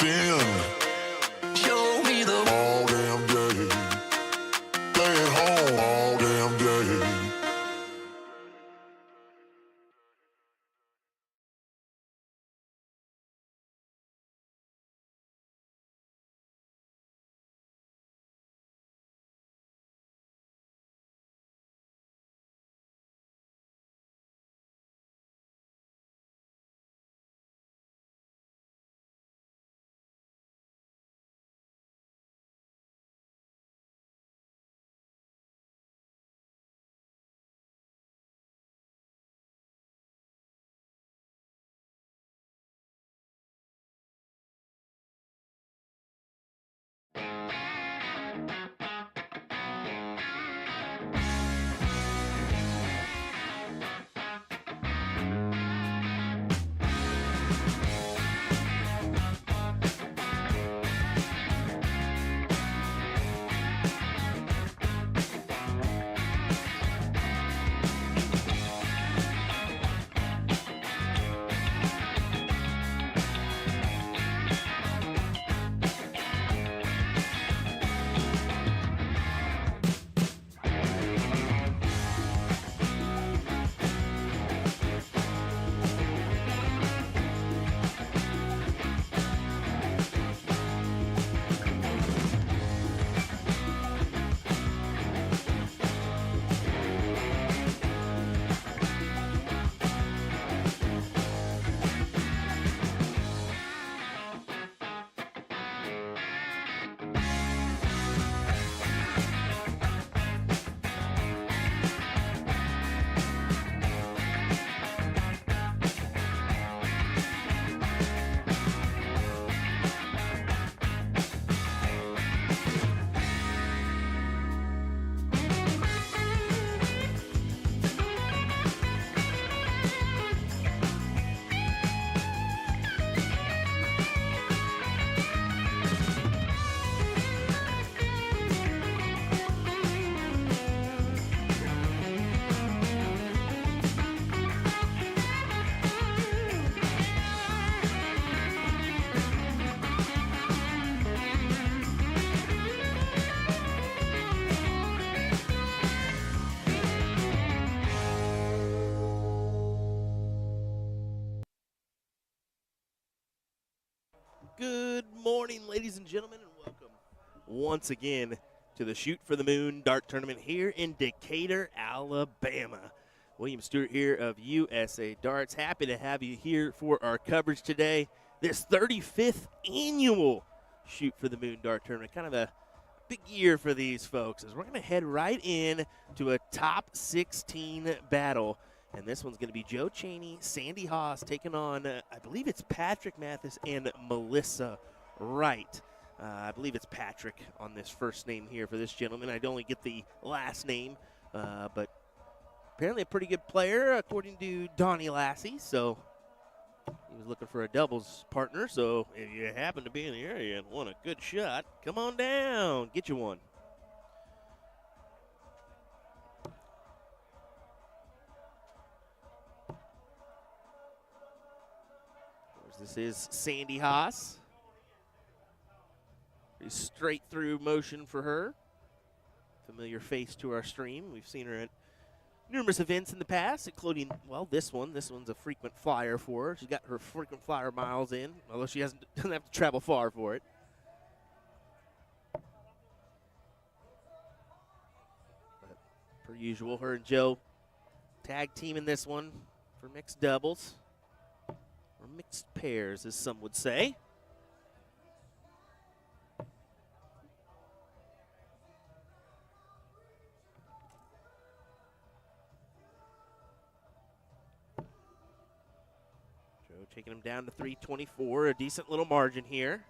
in. Show me the all damn day. Stay at home all damn day. Good morning, ladies and gentlemen, and welcome once again to the Shoot for the Moon Dart Tournament here in Decatur, Alabama. William Stewart here of USA Darts. Happy to have you here for our coverage today. This 35th annual Shoot for the Moon Dart Tournament. Kind of a big year for these folks as we're going to head right in to a top 16 battle. And this one's going to be Joe Chaney, Sandy Haas taking on, I believe it's Patrick Mathis and Melissa Wright. I believe it's Patrick on this first name here for this gentleman. I'd only get the last name, but apparently a pretty good player according to Donnie Lassie. So he was looking for a doubles partner. So if you happen to be in the area and want a good shot, come on down, get you one. This is Sandy Haas. Pretty straight through motion for her. Familiar face to our stream. We've seen her at numerous events in the past, including, well, this one. This one's a frequent flyer for her. She's got her frequent flyer miles in, although she doesn't have to travel far for it. But per usual, her and Joe tag team in this one for mixed doubles. Or mixed pairs, as some would say. Joe taking him down to 324, a decent little margin here.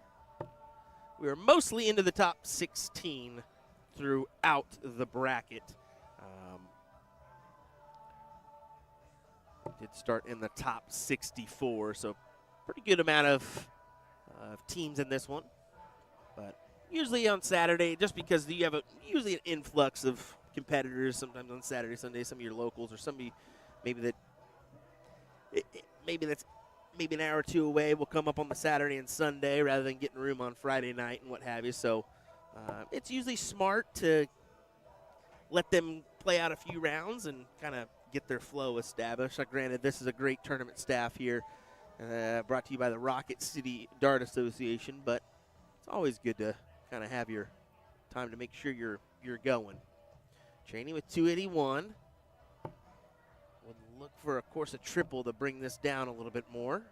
We are mostly into the top 16 throughout the bracket. Did start in the top 64, so pretty good amount of teams in this one. But usually on Saturday, just because you have usually an influx of competitors, sometimes on Saturday, Sunday, some of your locals, or somebody maybe that's maybe an hour or two away, will come up on the Saturday and Sunday rather than getting room on Friday night and what have you. So it's usually smart to let them play out a few rounds and kind of get their flow established. Now, granted, this is a great tournament staff here, brought to you by the Rocket City Dart Association, but it's always good to kind of have your time to make sure you're going. Cheney with 281. Would look for, of course, a triple to bring this down a little bit more.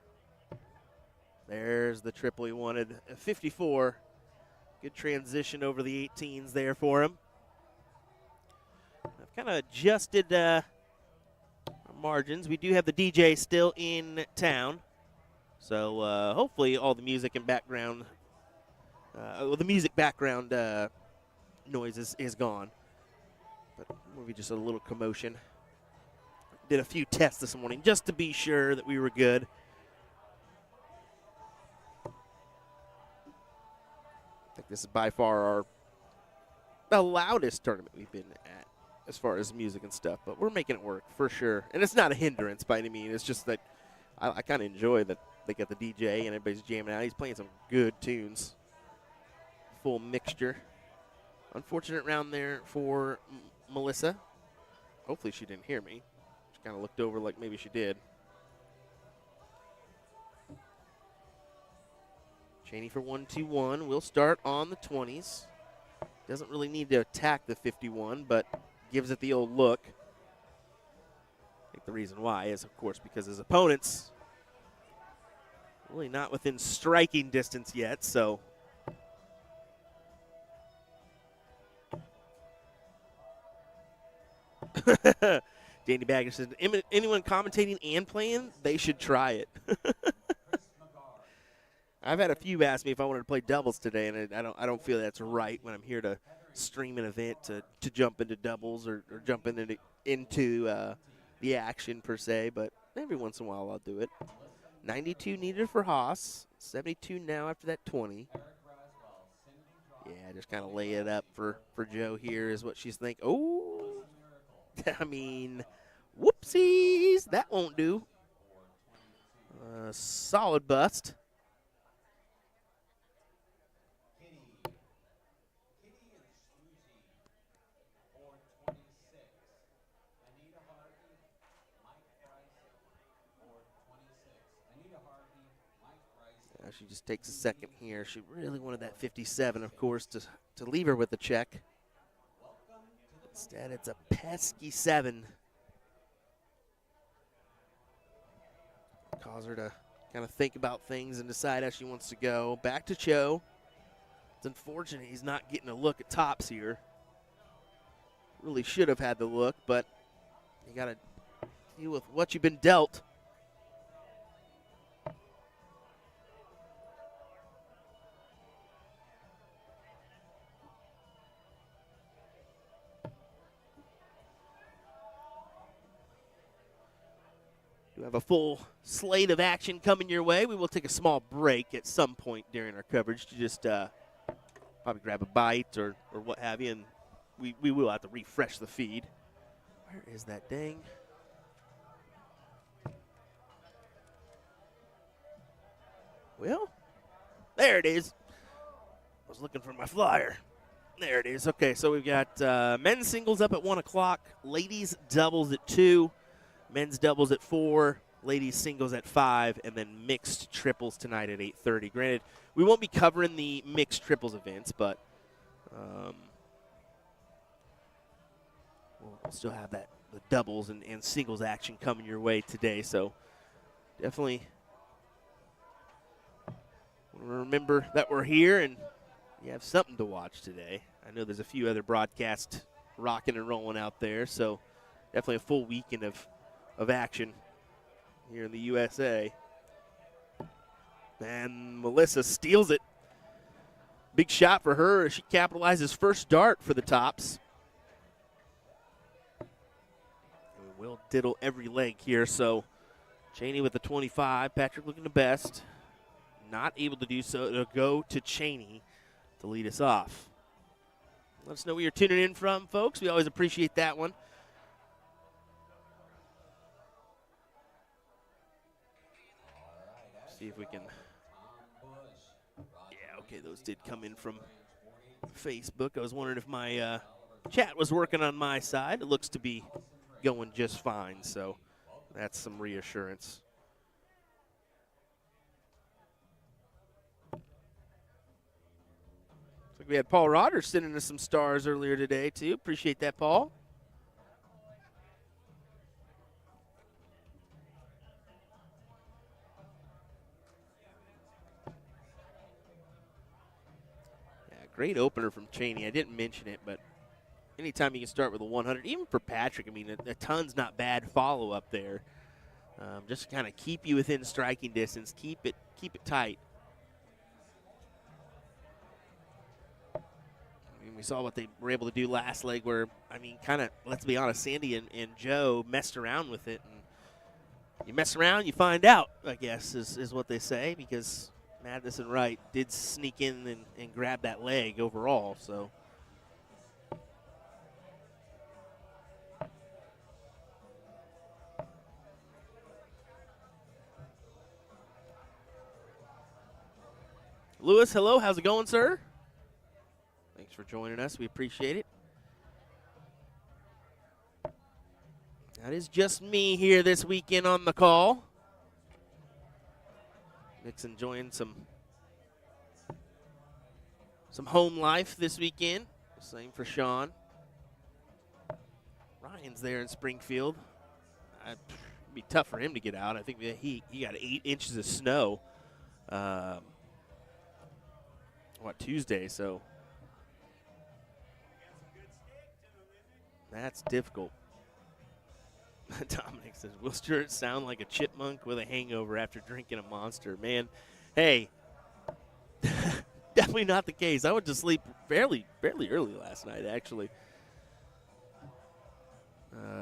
There's the triple he wanted, a 54. Good transition over the 18s there for him. I've kind of adjusted our margins. We do have the DJ still in town, so hopefully all the music and background, the music background noise is gone. But maybe just a little commotion. Did a few tests this morning just to be sure that we were good. I think this is by far the loudest tournament we've been at as far as music and stuff, but we're making it work for sure. And it's not a hindrance by any means. It's just that I kind of enjoy that they got the DJ and everybody's jamming out. He's playing some good tunes. Full mixture. Unfortunate round there for Melissa. Hopefully she didn't hear me. She kind of looked over like maybe she did. Cheney for 1-2-1. We'll start on the 20s. Doesn't really need to attack the 51, but gives it the old look. I think the reason why is, of course, because his opponent's really not within striking distance yet, so. Danny Bagger says, anyone commentating and playing, they should try it. I've had a few ask me if I wanted to play doubles today, and I don't feel that's right when I'm here to stream an event to jump into doubles or jump into the action per se. But every once in a while I'll do it. 92 needed for Haas. 72 now after that 20. Yeah, just kind of lay it up for Joe here is what she's thinking. Oh, I mean, whoopsies. That won't do. Solid bust. She just takes a second here. She really wanted that 57, of course, to leave her with the check. Instead, it's a pesky 7. Cause her to kind of think about things and decide how she wants to go. Back to Cho. It's unfortunate he's not getting a look at tops here. Really should have had the look, but you got to deal with what you've been dealt. We have a full slate of action coming your way. We will take a small break at some point during our coverage to just probably grab a bite or what have you, and we will have to refresh the feed. Where is that dang? Well, there it is. I was looking for my flyer. There it is. Okay, so we've got men's singles up at 1 o'clock, ladies doubles at 2. Men's doubles at 4, ladies singles at 5, and then mixed triples tonight at 8:30. Granted, we won't be covering the mixed triples events, but we'll still have the doubles and singles action coming your way today. So definitely remember that we're here and you have something to watch today. I know there's a few other broadcasts rocking and rolling out there, so definitely a full weekend of action here in the USA. And Melissa steals it. Big shot for her as she capitalizes first dart for the tops. And we'll diddle every leg here. So Cheney with the 25. Patrick looking the best. Not able to do so. It'll go to Cheney to lead us off. Let us know where you're tuning in from, folks. We always appreciate that one. See if we can. Yeah, okay, those did come in from Facebook. I was wondering if my chat was working on my side. It looks to be going just fine, so that's some reassurance. Looks like we had Paul Rodgers sending us some stars earlier today, too. Appreciate that, Paul. Yeah, great opener from Cheney. I didn't mention it, but anytime you can start with a 100, even for Patrick, I mean, a ton's not bad follow-up there. Just kind of keep you within striking distance. Keep it tight. I mean, we saw what they were able to do last leg where, I mean, kind of, let's be honest, Sandy and Joe messed around with it. And you mess around, you find out, I guess, is what they say, because Madness and Wright did sneak in and grab that leg overall, so. Lewis, hello. How's it going, sir? Thanks for joining us. We appreciate it. That is just me here this weekend on the call. Nick's enjoying some home life this weekend. Same for Sean. Ryan's there in Springfield. It'd be tough for him to get out. I think he got 8 inches of snow. Tuesday, so that's difficult. Dominic says, will Stewart sound like a chipmunk with a hangover after drinking a Monster? Man, hey, definitely not the case. I went to sleep fairly early last night, actually.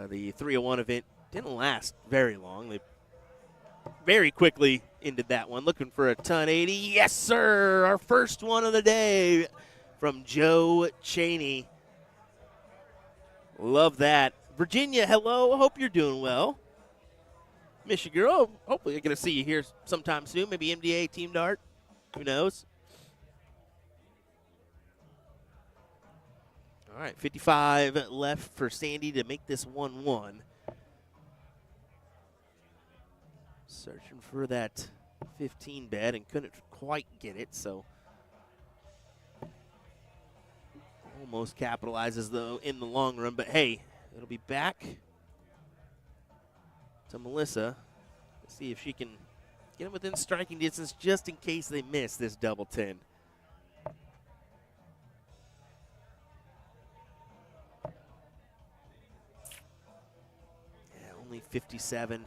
The 301 event didn't last very long. They very quickly ended that one. Looking for a ton 80. Yes, sir. Our first one of the day from Joe Cheney. Love that. Virginia, hello. Hope you're doing well. Miss you, girl. Hopefully I'm going to see you here sometime soon. Maybe MDA, Team Dart. Who knows? All right, 55 left for Sandy to make this 1-1. Searching for that 15 bet and couldn't quite get it, so almost capitalizes, though, in the long run. But, hey, it'll be back to Melissa. Let's see if she can get him within striking distance just in case they miss this double 10. Yeah, only 57.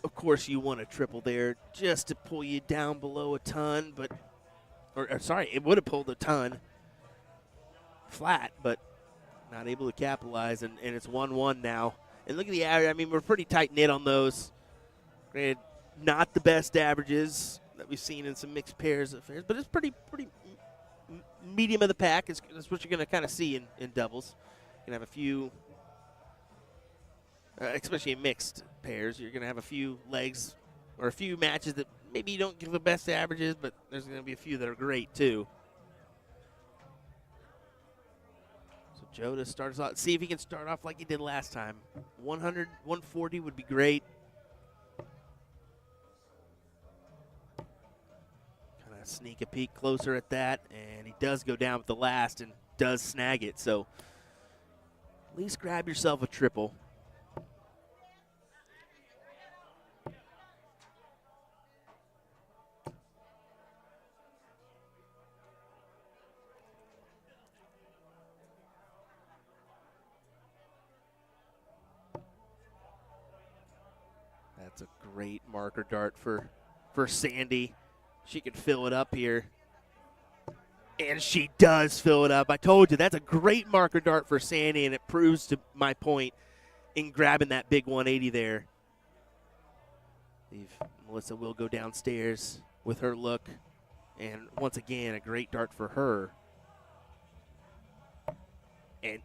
Of course, you want a triple there just to pull you down below a ton, but, or sorry, it would have pulled a ton flat, but not able to capitalize, and it's 1-1 now. And look at the average. I mean, we're pretty tight-knit on those. Granted, not the best averages that we've seen in some mixed pairs of affairs, but it's pretty medium of the pack. That's what you're going to kind of see in doubles. You're going to have a few, especially in mixed pairs, you're going to have a few legs or a few matches that maybe you don't give the best averages, but there's going to be a few that are great too. So Joe to start us off. See if he can start off like he did last time. 100, 140 would be great. Kind of sneak a peek closer at that, and he does go down with the last and does snag it. So at least grab yourself a triple. That's a great marker dart for Sandy. She could fill it up here. And she does fill it up. I told you, that's a great marker dart for Sandy, and it proves to my point in grabbing that big 180 there. Melissa will go downstairs with her look. And once again, a great dart for her. And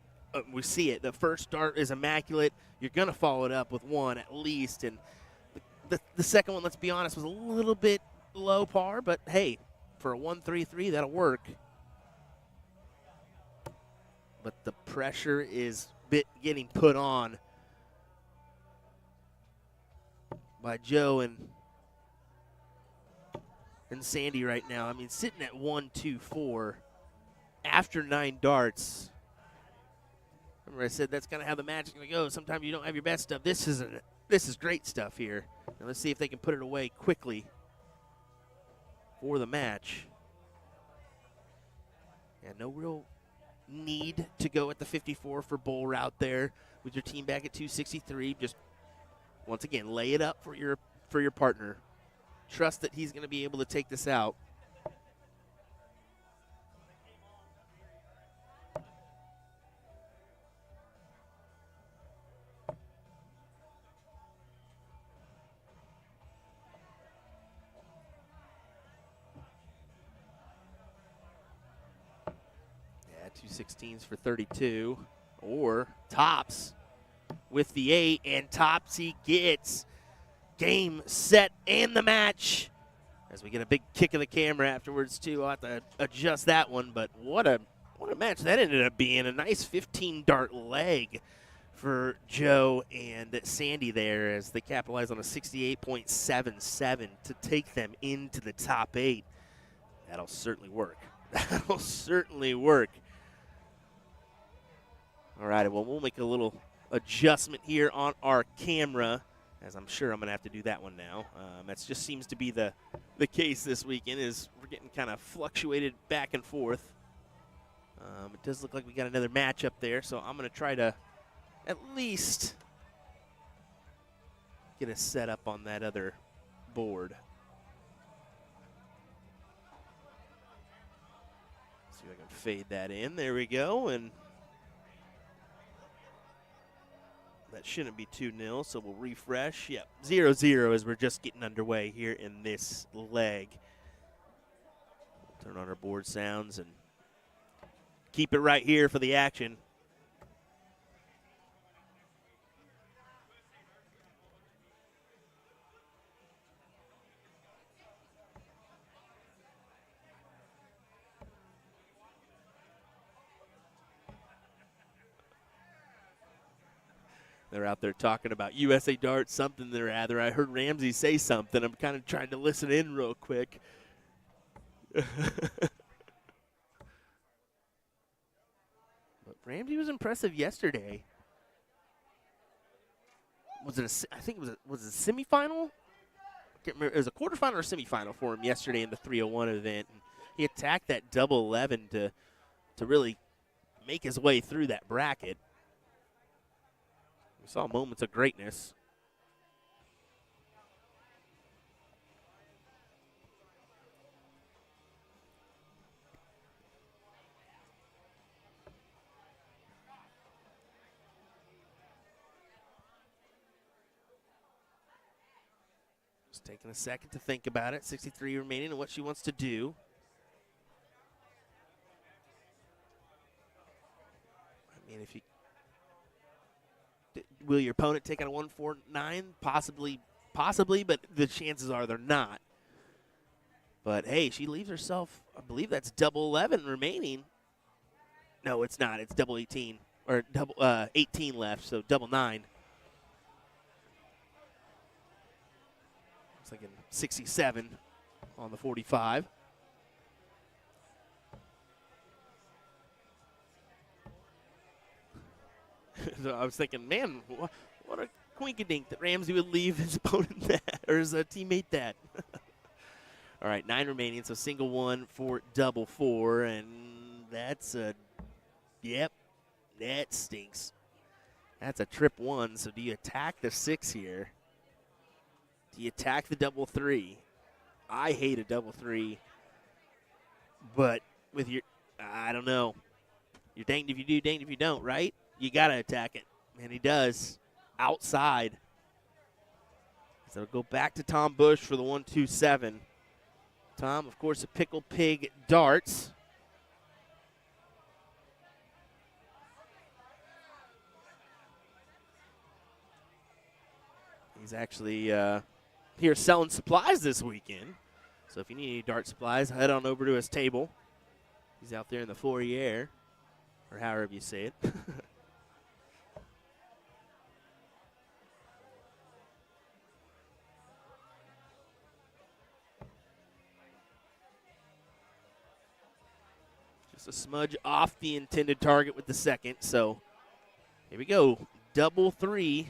we see it. The first dart is immaculate. You're going to follow it up with one at least. And the second one, let's be honest, was a little bit low par, but hey, for a 1-3-3, that'll work. But the pressure is getting put on by Joe and Sandy right now. I mean, sitting at 1-2-4 after 9 darts. Remember, I said that's kind of how the match is going to go. Sometimes you don't have your best stuff. This is great stuff here. Now let's see if they can put it away quickly for the match. Yeah, no real need to go at the 54 for bull route there with your team back at 263. Just once again, lay it up for your partner. Trust that he's going to be able to take this out. Yeah, 216s for 32, or tops with the 8, and tops he gets. Game, set, and the match. As we get a big kick of the camera afterwards too. I'll have to adjust that one, but what a match that ended up being. A nice 15-dart leg for Joe and Sandy there as they capitalize on a 68.77 to take them into the top 8. That'll certainly work. That'll certainly work. All right, well, we'll make a little adjustment here on our camera, as I'm sure I'm going to have to do that one now. That just seems to be the case this weekend, is we're getting kind of fluctuated back and forth. It does look like we got another match up there, so I'm going to try to at least get a setup on that other board. See if I can fade that in. There we go, and that shouldn't be 2-0, so we'll refresh. Yep, 0-0 as we're just getting underway here in this leg. We'll turn on our board sounds and keep it right here for the action. They're out there talking about USA Darts, something or other. I heard Ramsey say something. I'm kind of trying to listen in real quick. But Ramsey was impressive yesterday. Was it I think it was a semifinal? I can't remember. It was a quarterfinal or semifinal for him yesterday in the 301 event. And he attacked that double 11 to really make his way through that bracket. We saw moments of greatness. Just taking a second to think about it. 63 remaining and what she wants to do. I mean, if you will your opponent take on a 149? Possibly, but the chances are they're not. But hey, she leaves herself, I believe that's double 11 remaining. No, it's not. It's double 18, or double 18 left, so double 9. Looks like in 67 on the 45. So I was thinking, man, what a quinkadink that Ramsey would leave his opponent that, or his teammate that. All right, 9 remaining, so single 1 for double 4, and that's a, yep, that stinks. That's a trip 1, so do you attack the 6 here? Do you attack the double 3? I hate a double 3, but with your, I don't know. You're danged if you do, danged if you don't, right? You got to attack it, and he does, outside. So it'll go back to Tom Bush for the 1-2-7. Tom, of course, a pickle pig darts. He's actually here selling supplies this weekend. So if you need any dart supplies, head on over to his table. He's out there in the foyer, or however you say it. Just a smudge off the intended target with the second. So here we go. Double three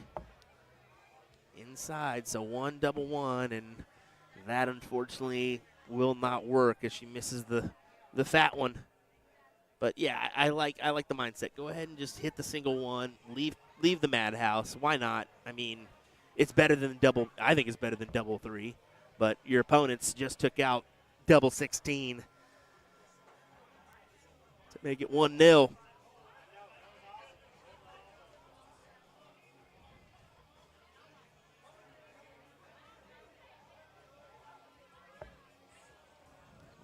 inside. So 1 double 1, and that unfortunately will not work as she misses the fat one. But yeah, I like the mindset. Go ahead and just hit the single one. Leave the madhouse. Why not? I mean, it's better than double. I think it's better than double 3. But your opponents just took out double 16 to make it 1-0.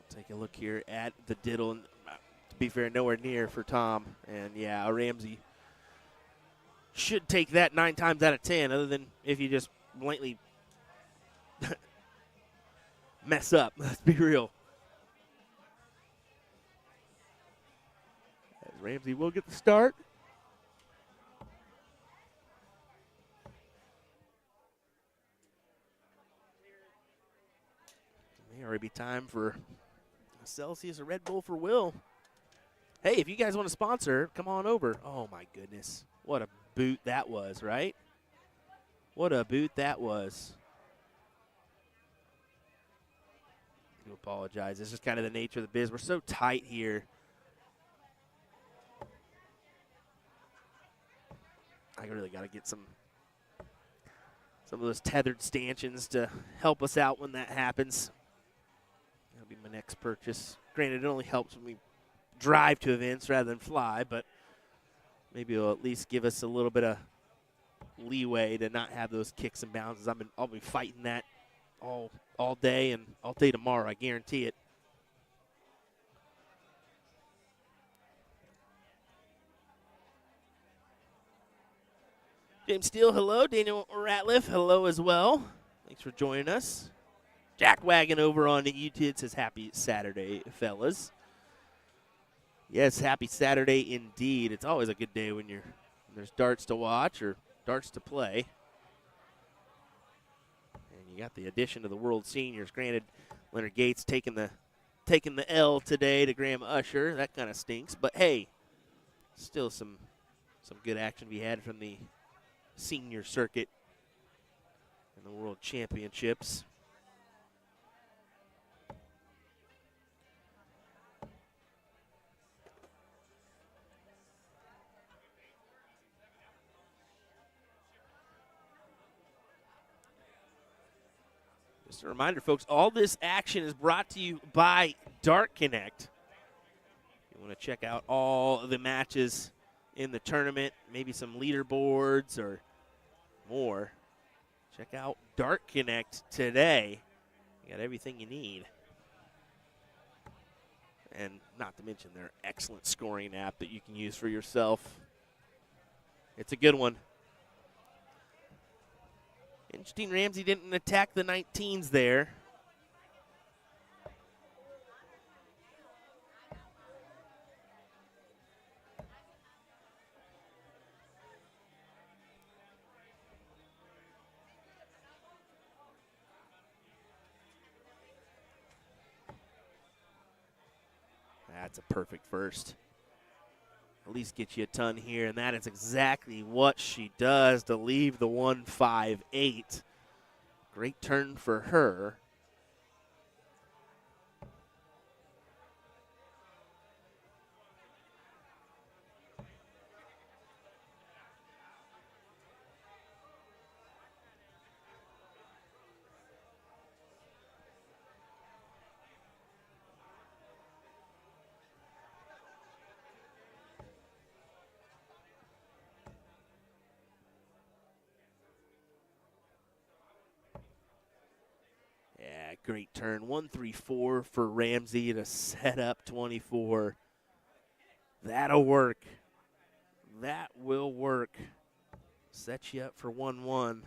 Take a look here at the diddle. And, to be fair, nowhere near for Tom. And yeah, Ramsey should take that 9 times out of 10, other than if you just blatantly mess up. Let's be real. As Ramsey will get the start. May already be time for a Celsius or Red Bull for Will. Hey, if you guys want to sponsor, come on over. Oh, my goodness. What a boot that was, right? What a boot that was. I do apologize. This is kind of the nature of the biz. We're so tight here. I really got to get some of those tethered stanchions to help us out when that happens. That'll be my next purchase. Granted, it only helps when we drive to events rather than fly, but maybe it'll at least give us a little bit of leeway to not have those kicks and bounces. I'll be fighting that all day and all day tomorrow. I guarantee it. James Steele, hello. Daniel Ratliff, hello as well. Thanks for joining us. Jack Wagon over on YouTube says happy Saturday, fellas. Yes, happy Saturday indeed. It's always a good day when there's darts to watch or darts to play. And you got the addition of the World Seniors. Granted, Leonard Gates taking the L today to Graham Usher. That kind of stinks. But hey, still some good action we had from the senior circuit in the World Championships. Just a reminder, folks, all this action is brought to you by Dart Connect. You want to check out all of the matches in the tournament, maybe some leaderboards or more, check out Dart Connect today. You got everything you need. And not to mention their excellent scoring app that you can use for yourself. It's a good one. Interesting, Ramsey didn't attack the 19s there. That's a perfect first. At least get you a ton here, and that is exactly what she does to leave the 158. Great turn for her. Yeah, great turn. 1-3-4 for Ramsey to set up 24. That'll work. That will work. Set you up for 1-1.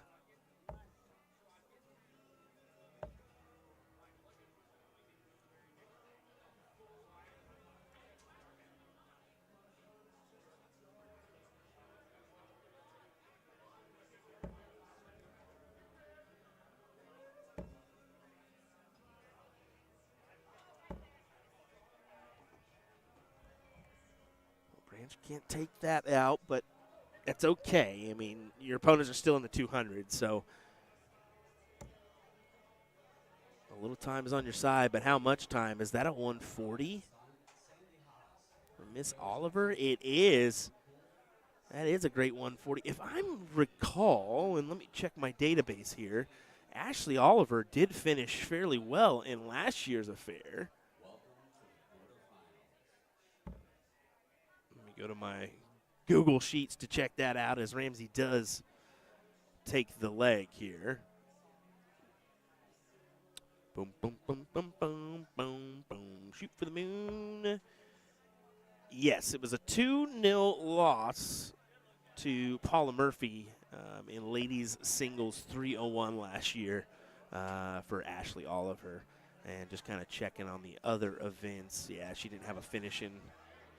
Ranch can't take that out, but that's okay. I mean, your opponents are still in the 200s, so a little time is on your side, but how much time? Is that a 140 for Miss Oliver? It is. That is a great 140. If I recall, and let me check my database here, Ashley Oliver did finish fairly well in last year's affair. Let me go to my Google Sheets to check that out as Ramsey does take the leg here. Boom, boom, boom, boom, boom, boom, boom. Shoot for the moon. Yes, it was a 2-0 loss to Paula Murphy in ladies singles 301 last year for Ashley Oliver. And just kind of checking on the other events. Yeah, she didn't have a finish in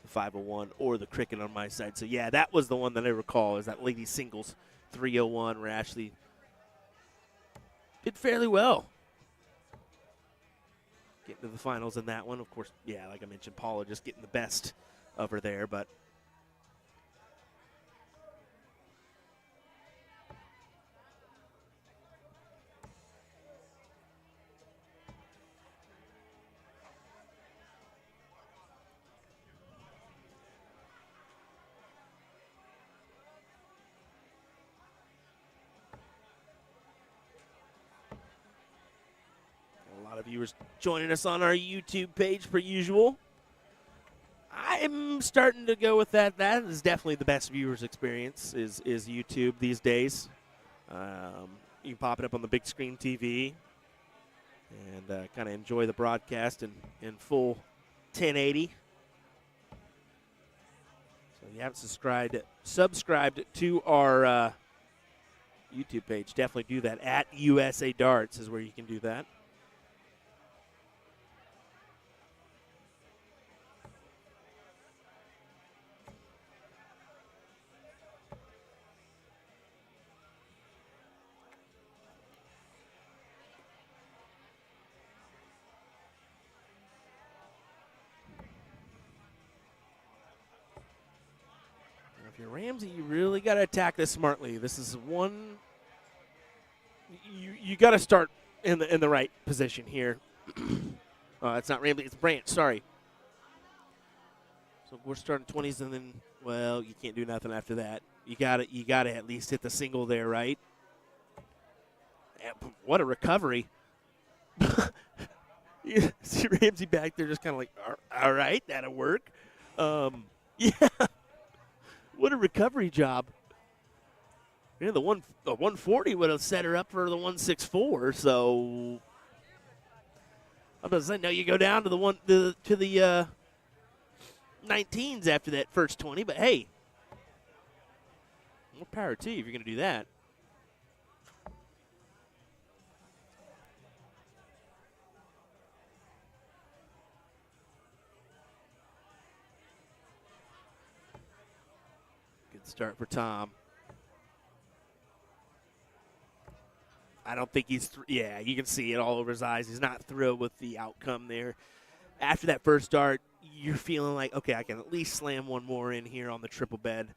the 501 or the cricket on my side. So, yeah, that was the one that I recall, is that ladies singles 301 where Ashley did fairly well. Getting to the finals in that one. Of course, yeah, like I mentioned, Paula just getting the best of her there, but a lot of viewers joining us on our YouTube page per usual. I'm starting to go with that. That is definitely the best viewers experience is YouTube these days. You can pop it up on the big screen TV and kind of enjoy the broadcast in full 1080. So if you haven't subscribed to our YouTube page, definitely do that. At USA Darts is where you can do that. If you're Ramsey, you really got to attack this smartly. This is one you got to start in the right position here. It's not Ramsey, it's Branch. Sorry. So we're starting 20s, and then you can't do nothing after that. You got to at least hit the single there, right? And what a recovery! You see Ramsey back there, just kind of like, all right, that'll work. Yeah. What a recovery job. Yeah, the 140 would have set her up for the 164. So I'm going to say, no, you go down to the 19s after that first 20. But hey, more power to you if you're going to do that. Good start for Tom. I don't think he's you can see it all over his eyes. He's not thrilled with the outcome there. After that first dart, you're feeling like, okay, I can at least slam one more in here on the triple bed.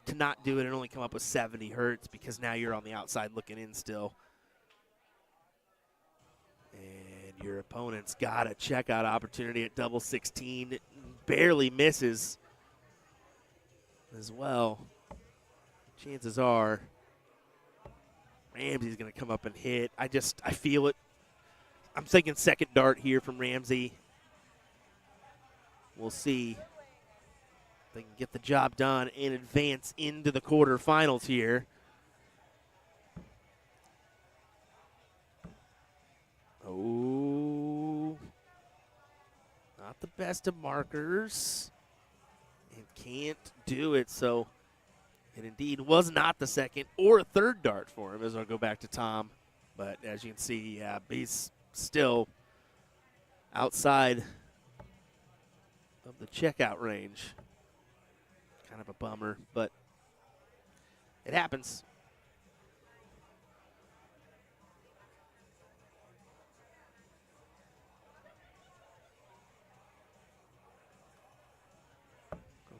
To not do it and only come up with 70 hurts because now you're on the outside looking in still. And your opponent's got a checkout opportunity at double 16. It barely misses as well. Chances are Ramsey's going to come up and hit. I feel it. I'm thinking second dart here from Ramsey. We'll see if they can get the job done and advance into the quarterfinals here. Oh, not the best of markers. And can't do it, so it indeed was not the second or third dart for him, as I'll go back to Tom. But as you can see, he's still outside of the checkout range. Kind of a bummer, but it happens.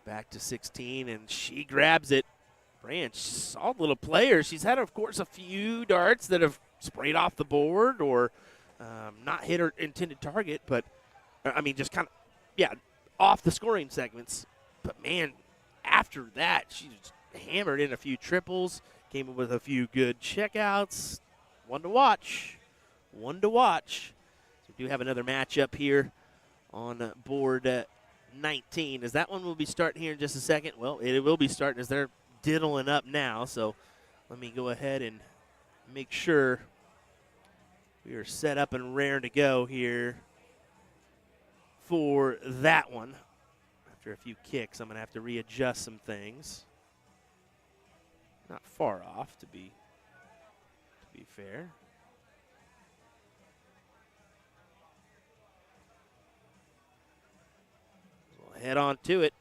back to 16, and she grabs it. Branch, solid little player. She's had, of course, a few darts that have sprayed off the board or not hit her intended target, but, I mean, just kind of, yeah, off the scoring segments. But, man, after that, she just hammered in a few triples, came up with a few good checkouts. One to watch. One to watch. So we do have another matchup here on board 19. As that one will be starting here in just a second. Well, it will be starting as they're diddling up now. So let me go ahead and make sure we are set up and raring to go here for that one. After a few kicks, I'm going to have to readjust some things. Not far off, to be fair. We'll head on to it.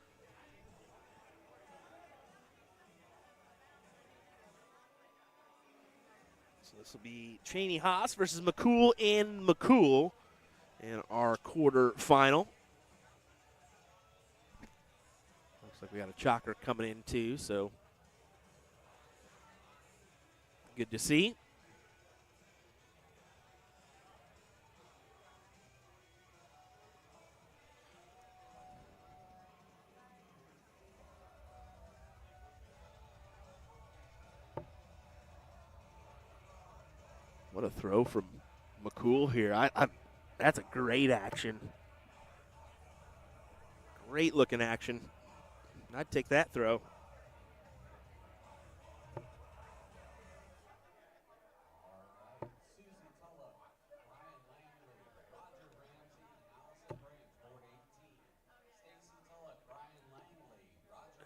So this will be Cheney Haas versus McCool and McCool in our quarterfinal. Looks like we got a chocker coming in too, so good to see. What a throw from McCool here. That's a great action. Great looking action. I'd take that throw.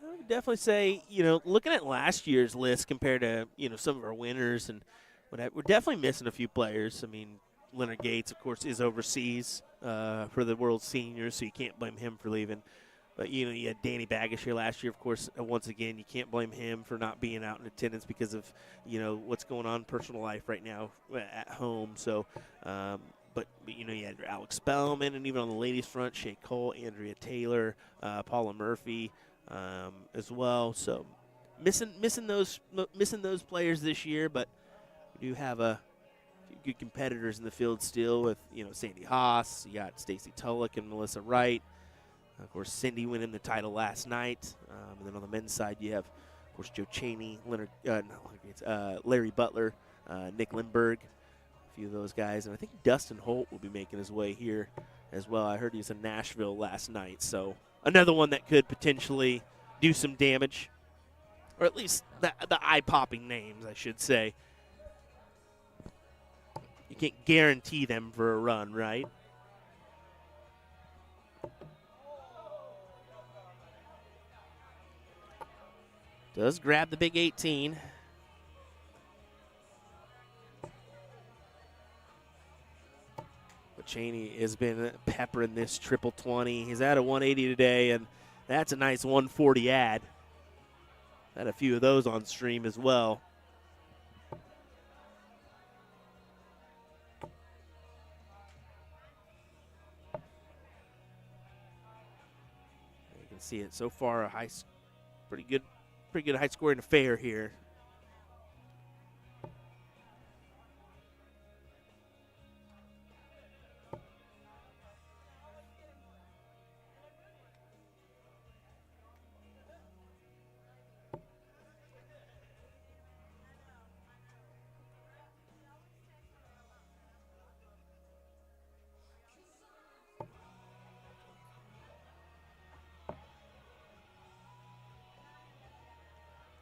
I would definitely say, looking at last year's list compared to, some of our winners, and we're definitely missing a few players. I mean, Leonard Gates, of course, is overseas for the World Seniors, so you can't blame him for leaving. But, you had Danny Baggish here last year, of course. Once again, you can't blame him for not being out in attendance because of, what's going on in personal life right now at home. So, but you had Alex Spellman, and even on the ladies' front, Shea Cole, Andrea Taylor, Paula Murphy as well. So, missing those players this year, but we do have a few good competitors in the field still with, Sandy Haas. You got Stacy Tulloch and Melissa Wright. Of course, Cindy winning the title last night. And then on the men's side, you have, of course, Joe Cheney, Larry Butler, Nick Lindberg, a few of those guys. And I think Dustin Holt will be making his way here as well. I heard he was in Nashville last night. So another one that could potentially do some damage, or at least the eye-popping names, I should say. You can't guarantee them for a run, right? Does grab the big 18. But Cheney has been peppering this triple 20. He's at a 180 today, and that's a nice 140 add. Had a few of those on stream as well. You can see it so far, pretty good high scoring affair here.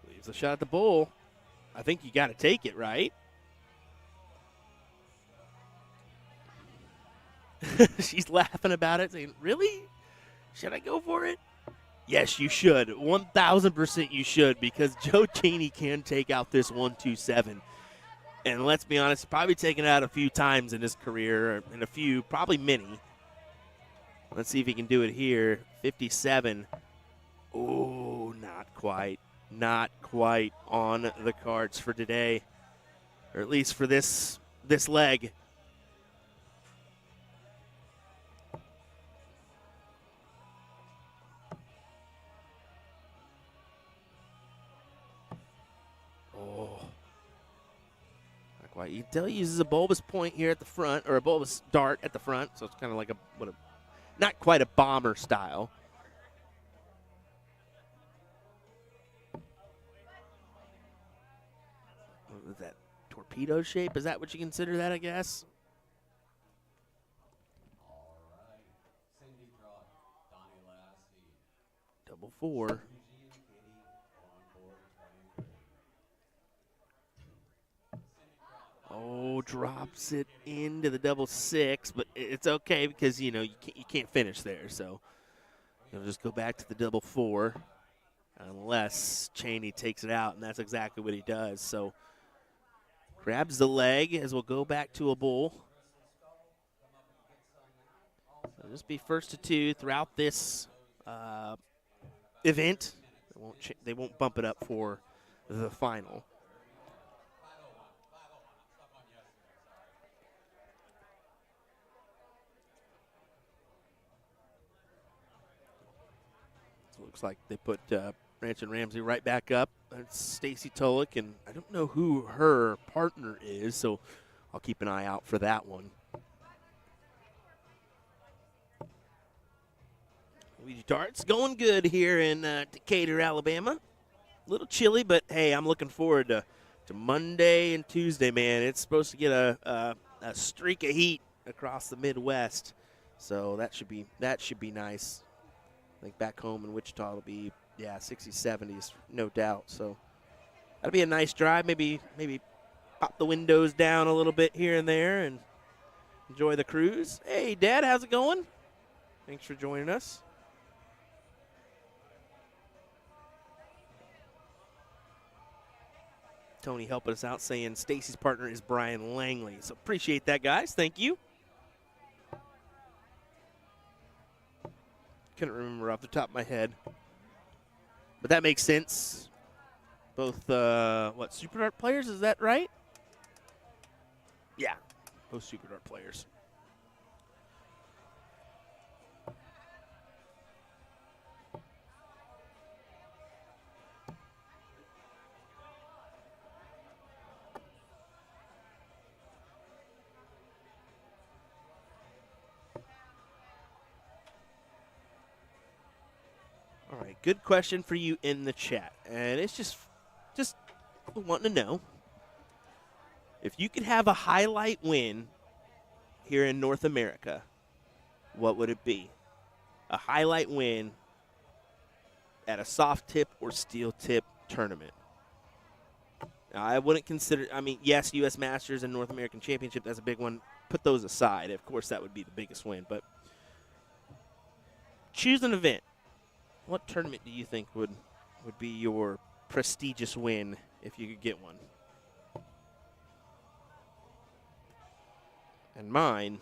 Leaves a shot at the bull. I think you got to take it, right? She's laughing about it, saying, really? Should I go for it? Yes, you should. 1,000% you should, because Joe Cheney can take out this 127. And let's be honest, probably taken it out a few times in his career, and a few, probably many. Let's see if he can do it here. 57. Oh, not quite. Not quite on the cards for today, or at least for this leg. quite. You can tell he uses a bulbous point here at the front, or a bulbous dart at the front, so it's kind of like not quite a bomber style. What is that, torpedo shape? Is that what you consider that, I guess? Double 4. Oh, drops it into the double 6, but it's okay because, you can't finish there. So you'll just go back to the double 4 unless Cheney takes it out, and that's exactly what he does. So grabs the leg as we'll go back to a bull. So just be first to 2 throughout this event. They won't bump it up for the final. Looks like they put Ranch and Ramsey right back up. That's Stacy Tulloch, and I don't know who her partner is, so I'll keep an eye out for that one. Ouija darts going good here in Decatur, Alabama. A little chilly, but hey, I'm looking forward to Monday and Tuesday, man. It's supposed to get a streak of heat across the Midwest, so that should be nice. I think back home in Wichita it'll be 60s, 70s, no doubt. So that'll be a nice drive. Maybe pop the windows down a little bit here and there and enjoy the cruise. Hey, Dad, how's it going? Thanks for joining us. Tony helping us out saying Stacy's partner is Brian Langley. So appreciate that, guys. Thank you. Couldn't remember off the top of my head. But that makes sense. Both, Super Dart players, is that right? Yeah, both Super Dart players. All right, good question for you in the chat. And it's just wanting to know, if you could have a highlight win here in North America, what would it be? A highlight win at a soft tip or steel tip tournament. Now, I wouldn't consider, yes, U.S. Masters and North American Championship, that's a big one. Put those aside. Of course, that would be the biggest win. But choose an event. What tournament do you think would be your prestigious win if you could get one? And mine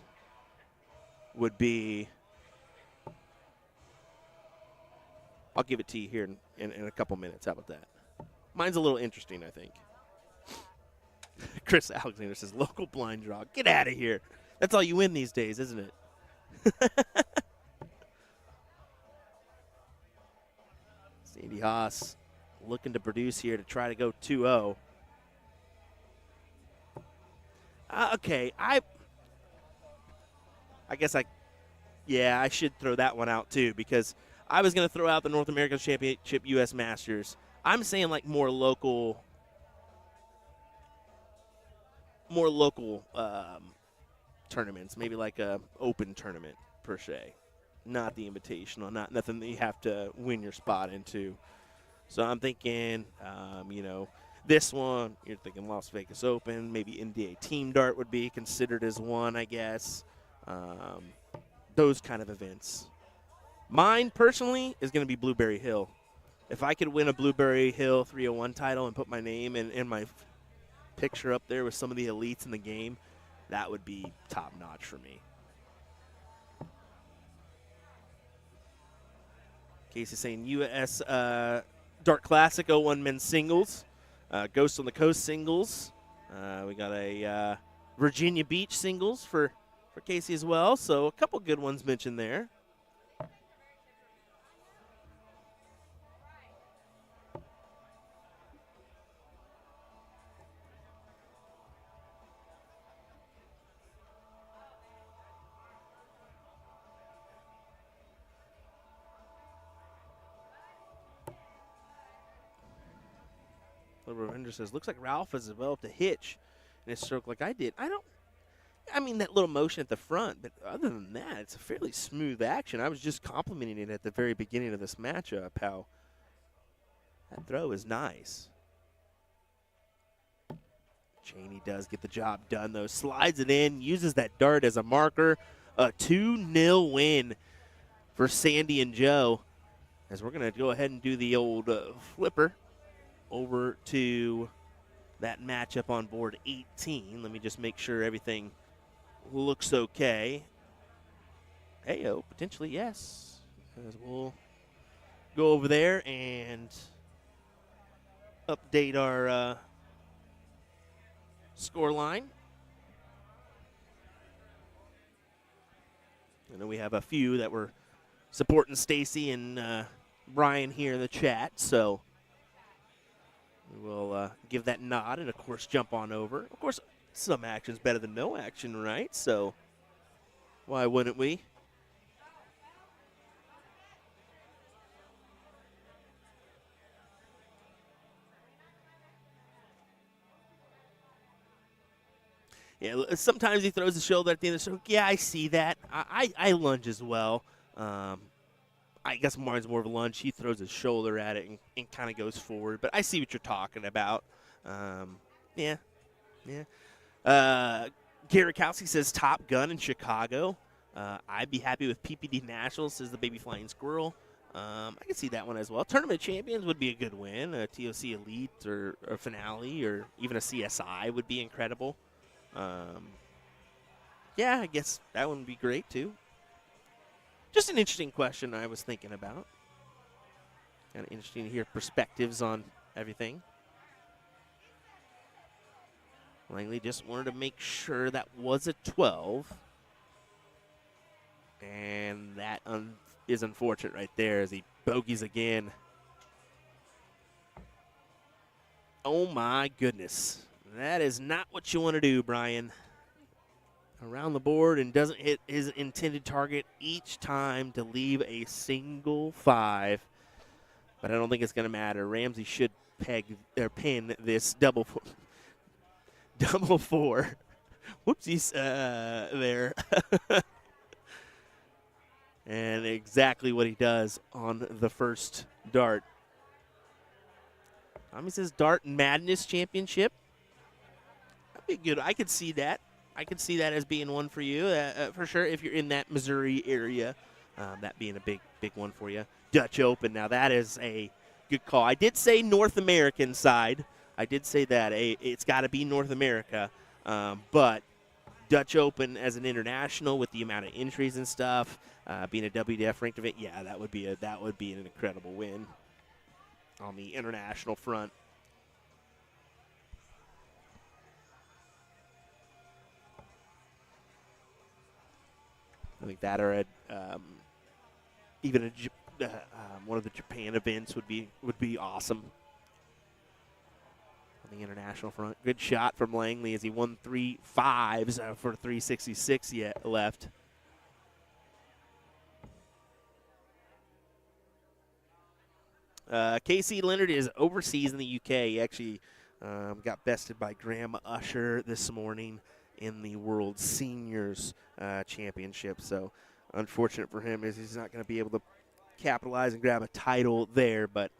would be, I'll give it to you here in a couple minutes. How about that? Mine's a little interesting, I think. Chris Alexander says, local blind draw. Get out of here. That's all you win these days, isn't it? Sandy Haas looking to produce here to try to go 2-0. Okay, I guess I should throw that one out too, because I was going to throw out the North American Championship U.S. Masters. I'm saying like more local tournaments, maybe like a open tournament per se. Not the invitational, nothing that you have to win your spot into. So I'm thinking, this one, you're thinking Las Vegas Open, maybe NDA Team Dart would be considered as one, I guess. Those kind of events. Mine, personally, is going to be Blueberry Hill. If I could win a Blueberry Hill 301 title and put my name and my picture up there with some of the elites in the game, that would be top-notch for me. Casey's saying U.S. Dart Classic 01 men's singles, Ghost on the Coast singles. We got a Virginia Beach singles for Casey as well. So a couple good ones mentioned there. Lavender says, looks like Ralph has developed a hitch in his stroke like I did. I mean, that little motion at the front, but other than that, it's a fairly smooth action. I was just complimenting it at the very beginning of this matchup, how that throw is nice. Cheney does get the job done, though. Slides it in, uses that dart as a marker. A 2-0 win for Sandy and Joe. As we're going to go ahead and do the old flipper over to that matchup on board 18. Let me just make sure everything looks okay. Hey-oh, potentially yes. As we'll go over there and update our score line. I know we have a few that were supporting Stacy and Brian here in the chat, so we'll give that nod and, of course, jump on over. Of course, some action's better than no action, right? So why wouldn't we? Yeah, sometimes he throws the shoulder at the end of the stroke. Yeah, I see that. I lunge as well. I guess mine's more of a lunge. He throws his shoulder at it and kind of goes forward. But I see what you're talking about. Yeah. Garakowski says Top Gun in Chicago. I'd be happy with PPD Nationals, says the Baby Flying Squirrel. I can see that one as well. Tournament Champions would be a good win. A TOC Elite or Finale or even a CSI would be incredible. Yeah, I guess that one would be great too. Just an interesting question I was thinking about. Kind of interesting to hear perspectives on everything. Langley just wanted to make sure that was a 12. And that is unfortunate right there as he bogeys again. Oh my goodness. That is not what you want to do, Brian. Around the board and doesn't hit his intended target each time to leave a single 5. But I don't think it's going to matter. Ramsey should pin this double 4. Whoopsies there. And exactly what he does on the first dart. Tommy says Dart Madness Championship. That'd be good. I could see that. I could see that as being one for you, for sure, if you're in that Missouri area. That being a big one for you. Dutch Open, now that is a good call. I did say North American side. I did say that. It's got to be North America. But Dutch Open as an international with the amount of entries and stuff, being a WDF ranked event, yeah, that would be an incredible win on the international front. I think that or even one of the Japan events would be awesome on the international front. Good shot from Langley as he won 3 5s for 366 yet left. Casey Leonard is overseas in the UK. He actually got bested by Graham Usher this morning in the World Seniors Championship. So unfortunate for him is he's not going to be able to capitalize and grab a title there. But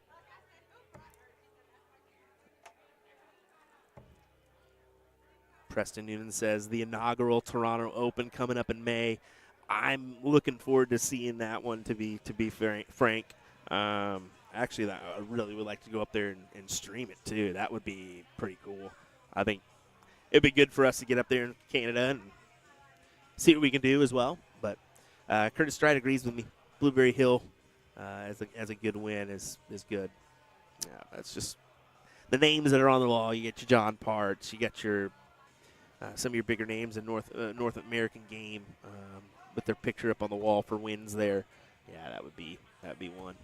Preston Noonan says the inaugural Toronto Open coming up in May. I'm looking forward to seeing that one, to be frank. Actually, I really would like to go up there and stream it too. That would be pretty cool. I think it'd be good for us to get up there in Canada and see what we can do as well. But Curtis Stride agrees with me. Blueberry Hill as a good win is good. Yeah, that's just the names that are on the wall. You get your John Parts. You got your some of your bigger names in North American game with their picture up on the wall for wins there. Yeah, that would be one.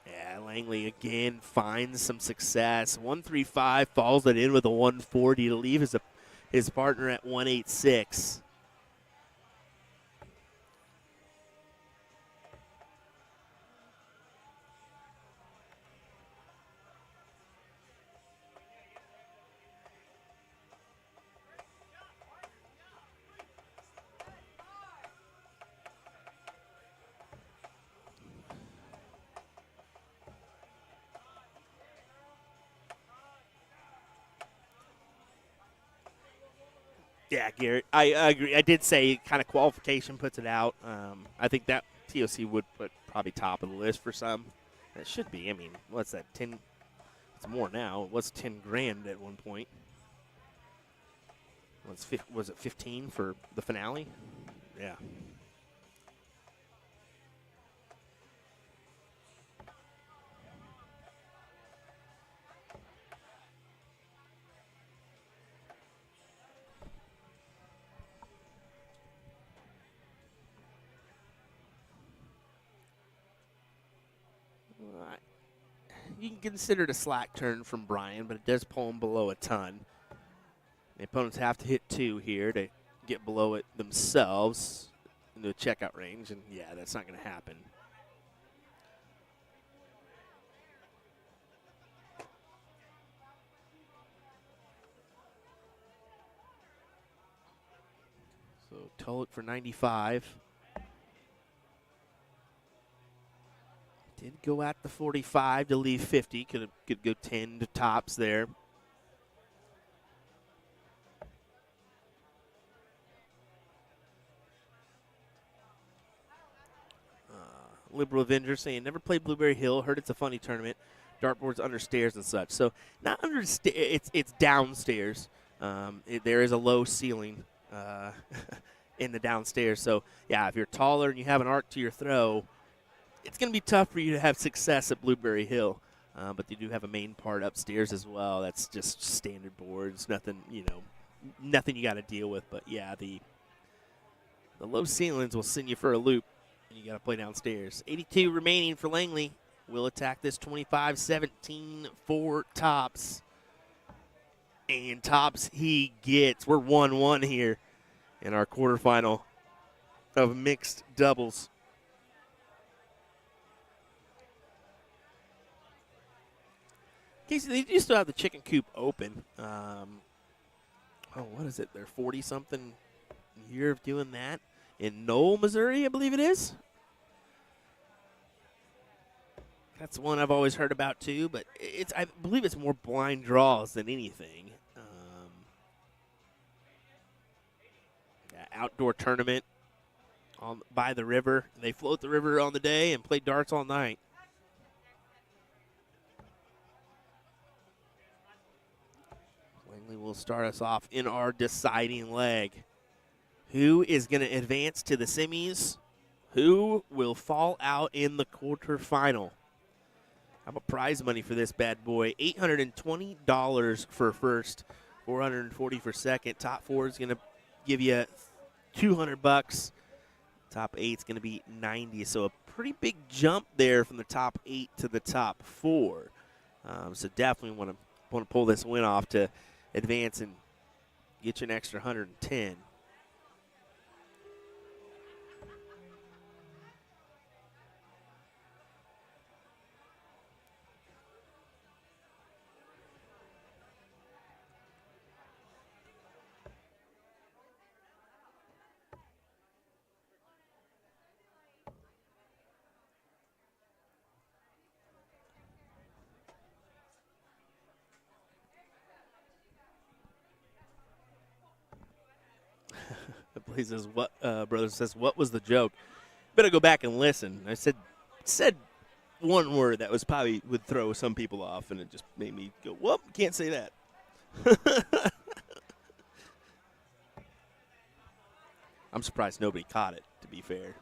Yeah, Langley again finds some success. 135, falls it in with a 140 to leave his partner at 186. Yeah, Garrett, I agree. I did say kind of qualification puts it out. I think that TOC would put probably top of the list for some. That should be. I mean, what's that? 10. It's more now. It was 10 grand at one point. Was it 15 for the finale? Yeah. You can consider it a slack turn from Brian, but it does pull him below a ton. The opponents have to hit 2 here to get below it themselves into a checkout range, and yeah, that's not going to happen. So Tulloch for 95. Did go at the 45 to leave 50. Could go 10 to tops there. Liberal Avenger saying, never played Blueberry Hill. Heard it's a funny tournament. Dartboards under stairs and such. So not under it's downstairs. There is a low ceiling in the downstairs. So, yeah, if you're taller and you have an arc to your throw, it's going to be tough for you to have success at Blueberry Hill. But they do have a main part upstairs as well. That's just standard boards. Nothing you got to deal with. But, yeah, the low ceilings will send you for a loop. You got to play downstairs. 82 remaining for Langley. Will attack this 25-17 for tops. And tops he gets. We're 1-1 here in our quarterfinal of mixed doubles. Casey, they do still have the chicken coop open. What is it? They're 40-something year of doing that. In Knoll, Missouri, I believe it is. That's one I've always heard about too, but I believe it's more blind draws than anything. Outdoor tournament by the river. They float the river on the day and play darts all night. Langley will start us off in our deciding leg. Who is going to advance to the semis? Who will fall out in the quarterfinal? How about prize money for this bad boy? $820 for first, $440 for second. Top 4 is going to give you $200. Top 8 is going to be $90. So a pretty big jump there from the top 8 to the top 4. So definitely want to pull this win off to advance and get you an extra 110. He says, brother says, what was the joke? Better go back and listen. I said one word that was probably would throw some people off, and it just made me go, whoop, can't say that. I'm surprised nobody caught it, to be fair.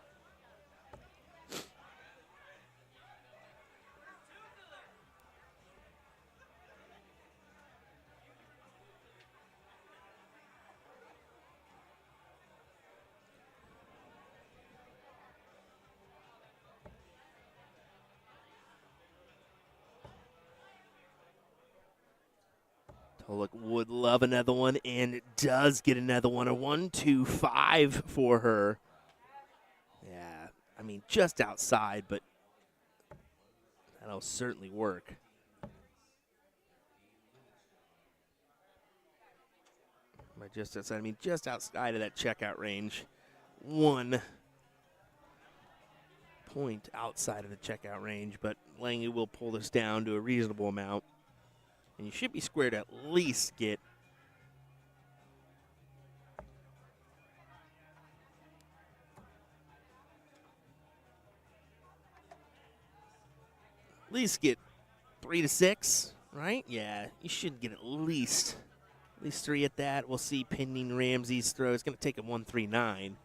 Look, would love another one, and it does get another one. A 1-2-5 for her. Yeah, I mean, just outside, but that'll certainly work. Just outside, I mean, just outside of that checkout range. 1 point outside of the checkout range, but Langley will pull this down to a reasonable amount. And you should be squared to at least get at least get 3 to 6, right? Yeah, you should get at least 3 at that. We'll see pending Ramsey's throw. It's going to take him 139.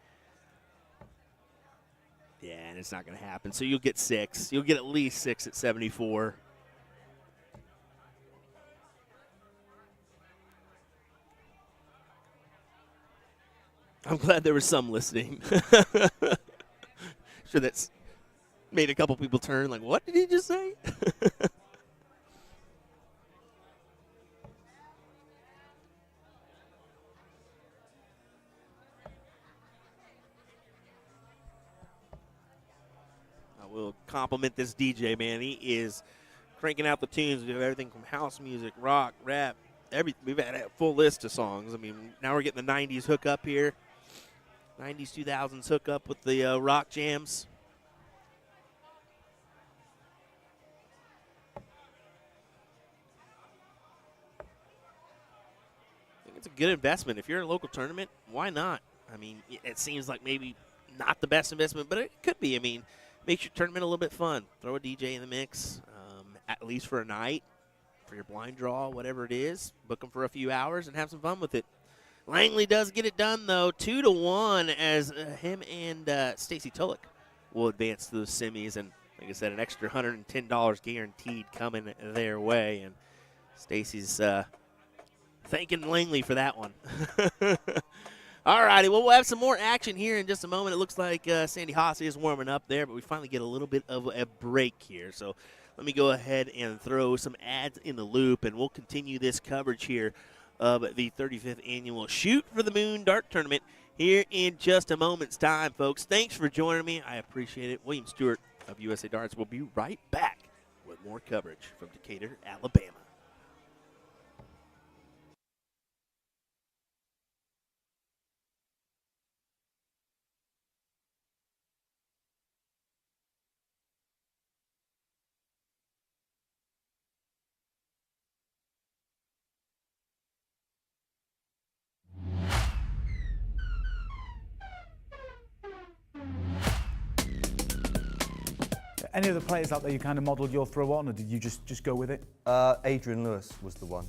Yeah, and it's not going to happen. So you'll get 6. You'll get at least 6 at 74. I'm glad there was some listening. Sure, that's made a couple people turn like, what did he just say? I will compliment this DJ, man. He is cranking out the tunes. We have everything from house music, rock, rap, we've had a full list of songs. I mean, now we're getting the 90s hook up here. 90s, 2000s hook up with the rock jams. I think it's a good investment. If you're in a local tournament, why not? I mean, it seems like maybe not the best investment, but it could be. I mean, makes your tournament a little bit fun. Throw a DJ in the mix, at least for a night, for your blind draw, whatever it is. Book them for a few hours and have some fun with it. Langley does get it done, though, 2-1 as him and Stacy Tulloch will advance to the semis. And like I said, an extra $110 guaranteed coming their way. And Stacy's thanking Langley for that one. All righty, well, we'll have some more action here in just a moment. It looks like Sandy Haase is warming up there, but we finally get a little bit of a break here. So let me go ahead and throw some ads in the loop, and we'll continue this coverage here of the 35th Annual Shoot for the Moon Dart Tournament here in just a moment's time, folks. Thanks for joining me. I appreciate it. William Stewart of USA Darts will be right back with more coverage from Decatur, Alabama. Any of the players out there you kind of modelled your throw on, or did you just go with it? Adrian Lewis was the one.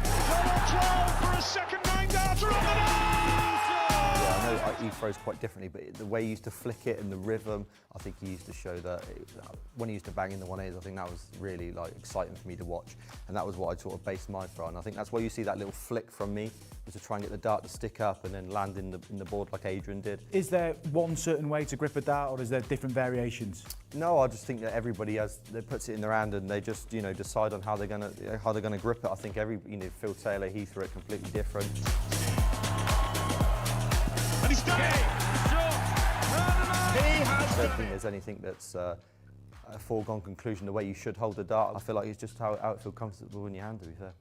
12 for a second 9-darter on the nose! Yeah, I know he throws quite differently, but the way he used to flick it and the rhythm, I think he used to show that when he used to bang in the 180s, I think that was really exciting for me to watch, and that was what I sort of based my throw on. I think that's why you see that little flick from me, was to try and get the dart to stick up and then land in the board like Adrian did. Is there one certain way to grip a dart, or is there different variations? No, I just think that everybody puts it in their hand and they just decide on how they're gonna grip it. I think Phil Taylor, he threw it completely different. And he's done it! He has I don't done think it! there's anything that's a foregone conclusion the way you should hold the dart. I feel like it's just how it feels comfortable in your hand, to be fair.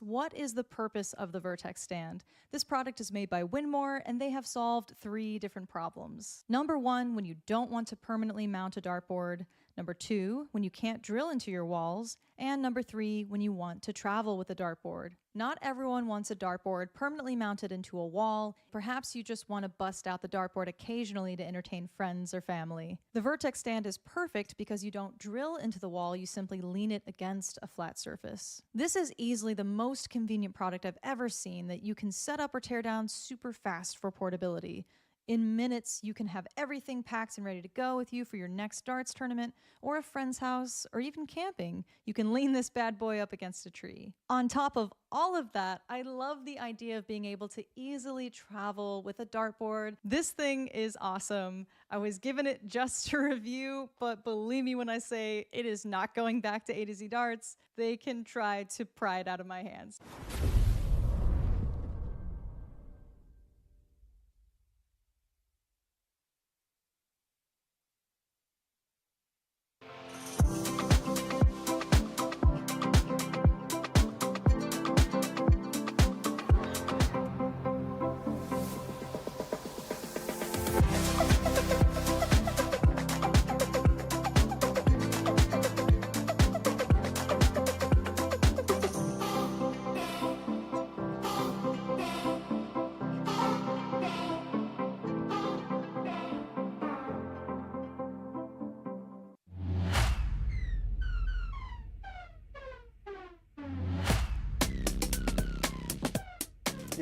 What is the purpose of the Vertex stand? This product is made by Winmore, and they have solved 3 different problems. Number 1, when you don't want to permanently mount a dartboard. Number 2, when you can't drill into your walls. And number 3, when you want to travel with a dartboard. Not everyone wants a dartboard permanently mounted into a wall. Perhaps you just want to bust out the dartboard occasionally to entertain friends or family. The Vertex stand is perfect because you don't drill into the wall, you simply lean it against a flat surface. This is easily the most convenient product I've ever seen that you can set up or tear down super fast for portability. In minutes, you can have everything packed and ready to go with you for your next darts tournament or a friend's house or even camping. You can lean this bad boy up against a tree. On top of all of that, I love the idea of being able to easily travel with a dartboard. This thing is awesome. I was given it just to review, but believe me when I say it is not going back to A to Z Darts. They can try to pry it out of my hands.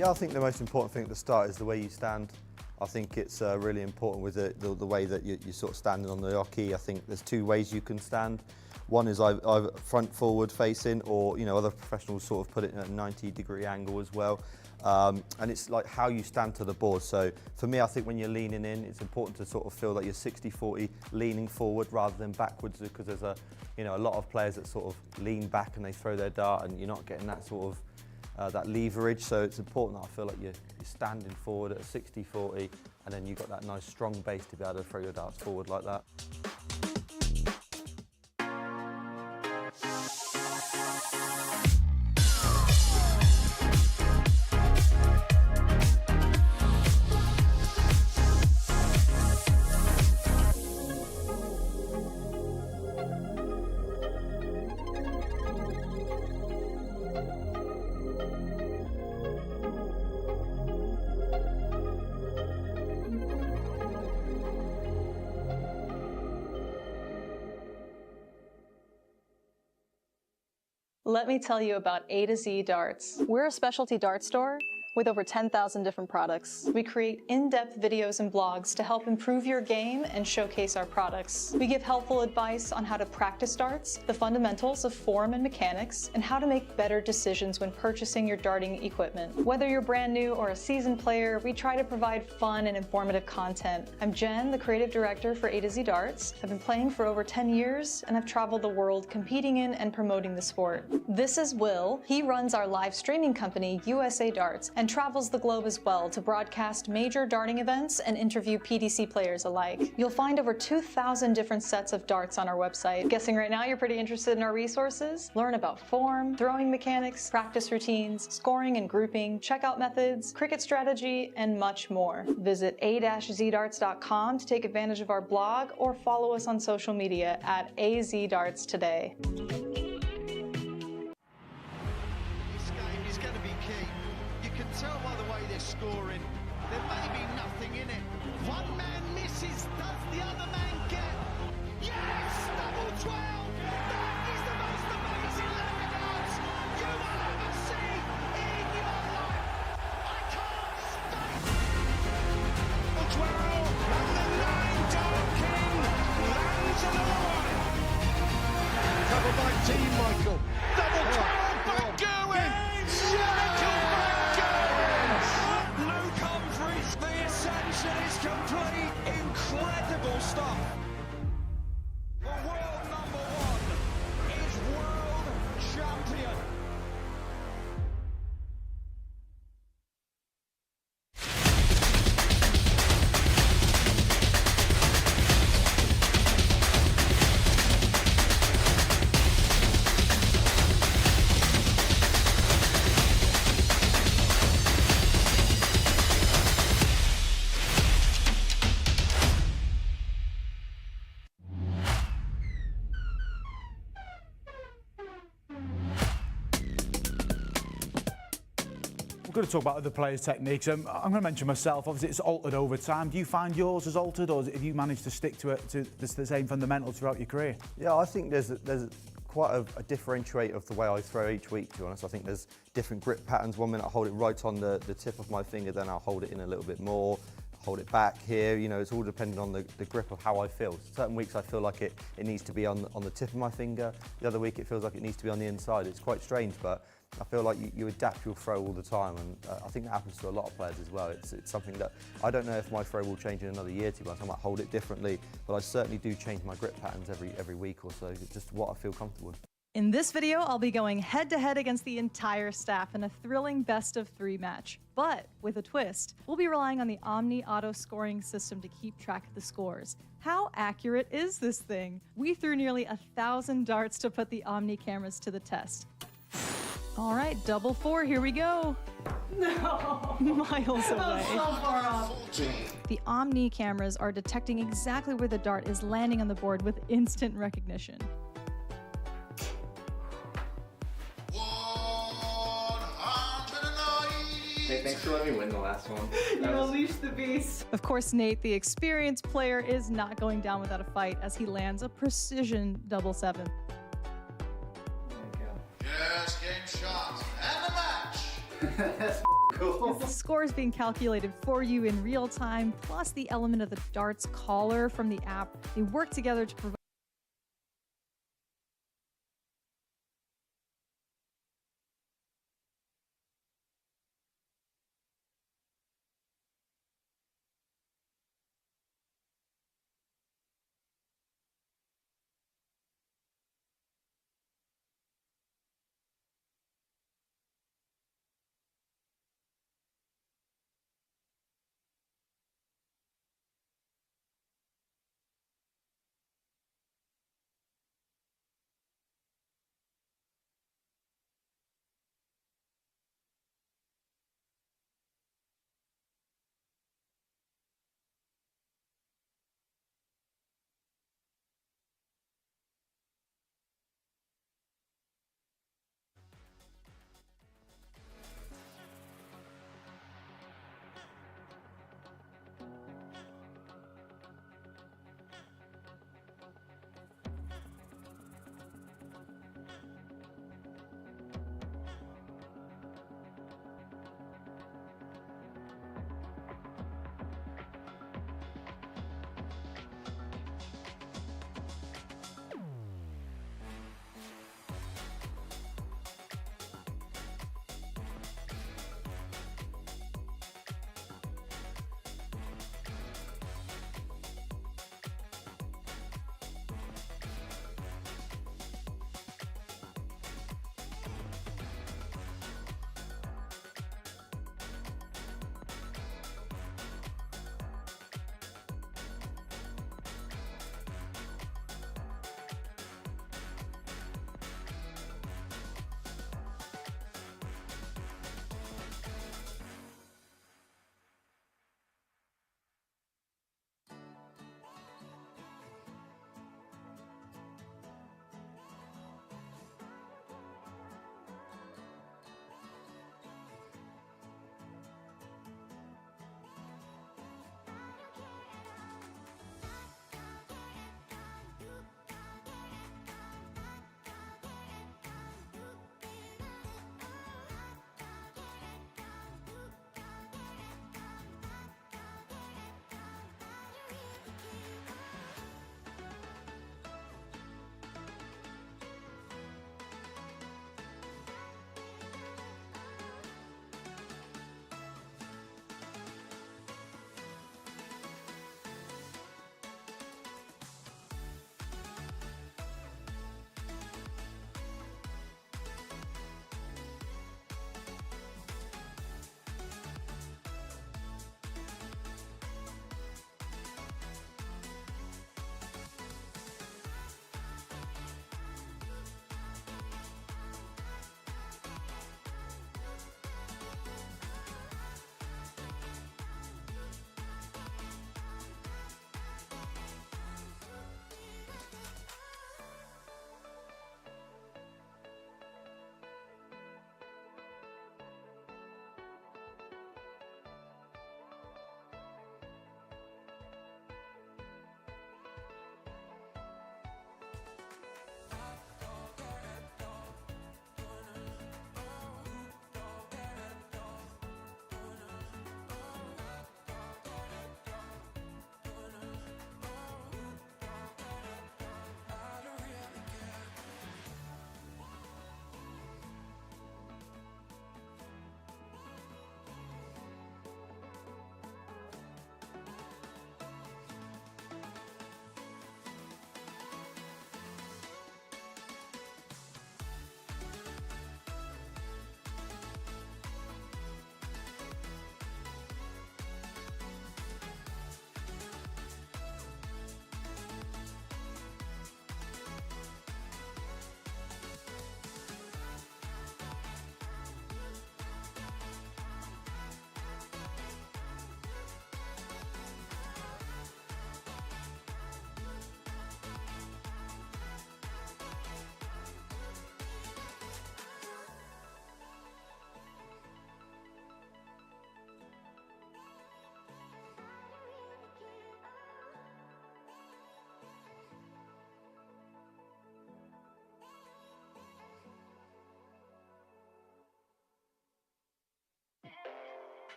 Yeah, I think the most important thing at the start is the way you stand. I think it's really important with the way that you're sort of standing on the hockey. I think there's two ways you can stand. One is either front forward facing, or other professionals sort of put it in a 90-degree angle as well. And it's like how you stand to the board. So for me, I think when you're leaning in, it's important to sort of feel that you're 60-40 leaning forward rather than backwards, because there's a lot of players that sort of lean back and they throw their dart, and you're not getting that sort of that leverage. So it's important that I feel like you're standing forward at a 60-40, and then you've got that nice strong base to be able to throw your darts forward like that. Let me tell you about A to Z Darts. We're a specialty dart store with over 10,000 different products. We create in-depth videos and blogs to help improve your game and showcase our products. We give helpful advice on how to practice darts, the fundamentals of form and mechanics, and how to make better decisions when purchasing your darting equipment. Whether you're brand new or a seasoned player, we try to provide fun and informative content. I'm Jen, the creative director for A to Z Darts. I've been playing for over 10 years, and I've traveled the world competing in and promoting the sport. This is Will. He runs our live streaming company, USA Darts, and travels the globe as well to broadcast major darting events and interview PDC players alike. You'll find over 2,000 different sets of darts on our website. Guessing right now you're pretty interested in our resources? Learn about form, throwing mechanics, practice routines, scoring and grouping, checkout methods, cricket strategy, and much more. Visit a-zdarts.com to take advantage of our blog, or follow us on social media at AZDarts today. Tell by the way they're scoring, there may be nothing in it. One man misses, does the other man get? Yes! Double 12! That is the most amazing leg of darts you will ever see in your life! I can't state! Double 12, and the 9 Dart King lands another one! Covered by Team Michael. Double 12, back going! The ascension is complete. Incredible stuff. The world number one is world champion. We're going to talk about other players' techniques. I'm going to mention myself. Obviously, it's altered over time. Do you find yours has altered, or have you managed to stick to it to the same fundamentals throughout your career? Yeah, I think there's quite a differentiate of the way I throw each week, to be honest. I think there's different grip patterns. One minute I hold it right on the tip of my finger, then I'll hold it in a little bit more, hold it back here. It's all dependent on the grip of how I feel. Certain weeks I feel like it needs to be on the tip of my finger. The other week it feels like it needs to be on the inside. It's quite strange, but I feel like you adapt your throw all the time, and I think that happens to a lot of players as well. It's something that I don't know if my throw will change in another year, to be honest. I might hold it differently, but I certainly do change my grip patterns every week or so. It's just what I feel comfortable with. In this video, I'll be going head-to-head against the entire staff in a thrilling best-of-3 match. But with a twist, we'll be relying on the Omni auto scoring system to keep track of the scores. How accurate is this thing? We threw nearly 1,000 darts to put the Omni cameras to the test. All right, double 4, here we go. No. Miles away. So far off. The Omni cameras are detecting exactly where the dart is landing on the board with instant recognition. Hey, thanks for letting me win the last one. You unleashed the beast. Of course, Nate, the experienced player, is not going down without a fight as he lands a precision double 7. Yes, game shot and a match. That's cool. The score is being calculated for you in real time, plus the element of the darts caller from the app. They work together to provide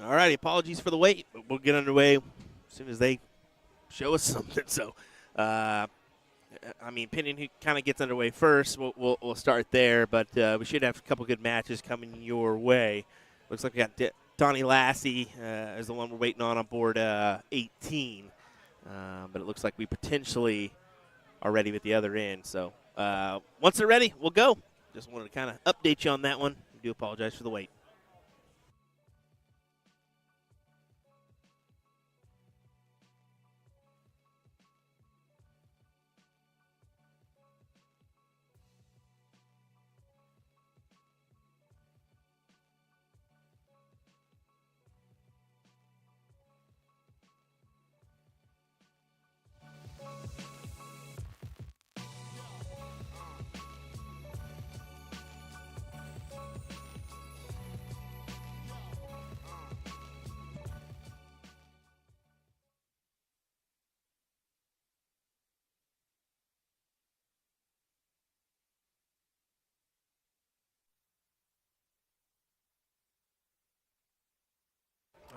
All righty, apologies for the wait, but we'll get underway as soon as they show us something. So, I mean, opinion who kind of gets underway first, we'll start there, but we should have a couple good matches coming your way. Looks like we got Donnie Lassie as the one we're waiting on board 18, but it looks like we potentially are ready with the other end. So once they're ready, we'll go. Just wanted to kind of update you on that one. I do apologize for the wait.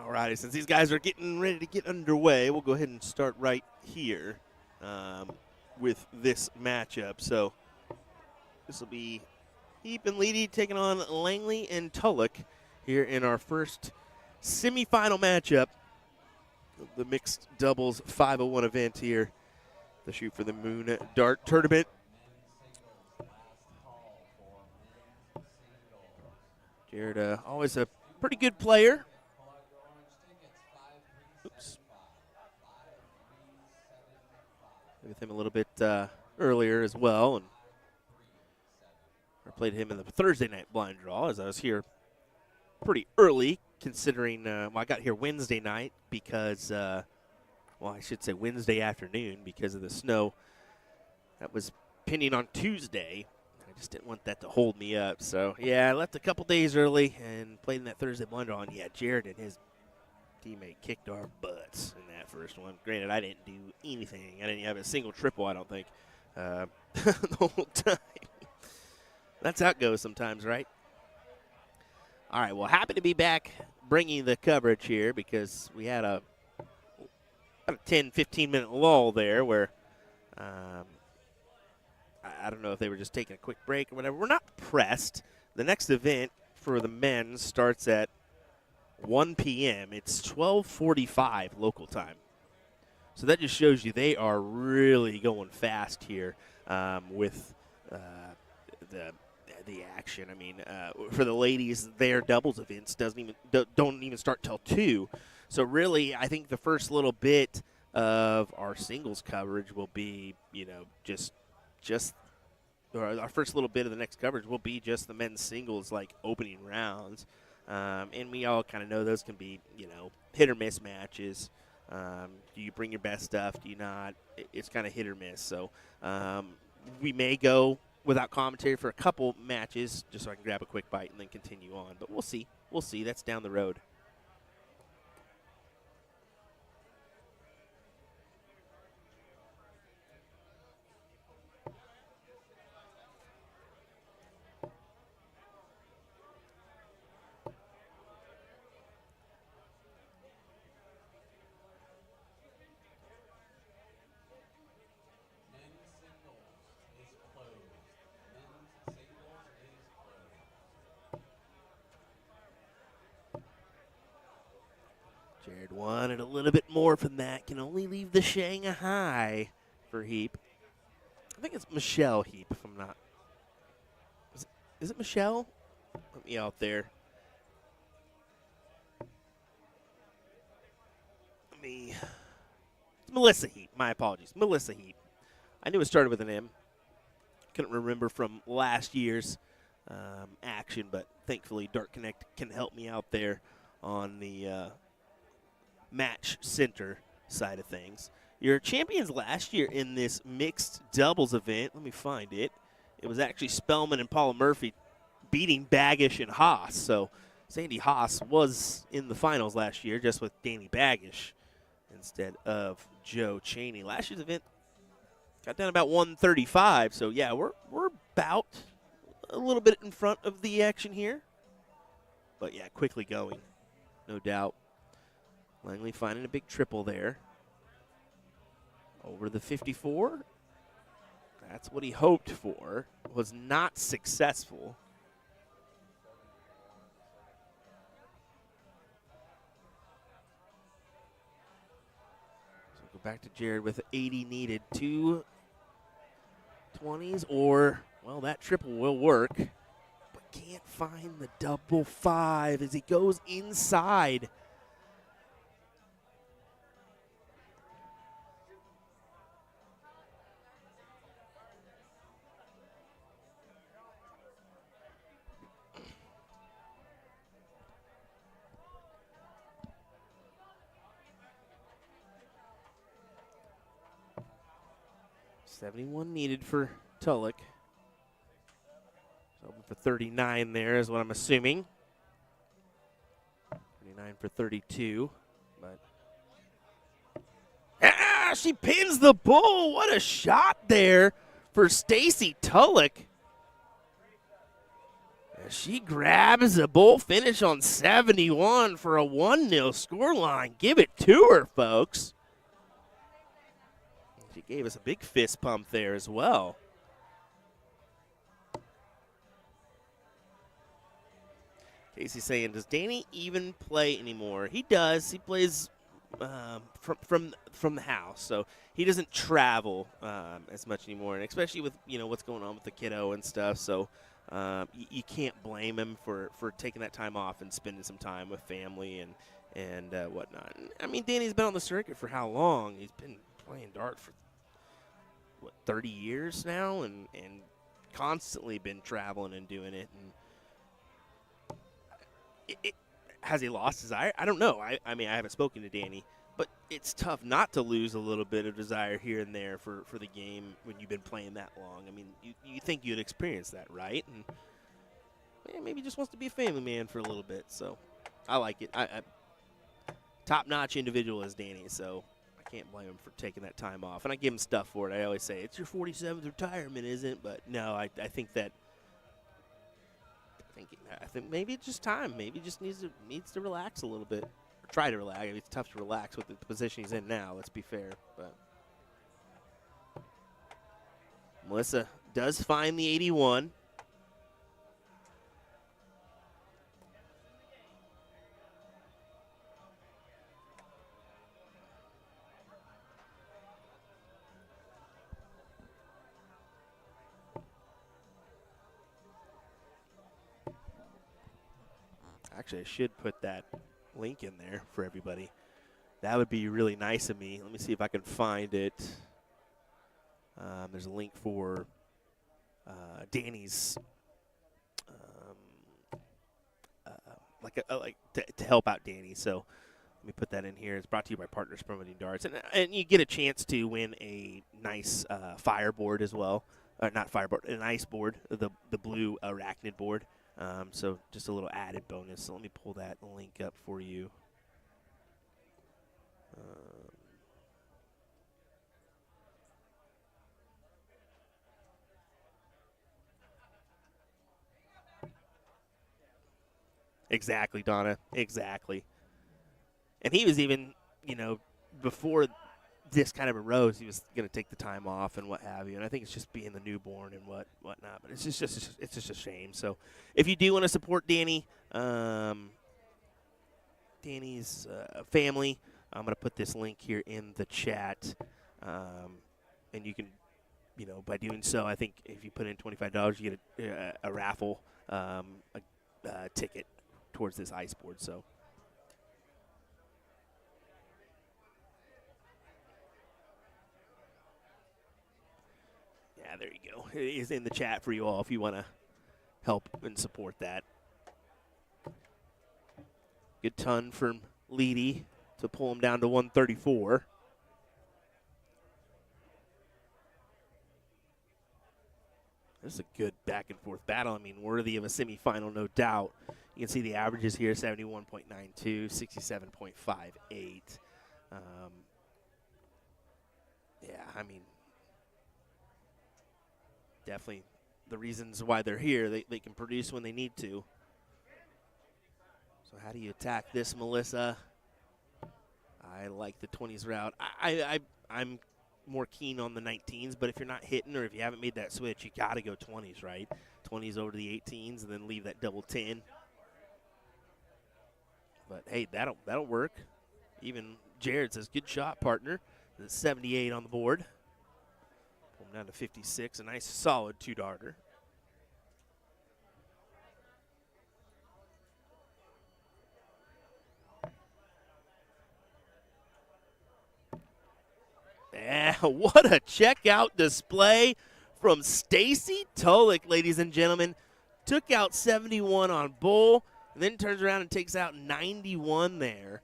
All righty, since these guys are getting ready to get underway, we'll go ahead and start right here with this matchup. So this will be Heap and Leedy taking on Langley and Tulloch here in our first semifinal matchup of the mixed doubles 501 event here, the Shoot for the Moon Dart Tournament. Jared, always a pretty good player. Oops. With him a little bit earlier as well, and I played him in the Thursday night blind draw as I was here pretty early, considering well, I got here Wednesday night because, well, I should say Wednesday afternoon because of the snow that was pending on Tuesday. I just didn't want that to hold me up. So, yeah, I left a couple days early and played in that Thursday blind draw, and yeah, Jared and his teammate kicked our butts in that first one. Granted, I didn't do anything. I didn't have a single triple, I don't think, the whole time. That's how it goes sometimes, right? All right, well, happy to be back bringing the coverage here because we had a 10, 15-minute lull there where I don't know if they were just taking a quick break or whatever. We're not pressed. The next event for the men starts at 1 p.m. It's 12:45 local time. So that just shows you they are really going fast here with the action. I mean, for the ladies, their doubles events don't even start till 2. So really, I think the first little bit of our singles coverage will be, just just our first little bit of the next coverage will be just the men's singles like opening rounds. And we all kind of know those can be, hit or miss matches. Do you bring your best stuff? Do you not? It's kind of hit or miss. So we may go without commentary for a couple matches just so I can grab a quick bite and then continue on. But we'll see. We'll see. That's down the road. Jared wanted a little bit more from that. Can only leave the Shanghai for Heap. I think it's Michelle Heap, if I'm not. Is it Michelle? Let me out there. It's Melissa Heap. My apologies. Melissa Heap. I knew it started with an M. Couldn't remember from last year's action, but thankfully Dart Connect can help me out there on the match center side of things. Your champions last year in this mixed doubles event, let me find it. It was actually Spellman and Paula Murphy beating Baggish and Haas. So Sandy Haas was in the finals last year just with Danny Baggish instead of Joe Cheney. Last year's event got down about 135. So yeah, we're about a little bit in front of the action here. But yeah, quickly going, no doubt. Langley finding a big triple there. Over the 54. That's what he hoped for. Was not successful. So go back to Jared with 80 needed. 2 20s or, well, that triple will work. But can't find the double 5 as he goes inside. $71 needed for Tulloch. Open for 39 there is what I'm assuming. 39 for 32. But she pins the bull. What a shot there for Stacy Tulloch. She grabs a bull finish on 71 for a 1-0 scoreline. Give it to her, folks. She gave us a big fist pump there as well. Casey's saying, does Danny even play anymore? He does. He plays from the house, so he doesn't travel as much anymore, and especially with what's going on with the kiddo and stuff. So you can't blame him for taking that time off and spending some time with family and whatnot. I mean, Danny's been on the circuit for how long? He's been playing dart for 30 years now, and constantly been traveling and doing it. And has he lost desire? I don't know. I mean, I haven't spoken to Danny, but it's tough not to lose a little bit of desire here and there for the game when you've been playing that long. I mean, you think you'd experience that, right? And maybe he just wants to be a family man for a little bit. So I like it. Top-notch individual is Danny, so I can't blame him for taking that time off. And I give him stuff for it. I always say, it's your 47th retirement, isn't it? But no, I think maybe it's just time. Maybe he just needs to relax a little bit. Or try to relax. I mean, it's tough to relax with the position he's in now, let's be fair. But Melissa does find the 81. Actually, I should put that link in there for everybody. That would be really nice of me. Let me see if I can find it. There's a link for Danny's to help out Danny. So let me put that in here. It's brought to you by Partners Promoting Darts, and you get a chance to win a nice fireboard as well. Not fireboard, an ice board, the blue arachnid board. So just a little added bonus. So let me pull that link up for you. Exactly, Donna. Exactly. And he was even, before this kind of arose, he was going to take the time off and what have you. And I think it's just being the newborn and whatnot. But it's just a shame. So if you do want to support Danny, Danny's family, I'm going to put this link here in the chat. And you can, by doing so, I think if you put in $25, you get a raffle ticket towards this ice board. So. Yeah, there you go. It is in the chat for you all if you want to help and support that. Good ton from Leedy to pull him down to 134. This is a good back and forth battle. I mean, worthy of a semifinal, no doubt. You can see the averages here, 71.92, 67.58. Yeah, I mean, definitely the reasons why they're here. They can produce when they need to. So how do you attack this, Melissa? I like the 20s route. I'm more keen on the 19s, but if you're not hitting or if you haven't made that switch, you got to go 20s, right? 20s over to the 18s and then leave that double 10. But, hey, that'll work. Even Jared says, good shot, partner. That's 78 on the board. Pull him down to 56, a nice solid two-darter. Yeah, what a checkout display from Stacy Tolik, ladies and gentlemen. Took out 71 on Bull, and then turns around and takes out 91 there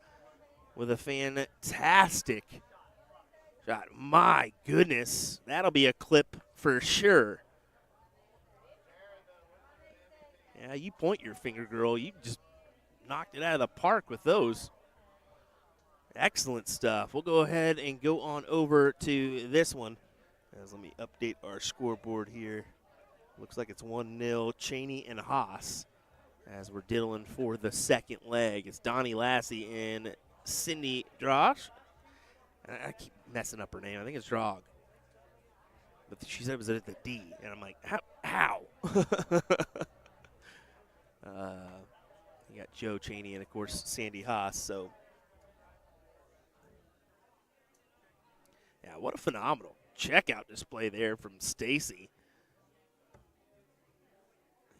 with a fantastic shot. My goodness, that'll be a clip for sure. Yeah, you point your finger, girl. You just knocked it out of the park with those. Excellent stuff. We'll go ahead and go on over to this one. Let me update our scoreboard here. Looks like it's 1-0 Cheney and Haas as we're dealing for the second leg. It's Donnie Lassie and Cindy Drosh. I keep messing up her name. I think it's Drog. But she said it was at the D. And I'm like, how? You got Joe Cheney and, of course, Sandy Haas. So, yeah, what a phenomenal checkout display there from Stacy.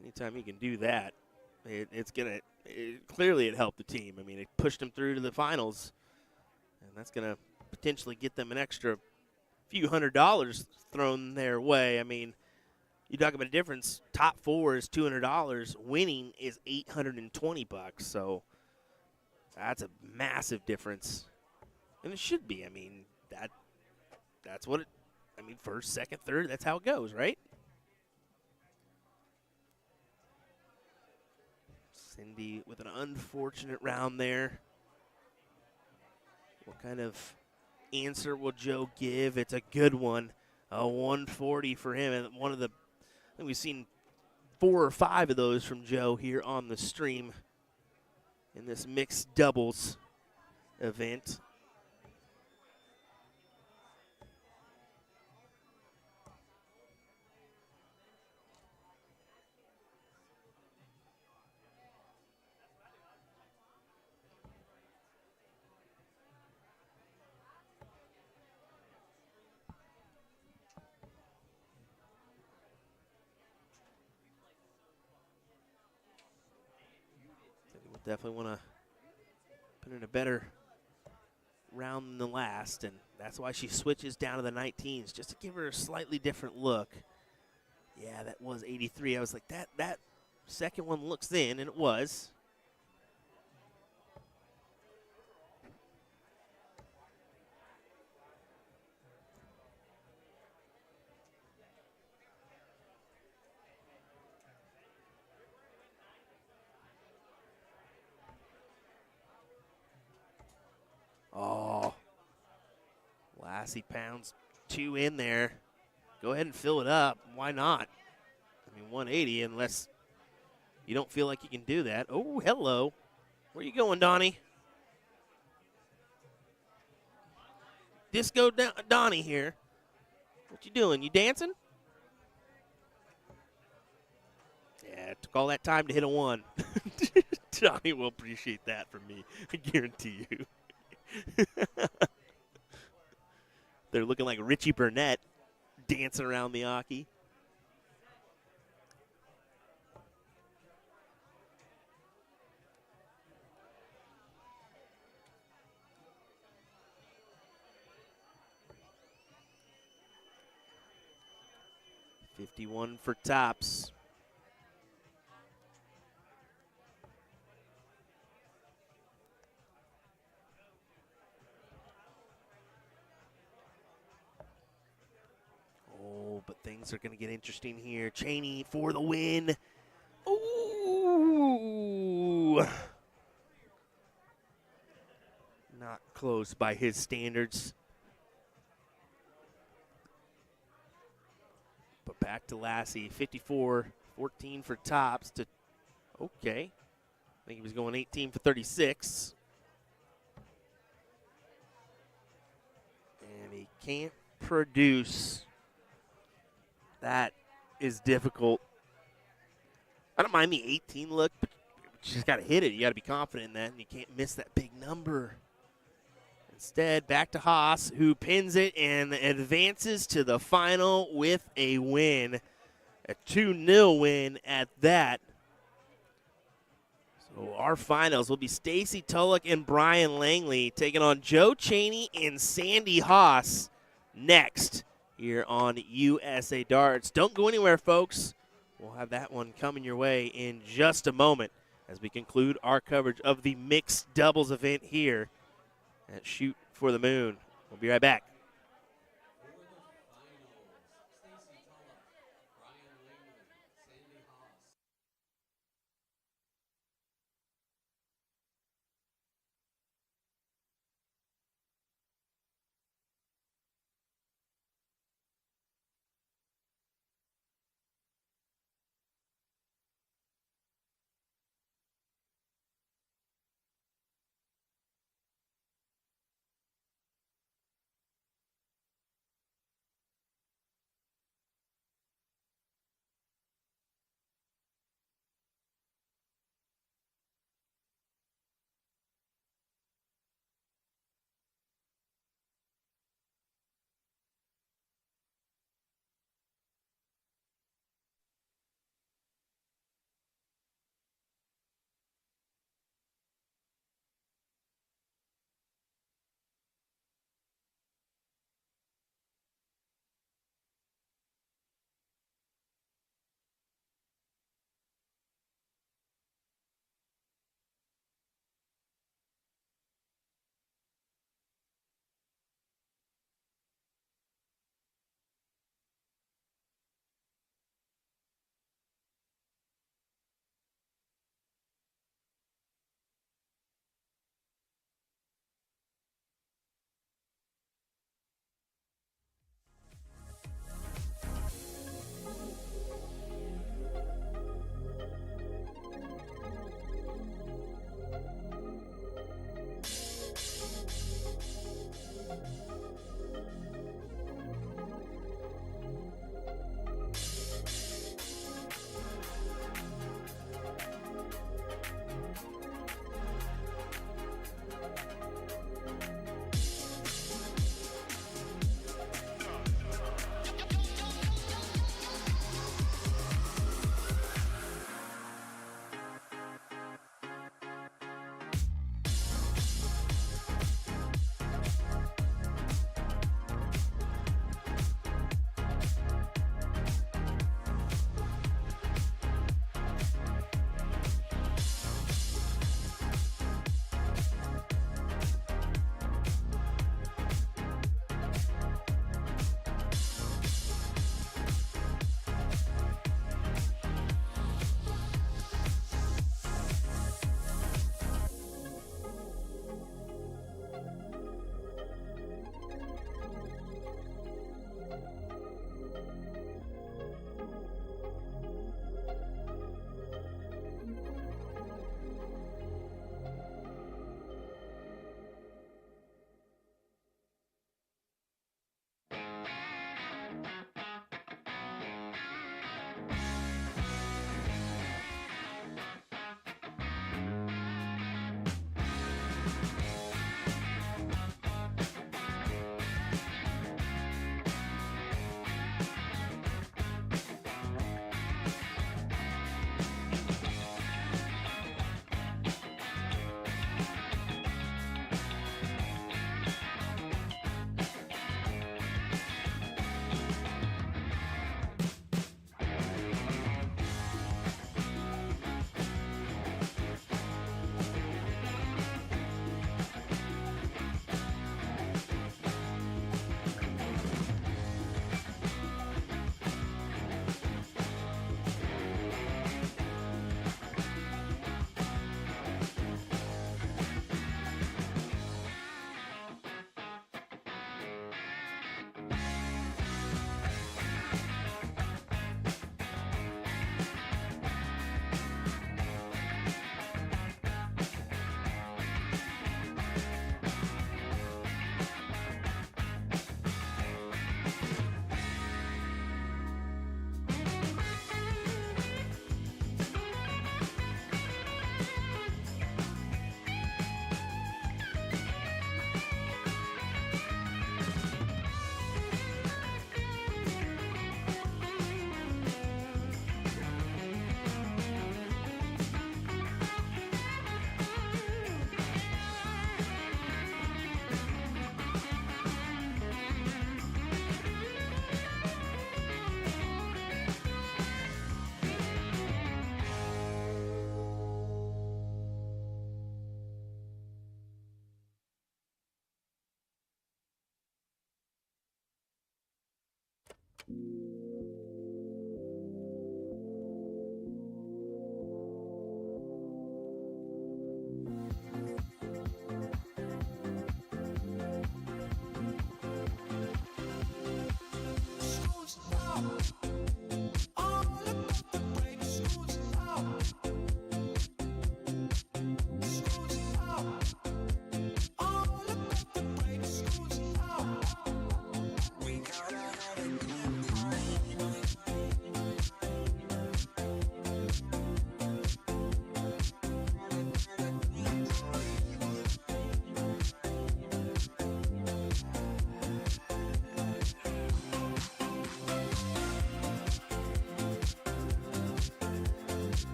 Anytime you can do that, clearly it helped the team. I mean, it pushed them through to the finals, and that's going to potentially get them an extra few $100 thrown their way. I mean, you talk about a difference. Top four is $200. Winning is $820. So that's a massive difference, and it should be. I mean, that's what it. I mean, first, second, third. That's how it goes, right? Cindy with an unfortunate round there. What kind of answer will Joe give? It's a good one. A 140 for him. And one of the, I think we've seen 4 or 5 of those from Joe here on the stream in this mixed doubles event. Definitely want to put in a better round than the last, and that's why she switches down to the 19s, just to give her a slightly different look. Yeah, that was 83. I was like, that second one looks in, and it was. Oh, Lassie pounds 2 in there. Go ahead and fill it up. Why not? I mean, 180, unless you don't feel like you can do that. Oh, hello. Where you going, Donnie? Disco Donnie here. What you doing? You dancing? Yeah, it took all that time to hit a 1. Donnie will appreciate that from me. I guarantee you. They're looking like Richie Burnett dancing around the Aki. $51 for tops. Oh, but things are going to get interesting here. Cheney for the win. Ooh. Not close by his standards. But back to Lassie. 54-14 for tops to, okay. I think he was going 18 for 36. And he can't produce. That is difficult. I don't mind the 18 look, but you just got to hit it. You got to be confident in that, and you can't miss that big number. Instead, back to Haas, who pins it and advances to the final with a win. A 2-0 win at that. So our finals will be Stacy Tulloch and Brian Langley taking on Joe Cheney and Sandy Haas next here on USA Darts. Don't go anywhere, folks. We'll have that one coming your way in just a moment as we conclude our coverage of the mixed doubles event here at Shoot for the Moon. We'll be right back.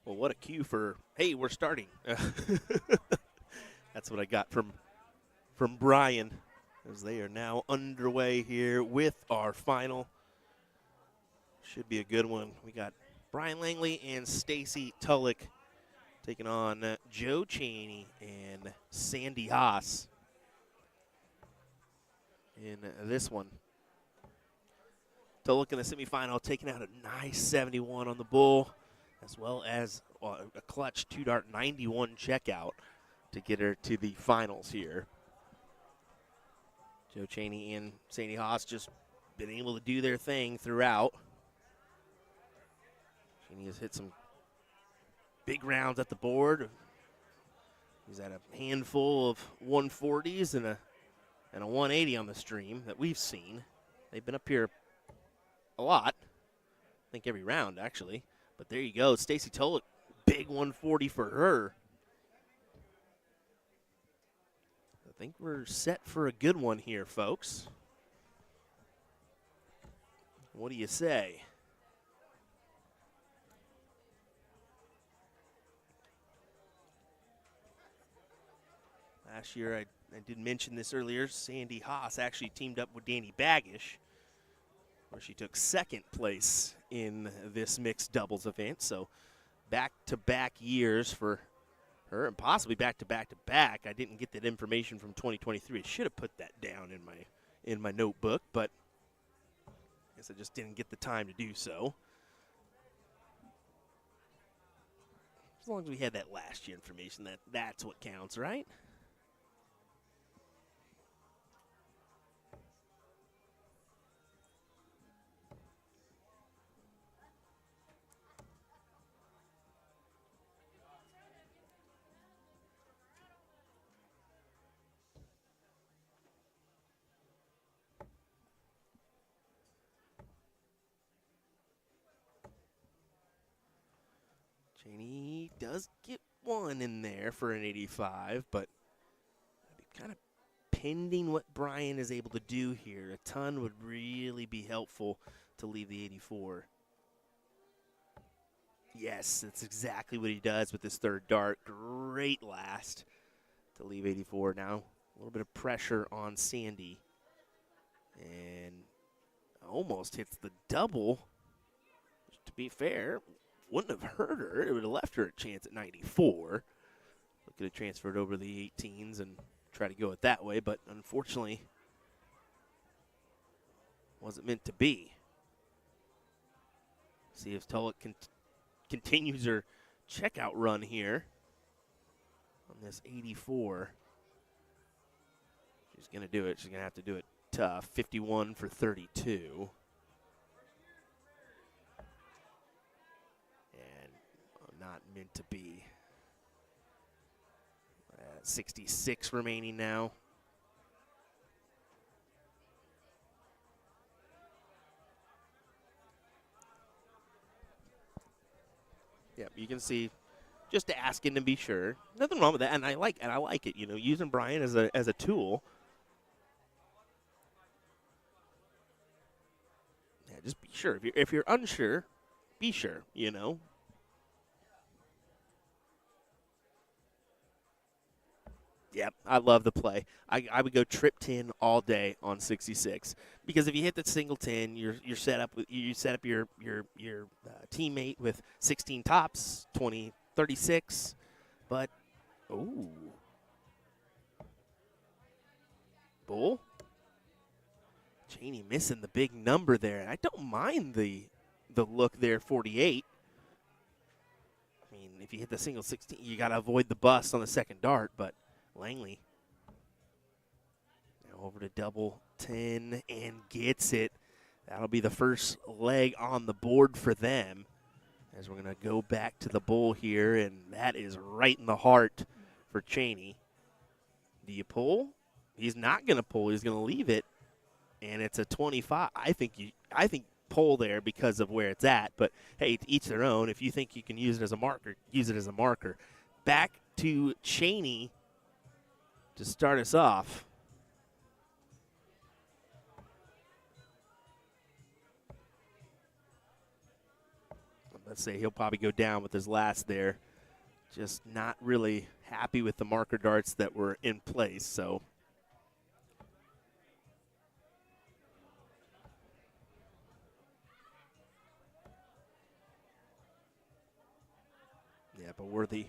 Well, what a cue for, hey, we're starting. That's what I got from Brian, as they are now underway here with our final. Should be a good one. We got Brian Langley and Stacy Tulloch taking on Joe Cheney and Sandy Haas in this one. Tulloch in the semifinal taking out a nice 71 on the bull, as well as a clutch 2-dart 91 checkout to get her to the finals here. Joe Cheney and Sandy Haas just been able to do their thing throughout. Cheney has hit some big rounds at the board. He's had a handful of 140s and a 180 on the stream that we've seen. They've been up here a lot. I think every round, actually. But there you go. Stacy Tulloch, big 140 for her. I think we're set for a good one here, folks. What do you say? Last year, I did mention this earlier, Sandy Haas actually teamed up with Danny Baggish, where she took second place in this mixed doubles event. So back-to-back years for her, and possibly back-to-back-to-back. I didn't get that information from 2023. I should have put that down in my notebook, but I guess I just didn't get the time to do so. As long as we had that last year information, that's what counts, right? Cheney does get one in there for an 85, but kind of pending what Brian is able to do here. A ton would really be helpful to leave the 84. Yes, that's exactly what he does with his third dart. Great last to leave 84. Now a little bit of pressure on Sandy. And almost hits the double. To be fair, wouldn't have hurt her. It would have left her a chance at 94. Could have transferred over the 18s and try to go it that way, but unfortunately wasn't meant to be. See if Tulloch continues her checkout run here on this 84. She's going to do it. She's going to have to do it tough. 51 for 32. And not meant to be. 66 remaining now. Yep, you can see just asking to be sure. Nothing wrong with that, and I like it. You know, using Brian as a tool. Yeah, just be sure. If you're unsure, be sure. You know. Yep, I love the play. I would go trip 10 all day on 66 because if you hit the single 10, you set up your teammate with 16 tops, 20, 36, but bull. Cheney missing the big number there. I don't mind the look there, 48. I mean, if you hit the single 16, you got to avoid the bust on the second dart, but Langley now over to double 10 and gets it. That'll be the first leg on the board for them as we're going to go back to the bull here, and that is right in the heart for Cheney. Do you pull? He's not going to pull. He's going to leave it, and it's a 25. I think pull there because of where it's at, but hey, to each their own. If you think you can use it as a marker, use it as a marker. Back to Cheney to start us off. Let's say he'll probably go down with his last there. Just not really happy with the marker darts that were in place, so. Yeah, but worthy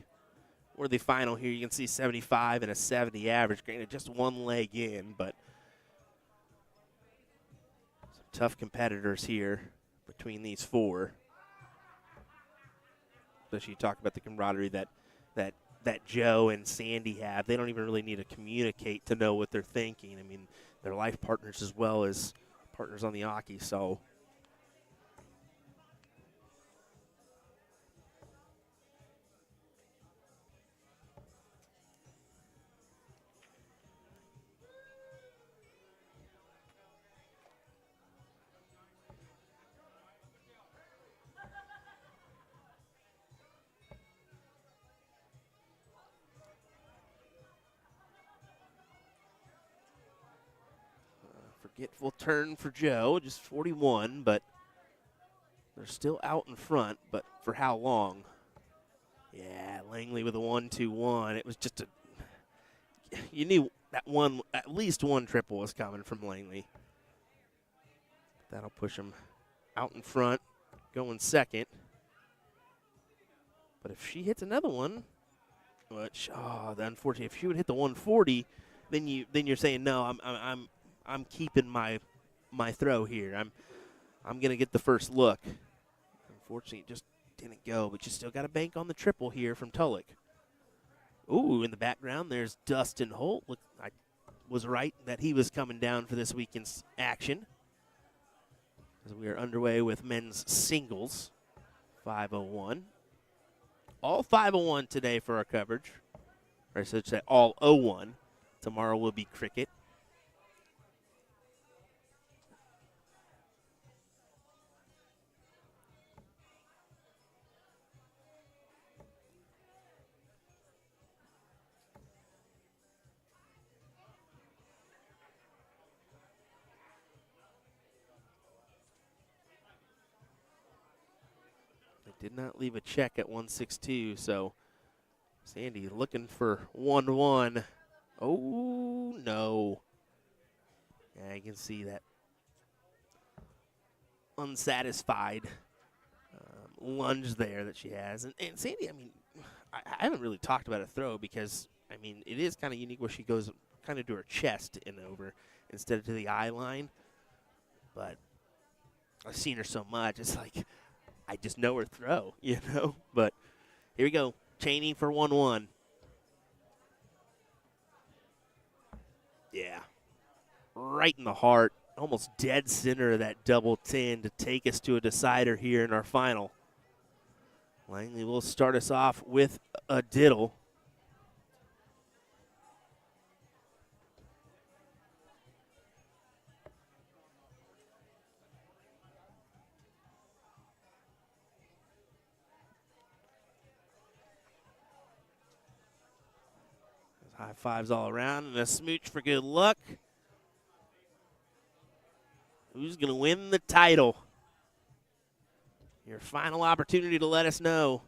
final here. You can see 75 and a 70 average. Granted, just one leg in, but some tough competitors here between these four. Especially you talk about the camaraderie that Joe and Sandy have. They don't even really need to communicate to know what they're thinking. I mean, they're life partners as well as partners on the hockey, so. Forgetful turn for Joe, just 41, but they're still out in front, but for how long? Yeah, Langley with a 1-2-1. It was just you knew that at least one triple was coming from Langley. That'll push him out in front, going second. But if she hits another one, which, unfortunately, if she would hit the 140, then you're saying, no, I'm keeping my throw here. I'm going to get the first look. Unfortunately, it just Didn't go, but you still got to bank on the triple here from Tulloch. Ooh, in the background, there's Dustin Holt. Look, I was right that he was coming down for this weekend's action. As we are underway with men's singles, 501. All 501 today for our coverage. Or I should say all 01. Tomorrow will be cricket. Did not leave a check at 162, so Sandy looking for 1-1. Oh, no. Yeah, you can see that unsatisfied lunge there that she has. And Sandy, I mean, I haven't really talked about a throw because, I mean, it is kind of unique where she goes kind of to her chest and over instead of to the eye line. But I've seen her so much, it's like I just know her throw, you know. But here we go. Cheney for 1-1. Yeah. Right in the heart. Almost dead center of that double 10 to take us to a decider here in our final. Langley will start us off with a diddle. High fives all around and a smooch for good luck. Who's going to win the title? Your final opportunity to let us know.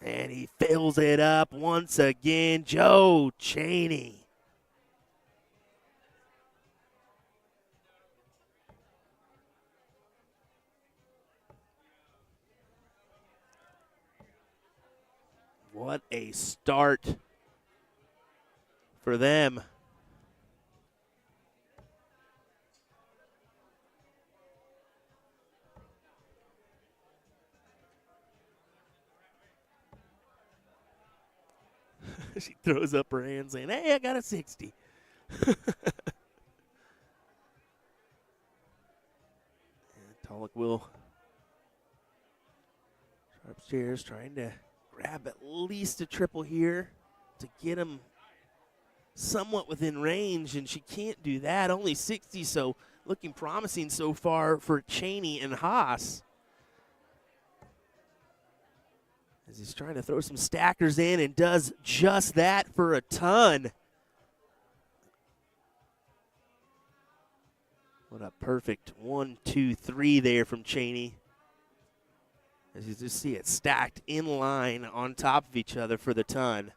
And he fills it up once again. Joe Cheney. What a start for them. She throws up her hand saying, hey, I got a 60. And Tulloch will upstairs trying to grab at least a triple here to get him somewhat within range, and she can't do that. Only 60, so looking promising so far for Cheney and Haas. As he's trying to throw some stackers in and does just that for a ton. What a perfect 1, 2, 3 there from Cheney. As you just see it stacked in line on top of each other for the ton.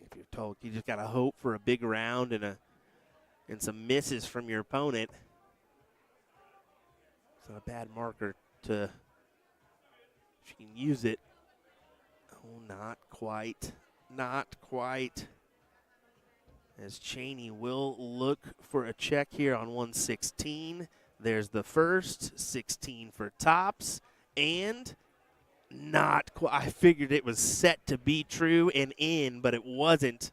If you're told you just got to hope for a big round and some misses from your opponent. It's not a bad marker to, if you can use it. Oh, not quite. Not quite. As Cheney will look for a check here on 116. There's the first, 16 for tops, and not quite. I figured it was set to be true and in, but it wasn't.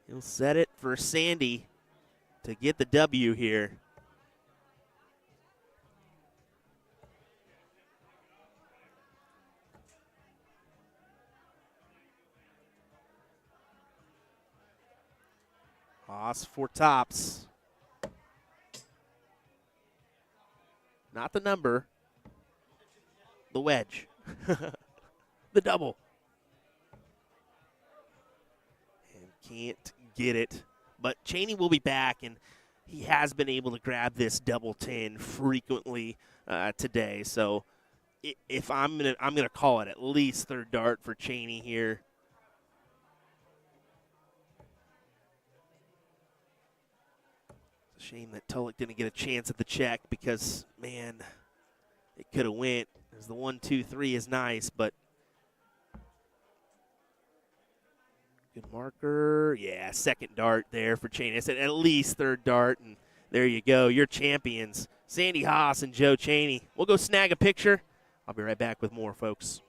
He'll set it for Sandy to get the W here. Haas for tops. Not the number, the wedge, the double. And can't get it. But Cheney will be back, and he has been able to grab this double 10 frequently today. So if I'm gonna call it at least third dart for Cheney here. It's a shame that Tulloch didn't get a chance at the check because, man, it could have went. There's the 1, 2, 3 is nice, but good marker. Yeah, second dart there for Cheney. I said at least third dart, and there you go. Your champions, Sandy Haas and Joe Cheney. We'll go snag a picture. I'll be right back with more, folks.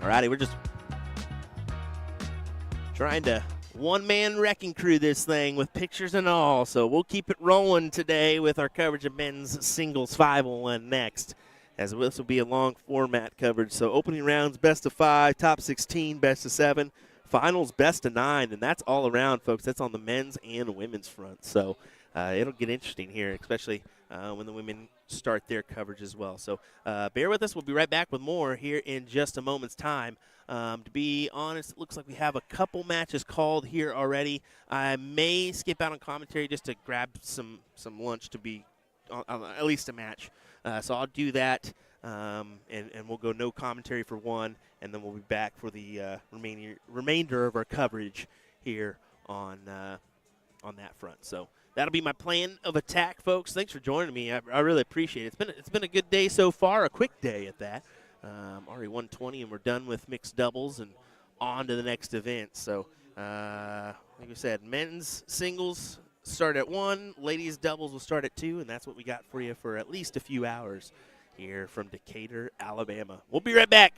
Alrighty, we're just trying to one-man wrecking crew this thing with pictures and all, so we'll keep it rolling today with our coverage of men's singles 501 next, as this will be a long format coverage. So opening rounds, best of 5, top 16, best of 7, finals, best of 9, and that's all around, folks. That's on the men's and women's front, so it'll get interesting here, especially when the women start their coverage as well. So bear with us. We'll be right back with more here in just a moment's time. To be honest, it looks like we have a couple matches called here already. I may skip out on commentary just to grab some lunch to be at least a match. So I'll do that, and we'll go no commentary for one, and then we'll be back for the remainder of our coverage here on that front. So that'll be my plan of attack, folks. Thanks for joining me. I really appreciate it. It's been a good day so far, a quick day at that. Already 120, and we're done with mixed doubles and on to the next event. So, like we said, men's singles start at 1, ladies doubles will start at 2, and that's what we got for you for at least a few hours here from Decatur, Alabama. We'll be right back.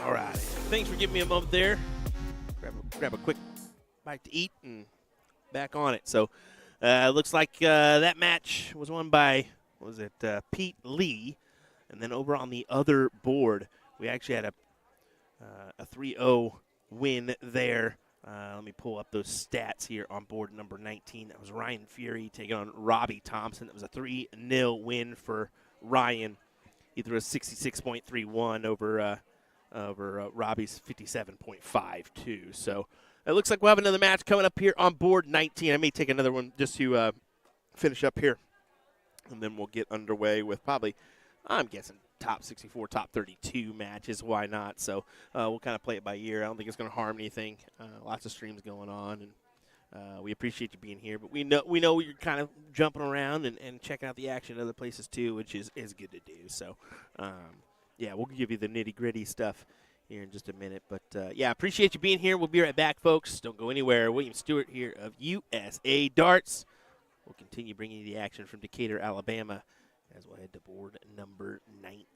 All right. Thanks for giving me a moment there. Grab a quick bite to eat and back on it. So looks like that match was won by, Pete Lee. And then over on the other board, we actually had a 3-0 win there. Let me pull up those stats here on board number 19. That was Ryan Fury taking on Robbie Thompson. That was a 3-0 win for Ryan. He threw a 66.31 over Robbie's 57.52. So it looks like we'll have another match coming up here on board 19. I may take another one just to finish up here, and then we'll get underway with probably, I'm guessing, top 64, top 32 matches. Why not? So we'll kind of play it by ear. I don't think it's going to harm anything. Lots of streams going on, and we appreciate you being here. But we know you're kind of jumping around and checking out the action in other places too, which is good to do. So, yeah, we'll give you the nitty-gritty stuff here in just a minute. But, yeah, appreciate you being here. We'll be right back, folks. Don't go anywhere. William Stewart here of USA Darts. We'll continue bringing you the action from Decatur, Alabama, as we'll head to board number 19.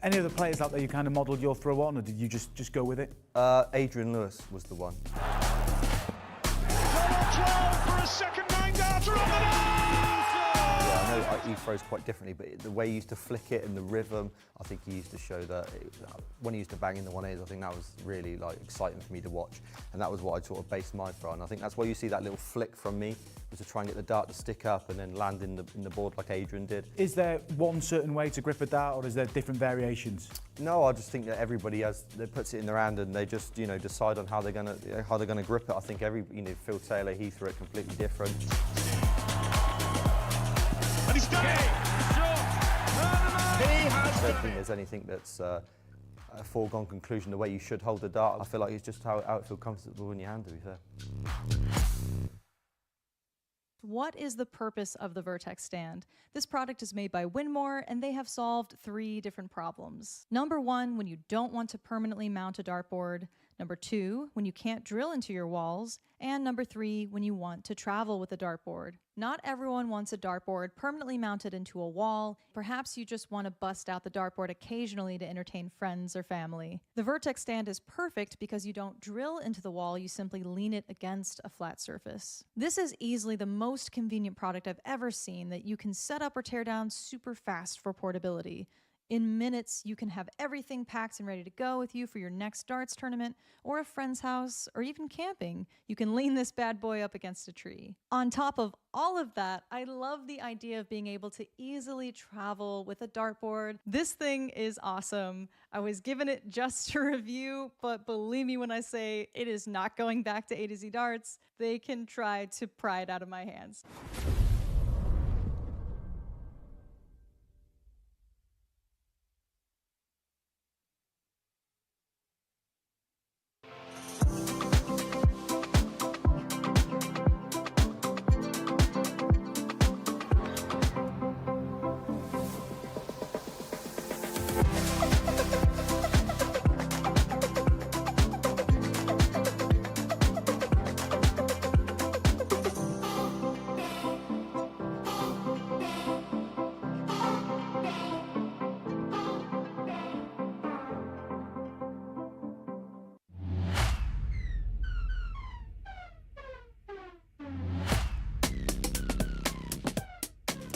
Any other players out there you kind of modelled your throw on, or did you just go with it? Adrian Lewis was the one. 12 for a second 9-yarder on the Yeah, I know he throws quite differently, but the way he used to flick it and the rhythm, I think he used to show that when he used to bang in the 1As, I think that was really exciting for me to watch, and that was what I sort of based my throw on. I think that's why you see that little flick from me, was to try and get the dart to stick up and then land in the board like Adrian did. Is there one certain way to grip a dart, or is there different variations? No, I just think that everybody puts it in their hand and they just decide on how they're gonna grip it. I think Phil Taylor, he threw it completely different. And he's done it! I don't think there's anything that's a foregone conclusion the way you should hold the dart. I feel like it's just how it feels comfortable in your hand, to be fair. What is the purpose of the Vertex stand? This product is made by Winmore, and they have solved 3 different problems. Number 1, when you don't want to permanently mount a dartboard. Number 2, when you can't drill into your walls. And number 3, when you want to travel with a dartboard. Not everyone wants a dartboard permanently mounted into a wall. Perhaps you just want to bust out the dartboard occasionally to entertain friends or family. The Vertex stand is perfect because you don't drill into the wall, you simply lean it against a flat surface. This is easily the most convenient product I've ever seen that you can set up or tear down super fast for portability. In minutes, you can have everything packed and ready to go with you for your next darts tournament or a friend's house or even camping. You can lean this bad boy up against a tree. On top of all of that, I love the idea of being able to easily travel with a dartboard. This thing is awesome. I was given it just to review, but believe me when I say it is not going back to A to Z Darts. They can try to pry it out of my hands.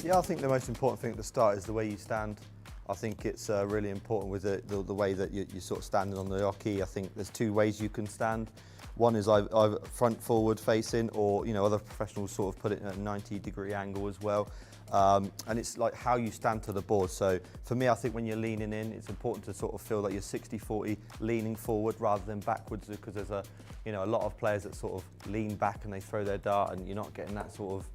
Yeah, I think the most important thing at the start is the way you stand. I think it's really important with the way that you're sort of standing on the hockey. I think there's 2 ways you can stand. One is either front forward facing, or other professionals sort of put it in a 90-degree angle as well. And it's like how you stand to the board. So for me, I think when you're leaning in, it's important to sort of feel that you're 60-40 leaning forward rather than backwards, because there's a lot of players that sort of lean back and they throw their dart, and you're not getting that sort of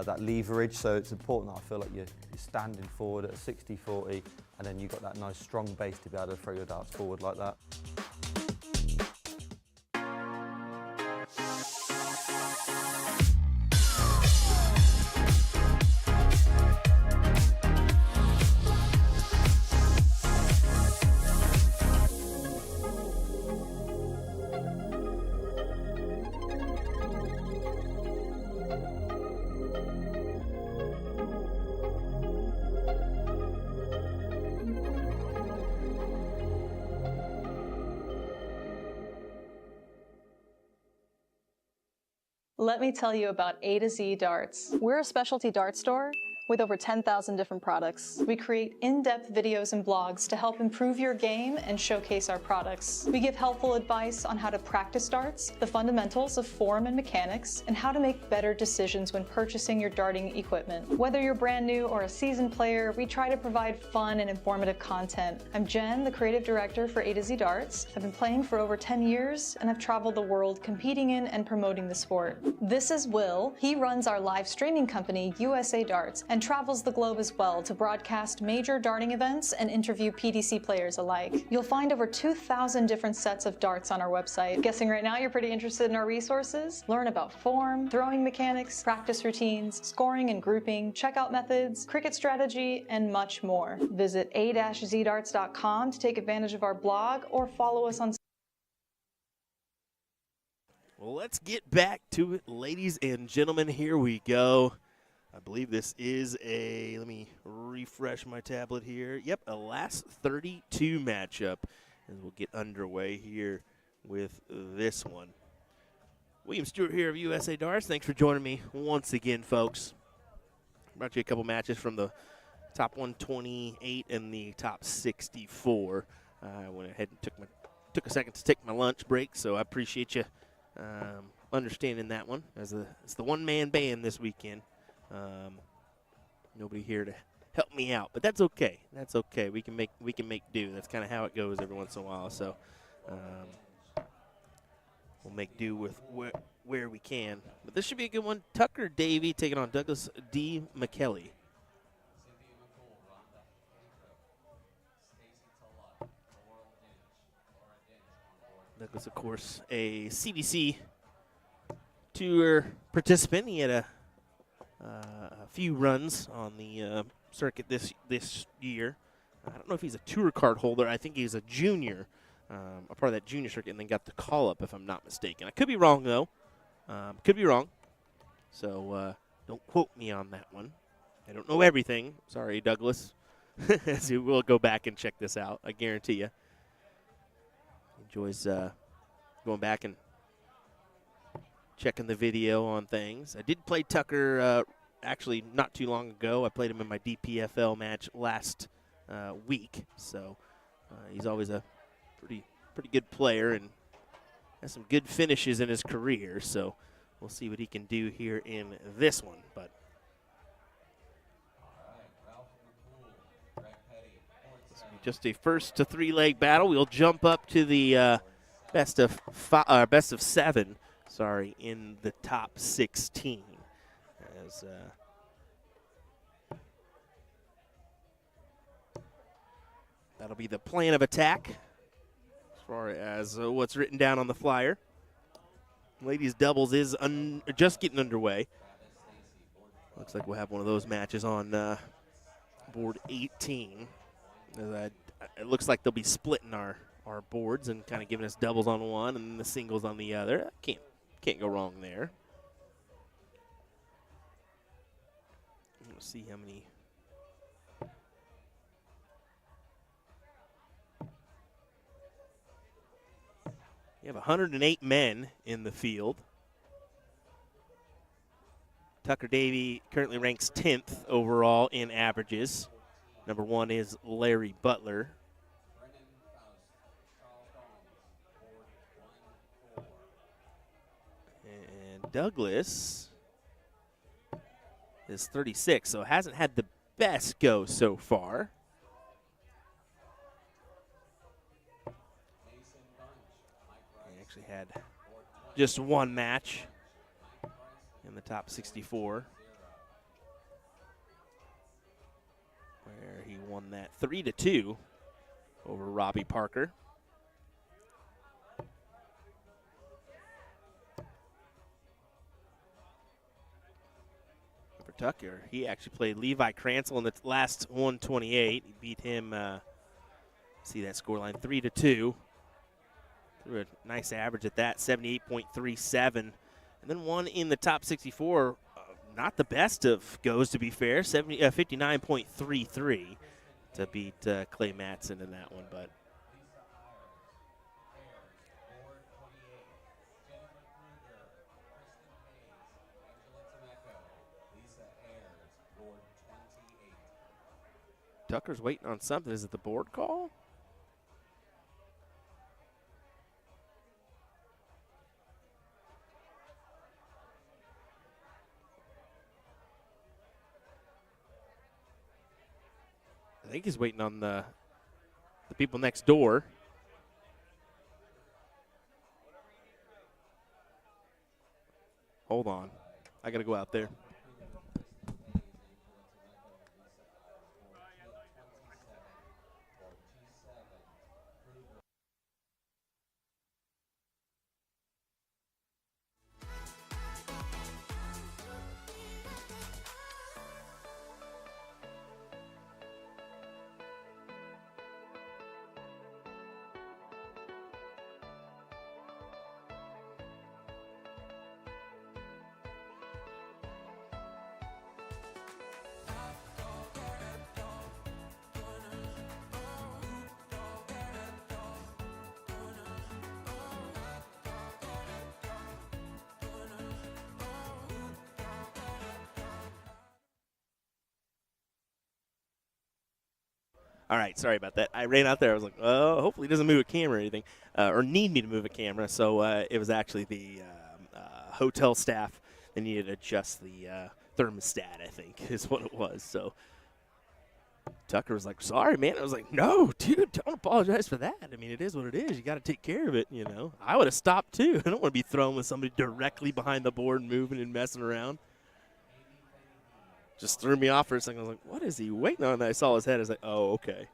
that leverage. So it's important that I feel like you're standing forward at a 60-40, and then you've got that nice strong base to be able to throw your darts forward like that. Let me tell you about A to Z Darts. We're a specialty dart store with over 10,000 different products. We create in-depth videos and blogs to help improve your game and showcase our products. We give helpful advice on how to practice darts, the fundamentals of form and mechanics, and how to make better decisions when purchasing your darting equipment. Whether you're brand new or a seasoned player, we try to provide fun and informative content. I'm Jen, the creative director for A to Z Darts. I've been playing for over 10 years, and I've traveled the world competing in and promoting the sport. This is Will. He runs our live streaming company, USA Darts, and travels the globe as well to broadcast major darting events and interview PDC players alike. You'll find over 2,000 different sets of darts on our website. Guessing right now you're pretty interested in our resources? Learn about form, throwing mechanics, practice routines, scoring and grouping, checkout methods, cricket strategy, and much more. Visit a-zdarts.com to take advantage of our blog or follow us on. Well, let's get back to it, ladies and gentlemen. Here we go. I believe this is let me refresh my tablet here. Yep, a last 32 matchup. And we'll get underway here with this one. William Stewart here of USA Darts. Thanks for joining me once again, folks. Brought you a couple matches from the top 128 and the top 64. I went ahead and took a second to take my lunch break, so I appreciate you understanding that one. As it's the one-man band this weekend. Nobody here to help me out, but that's okay. That's okay. We can make do. That's kind of how it goes every once in a while. So we'll make do with where we can. But this should be a good one. Tucker Davey taking on Douglas D. McKelly. Douglas, of course, a CBC Tour participant. He had a few runs on the circuit this year. I don't know if he's a tour card holder. I think he's a junior, a part of that junior circuit, and then got the call up, if I'm not mistaken. I could be wrong, though. Could be wrong. So don't quote me on that one. I don't know everything. Sorry, Douglas. So we'll go back and check this out. I guarantee you. Enjoys going back and checking the video on things. I did play Tucker actually not too long ago. I played him in my DPFL match last week. So he's always a pretty good player and has some good finishes in his career. So we'll see what he can do here in this one. But just a first to 3-leg battle. We'll jump up to the best of 7. Sorry, in the top 16. As that'll be the plan of attack as far as what's written down on the flyer. Ladies doubles is just getting underway. Looks like we'll have one of those matches on board 18. It looks like they'll be splitting our boards and kind of giving us doubles on one and the singles on the other. Can't go wrong there. Let's see how many. You have 108 men in the field. Tucker Davey currently ranks 10th overall in averages. Number 1 is Larry Butler. And Douglas is 36, so hasn't had the best go so far. He actually had just one match in the top 64. Where he won that 3-2 over Robbie Parker. For Tucker, he actually played Levi Cransell in the last 128. He beat him, see that scoreline, 3-2. Threw a nice average at that, 78.37. And then won in the top 64. Not the best of goes, to be fair, 59.33 to beat Clay Matson in that one. But Tucker's waiting on something. Is it the board call? I think he's waiting on the people next door. Hold on. I got to go out there. All right, sorry about that. I ran out there. I was like, oh, hopefully he doesn't move a camera or anything, or need me to move a camera. So it was actually the hotel staff that needed to adjust the thermostat, I think, is what it was. So Tucker was like, sorry, man. I was like, no, dude, don't apologize for that. I mean, it is what it is. You got to take care of it, you know. I would have stopped, too. I don't want to be thrown with somebody directly behind the board moving and messing around. Just threw me off for a second. I was like, what is he waiting on? And I saw his head. I was like, oh, okay.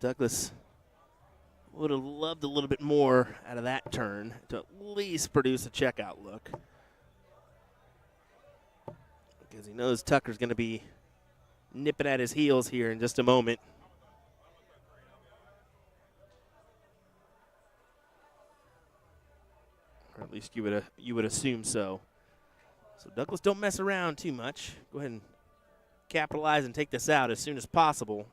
Douglas would have loved a little bit more out of that turn to at least produce a checkout look. Because he knows Tucker's going to be nipping at his heels here in just a moment. Or at least you would assume so. So Douglas, don't mess around too much. Go ahead and capitalize and take this out as soon as possible.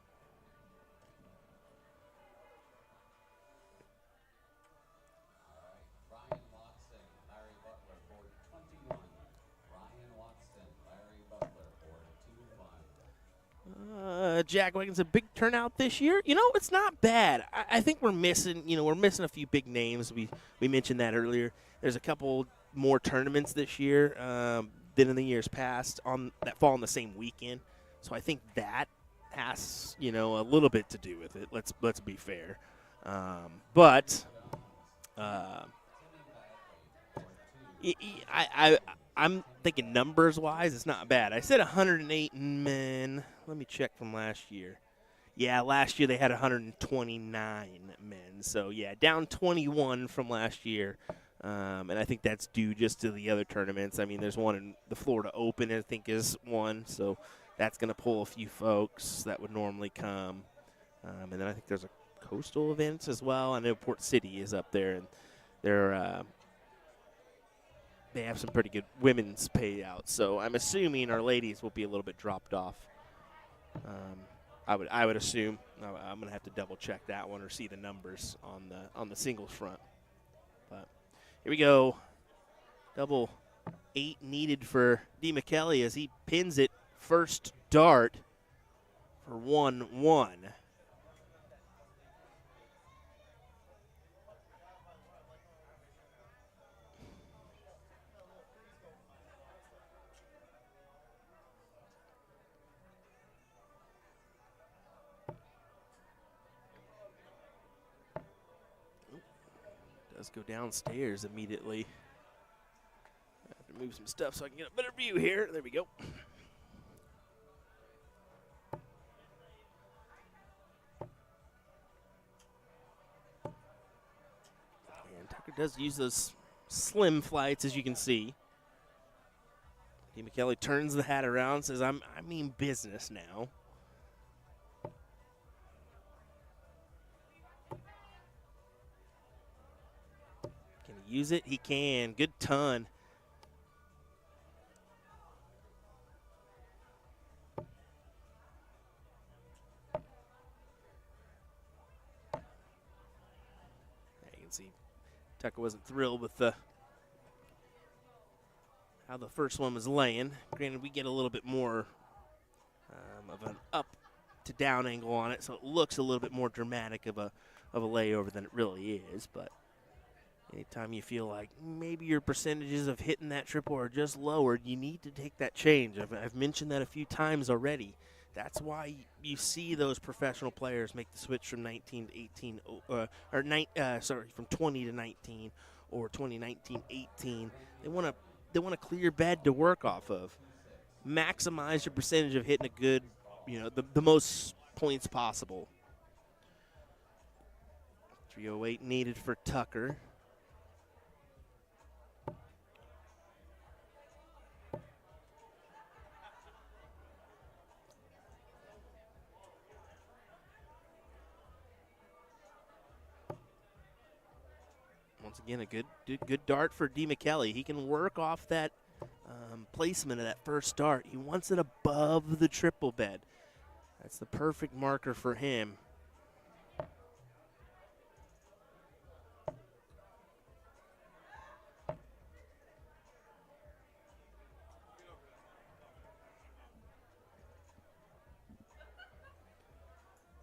Jack Wiggins, a big turnout this year. You know, it's not bad. I think we're missing, we're missing a few big names. We mentioned that earlier. There's a couple more tournaments this year than in the years past that fall on the same weekend. So I think that has, a little bit to do with it. Let's be fair. I'm thinking numbers-wise, it's not bad. I said 108 men. Let me check from last year. Yeah, last year they had 129 men. So, yeah, down 21 from last year. And I think that's due just to the other tournaments. I mean, there's one in the Florida Open, I think, is one. So that's going to pull a few folks that would normally come. And then I think there's a coastal event as well. I know Port City is up there, and they have some pretty good women's payouts. So I'm assuming our ladies will be a little bit dropped off. I would assume. I'm going to have to double check that one or see the numbers on the singles front. But here we go. Double 8 needed for D. McKelly as he pins it first dart for 1-1. Does go downstairs immediately. I have to move some stuff so I can get a better view here. There we go. And Tucker does use those slim flights, as you can see. D. McKelly turns the hat around, says, I mean business now. Use it, he can. Good ton. You can see Tucker wasn't thrilled with how the first one was laying. Granted, we get a little bit more of an up to down angle on it, so it looks a little bit more dramatic of a layover than it really is, but anytime you feel like maybe your percentages of hitting that triple are just lowered, you need to take that change. I've mentioned that a few times already. That's why you see those professional players make the switch from 19 to 18, from 20 to 19, or 2019 18. They want a clear bed to work off of. Maximize your percentage of hitting a good, the most points possible. 308 needed for Tucker. Once again, a good dart for D. McKelly. He can work off that placement of that first dart. He wants it above the triple bed. That's the perfect marker for him.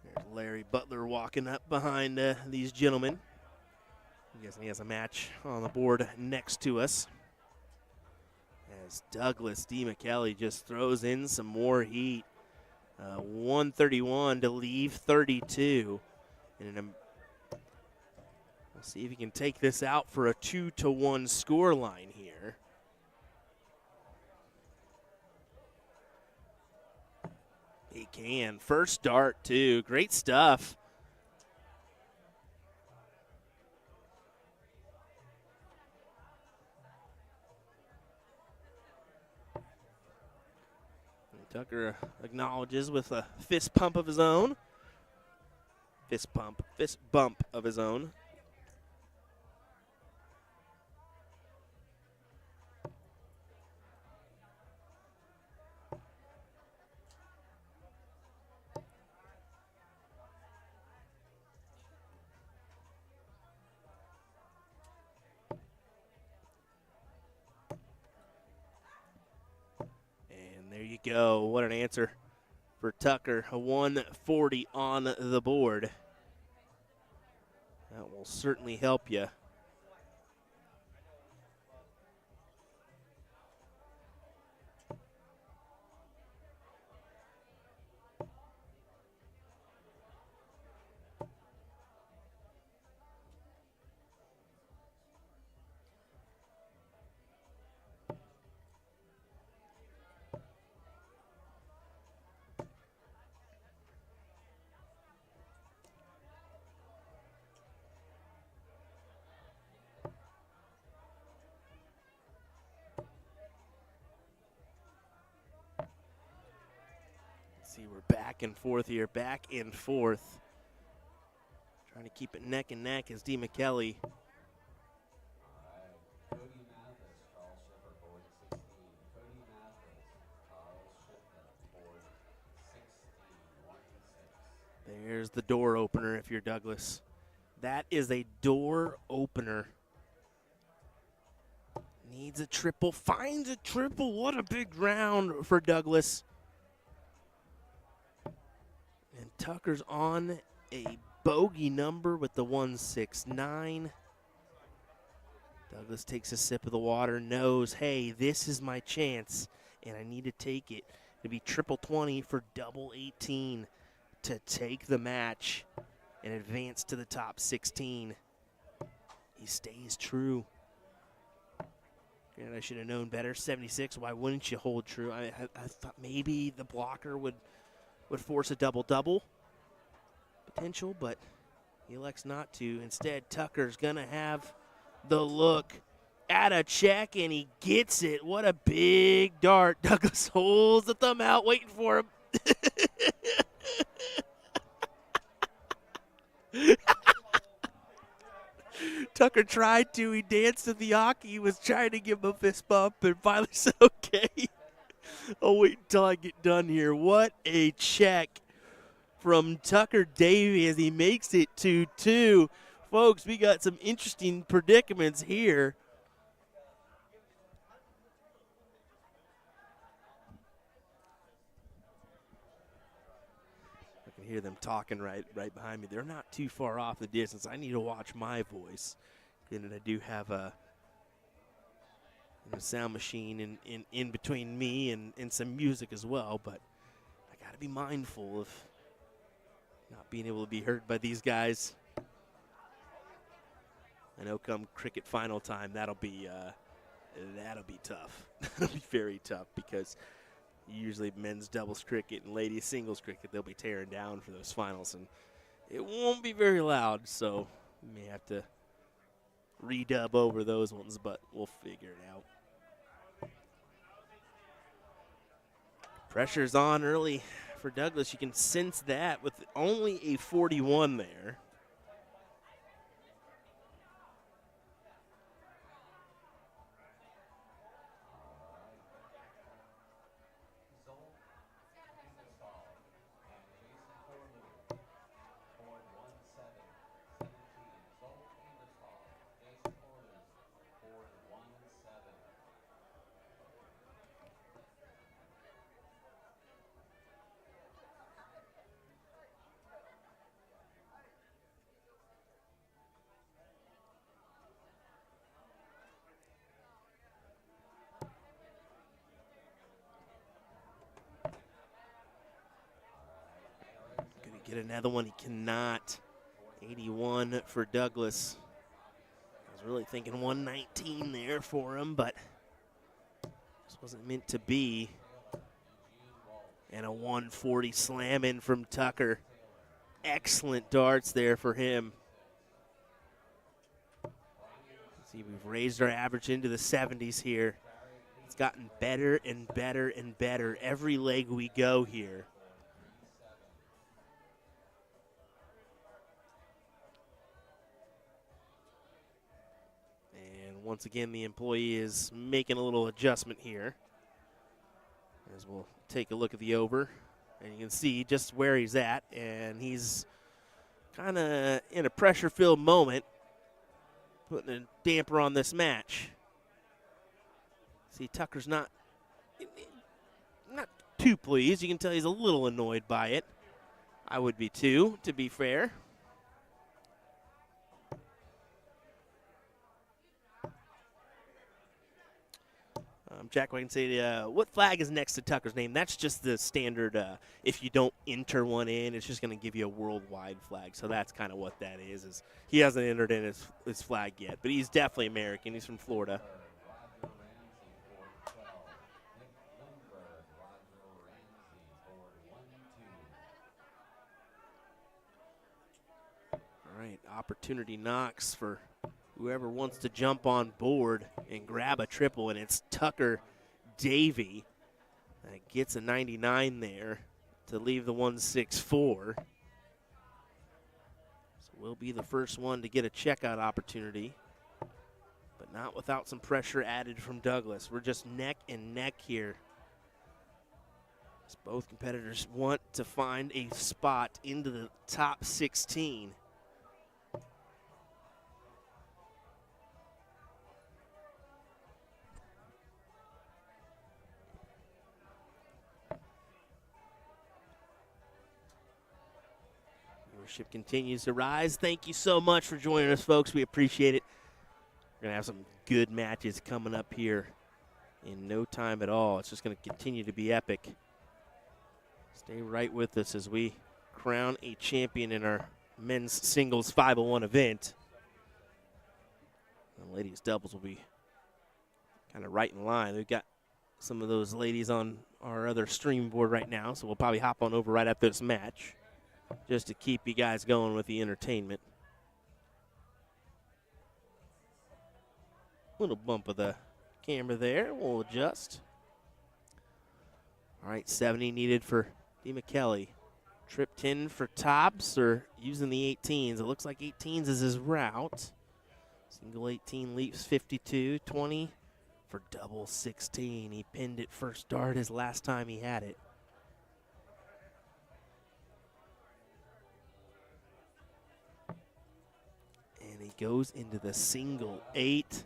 There's Larry Butler walking up behind these gentlemen. He has a match on the board next to us. As Douglas D. McKelly just throws in some more heat. 131 to leave 32. And we'll see if he can take this out for a 2-1 score line here. He can. First dart, too. Great stuff Tucker acknowledges with a fist pump of his own. Fist bump of his own. And there you go. What an answer for Tucker. A 140 on the board. That will certainly help you. See, we're back and forth here, back and forth. Trying to keep it neck and neck as D. McKelly. There's the door opener if you're Douglas. That is a door opener. Needs a triple, finds a triple. What a big round for Douglas. And Tucker's on a bogey number with the 169. Douglas takes a sip of the water, knows, hey, this is my chance, and I need to take it. It'll be triple 20 for double 18 to take the match and advance to the top 16. He stays true. And I should have known better. 76, why wouldn't you hold true? I thought maybe the blocker would force a double-double potential, but he elects not to. Instead, Tucker's going to have the look at a check, and he gets it. What a big dart. Douglas holds the thumb out, waiting for him. Tucker tried to. He danced to the hockey. He was trying to give him a fist bump, and finally said, okay. I'll wait until I get done here. What a check from Tucker Davey as he makes it 2-2. Folks, we got some interesting predicaments here. I can hear them talking right behind me. They're not too far off the distance. I need to watch my voice. And I do have a sound machine in between me and some music as well, but I got to be mindful of not being able to be heard by these guys. I know come cricket final time, that'll be tough. That'll be very tough because usually men's doubles cricket and ladies singles cricket, they'll be tearing down for those finals, and it won't be very loud, so we may have to redub over those ones, but we'll figure it out. Pressure's on early for Douglas. You can sense that with only a 41 there. Get another one. He cannot. 81 for Douglas. I was really thinking 119 there for him, but this wasn't meant to be. And a 140 slam in from Tucker. Excellent darts there for him. See, we've raised our average into the 70s here. It's gotten better and better and better every leg we go here. And once again, the employee is making a little adjustment here. As we'll take a look at the over. And you can see just where he's at. And he's kind of in a pressure-filled moment, putting a damper on this match. See, Tucker's not too pleased. You can tell he's a little annoyed by it. I would be too, to be fair. Jack, I can say, what flag is next to Tucker's name? That's just the standard. If you don't enter one in, it's just going to give you a worldwide flag. So that's kind of what that is he hasn't entered in his flag yet. But he's definitely American. He's from Florida. All right, opportunity knocks for whoever wants to jump on board and grab a triple, and it's Tucker Davey that gets a 99 there to leave the 164. So we'll be the first one to get a checkout opportunity, but not without some pressure added from Douglas. We're just neck and neck here. As both competitors want to find a spot into the top 16. Viewership continues to rise. Thank you so much for joining us, folks. We appreciate it. We're going to have some good matches coming up here in no time at all. It's just going to continue to be epic. Stay right with us as we crown a champion in our men's singles 501 event. The ladies doubles will be kind of right in line. We've got some of those ladies on our other stream board right now, so we'll probably hop on over right after this match, just to keep you guys going with the entertainment. Little bump of the camera there. We'll adjust. All right, 70 needed for DeMcKelly. Trip 10 for tops, or using the 18s. It looks like 18s is his route. Single 18 leaps 52. 20 for double 16. He pinned it first dart his last time he had it. And he goes into the single 8.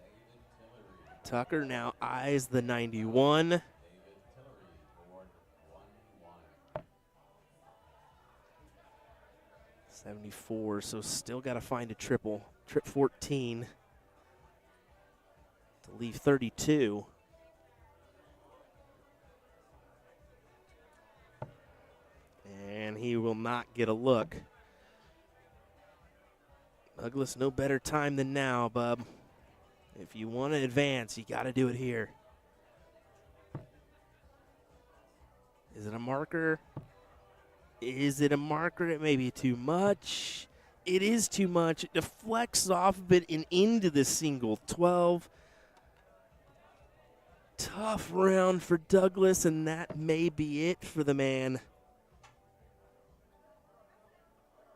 Tucker now eyes the 91. $74, so still got to find a triple. Trip 14 to leave 32. And he will not get a look. Douglas, no better time than now, bub. If you want to advance, you got to do it here. Is it a marker? Is it a marker? It may be too much. It is too much. It deflects off of it and into the single 12. Tough round for Douglas, and that may be it for the man.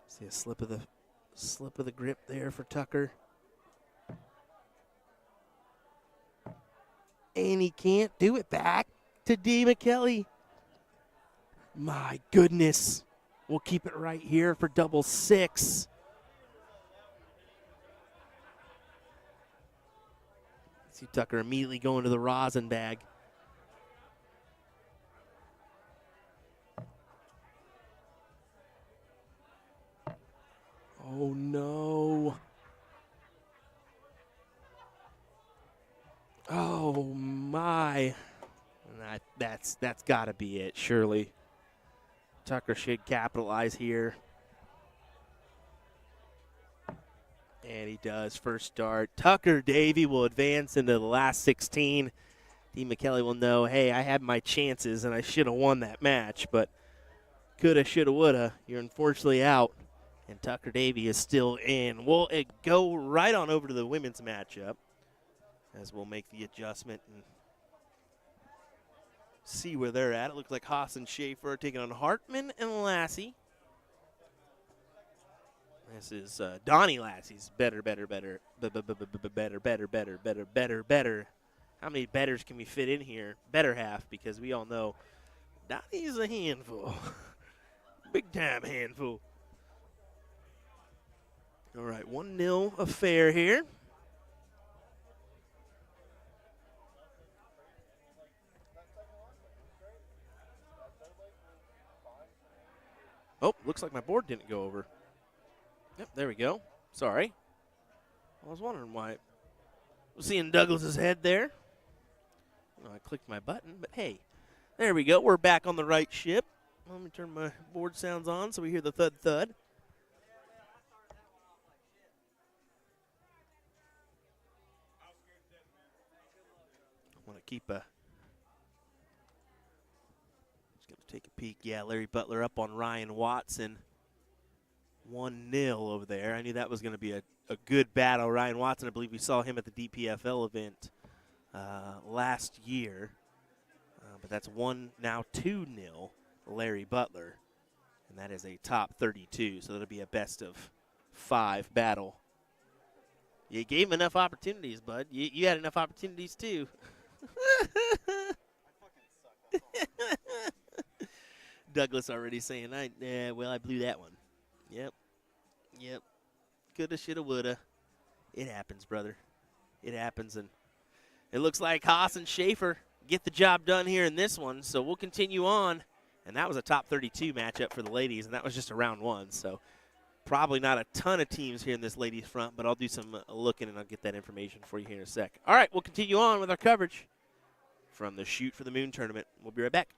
See a slip of the grip there for Tucker. And he can't do it. Back to DeMcKelly. My goodness. We'll keep it right here for double 6. See Tucker immediately going to the rosin bag. Oh no. Oh my. That's got to be it, surely. Tucker should capitalize here. And he does. First start. Tucker Davey will advance into the last 16. DeMcKelly will know, hey, I had my chances and I should have won that match, but coulda, shoulda, woulda. You're unfortunately out. And Tucker Davey is still in. We'll go right on over to the women's matchup as we'll make the adjustment and see where they're at. It looks like Haas and Schaefer are taking on Hartman and Lassie. This is Donnie Lassie's better. How many betters can we fit in here? Better half, because we all know Donnie's a handful. Big time handful. All right, 1-0 affair here. Oh, looks like my board didn't go over. Yep, there we go. Sorry. I was wondering why. I'm seeing Douglas's head there. I clicked my button, but hey, there we go. We're back on the right ship. Let me turn my board sounds on so we hear the thud thud. I want to keep a. Just going to take a peek. Yeah, Larry Butler up on Ryan Watson. 1-0 over there. I knew that was going to be a good battle. Ryan Watson, I believe we saw him at the DPFL event last year. But that's now 2-0 Larry Butler. And that is a top 32, so that'll be a best of 5 battle. You gave him enough opportunities, bud. You had enough opportunities, too. Douglas already saying, I blew that one. Yep. Coulda, shoulda, woulda. It happens, brother. It happens, and it looks like Haas and Schaefer get the job done here in this one, so we'll continue on. And that was a top 32 matchup for the ladies, and that was just a round 1, so probably not a ton of teams here in this ladies front, but I'll do some looking, and I'll get that information for you here in a sec. All right, we'll continue on with our coverage from the Shoot for the Moon tournament. We'll be right back.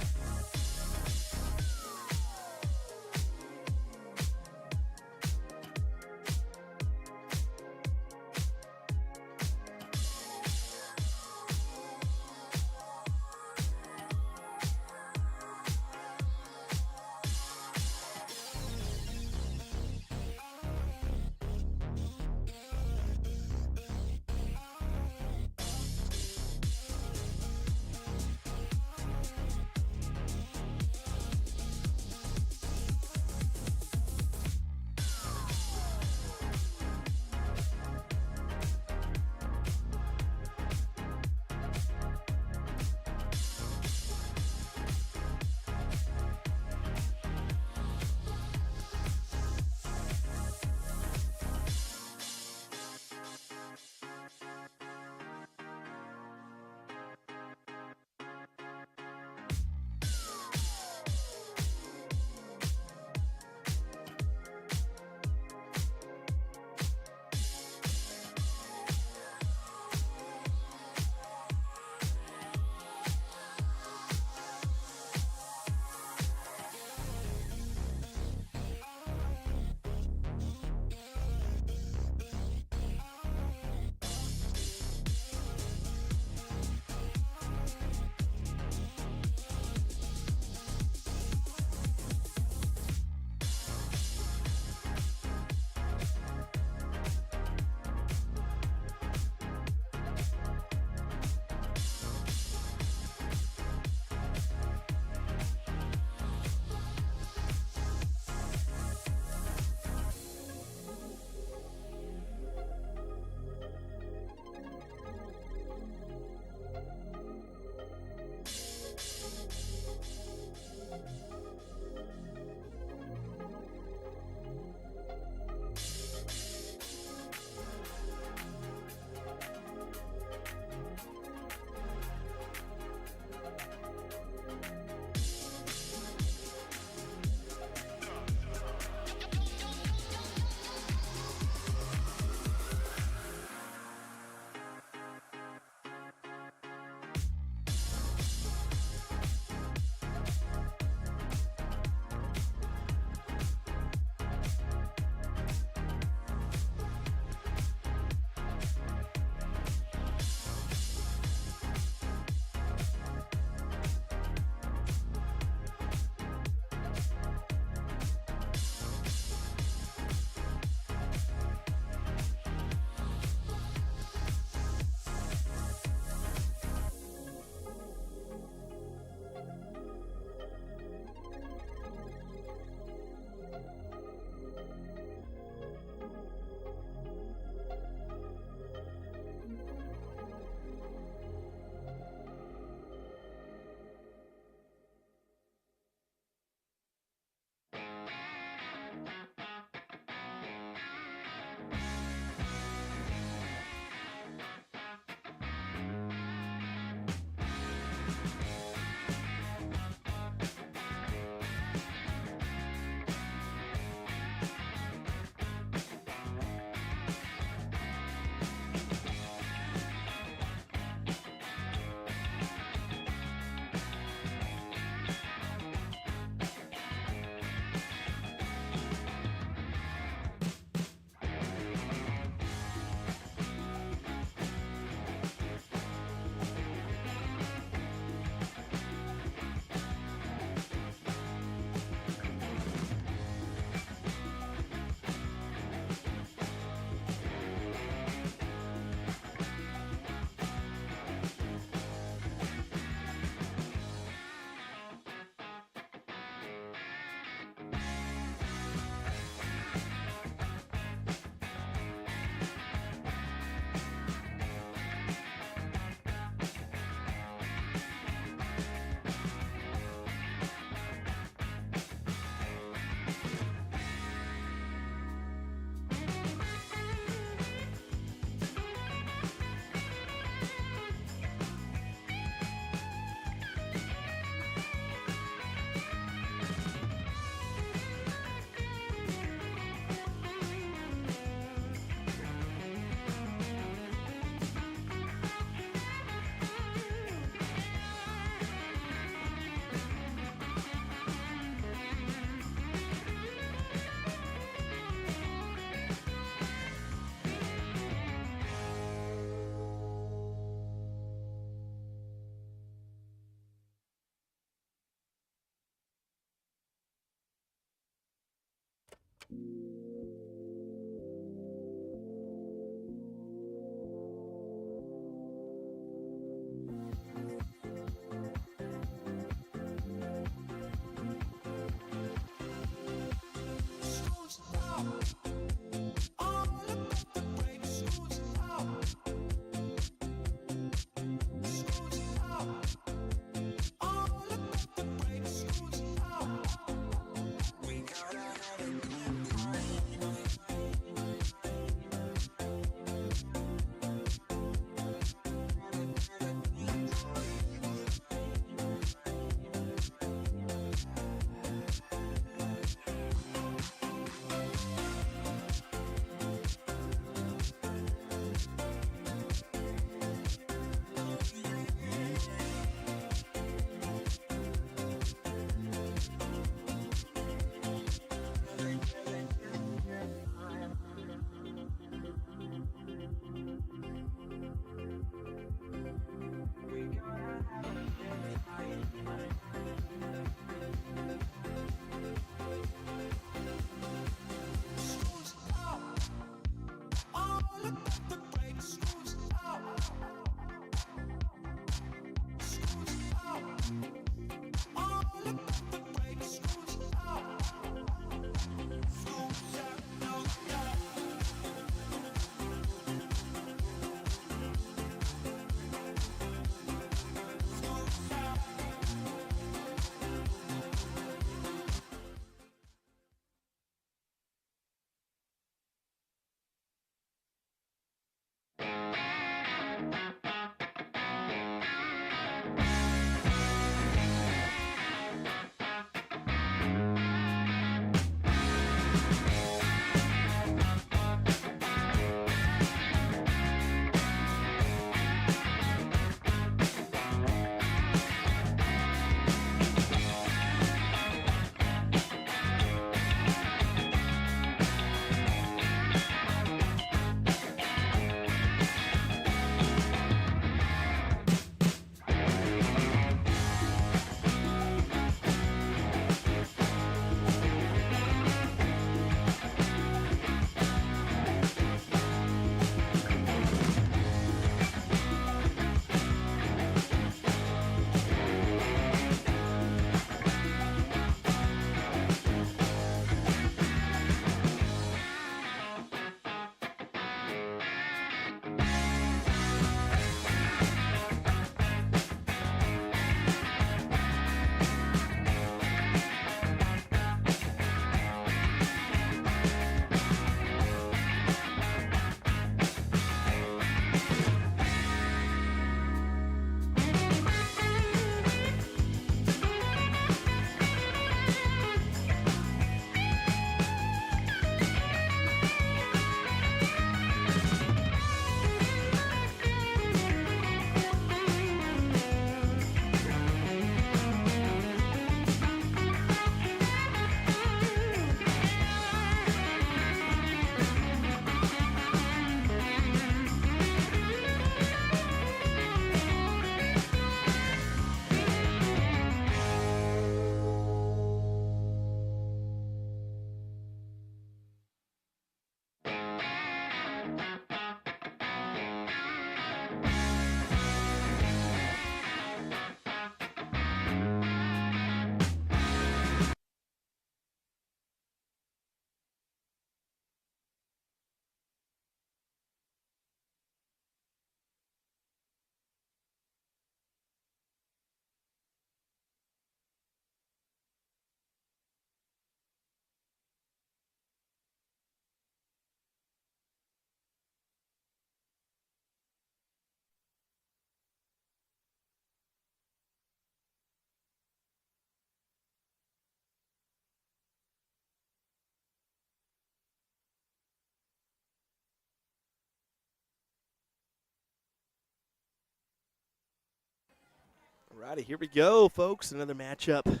Alrighty, here we go, folks. Another matchup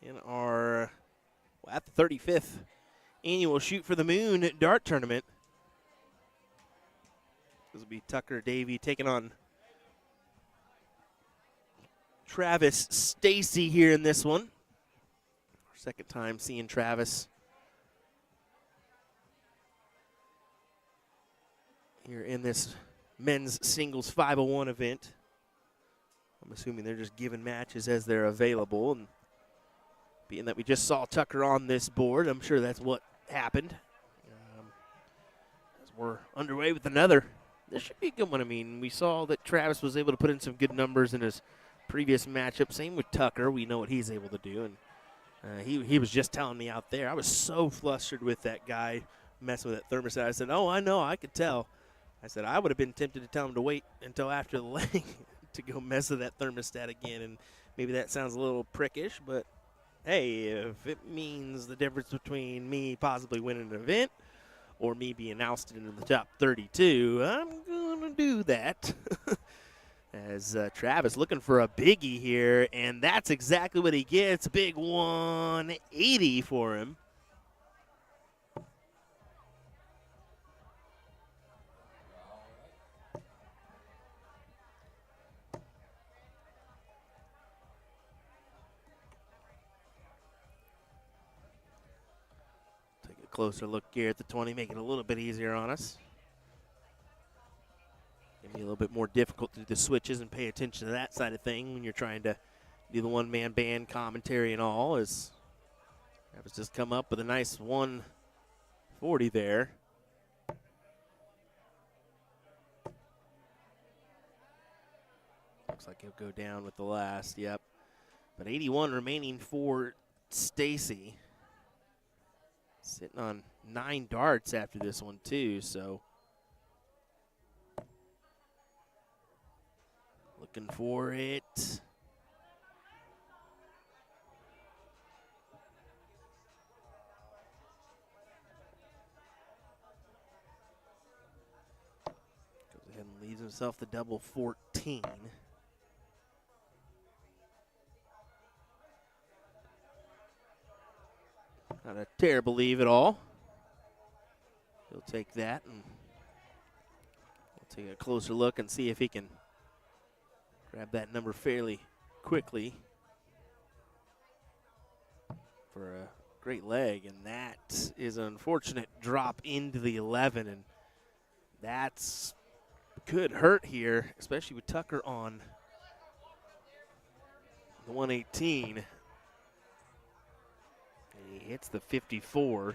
in our, at the 35th annual Shoot for the Moon Dart Tournament. This will be Tucker Davey taking on Travis Stacy here in this one. Our second time seeing Travis here in this men's singles 501 event. I'm assuming they're just giving matches as they're available. And being that we just saw Tucker on this board, I'm sure that's what happened. As we're underway with another. This should be a good one. I mean, we saw that Travis was able to put in some good numbers in his previous matchup. Same with Tucker. We know what he's able to do. And he was just telling me out there, I was so flustered with that guy messing with that thermostat. I said, oh, I know, I could tell. I said, I would have been tempted to tell him to wait until after the leg to go mess with that thermostat again. And maybe that sounds a little prickish, but hey, if it means the difference between me possibly winning an event or me being ousted into the top 32, I'm going to do that. As Travis looking for a biggie here, and that's exactly what he gets. A big 180 for him. Take a closer look here at the 20, make it a little bit easier on us. Can be a little bit more difficult to do the switches and pay attention to that side of thing when you're trying to do the one-man band commentary and all. As Travis just come up with a nice 140 there. Looks like he'll go down with the last, yep. But 81 remaining for Stacy. Sitting on 9 darts after this one too, so. Looking for it. Goes ahead and leaves himself the double 14. Not a terrible leave at all. He'll take that, and we'll take a closer look and see if he can grab that number fairly quickly for a great leg, and that is an unfortunate drop into the 11, and that's could hurt here, especially with Tucker on the 118. And he hits the 54.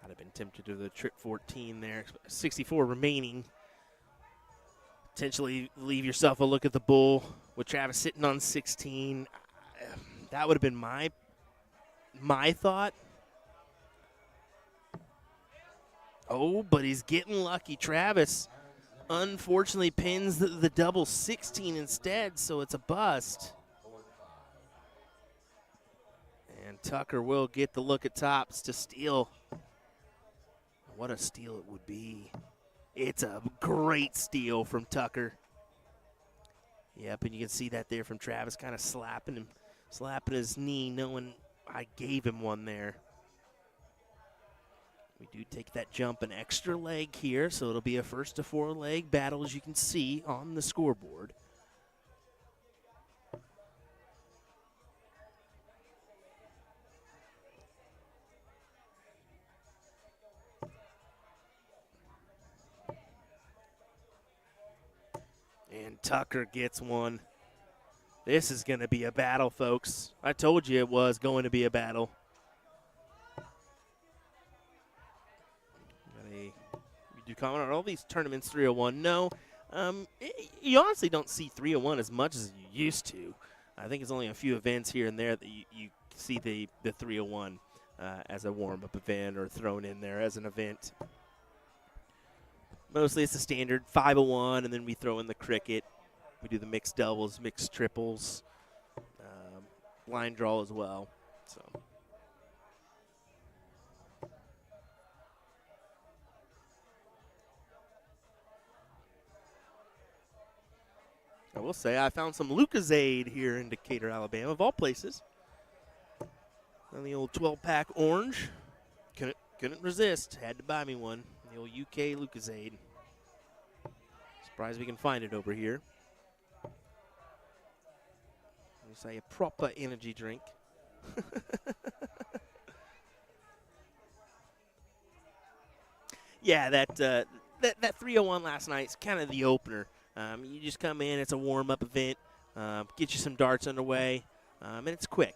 I'd have been tempted to do the trick 14 there. 64 remaining. Potentially leave yourself a look at the bull with Travis sitting on 16. That would have been my thought. Oh, but he's getting lucky. Travis unfortunately pins the double 16 instead, so it's a bust. And Tucker will get the look at tops to steal. What a steal it would be. It's a great steal from Tucker. Yep, and you can see that there from Travis, kind of slapping his knee, knowing I gave him one there. We do take that jump an extra leg here, so it'll be a first to 4 leg battle, as you can see on the scoreboard. And Tucker gets one. This is going to be a battle, folks. I told you it was going to be a battle. You do comment on all these tournaments 301? No. You honestly don't see 301 as much as you used to. I think it's only a few events here and there that you see the 301 as a warm-up event or thrown in there as an event. Mostly it's a standard 501, and then we throw in the cricket. We do the mixed doubles, mixed triples, line draw as well. So I will say I found some Lucozade here in Decatur, Alabama, of all places. And the old 12-pack orange. Couldn't resist. Had to buy me one. The old UK Lucozade. Surprised we can find it over here. We say a proper energy drink. Yeah, that 301 last night's kind of the opener. You just come in, it's a warm-up event, get you some darts underway, and it's quick.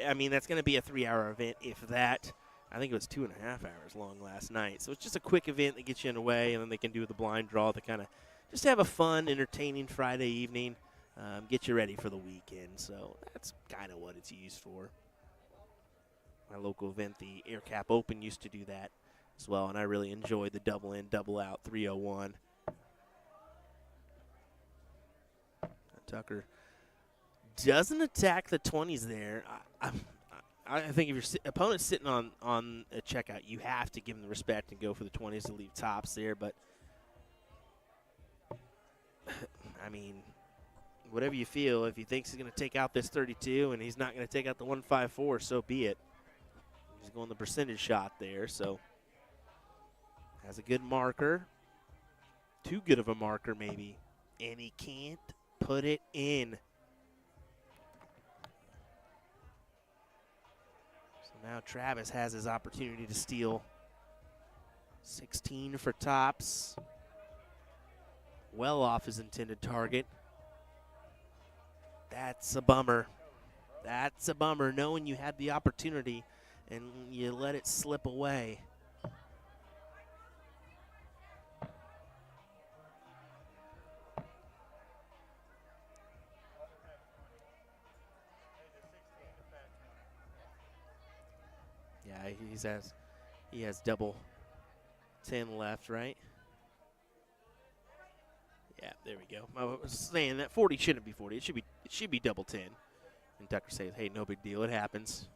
I mean, that's going to be a 3-hour event, if that. I think it was 2.5 hours long last night. So it's just a quick event that gets you underway, and then they can do the blind draw to kind of just have a fun, entertaining Friday evening, get you ready for the weekend. So that's kind of what it's used for. My local event, the Air Cap Open, used to do that as well, and I really enjoyed the double in, double out 301. Tucker doesn't attack the 20s there. I think if your opponent's sitting on a checkout, you have to give them the respect and go for the 20s to leave tops there. But, I mean, whatever you feel, if he thinks he's going to take out this 32 and he's not going to take out the 154, so be it. He's going the percentage shot there, so has a good marker. Too good of a marker, maybe. And he can't put it in. So now Travis has his opportunity to steal. 16 for tops. Well off his intended target. That's a bummer. That's a bummer, knowing you had the opportunity and you let it slip away. Yeah, he has double 10 left, right? Yeah, there we go. I was saying that 40 shouldn't be 40. It should be double 10. And Tucker says, "Hey, no big deal. It happens."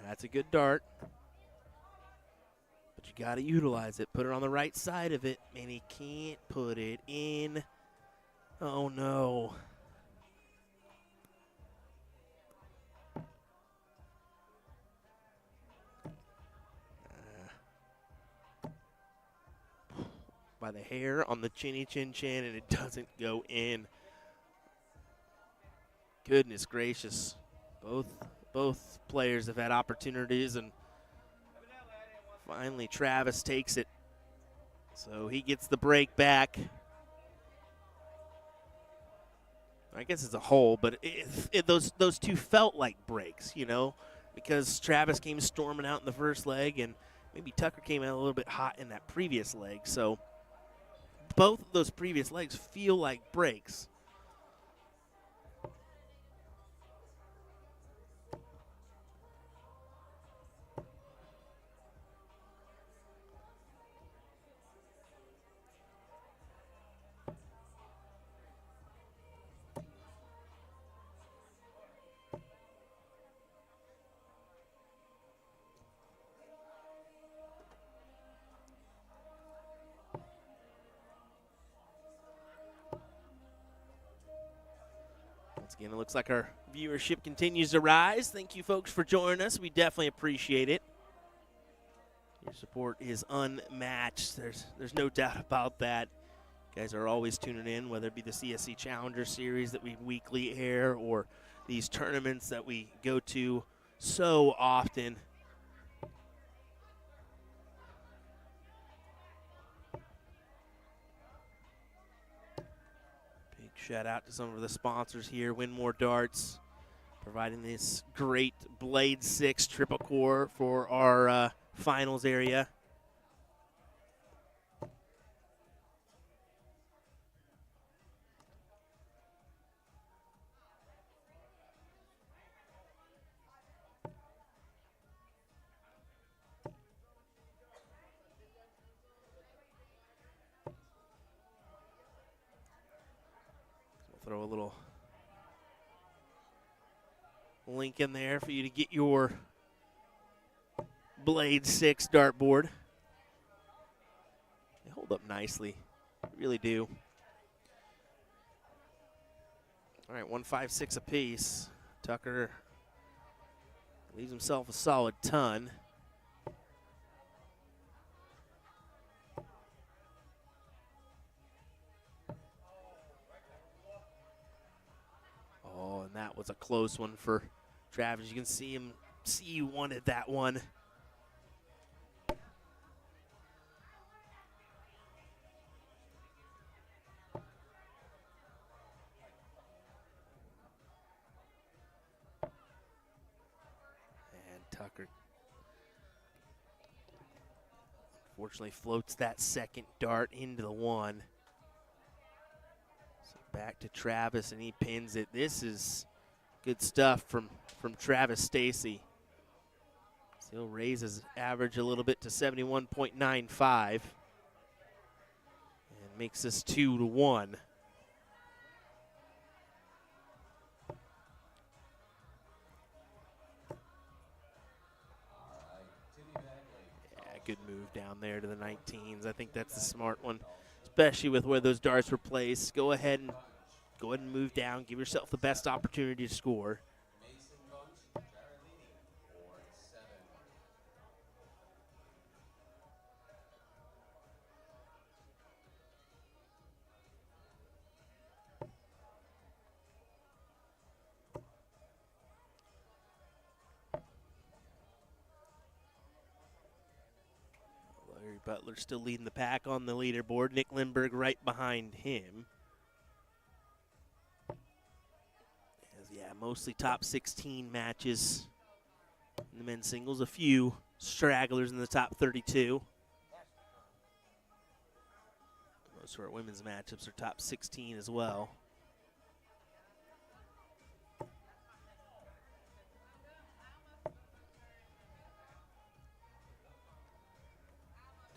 That's a good dart. But you got to utilize it. Put it on the right side of it, and he can't put it in. Oh, no. By the hair on the chinny chin chin, and it doesn't go in. Goodness gracious. Both players have had opportunities, and finally Travis takes it. So he gets the break back. I guess it's a hole, but those two felt like breaks, you know, because Travis came storming out in the first leg, and maybe Tucker came out a little bit hot in that previous leg. So both of those previous legs feel like breaks. Once again, it looks like our viewership continues to rise. Thank you, folks, for joining us. We definitely appreciate it. Your support is unmatched. There's no doubt about that. You guys are always tuning in, whether it be the CSC Challenger Series that we weekly air or these tournaments that we go to so often. Shout out to some of the sponsors here. Win More Darts, providing this great Blade 6 triple core for our finals area. Throw a little link in there for you to get your Blade 6 dartboard. They hold up nicely. They really do. All right, 156 apiece. Tucker leaves himself a solid ton. Oh, and that was a close one for Travis. You can see him see you wanted that one. And Tucker unfortunately floats that second dart into the one. So back to Travis, and he pins it. This is good stuff from Travis Stacy. So he'll raise his average a little bit to 71.95 and makes this 2-1. Good move down there to the 19s. I think that's the smart one, especially with where those darts were placed. Go ahead and move down. Give yourself the best opportunity to score. Butler still leading the pack on the leaderboard. Nick Lindbergh right behind him. Yeah, mostly top 16 matches in the men's singles. A few stragglers in the top 32. Most of our women's matchups are top 16 as well.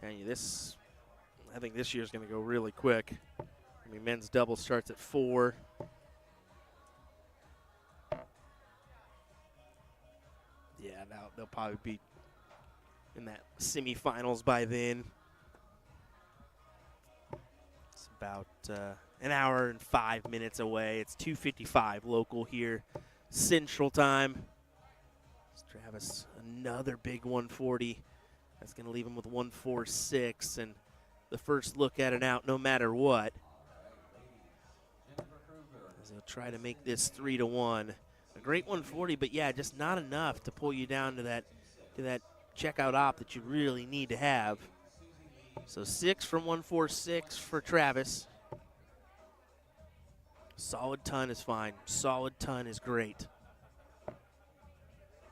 Telling you, I think this year's going to go really quick. I mean, men's double starts at 4. Yeah, they'll probably be in that semifinals by then. It's about an hour and 5 minutes away. It's 2:55 local here, Central Time. Travis, another big 140. That's going to leave him with 146, and the first look at an out no matter what. As he'll try to make this 3-1. A great 140, but yeah, just not enough to pull you down to that checkout op that you really need to have. So 6 from 146 for Travis. Solid ton is fine. Solid ton is great.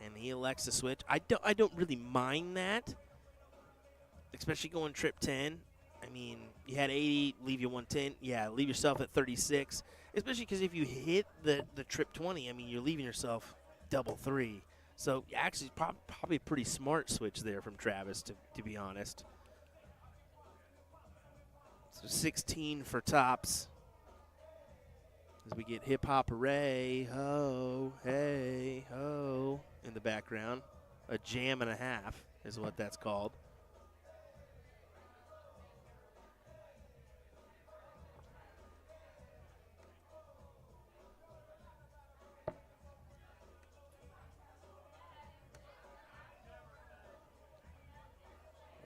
And he elects to switch. I don't really mind that, especially going trip 10. I mean, you had 80, leave you 110. Yeah, leave yourself at 36. Especially because if you hit the trip 20, I mean, you're leaving yourself double 3. So actually, probably a pretty smart switch there from Travis, to be honest. So 16 for tops. As we get hip hop hooray, ho, hey, ho, in the background. A jam and a half is what that's called.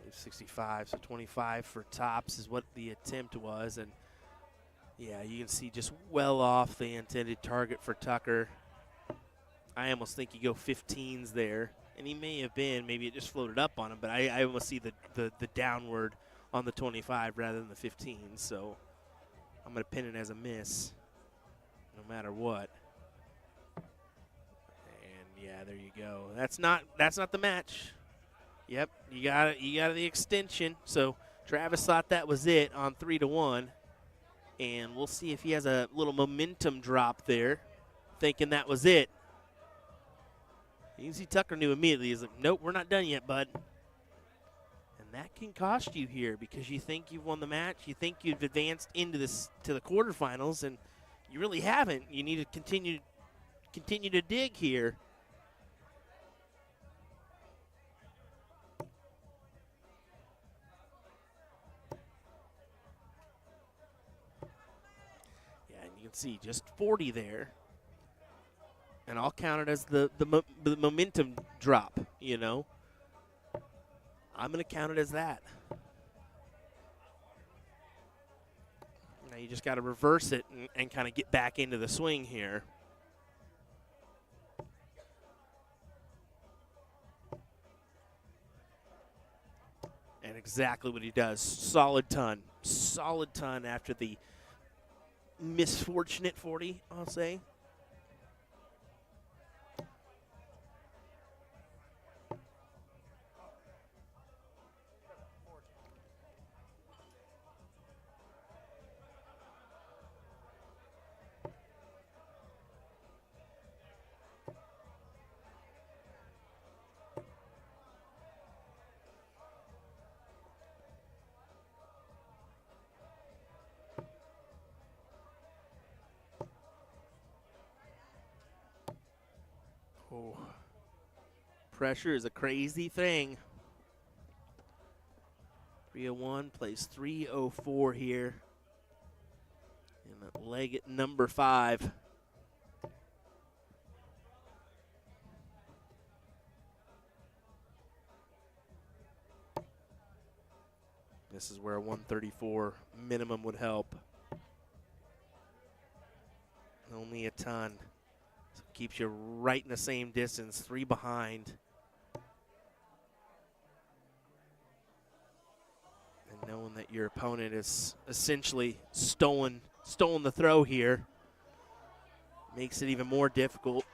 Leave 65, so 25 for tops is what the attempt was, and yeah, you can see just well off the intended target for Tucker. I almost think you go 15s there, and he may have been. Maybe it just floated up on him, but I almost see the downward on the 25 rather than the 15. So I'm going to pin it as a miss, no matter what. And yeah, there you go. That's not the match. Yep, you got it. You got the extension. So Travis thought that was it on 3-1. And we'll see if he has a little momentum drop there, thinking that was it. You can see Tucker knew immediately. He's like, nope, we're not done yet, bud. And that can cost you here because you think you've won the match. You think you've advanced into to the quarterfinals, and you really haven't. You need to continue to dig here. See, just 40 there, and I'll count it as the momentum drop, you know. I'm going to count it as that. Now you just got to reverse it and kind of get back into the swing here. And exactly what he does. Solid ton. Solid ton after the misfortunate 40, I'll say. Oh. Pressure is a crazy thing. 301 plays 304 here. And leg at number 5. This is where a 134 minimum would help. Only a ton. So it keeps you right in the same distance, 3 behind. And knowing that your opponent is essentially stolen the throw here makes it even more difficult.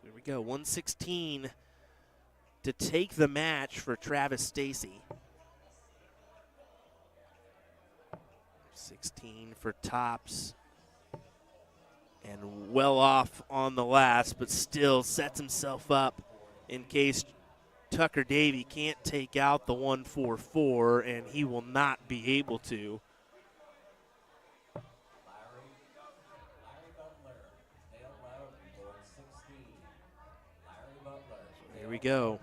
Here we go, 116 to take the match for Travis Stacy. 16 for tops. And well off on the last, but still sets himself up in case Tucker Davey can't take out the 144, and he will not be able to. Here we go.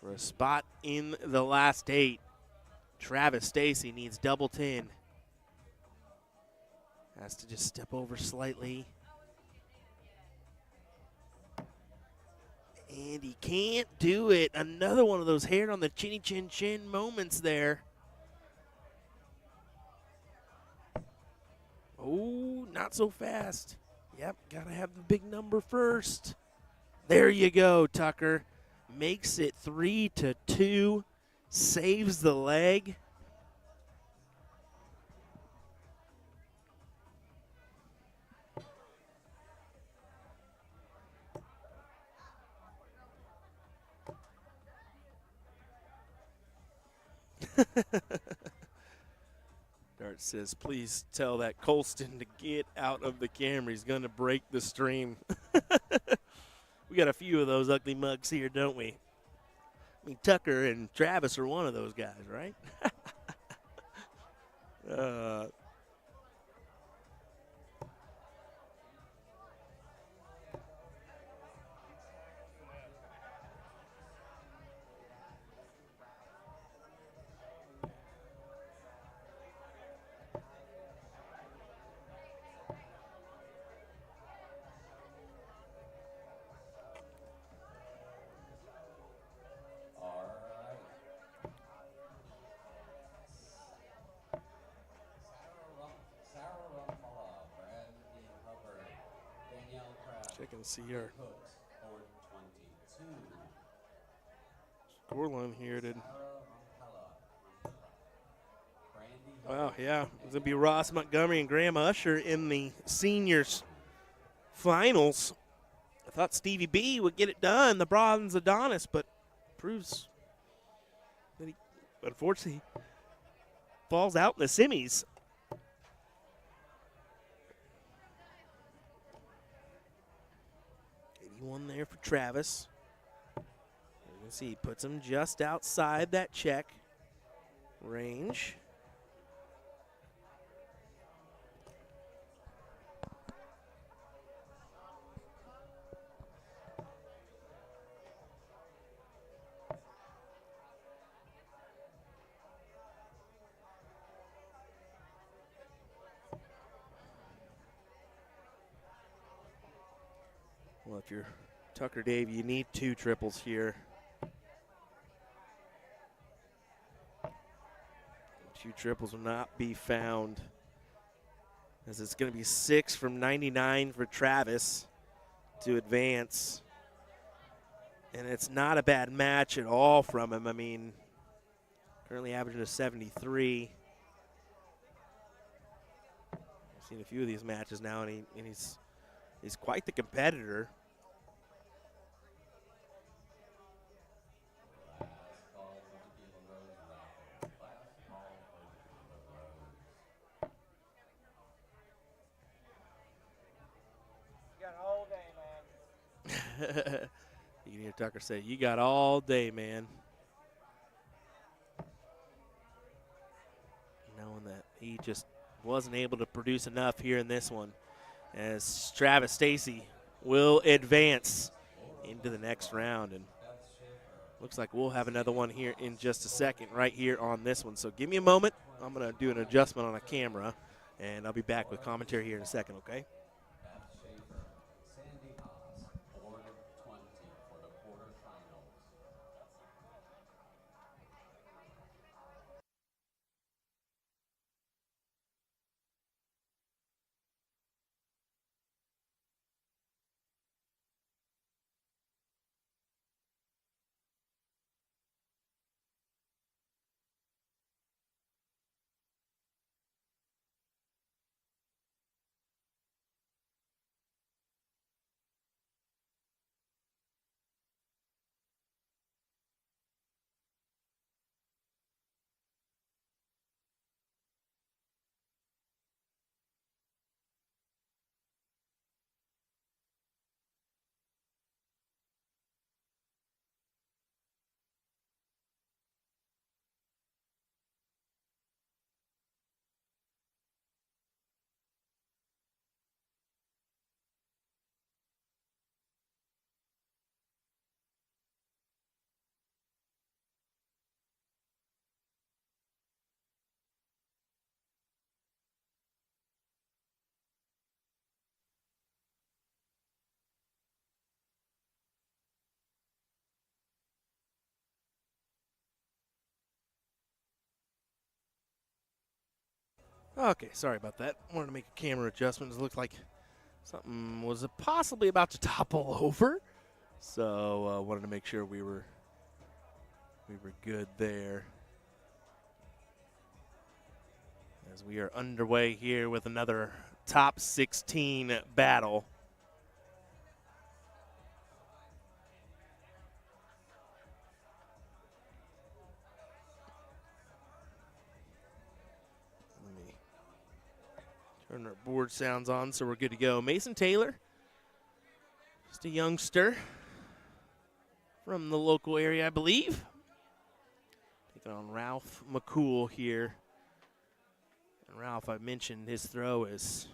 For a spot in the last 8, Travis Stacy needs double 10. Has to just step over slightly. And he can't do it. Another one of those hair on the chinny chin chin moments there. Oh, not so fast. Yep, gotta have the big number first. There you go, Tucker. Makes it 3-2. Saves the leg. Dart says, please tell that Colston to get out of the camera. He's going to break the stream. We got a few of those ugly mugs here, don't we? I mean, Tucker and Travis are one of those guys, right? Check and see our scoreline here. Wow, yeah. It's going to be Ross Montgomery and Graham Usher in the seniors finals. I thought Stevie B would get it done, the bronze Adonis, but proves that he, unfortunately, falls out in the semis. One there for Travis. You can see he puts him just outside that check range. Well, if you're Tucker Davey, you need 2 triples here. But Few triples will not be found, as it's going to be 6 from 99 for Travis to advance. And it's not a bad match at all from him. I mean, currently averaging a 73. I've seen a few of these matches now, and he's quite the competitor. You can hear Tucker say, "You got all day, man." Knowing that he just wasn't able to produce enough here in this one, as Travis Stacy will advance into the next round. And looks like we'll have another one here in just a second right here on this one. So give me a moment. I'm going to do an adjustment on a camera, and I'll be back with commentary here in a second, okay? Okay, sorry about that. Wanted to make a camera adjustment. It looked like something was possibly about to topple over. So wanted to make sure we were good there. As we are underway here with another top 16 battle. Let me turn our board sounds on so we're good to go. Mason Taylor, just a youngster from the local area, I believe. Taking on Ralph McCool here. And Ralph, I mentioned his throw is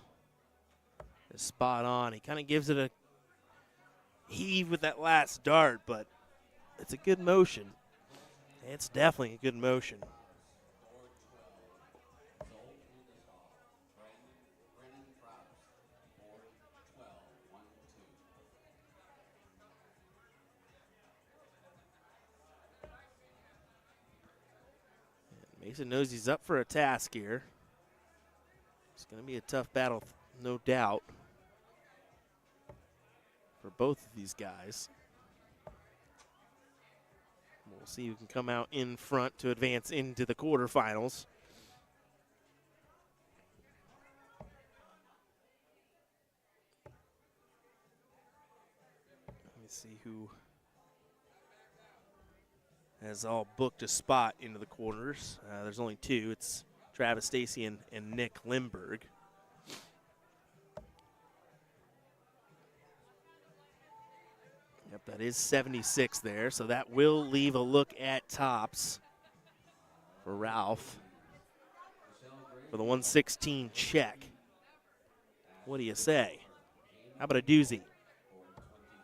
spot on. He kind of gives it a heave with that last dart, but it's a good motion. It's definitely a good motion. Mason knows he's up for a task here. It's going to be a tough battle, no doubt, for both of these guys. We'll see who can come out in front to advance into the quarterfinals. Let me see who has all booked a spot into the quarters. There's only two. It's Travis Stacy and Nick Lindberg. Yep, that is 76 there, so that will leave a look at tops for Ralph for the 116 check. What do you say? How about a doozy?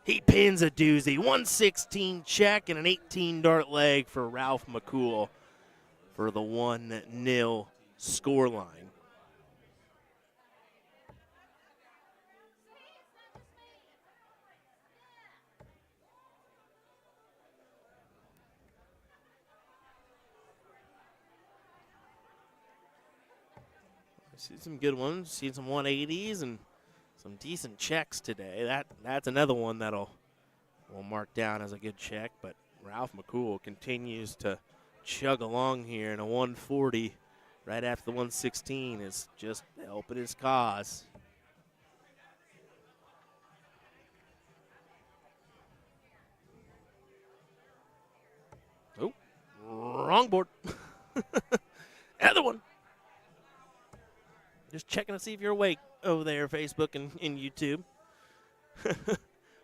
He pins a doozy. 116 check and an 18 dart leg for Ralph McCool for the 1-0 scoreline. See some good ones. See some 180s and some decent checks today. That's another one we'll mark down as a good check. But Ralph McCool continues to chug along here, and a 140 right after the 116 is just helping his cause. Oh, wrong board. Other one. Just checking to see if you're awake over there, Facebook and YouTube.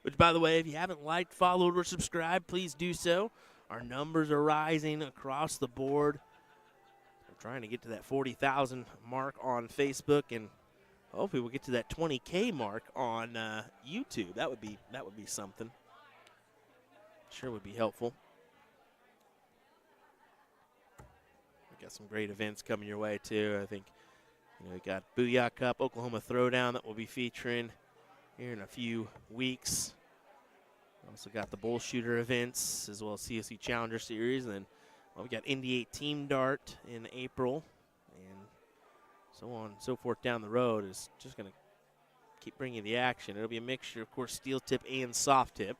Which, by the way, if you haven't liked, followed, or subscribed, please do so. Our numbers are rising across the board. We're trying to get to that 40,000 mark on Facebook, and hopefully we'll get to that 20K mark on YouTube. That would be something. Sure would be helpful. We got some great events coming your way too. I think we got Booyah Cup Oklahoma Throwdown that we'll be featuring here in a few weeks. Also got the Bull Shooter events as well as CSC Challenger Series. And then we got Indy 8 Team Dart in April. And so on and so forth down the road is just going to keep bringing you the action. It'll be a mixture, of course, steel tip and soft tip.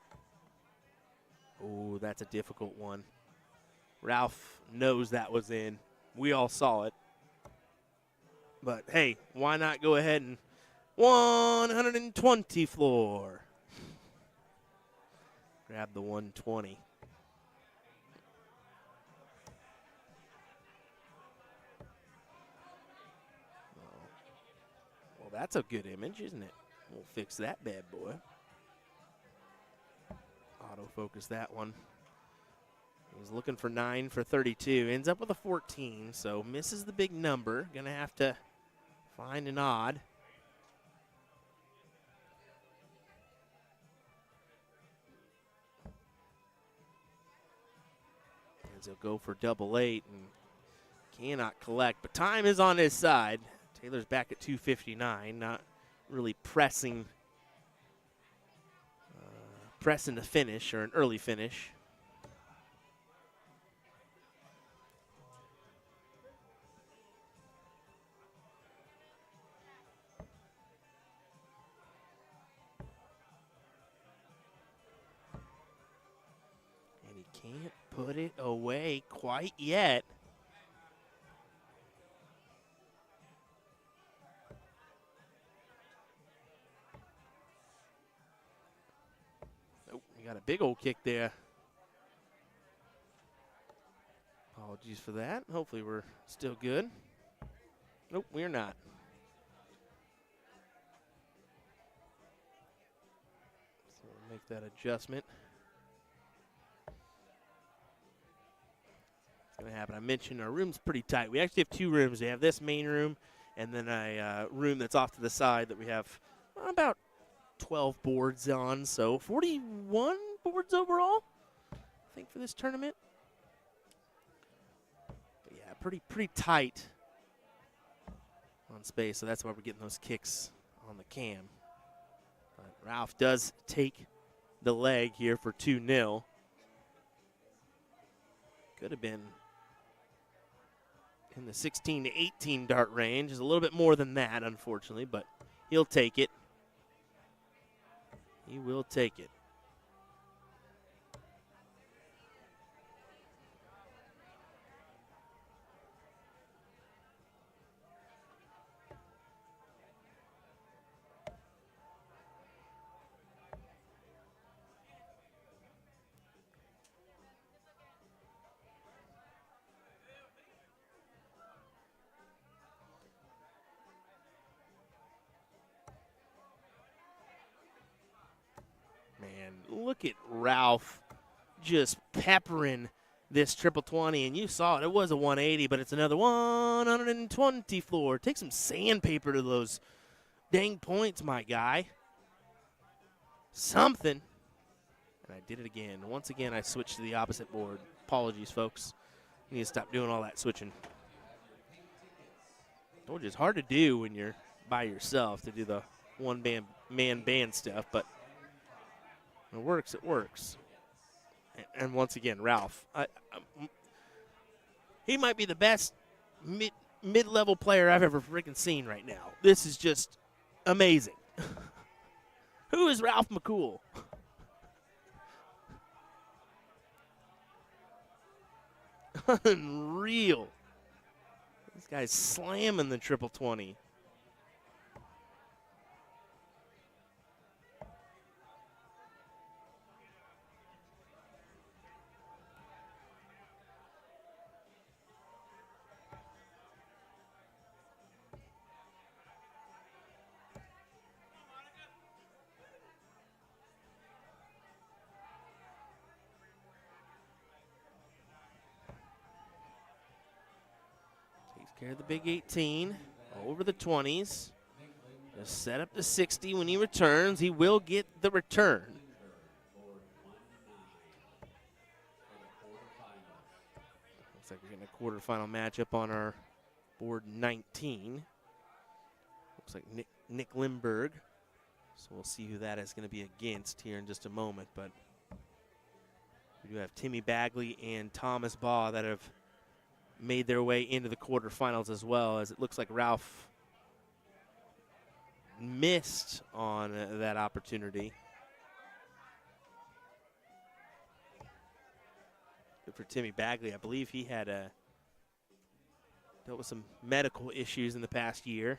Oh, that's a difficult one. Ralph knows that was in. We all saw it. But, hey, why not go ahead and 120 floor. Grab the 120. Well, that's a good image, isn't it? We'll fix that bad boy. Autofocus that one. He was looking for 9 for 32. Ends up with a 14, so misses the big number. Going to have to find an odd. He'll go for double 8 and cannot collect, but time is on his side. Taylor's back at 259, not really pressing the finish or an early finish. Can't put it away quite yet. Oh, we got a big old kick there. Apologies for that. Hopefully we're still good. Nope, we're not. So we'll make that adjustment. Going to happen. I mentioned our room's pretty tight. We actually have 2 rooms. We have this main room and then a room that's off to the side that we have about 12 boards on, so 41 boards overall, I think, for this tournament. But yeah, pretty tight on space, so that's why we're getting those kicks on the cam. But Ralph does take the leg here for 2-0. Could have been in the 16 to 18 dart range. Is a little bit more than that, unfortunately, but he'll take it. He will take it. Man, look at Ralph just peppering this triple 20, and you saw it. It was a 180, but it's another 120 floor. Take some sandpaper to those dang points, my guy. Something. And I did it again. Once again, I switched to the opposite board. Apologies, folks. You need to stop doing all that switching. Told you it's hard to do when you're by yourself to do the one-man band stuff, but when it works, it works. And once again, Ralph, he might be the best mid-level player I've ever freaking seen right now. This is just amazing. Who is Ralph McCool? Unreal. This guy's slamming the triple 20. Takes care of the big 18 over the 20s. Just set up the 60 when he returns. He will get the return. Looks like we're getting a quarterfinal matchup on our board 19. Looks like Nick Lindbergh. So we'll see who that is going to be against here in just a moment. But we do have Timmy Bagley and Thomas Baugh that have made their way into the quarterfinals as well, as it looks like Ralph missed on that opportunity. Good for Timmy Bagley. I believe he had dealt with some medical issues in the past year.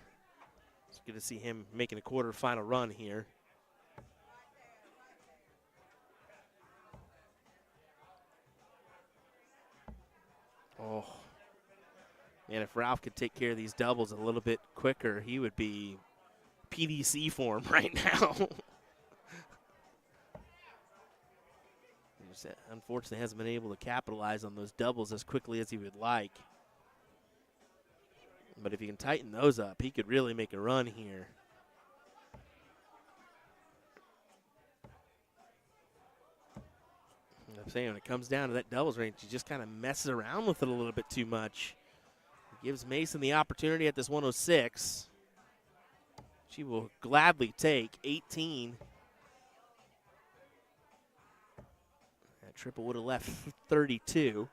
It's good to see him making a quarterfinal run here. Oh, man, if Ralph could take care of these doubles a little bit quicker, he would be PDC form right now. Unfortunately, hasn't been able to capitalize on those doubles as quickly as he would like. But if he can tighten those up, he could really make a run here. I'm saying when it comes down to that doubles range, he just kind of messes around with it a little bit too much. He gives Mason the opportunity at this 106. She will gladly take 18. That triple would have left 32.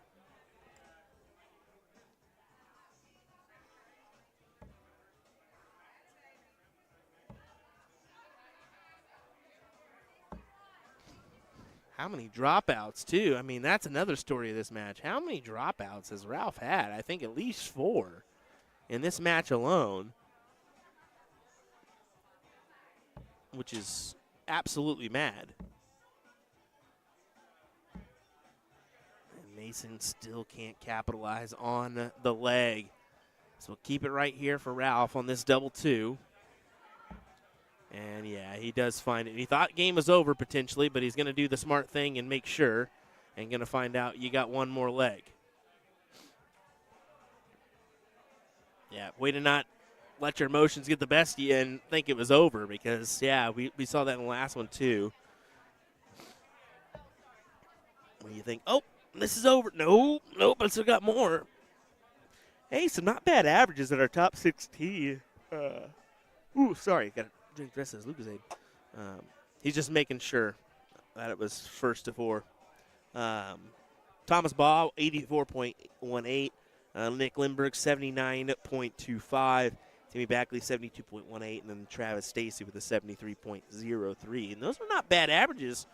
How many dropouts, too? I mean, that's another story of this match. How many dropouts has Ralph had? I think at least 4 in this match alone, which is absolutely mad. And Mason still can't capitalize on the leg. So we'll keep it right here for Ralph on this double 2. And, yeah, he does find it. He thought game was over potentially, but he's going to do the smart thing and make sure, and going to find out you got one more leg. Yeah, way to not let your emotions get the best of you and think it was over because, yeah, we saw that in the last one too. When you think, oh, this is over. Nope, I still got more. Hey, some not bad averages at our top 16. Sorry, got to drink the rest of his Lucozade. He's just making sure that it was first to 4. Thomas Baugh, 84.18. Nick Lindbergh, 79.25. Timmy Bagley, 72.18. And then Travis Stacy with a 73.03. And those are not bad averages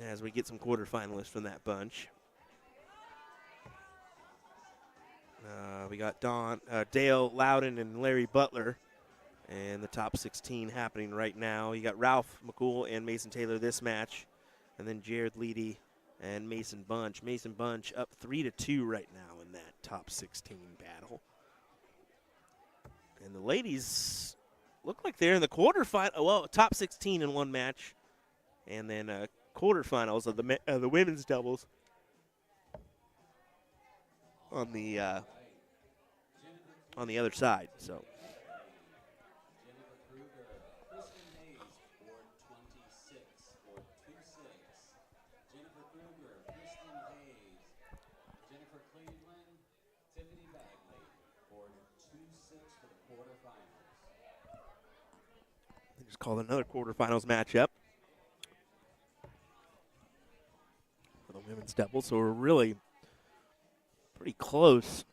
as we get some quarterfinalists from that bunch. We got Dale Loudon and Larry Butler. And the top 16 happening right now. You got Ralph McCool and Mason Taylor this match. And then Jared Leedy and Mason Bunch. Mason Bunch up 3-2 right now in that top 16 battle. And the ladies look like they're in the quarterfinal. Well, top 16 in one match. And then quarterfinals of the women's doubles on the other side. So. Just called another quarterfinals matchup for the women's double, so we're really pretty close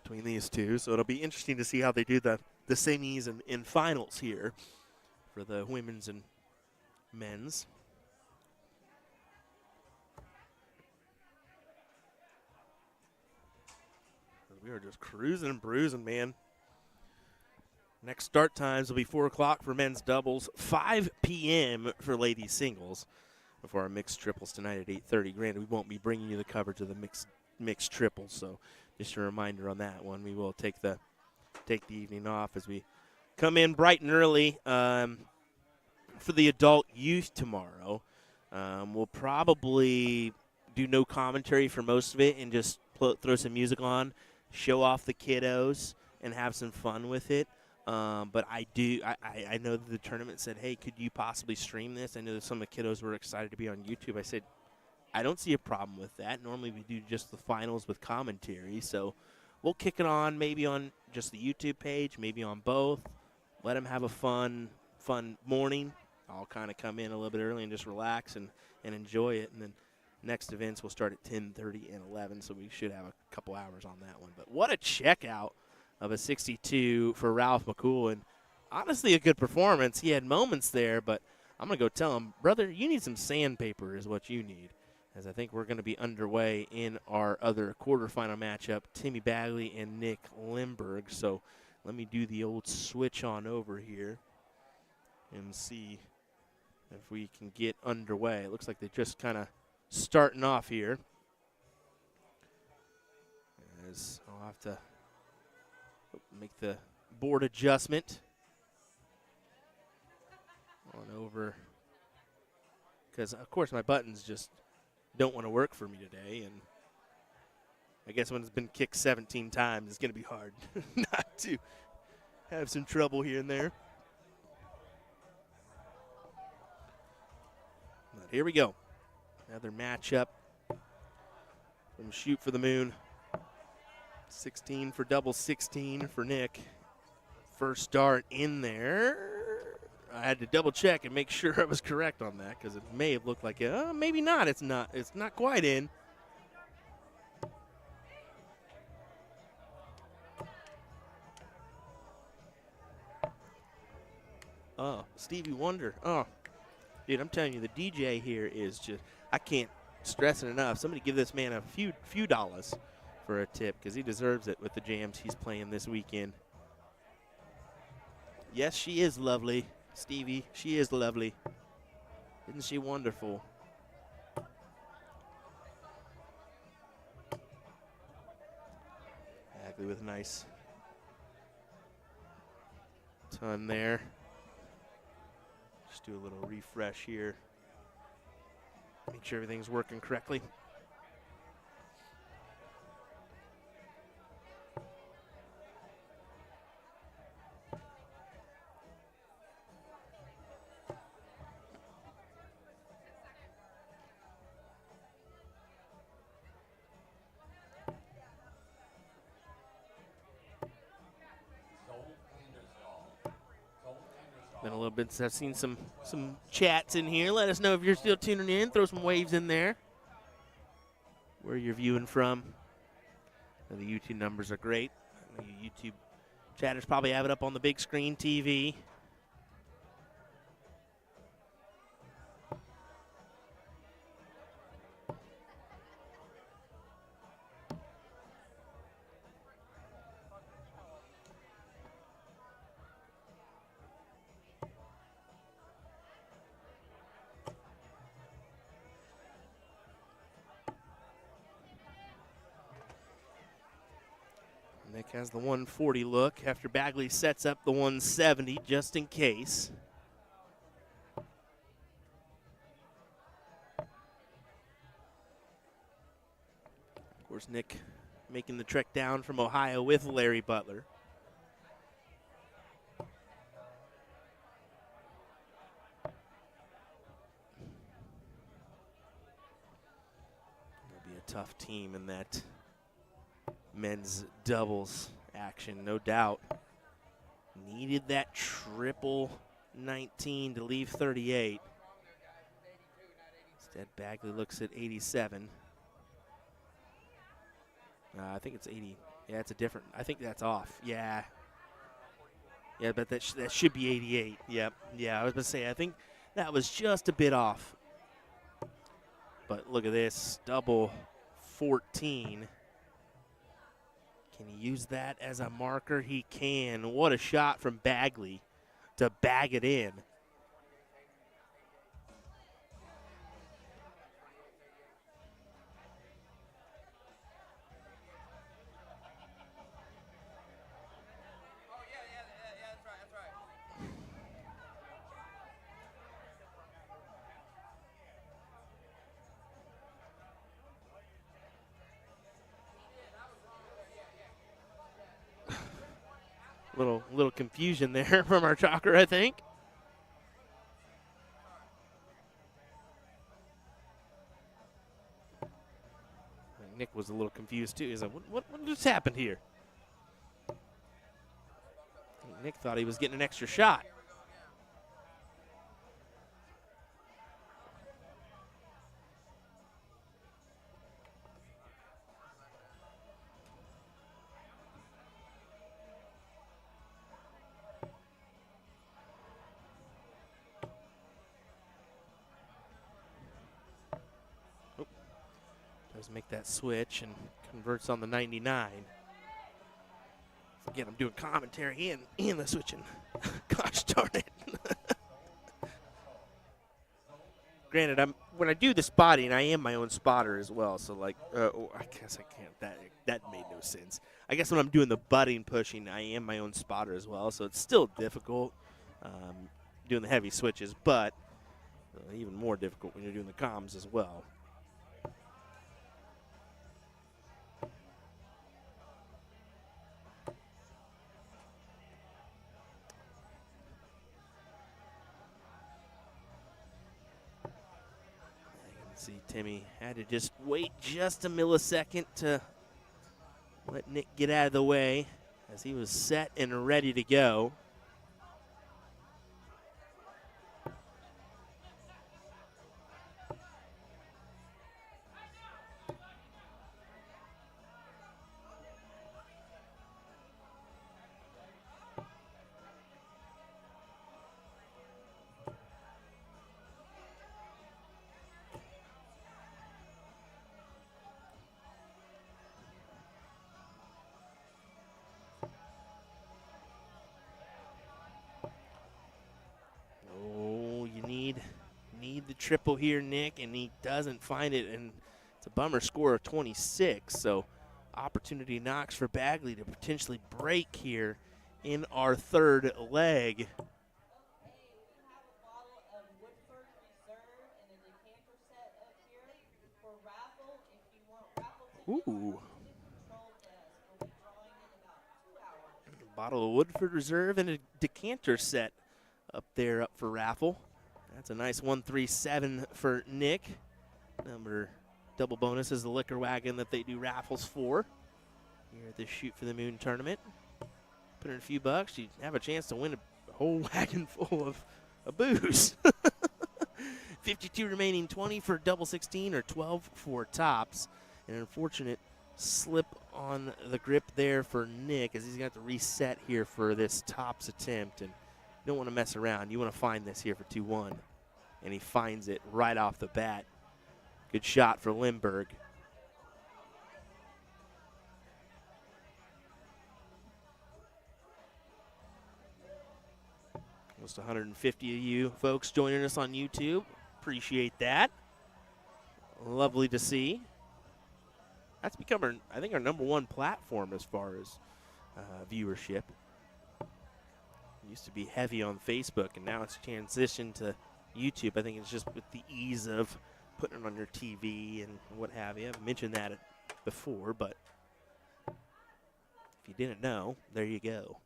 between these two. So it'll be interesting to see how they do the semis and finals here for the women's and men's. We are just cruising and bruising, man. Next start times will be 4 o'clock for men's doubles, 5 p.m. for ladies singles. Before our mixed triples tonight at 8:30. Granted, we won't be bringing you the coverage of the mixed triples, so just a reminder on that one. We will take the evening off as we come in bright and early for the adult youth tomorrow. We'll probably do no commentary for most of it and just throw some music on, show off the kiddos, and have some fun with it. But I know that the tournament said, hey, could you possibly stream this? I know that some of the kiddos were excited to be on YouTube. I said, I don't see a problem with that. Normally we do just the finals with commentary. So we'll kick it on maybe on just the YouTube page, maybe on both. Let them have a fun morning. I'll kind of come in a little bit early and just relax and enjoy it. And then next events will start at 10:30 and 11, so we should have a couple hours on that one. But what a checkout of a 62 for Ralph McCool. And honestly, a good performance. He had moments there, but I'm going to go tell him, brother, you need some sandpaper is what you need, as I think we're going to be underway in our other quarterfinal matchup, Timmy Bagley and Nick Limberg. So let me do the old switch on over here and see if we can get underway. It looks like they're just kind of starting off here. As I'll have to make the board adjustment on over, because of course my buttons just don't want to work for me today, and I guess when it's been kicked 17 times, it's going to be hard not to have some trouble here and there. But here we go. Another matchup from Shoot for the Moon. 16 for double 16 for Nick. First start in there. I had to double check and make sure I was correct on that, because it may have looked like it. Maybe not. It's not quite in. Oh, Stevie Wonder. Oh, dude, I'm telling you, the DJ here is just, I can't stress it enough. Somebody give this man a few dollars for a tip, because he deserves it with the jams he's playing this weekend. Yes, she is lovely, Stevie. She is lovely. Isn't she wonderful? Bagley with a nice ton there. Just do a little refresh here. Make sure everything's working correctly. Been a little bit since I've seen some chats in here. Let us know if you're still tuning in. Throw some waves in there. Where you're viewing from. The YouTube numbers are great. YouTube chatters probably have it up on the big screen TV. Nick has the 140 look after Bagley sets up the 170 just in case. Of course, Nick making the trek down from Ohio with Larry Butler. It'll be a tough team in that men's doubles action, no doubt. Needed that triple 19 to leave 38. Instead, Bagley looks at 87. I think it's 80. Yeah, it's a different. I think that's off. Yeah. Yeah, but that should be 88. Yep. Yeah, I was going to say, I think that was just a bit off. But look at this, double 14. Can he use that as a marker? He can. What a shot from Bagley to bag it in. Little confusion there from our talker, I think. Nick was a little confused too. He's like, what just happened here? Nick thought he was getting an extra shot. Does make that switch and converts on the 99. Forget I'm doing commentary and the switching. Gosh darn it. Granted, when I do the spotting, I am my own spotter as well. So like, I guess I can't. That made no sense. I guess when I'm doing the butting pushing, I am my own spotter as well. So it's still difficult doing the heavy switches, but even more difficult when you're doing the comms as well. See, Timmy had to just wait just a millisecond to let Nick get out of the way as he was set and ready to go. Need the triple here, Nick, and he doesn't find it, and it's a bummer score of 26. So opportunity knocks for Bagley to potentially break here in our third leg. Ooh. Bottle of Woodford Reserve and a decanter set up there up for raffle. That's a nice 137 for Nick. Number double bonus is the liquor wagon that they do raffles for here at the Shoot for the Moon tournament. Put in a few bucks, you have a chance to win a whole wagon full of booze. 52 remaining, 20 for double 16 or 12 for tops. An unfortunate slip on the grip there for Nick as he's going to have to reset here for this tops attempt. And you don't want to mess around. You want to find this here for 2-1. And he finds it right off the bat. Good shot for Lindbergh. Almost 150 of you folks joining us on YouTube. Appreciate that. Lovely to see. That's become, I think, our #1 platform as far as viewership. It used to be heavy on Facebook, and now it's transitioned to YouTube. I think it's just with the ease of putting it on your TV and what have you. I've mentioned that before, but if you didn't know, there you go.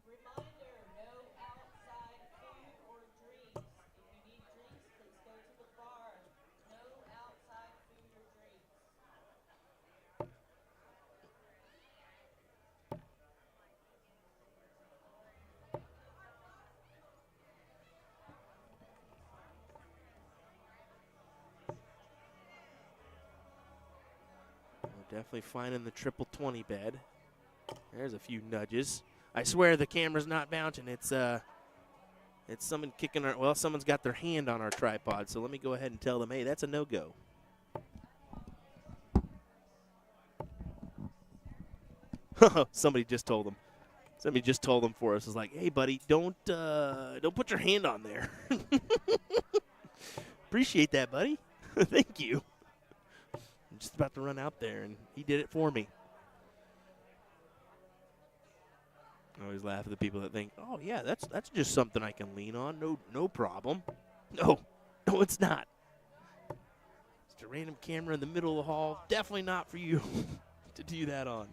Definitely finding the triple 20 bed. There's a few nudges. I swear the camera's not bouncing. It's someone kicking our, well, someone's got their hand on our tripod, so let me go ahead and tell them, hey, that's a no-go. Somebody just told them. Somebody just told them for us. It's like, hey, buddy, don't put your hand on there. Appreciate that, buddy. Thank you. I'm just about to run out there, and he did it for me. I always laugh at the people that think, oh, yeah, that's just something I can lean on. No problem. No, it's not. Just a random camera in the middle of the hall. Definitely not for you to do that on.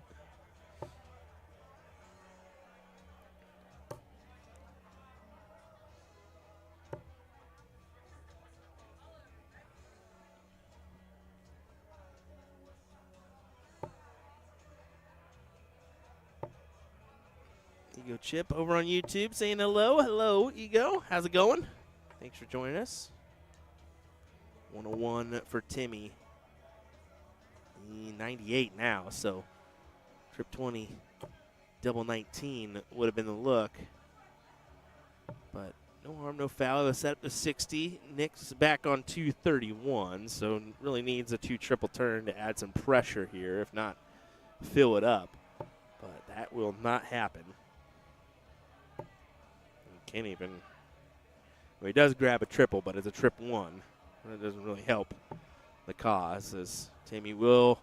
Ego Chip over on YouTube saying hello. Hello, Ego. How's it going? Thanks for joining us. 101 for Timmy. 98 now, so trip 20, double 19 would have been the look. But no harm, no foul. It's set up to 60. Nick's back on 231, so really needs a 2 triple turn to add some pressure here, if not fill it up. But that will not happen. Can't even. Well, he does grab a triple, but it's a trip 1. That doesn't really help the cause, as Timmy will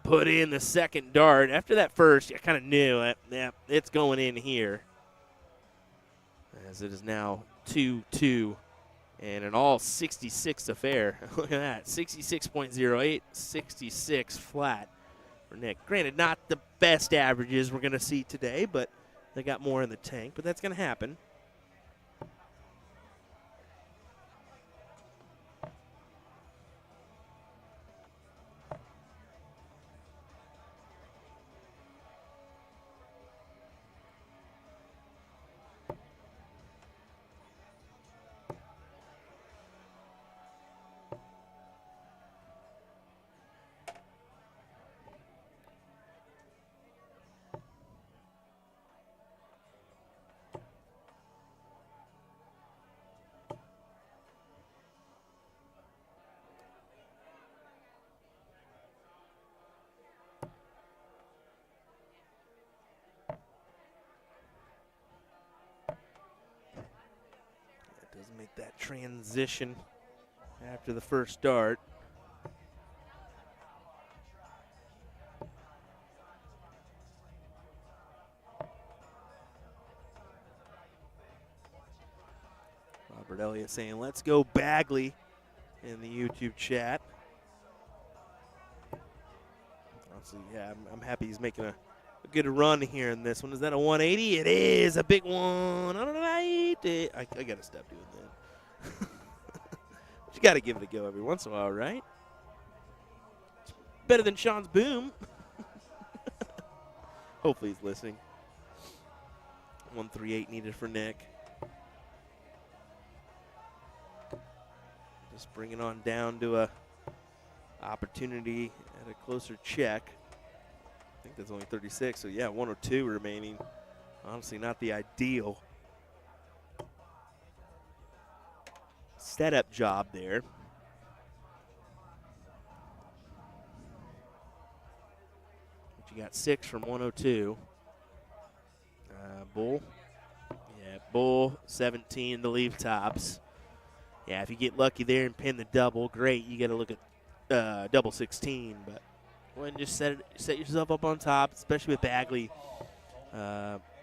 put in the second dart. After that first, I kind of knew it. Yeah, it's going in here. As it is now 2-2 and an all 66 affair. Look at that, 66.08, 66 flat for Nick. Granted, not the best averages we're going to see today, but they got more in the tank, but that's going to happen. Doesn't make that transition after the first dart. Robert Elliott saying, let's go Bagley in the YouTube chat. Honestly, yeah, I'm happy he's making a good run here in this one. Is that a 180? It is a big one. I got to stop doing that. But you got to give it a go every once in a while, right? It's better than Sean's boom. Hopefully he's listening. 138 needed for Nick. Just bringing on down to a opportunity at a closer check. I think that's only 36, so yeah, 102 remaining. Honestly, not the ideal setup job there. But you got 6 from 102. Bull. Yeah, Bull, 17 to leave tops. Yeah, if you get lucky there and pin the double, great. You got to look at double 16, but go ahead and just set yourself up on top, especially with Bagley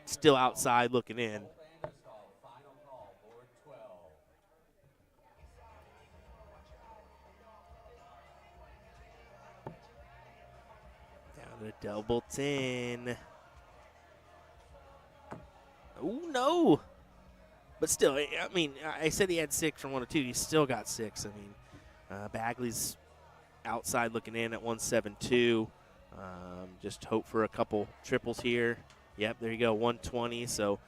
still outside looking in. Down to double 10. Oh, no. But still, I mean, I said he had 6 from 102. He still got 6. I mean, Bagley's outside looking in at 172. Just hope for a couple triples here. Yep, there you go, 120. So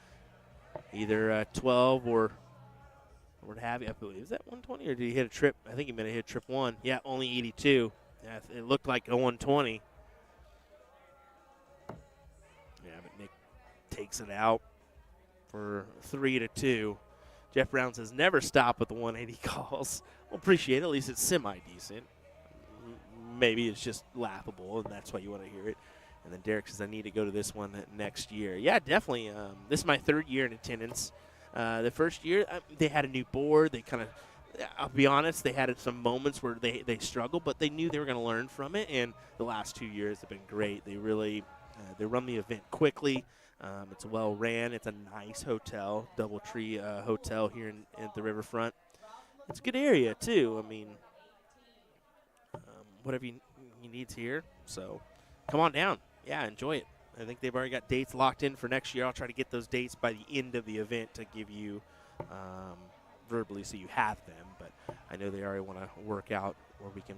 either 12 or what have you. I believe, is that 120 or did he hit a trip? I think he might have hit trip 1. Yeah, only 82. Yeah, it looked like a 120. takes it out for 3-2. Jeff Brown says never stop with the 180 calls. We'll appreciate it. At least it's semi-decent. Maybe it's just laughable, and that's why you want to hear it. And then Derek says I need to go to this one next year. Yeah, definitely. This is my 3rd year in attendance. The first year, they had a new board. They kind of, I'll be honest, they had some moments where they struggled, but they knew they were going to learn from it. And the last 2 years have been great. They really they run the event quickly. It's well ran. It's a nice hotel, DoubleTree Hotel here at the riverfront. It's a good area too. I mean, whatever you need's here. So come on down. Yeah, enjoy it. I think they've already got dates locked in for next year. I'll try to get those dates by the end of the event to give you verbally so you have them. But I know they already want to work out where we can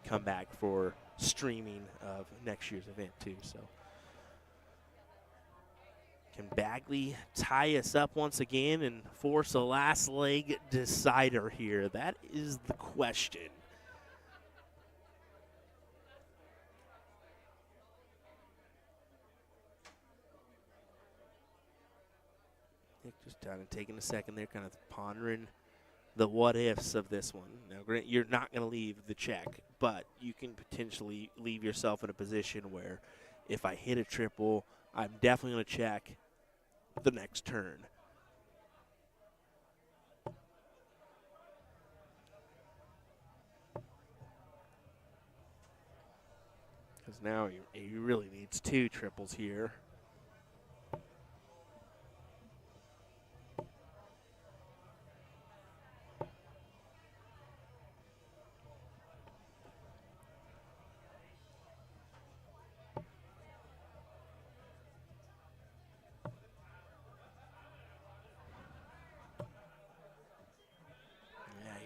come back for streaming of next year's event too. So can Bagley tie us up once again and force a last leg decider here? That is the question. Nick just kind of taking a second there, kind of pondering the what-ifs of this one. Now, you're not going to leave the check, but you can potentially leave yourself in a position where if I hit a triple, I'm definitely going to check the next turn. Because now he really needs 2 triples here.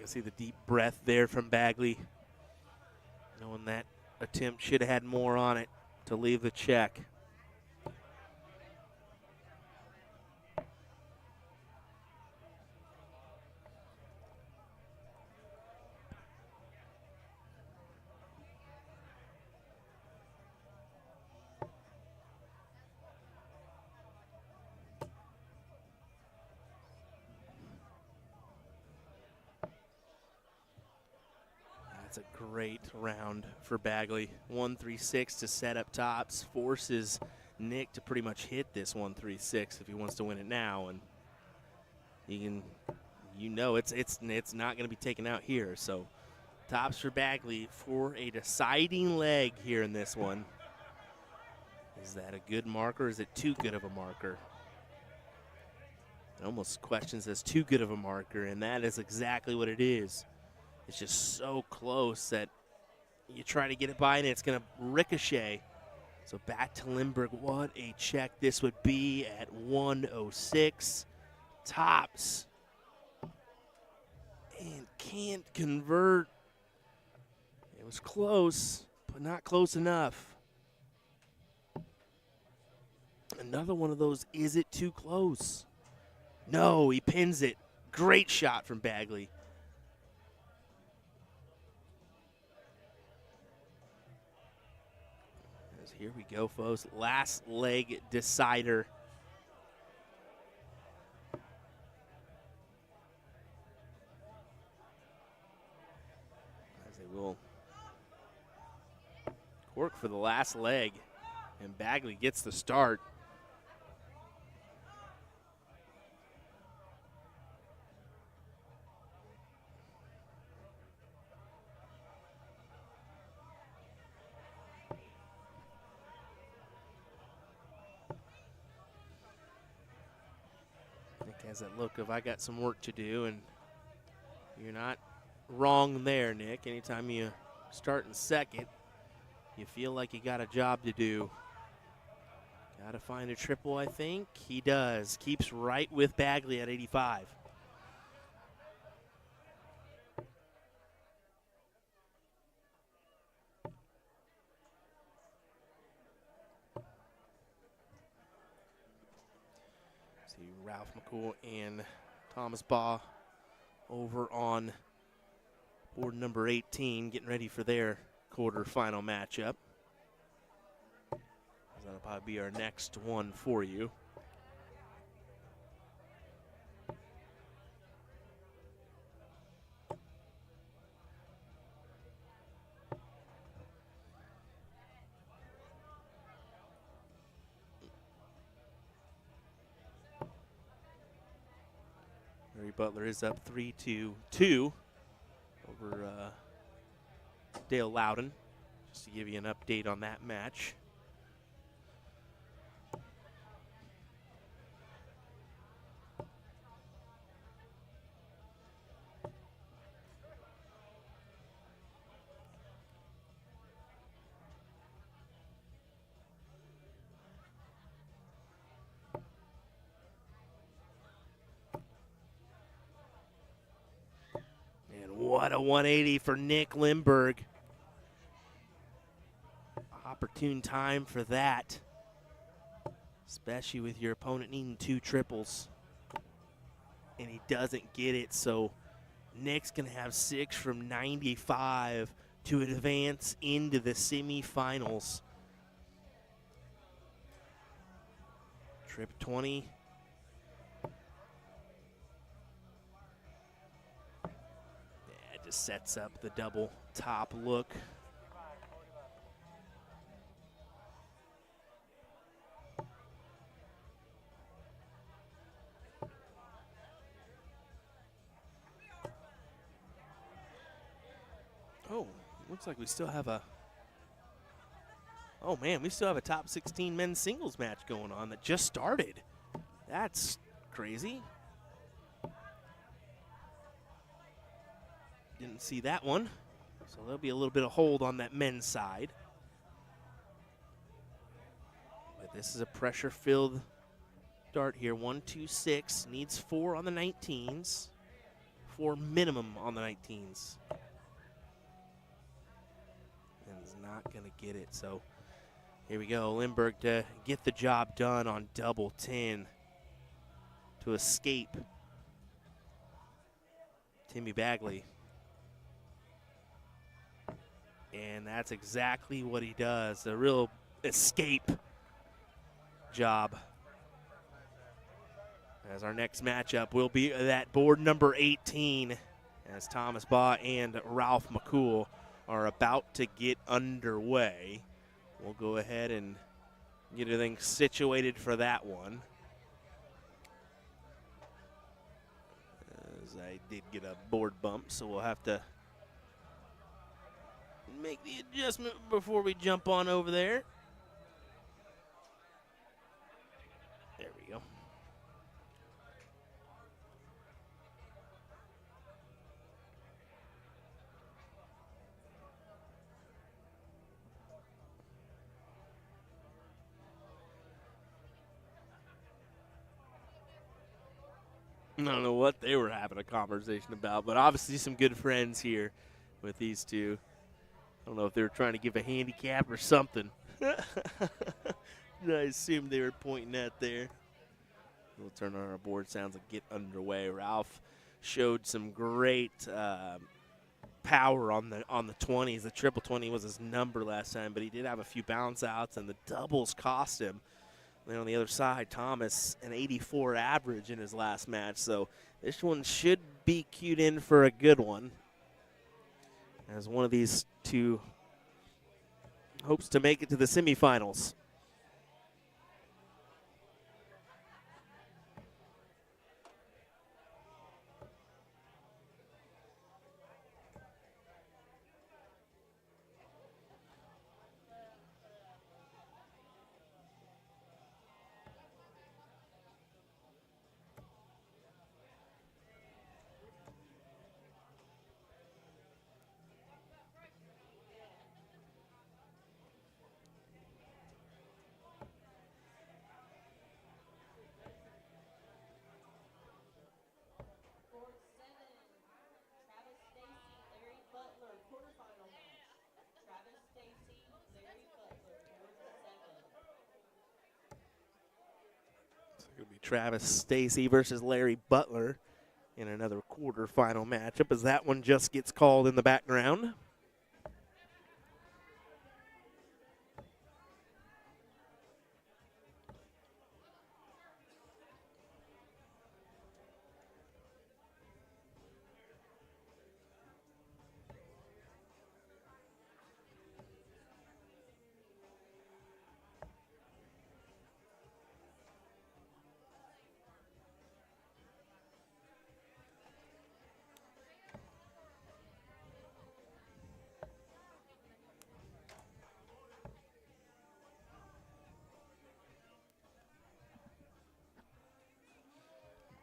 See the deep breath there from Bagley, knowing that attempt should have had more on it to leave the check. That's a great round for Bagley. 1-3-6 to set up tops, forces Nick to pretty much hit this 1-3-6 if he wants to win it now, and he can, it's not going to be taken out here. So tops for Bagley for a deciding leg here in this one. Is that a good marker? Or is it too good of a marker? It almost questions as too good of a marker, and that is exactly what it is. It's just so close that you try to get it by and it's going to ricochet. So back to Lindbergh. What a check this would be at 106. Tops. And can't convert. It was close, but not close enough. Another one of those, is it too close? No, he pins it. Great shot from Bagley. Here we go, folks. Last leg decider. As they will work for the last leg, and Bagley gets the start. Has that look of I got some work to do, and you're not wrong there, Nick. Anytime you start in second, you feel like you got a job to do. Got to find a triple, I think. He does. Keeps right with Bagley at 85. Ralph McCool and Thomas Baugh over on board number 18, getting ready for their quarterfinal matchup. That'll probably be our next one for you. Larry Butler is up 3-2 over Dale Loudon. Just to give you an update on that match. And what a 180 for Nick Lindberg. Opportune time for that, especially with your opponent needing 2 triples. And he doesn't get it, so Nick's going to have 6 from 95 to advance into the semifinals. Trip 20. Yeah, it just sets up the double top look. Oh, looks like we still have a. Oh man, we still have a top 16 men's singles match going on that just started. That's crazy. Didn't see that one. So there'll be a little bit of hold on that men's side. But this is a pressure-filled dart here. 1-2-6, needs 4 on the 19s. 4 minimum on the 19s. And is not going to get it. So here we go. Lindberg to get the job done on double 10 to escape Timmy Bagley. And that's exactly what he does. A real escape job. As our next matchup will be that board number 18, as Thomas Baugh and Ralph McCool are about to get underway. We'll go ahead and get everything situated for that one. As I did get a board bump, so we'll have to make the adjustment before we jump on over there. There we go. I don't know what they were having a conversation about, but obviously some good friends here with these two. I don't know if they were trying to give a handicap or something. I assumed they were pointing at there. We'll turn on our board. Sounds like get underway. Ralph showed some great power on the 20s. The triple 20 was his number last time, but he did have a few bounce outs, and the doubles cost him. Then on the other side, Thomas, an 84 average in his last match. So this one should be queued in for a good one, as one of these two hopes to make it to the semifinals. It's going to be Travis Stacy versus Larry Butler in another quarterfinal matchup, as that one just gets called in the background.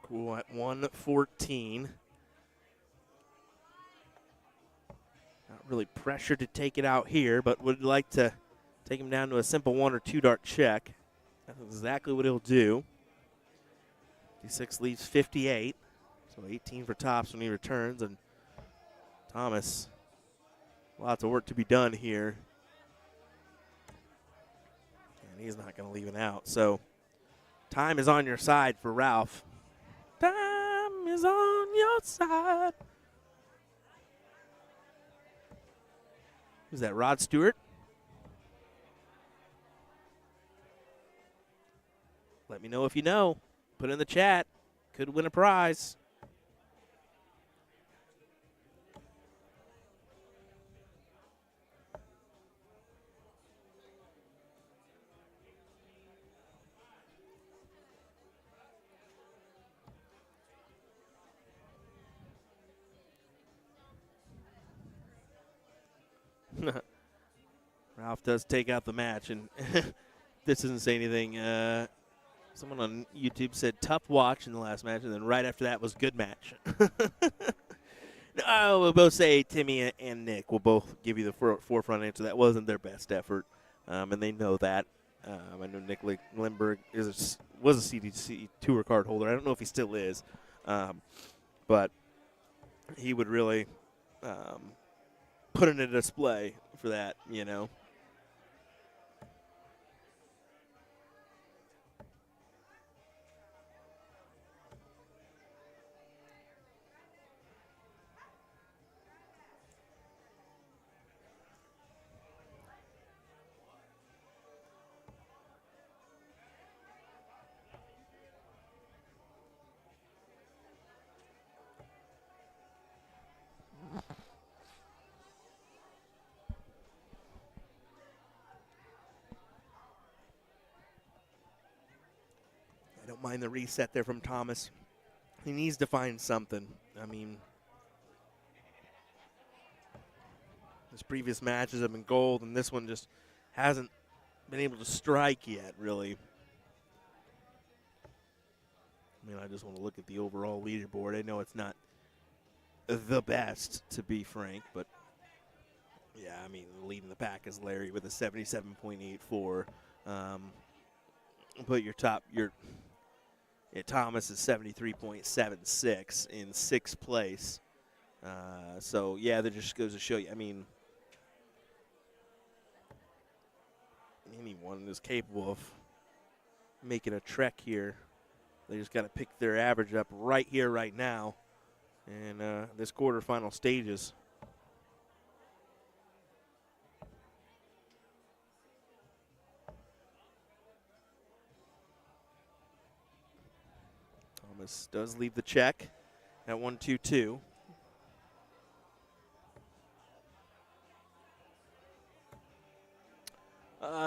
Cool at 114. Not really pressured to take it out here, but would like to take him down to a simple 1 or 2 dart check. That's exactly what he'll do. D6 leaves 58, so 18 for tops when he returns, and Thomas, lots of work to be done here. And he's not going to leave it out. So time is on your side for Ralph. Time is on your side. Who's that, Rod Stewart? Let me know if you know. Put it in the chat. Could win a prize. Ralph does take out the match, and this doesn't say anything. Someone on YouTube said tough watch in the last match, and then right after that was good match. No, we'll both say Timmy and Nick will both give you the forefront answer. That wasn't their best effort, and they know that. I know Nick Lindbergh was a CDC tour card holder. I don't know if he still is, but he would really put in a display for that, you know. I don't mind the reset there from Thomas. He needs to find something. I mean, his previous matches have been gold, and this one just hasn't been able to strike yet, really. I mean, I just want to look at the overall leaderboard. I know it's not the best, to be frank, but yeah, I mean, leading the pack is Larry with a 77.84. But Thomas is 73.76 in 6th place. So, yeah, that just goes to show you, I mean, anyone is capable of making a trek here. They just got to pick their average up right here, right now, in this quarterfinal stages. Thomas does leave the check at 1-2-2.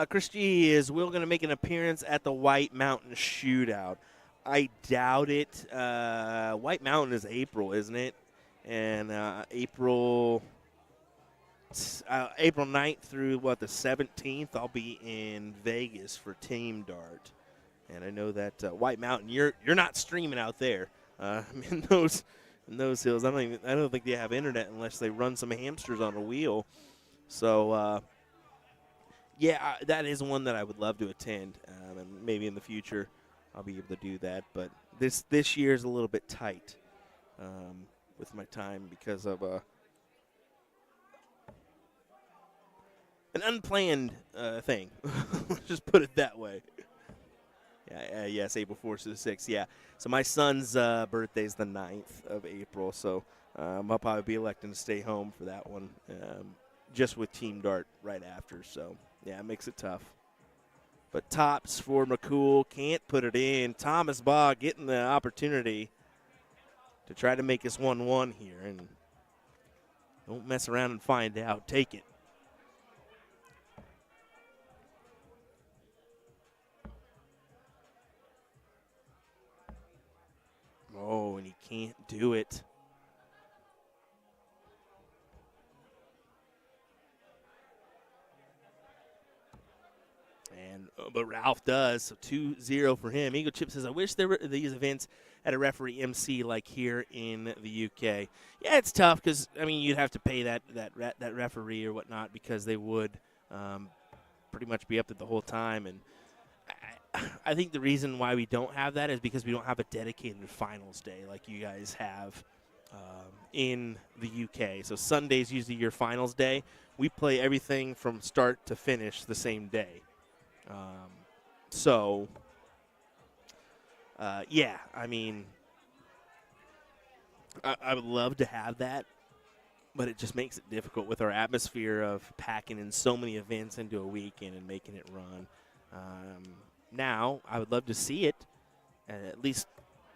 Christie, is Will going to make an appearance at the White Mountain Shootout? I doubt it. White Mountain is April, isn't it? And April 9th through, the 17th, I'll be in Vegas for Team Dart. And I know that White Mountain, you're not streaming out there. In those hills, I don't think they have internet unless they run some hamsters on a wheel. So yeah, that is one that I would love to attend, and maybe in the future I'll be able to do that. But this year is a little bit tight with my time because of an unplanned thing. Let's just put it that way. Yeah, yes, April 4th to the 6th, yeah. So my son's birthday is the 9th of April, so I'll probably be electing to stay home for that one, just with Team Dart right after. So, yeah, it makes it tough. But tops for McCool, can't put it in. Thomas Baugh getting the opportunity to try to make us 1-1 here, and don't mess around and find out. Take it. Oh, and he can't do it. But Ralph does, so 2-0 for him. Eagle Chip says, I wish there were these events at a referee MC like here in the UK. Yeah, it's tough because, I mean, you'd have to pay that referee or whatnot because they would pretty much be up there the whole time. And I think the reason why we don't have that is because we don't have a dedicated finals day like you guys have in the UK. So Sunday's usually your finals day. We play everything from start to finish the same day. Yeah, I mean, I would love to have that, but it just makes it difficult with our atmosphere of packing in so many events into a weekend and making it run. Now, I would love to see it at least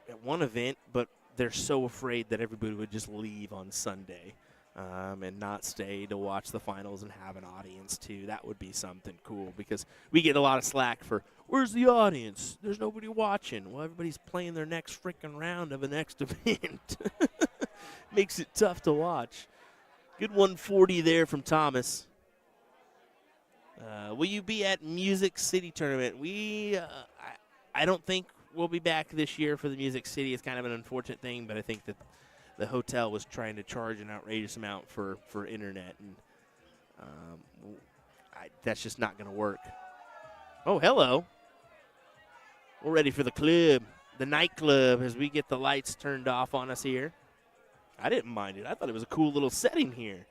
at one event, but they're so afraid that everybody would just leave on Sunday and not stay to watch the finals and have an audience too. That would be something cool because we get a lot of slack for, where's the audience? There's nobody watching. Well, everybody's playing their next freaking round of the next event. Makes it tough to watch. Good 140 there from Thomas. Will you be at Music City tournament? I don't think we'll be back this year for the Music City. It's kind of an unfortunate thing, but I think that the hotel was trying to charge an outrageous amount for internet, and that's just not going to work. Oh, hello. We're ready for the club, the nightclub, as we get the lights turned off on us here. I didn't mind it. I thought it was a cool little setting here.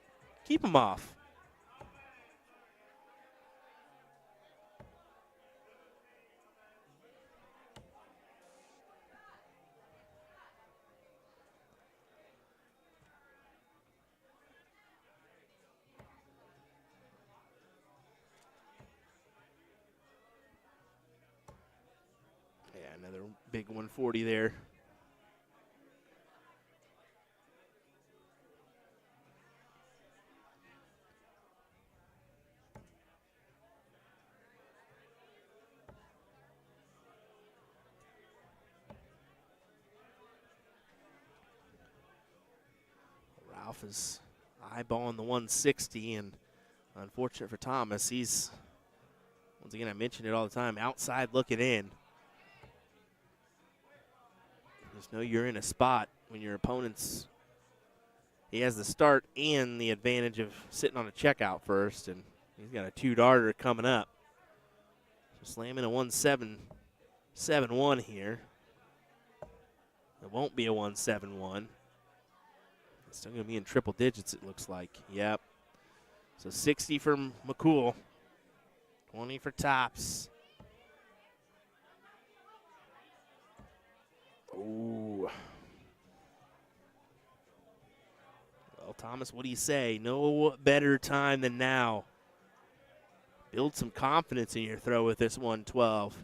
Keep them off. Another big 140 there. Ralph is eyeballing the 160, and unfortunate for Thomas, he's, once again, I mention it all the time, outside looking in. Just know you're in a spot when your opponent's, he has the start and the advantage of sitting on a checkout first, and he's got a 2-darter coming up. So slamming a 1-7-7-1 here. It won't be a 1-7-1. It's still going to be in triple digits, it looks like. Yep. So 60 from McCool, 20 for Tops. Ooh. Well, Thomas, what do you say? No better time than now. Build some confidence in your throw with this 112.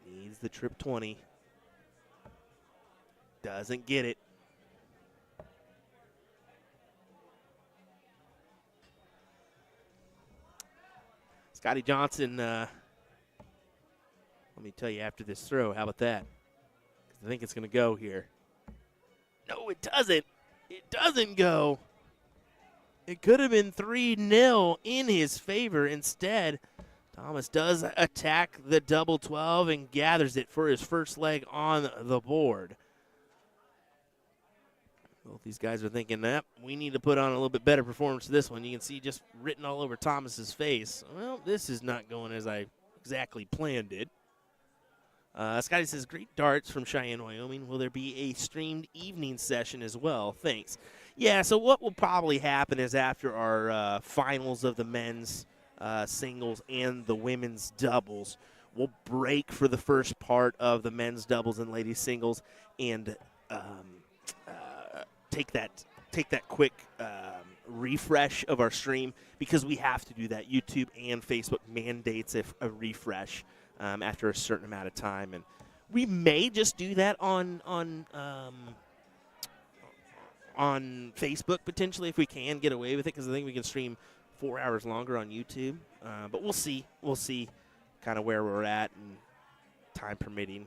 Needs the trip 20. Doesn't get it. Scotty Johnson, let me tell you after this throw, how about that? I think it's going to go here. No, it doesn't. It doesn't go. It could have been 3-0 in his favor. Instead, Thomas does attack the double 12 and gathers it for his first leg on the board. Both these guys are thinking that we need to put on a little bit better performance to this one. You can see just written all over Thomas's face. Well, this is not going as I exactly planned it. Scotty says, great darts from Cheyenne, Wyoming. Will there be a streamed evening session as well? Thanks. Yeah, so what will probably happen is after our finals of the men's singles and the women's doubles, we'll break for the first part of the men's doubles and ladies singles and take that quick refresh of our stream, because we have to do that. YouTube and Facebook mandates a refresh after a certain amount of time, and we may just do that on Facebook potentially if we can get away with it, because I think we can stream 4 hours longer on YouTube. But we'll see. We'll see kind of where we're at and time permitting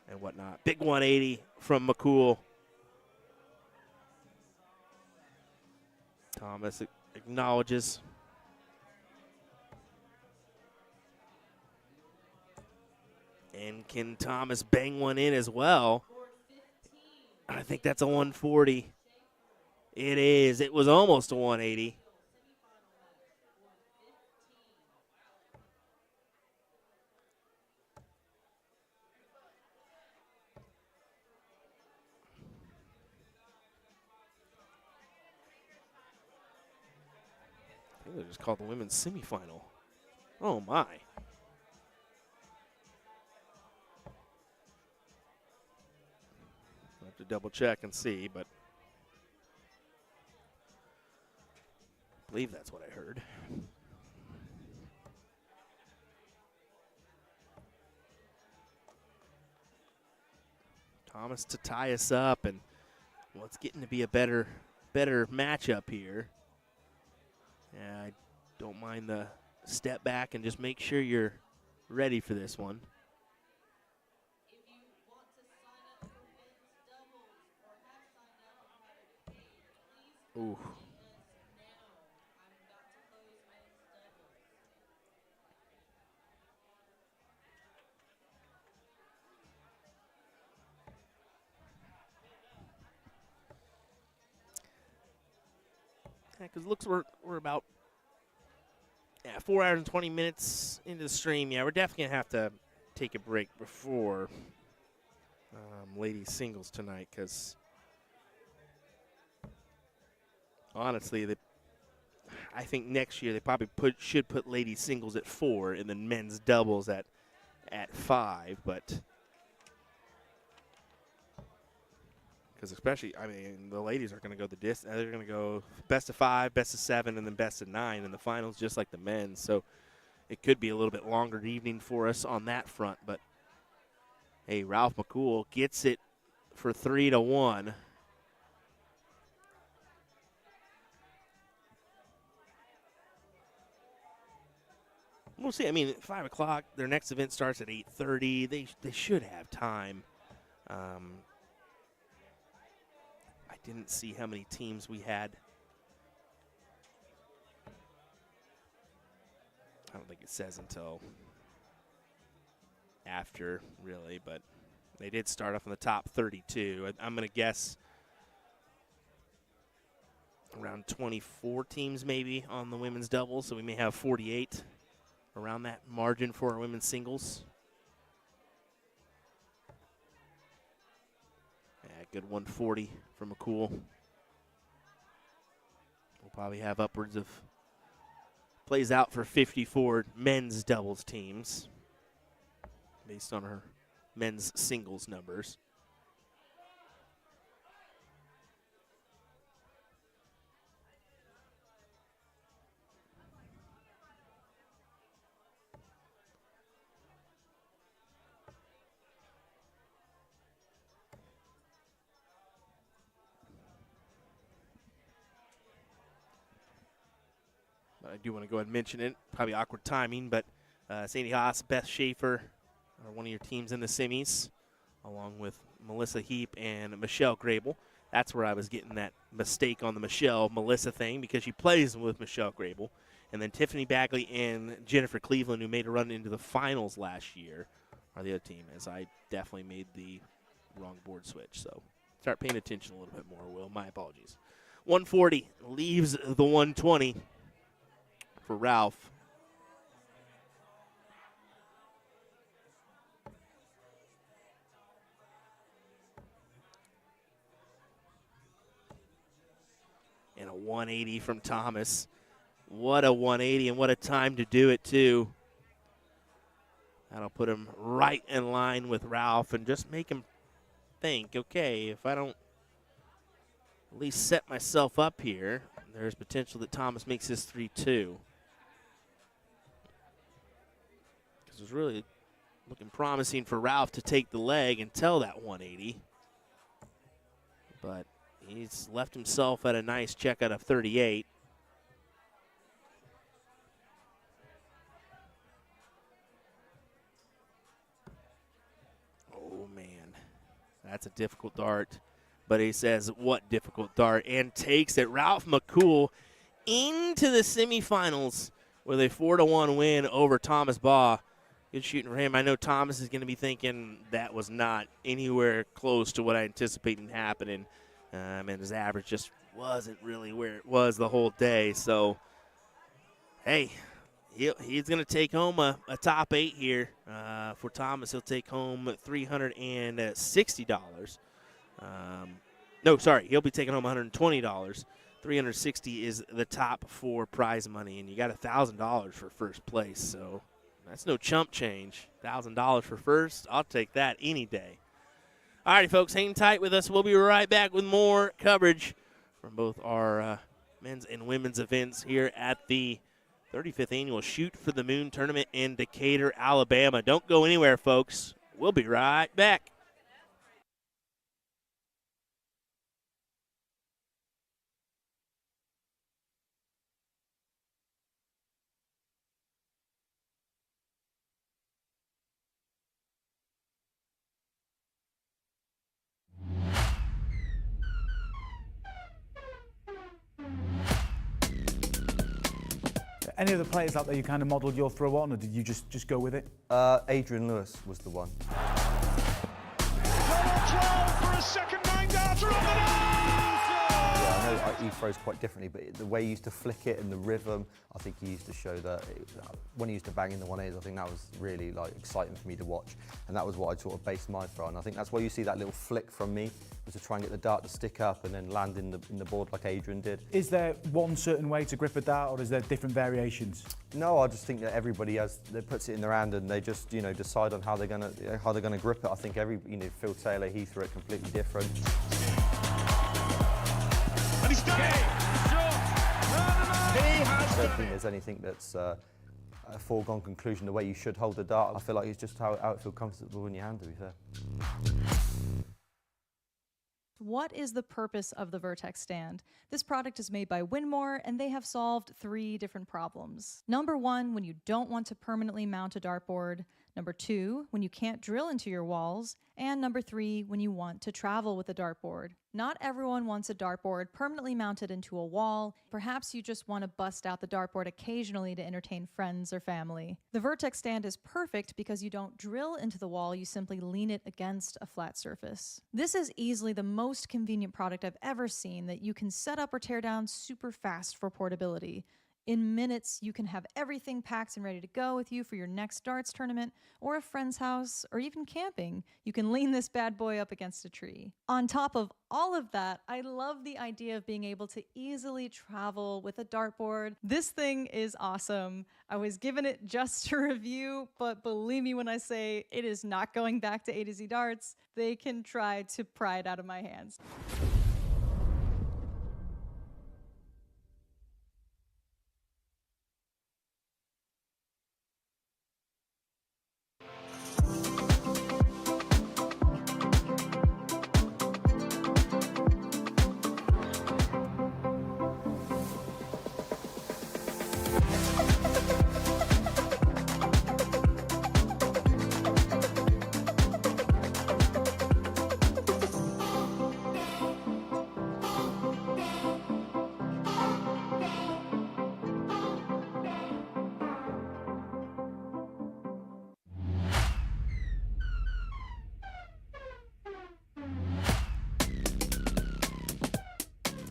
and whatnot. Big 180 from McCool. Thomas acknowledges. And can Thomas bang one in as well? I think that's a 140. It is. It was almost a 180. I think they just called the women's semifinal. Oh, my. I have to double check and see, but I believe that's what I heard. Thomas to tie us up, and well, it's getting to be a better matchup here. Yeah, I don't mind the step back and just make sure you're ready for this one. Ooh. Yeah, because looks we're about 4 hours and 20 minutes into the stream. Yeah, we're definitely gonna have to take a break before ladies singles tonight, because honestly, I think next year they probably should put ladies singles at 4 and then men's doubles at 5, but because especially, I mean, the ladies are going to go the distance. They're going to go best of 5, best of 7, and then best of 9 in the finals, just like the men's. So it could be a little bit longer evening for us on that front. But hey, Ralph McCool gets it for 3-1. We'll see. I mean, at 5 o'clock, their next event starts at 8:30. They should have time. I didn't see how many teams we had. I don't think it says until after, really, but they did start off in the top 32. I'm going to guess around 24 teams maybe on the women's doubles, so we may have 48 around that margin for our women's singles. Yeah, good 140 from McCool. We'll probably have upwards of plays out for 54 men's doubles teams based on her men's singles numbers. I do want to go ahead and mention it. Probably awkward timing, but Sadie Haas, Beth Schaefer are one of your teams in the semis, along with Melissa Heap and Michelle Grable. That's where I was getting that mistake on the Melissa thing, because she plays with Michelle Grable. And then Tiffany Bagley and Jennifer Cleveland, who made a run into the finals last year, are the other team, as I definitely made the wrong board switch. So start paying attention a little bit more, Will. My apologies. 140 leaves the 120 for Ralph. And a 180 from Thomas. What a 180, and what a time to do it, too. That'll put him right in line with Ralph and just make him think, okay, if I don't at least set myself up here, there's potential that Thomas makes this 3-2. Because it was really looking promising for Ralph to take the leg until that 180. But he's left himself at a nice check out of 38. Oh, man. That's a difficult dart. But he says, what difficult dart, and takes it. Ralph McCool into the semifinals with a 4-1 win over Thomas Baugh. Good shooting for him. I know Thomas is going to be thinking that was not anywhere close to what I anticipated happening. And his average just wasn't really where it was the whole day. So, hey, he's going to take home a top 8 here. For Thomas, he'll take home $360. No, sorry, he'll be taking home $120. $360 is the top 4 prize money, and you got $1,000 for first place. So that's no chump change. $1,000 for first, I'll take that any day. All righty, folks, hang tight with us. We'll be right back with more coverage from both our men's and women's events here at the 35th Annual Shoot for the Moon Tournament in Decatur, Alabama. Don't go anywhere, folks. We'll be right back. Any of the players out there you kind of modelled your throw on, or did you just go with it? Adrian Lewis was the one. 12 for a second 9-darter on the Yeah, I know he throws quite differently, but the way he used to flick it and the rhythm, I think he used to show that when he used to bang in the 1As, I think that was really exciting for me to watch, and that was what I sort of based mine for. And I think that's why you see that little flick from me, was to try and get the dart to stick up and then land in the board like Adrian did. Is there one certain way to grip a dart, or is there different variations? No, I just think that everybody puts it in their hand and they just decide on how they're gonna grip it. I think Phil Taylor, he threw it completely different. And he's done it! I don't think there's anything that's a foregone conclusion the way you should hold the dart. I feel like it's just how it feels comfortable in your hand, to be fair. What is the purpose of the Vertex stand? This product is made by Winmore, and they have solved 3 different problems. Number 1, when you don't want to permanently mount a dartboard. Number 2, when you can't drill into your walls. And number 3, when you want to travel with a dartboard. Not everyone wants a dartboard permanently mounted into a wall. Perhaps you just want to bust out the dartboard occasionally to entertain friends or family. The Vertex stand is perfect because you don't drill into the wall, you simply lean it against a flat surface. This is easily the most convenient product I've ever seen that you can set up or tear down super fast for portability. In minutes, you can have everything packed and ready to go with you for your next darts tournament or a friend's house or even camping. You can lean this bad boy up against a tree. On top of all of that, I love the idea of being able to easily travel with a dartboard. This thing is awesome. I was given it just to review, but believe me when I say it is not going back to A to Z Darts. They can try to pry it out of my hands.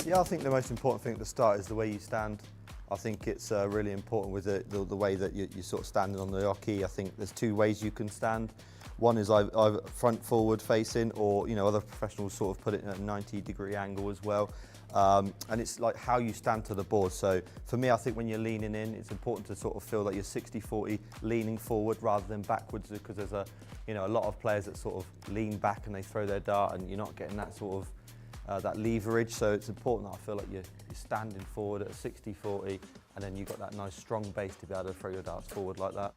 Yeah, I think the most important thing at the start is the way you stand. I think it's really important with the way that you're sort of standing on the hockey. I think there's 2 ways you can stand. One is either front forward facing, or other professionals sort of put it in a 90-degree angle as well. And it's like how you stand to the board. So for me, I think when you're leaning in, it's important to sort of feel that you're 60-40 leaning forward rather than backwards, because there's a lot of players that sort of lean back and they throw their dart, and you're not getting that sort of that leverage. So it's important that I feel like you're standing forward at a 60-40, and then you've got that nice strong base to be able to throw your darts forward like that.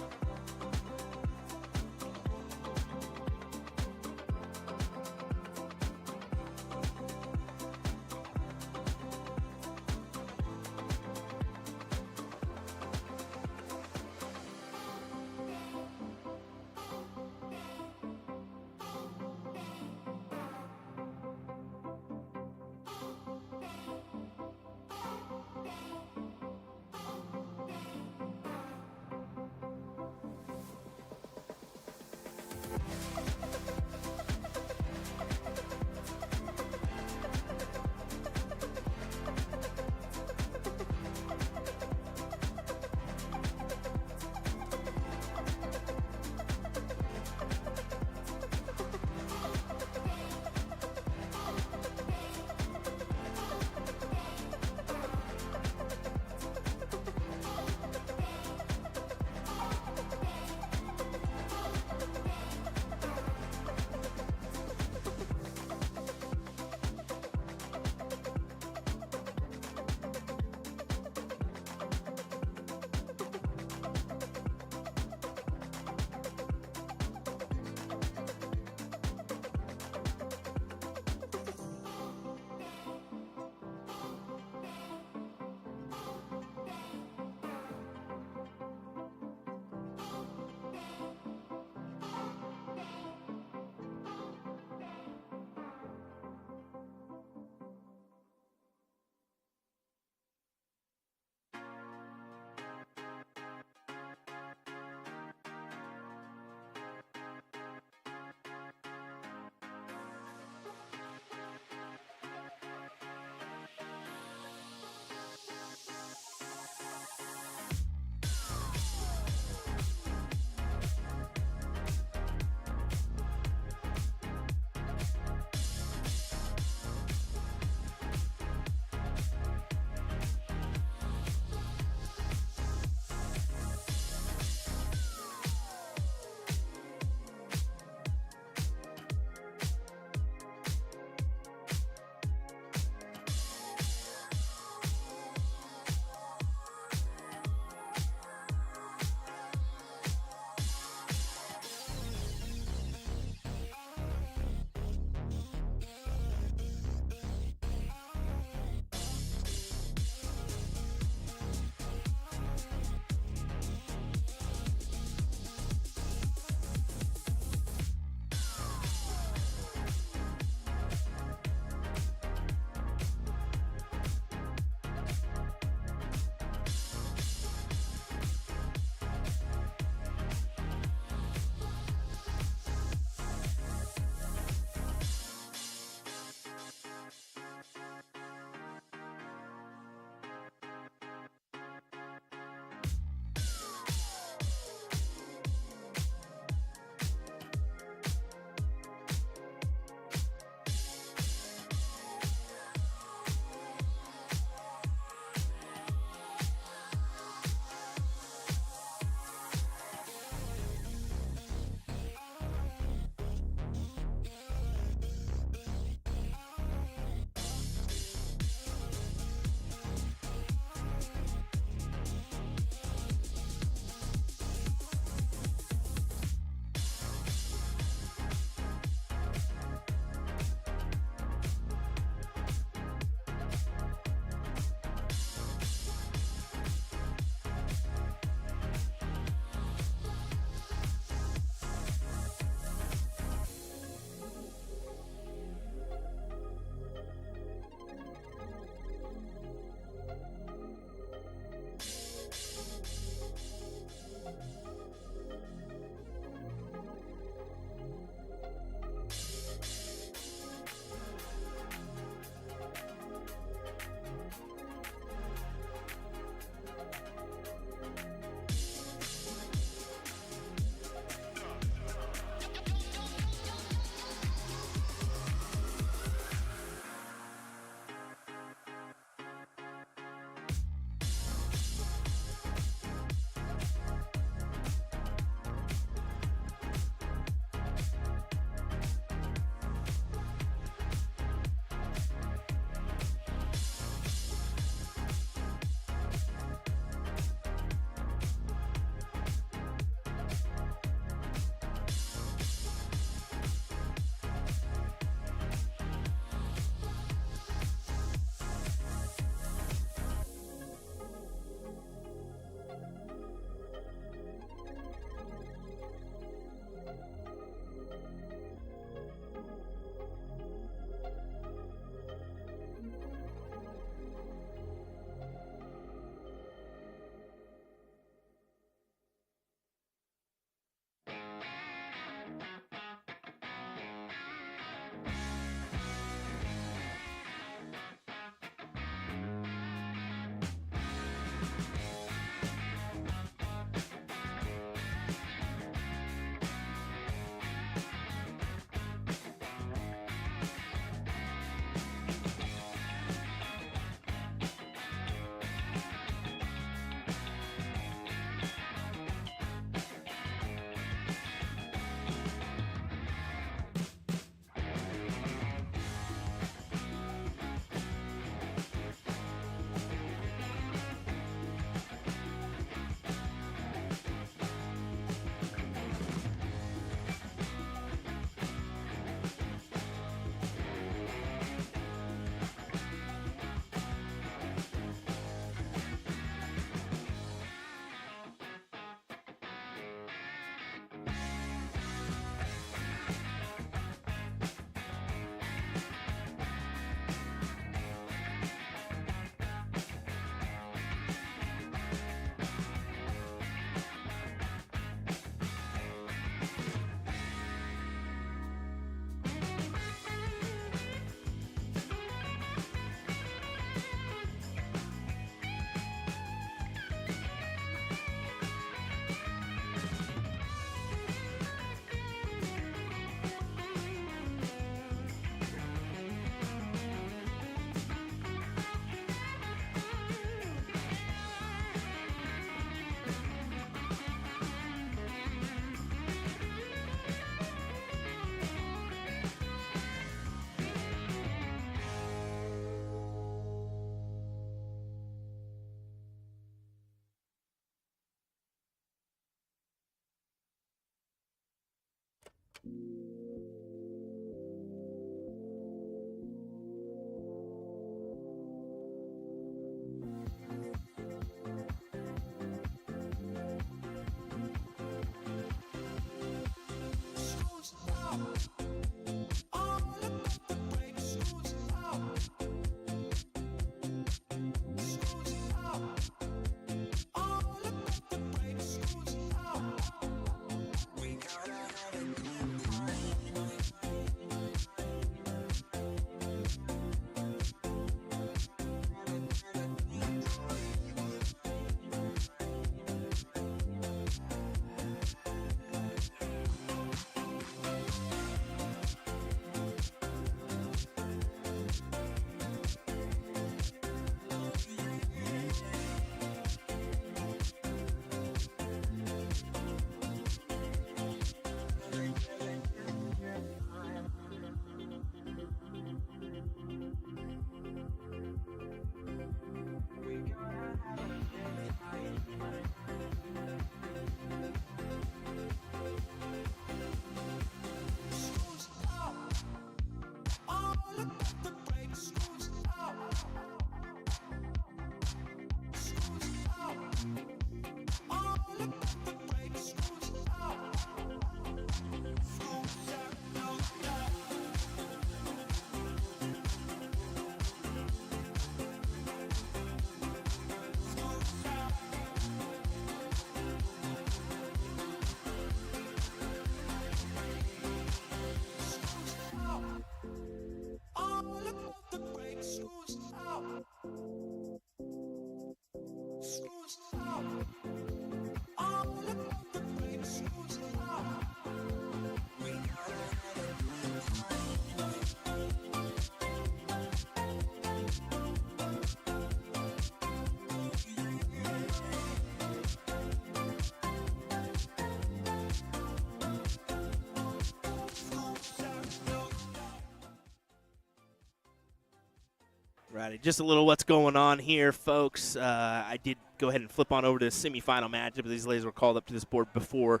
Righty, just a little what's going on here, folks. I did go ahead and flip on over to the semifinal matchup. These ladies were called up to this board before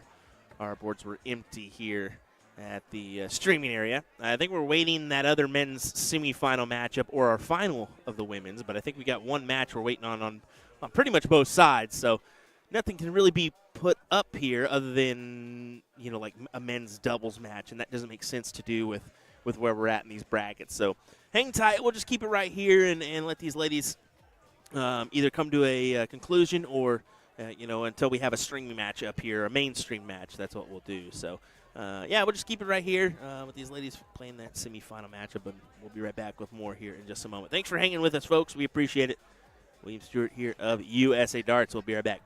our boards were empty here at the streaming area. I think we're waiting that other men's semifinal matchup or our final of the women's, but I think we got one match we're waiting on pretty much both sides. So nothing can really be put up here other than, you know, like a men's doubles match, and that doesn't make sense to do with where we're at in these brackets. So hang tight. We'll just keep it right here and let these ladies either come to a conclusion or, you know, until we have a streaming match up here, a mainstream match. That's what we'll do. So, yeah, we'll just keep it right here with these ladies playing that semifinal matchup, and we'll be right back with more here in just a moment. Thanks for hanging with us, folks. We appreciate it. William Stewart here of USA Darts. We'll be right back.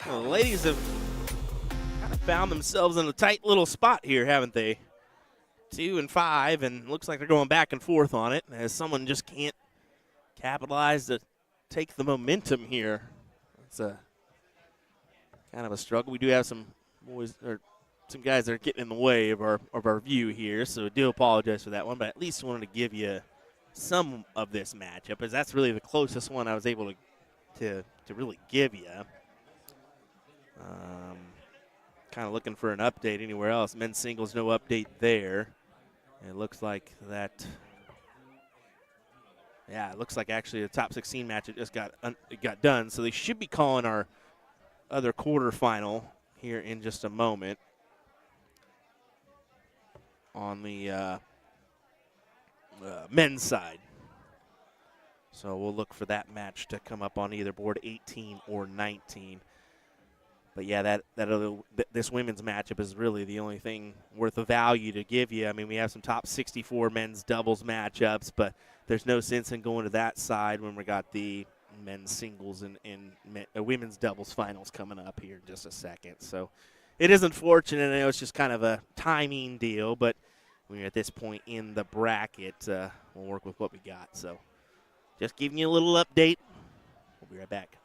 Well, the ladies have kind of found themselves in a tight little spot here, haven't they? 2 and 5, and looks like they're going back and forth on it as someone just can't capitalize to take the momentum here. It's a kind of a struggle. We do have some boys or some guys that are getting in the way of our view here, so I do apologize for that one, but at least wanted to give you some of this matchup, as that's really the closest one I was able to really give you. Kind of looking for an update anywhere else. Men's singles, no update there. It looks like that. Yeah, it looks like actually the top 16 match it just got done, so they should be calling our other quarterfinal here in just a moment on the men's side. So we'll look for that match to come up on either board 18 or 19. But yeah, this women's matchup is really the only thing worth of value to give you. I mean, we have some top 64 men's doubles matchups, but there's no sense in going to that side when we got the men's singles and women's doubles finals coming up here in just a second. So it is unfortunate. I know it's just kind of a timing deal, but when you're at this point in the bracket, we'll work with what we got. So just giving you a little update. We'll be right back.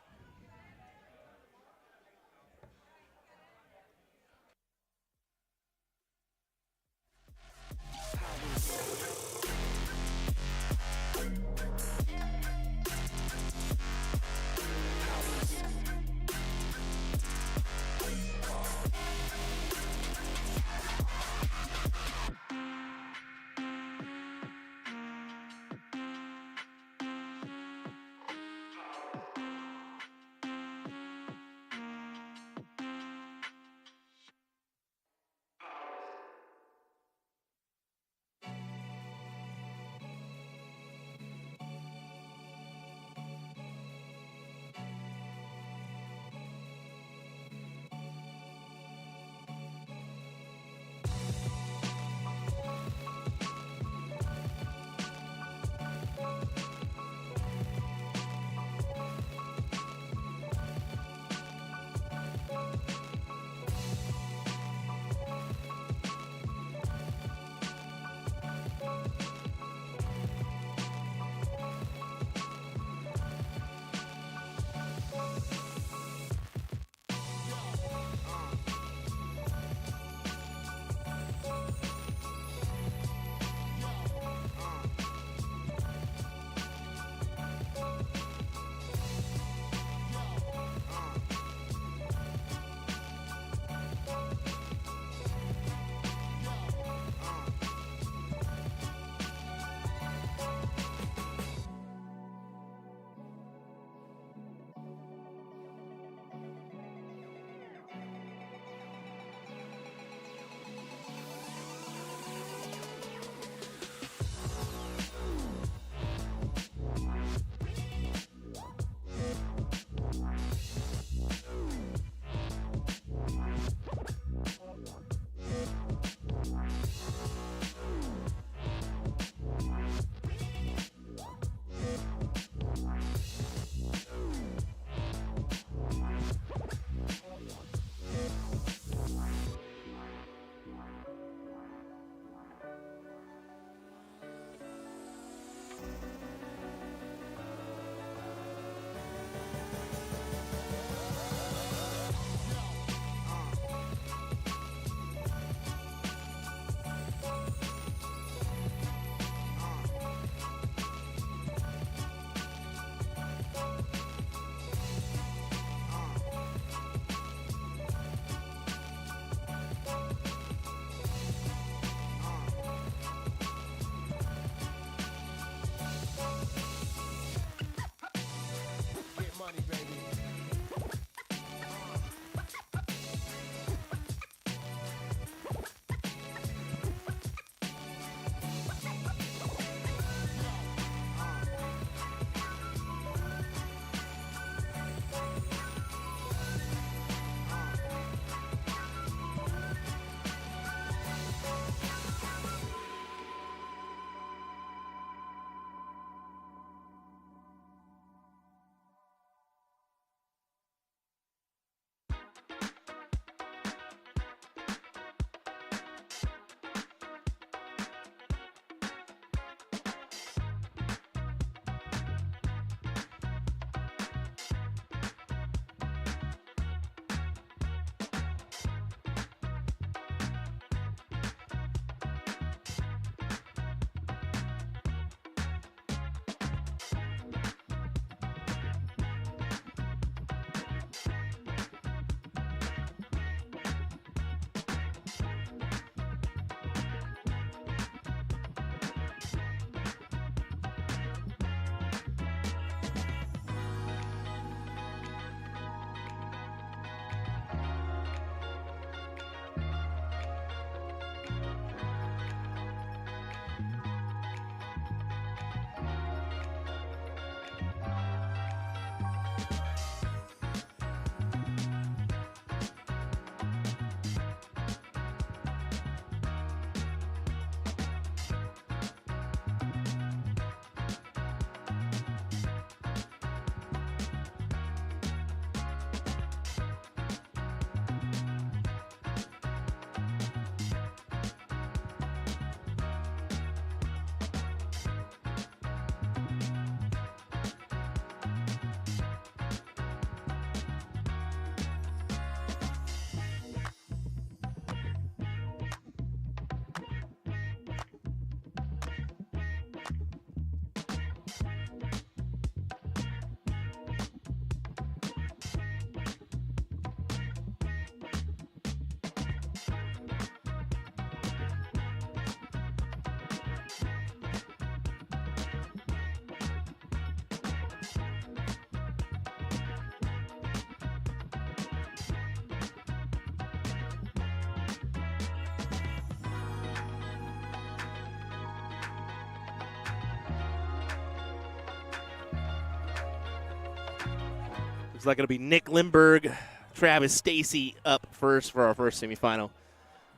Looks like it'll be Nick Lindberg, Travis Stacy up first for our first semifinal.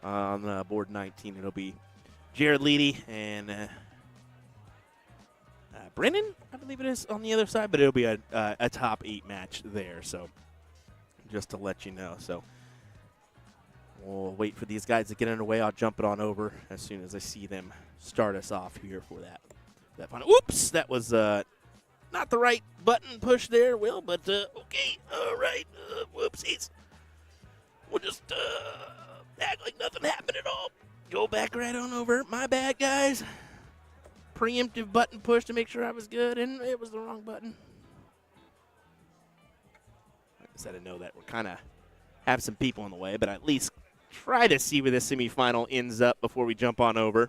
On board 19, it'll be Jared Leedy and Brennan, I believe it is, on the other side, but it'll be a top 8 match there. So just to let you know. So we'll wait for these guys to get underway. I'll jump it on over as soon as I see them start us off here for that final. Oops, that was not the right button push there, Will, but okay, all right, whoopsies. We'll just act like nothing happened at all. Go back right on over. My bad, guys. Preemptive button push to make sure I was good, and it was the wrong button. Like I said, I know that we're kind of have some people in the way, but at least try to see where the semifinal ends up before we jump on over.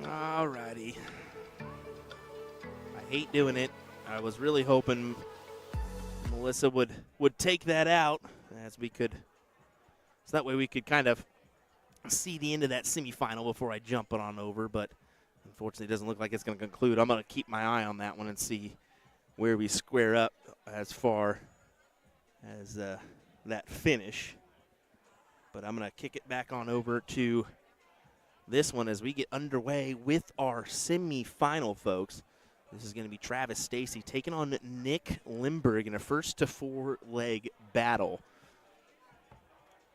Alrighty. I hate doing it. I was really hoping Melissa would take that out as we could, so that way we could kind of see the end of that semifinal before I jump it on over, but unfortunately it doesn't look like it's going to conclude. I'm going to keep my eye on that one and see where we square up as far as that finish. But I'm going to kick it back on over to this one as we get underway with our semifinal, folks. This is going to be Travis Stacy taking on Nick Lindberg in a first to 4 leg battle.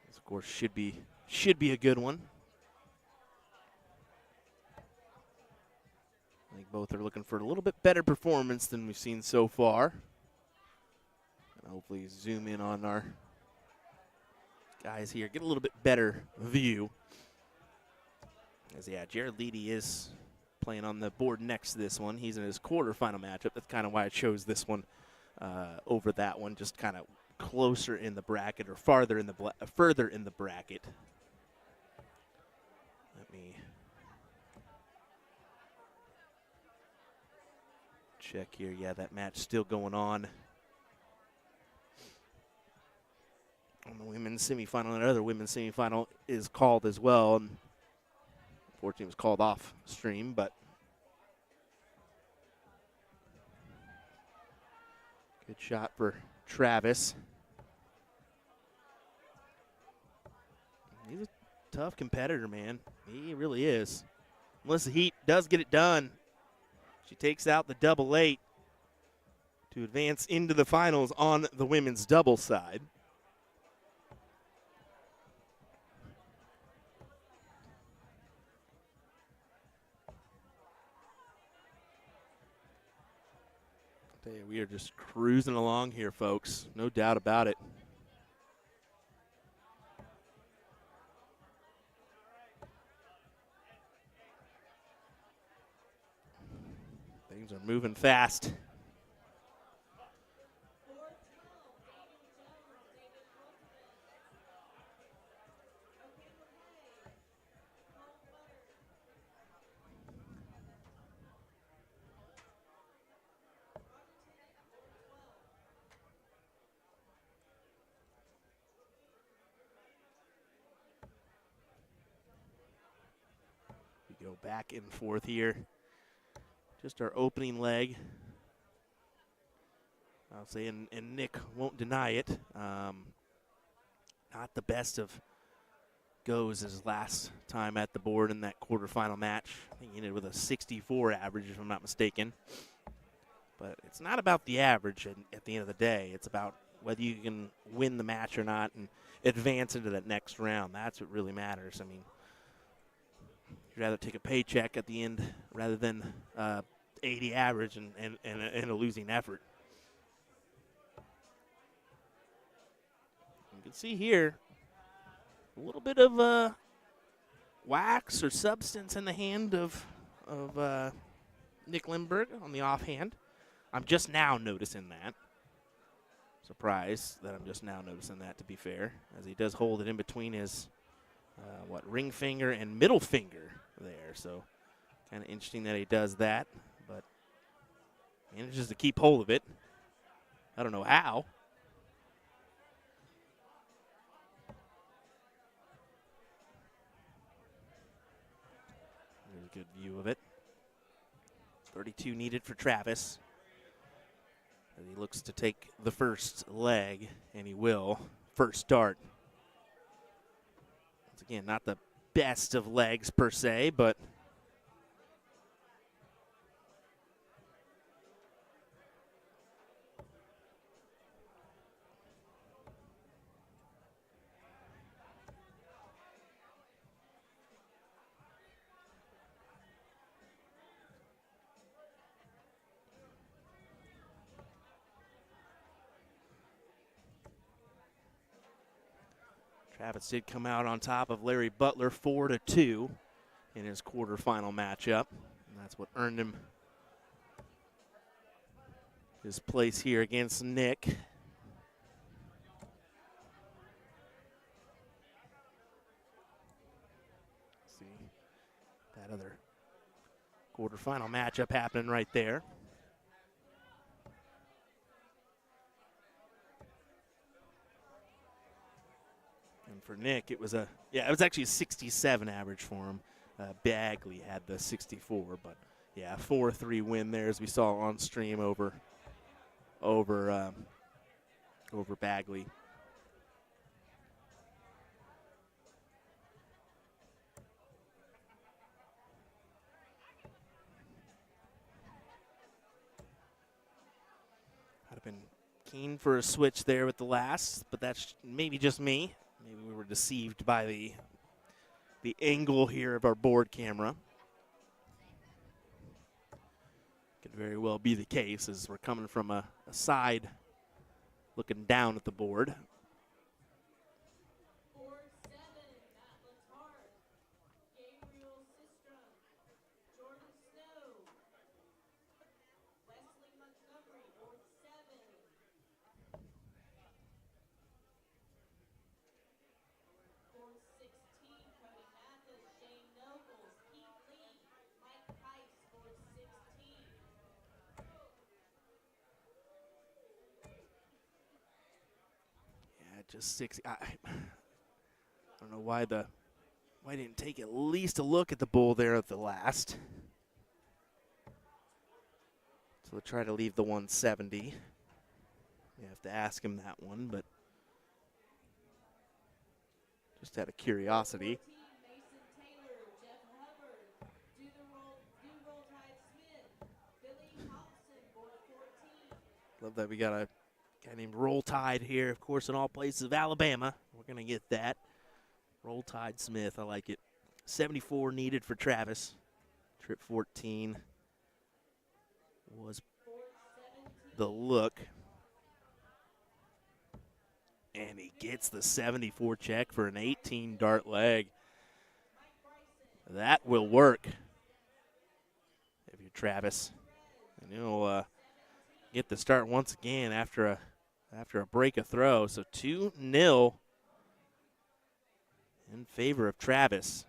This, of course, should be a good one. I think both are looking for a little bit better performance than we've seen so far. And hopefully zoom in on our guys here, get a little bit better view. As, yeah, Jared Leedy is playing on the board next to this one. He's in his quarterfinal matchup. That's kind of why I chose this one over that one, just kind of closer in the bracket or further in the bracket. Let me check here. Yeah, that match still going on the women's semifinal. Another women's semifinal is called as well. And unfortunately, it was called off stream, but good shot for Travis. He's a tough competitor, man. He really is. Melissa Heat does get it done. She takes out the double 8 to advance into the finals on the women's double side. I'll tell you, we are just cruising along here, folks. No doubt about it. Things are moving fast. We go back and forth here. Just our opening leg. I'll say, and Nick won't deny it. Not the best of goes his last time at the board in that quarterfinal match. I think he ended with a 64 average, if I'm not mistaken. But it's not about the average at the end of the day. It's about whether you can win the match or not and advance into that next round. That's what really matters. I mean, you'd rather take a paycheck at the end rather than 80 average and a losing effort. You can see here a little bit of wax or substance in the hand of Nick Lindbergh on the offhand. I'm just now noticing that. Surprised that I'm just now noticing that, to be fair, as he does hold it in between his ring finger and middle finger there. So kind of interesting that he does that, but manages to keep hold of it. I don't know how. There's a good view of it. 32 needed for Travis. As he looks to take the first leg, and he will. First start. Once again, not the best of legs per se, but Travis did come out on top of Larry Butler 4-2 in his quarterfinal matchup. And that's what earned him his place here against Nick. See that other quarterfinal matchup happening right there. And for Nick, it was actually a 67 average for him. Bagley had the 64, but yeah, 4-3 win there, as we saw on stream over Bagley. I'd have been keen for a switch there with the last, but that's maybe just me. Maybe we were deceived by the angle here of our board camera. Could very well be the case, as we're coming from a side looking down at the board. just 60. I don't know why I didn't take at least a look at the bull there at the last. So we'll try to leave the 170. You have to ask him that one, but just out of curiosity. Love that we got a guy named Roll Tide here, of course, in all places of Alabama. We're going to get that. Roll Tide Smith, I like it. 74 needed for Travis. Trip 14 was the look. And he gets the 74 check for an 18 dart leg. That will work if you're Travis. And he'll get the start once again after a break of throw. So 2-0 in favor of Travis.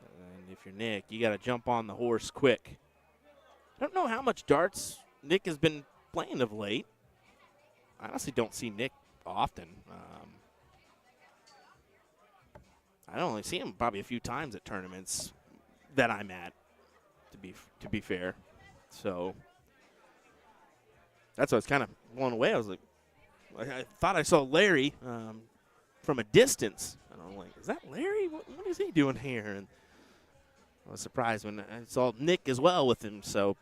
And if you're Nick, you got to jump on the horse quick. I don't know how much darts Nick has been playing of late. I honestly don't see Nick often. I only see him probably a few times at tournaments that I'm at, to be fair. So that's why I was kind of blown away. I was like, I thought I saw Larry from a distance. And I'm like, is that Larry? What is he doing here? And I was surprised when I saw Nick as well with him. So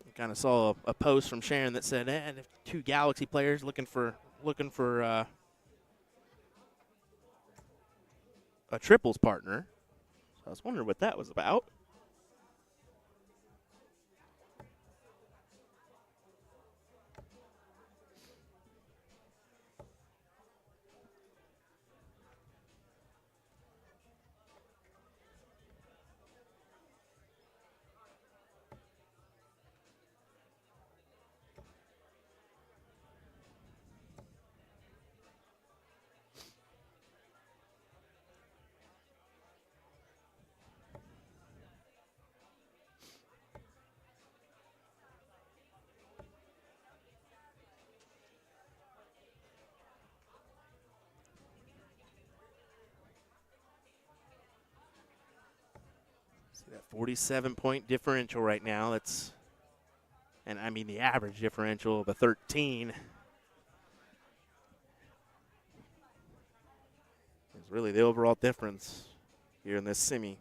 I kind of saw a post from Sharon that said, two Galaxy players looking for a triples partner. So I was wondering what that was about. See that 47-point differential right now. And I mean the average differential of a 13 is really the overall difference here in this semi.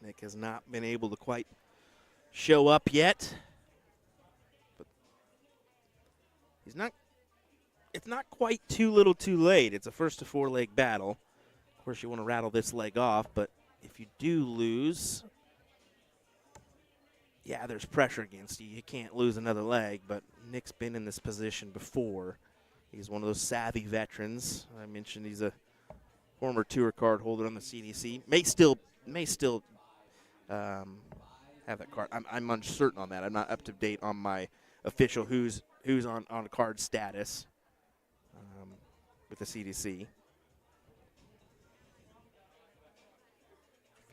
Nick has not been able to quite show up yet, but it's not quite too little too late. It's a first to 4 leg battle. Of course, you want to rattle this leg off, but if you do lose, yeah, there's pressure against you. You can't lose another leg, but Nick's been in this position before. He's one of those savvy veterans. I mentioned he's a former tour card holder on the CDC. May still have that card. I'm uncertain on that. I'm not up to date on my official who's on card status with the CDC.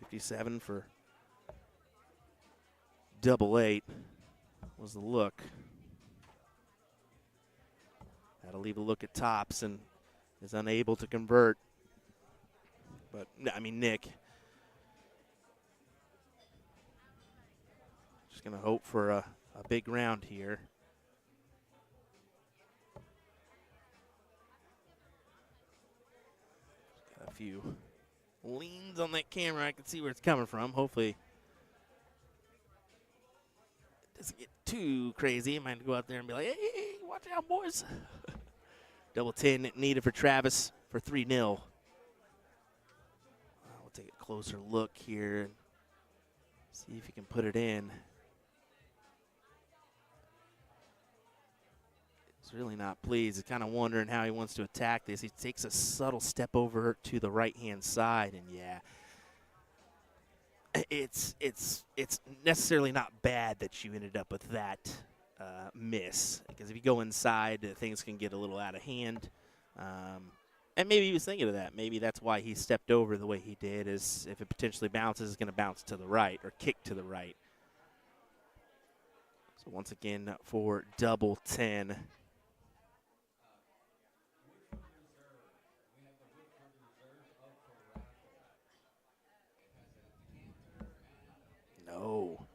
57 for double 8 was the look. Had to leave a look at tops and is unable to convert. But, I mean, Nick just going to hope for a big round here. Got a few leans on that camera. I can see where it's coming from. Hopefully it doesn't get too crazy. I might go out there and be like, hey, watch out, boys. Double 10 needed for Travis for 3-0. We'll take a closer look here and see if he can put it in. He's really not pleased. He's kind of wondering how he wants to attack this. He takes a subtle step over to the right-hand side, and yeah, it's necessarily not bad that you ended up with that miss, because if you go inside, things can get a little out of hand. And maybe he was thinking of that. Maybe that's why he stepped over the way he did, is if it potentially bounces, it's going to bounce to the right or kick to the right. So once again for double 10. No,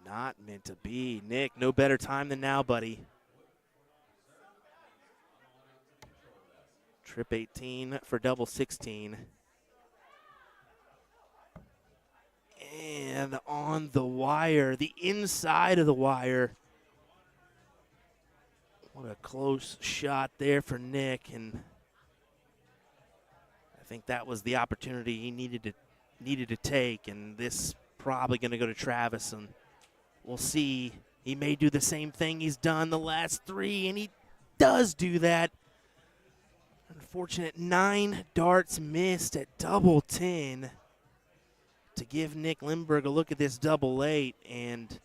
not meant to be. Nick, no better time than now, buddy. Trip 18 for double 16. And on the wire, the inside of the wire. What a close shot there for Nick, and I think that was the opportunity he needed to take, and this probably going to go to Travis, and we'll see. He may do the same thing he's done the last 3, and he does do that. Unfortunate 9 darts missed at double 10 to give Nick Lindberg a look at this double 8, and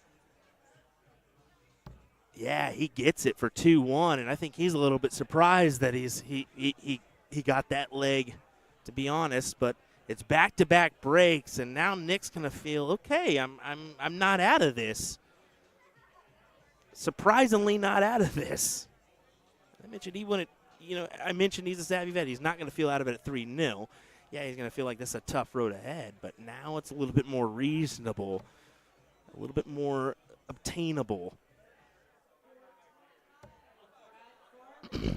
yeah, he gets it for 2-1, and I think he's a little bit surprised that he got that leg, to be honest. But it's back-to-back breaks, and now Nick's gonna feel okay. I'm not out of this. Surprisingly, not out of this. I mentioned he wouldn't. I mentioned he's a savvy vet. He's not gonna feel out of it at 3-0. Yeah, he's gonna feel like this is a tough road ahead, but now it's a little bit more reasonable, a little bit more obtainable. Take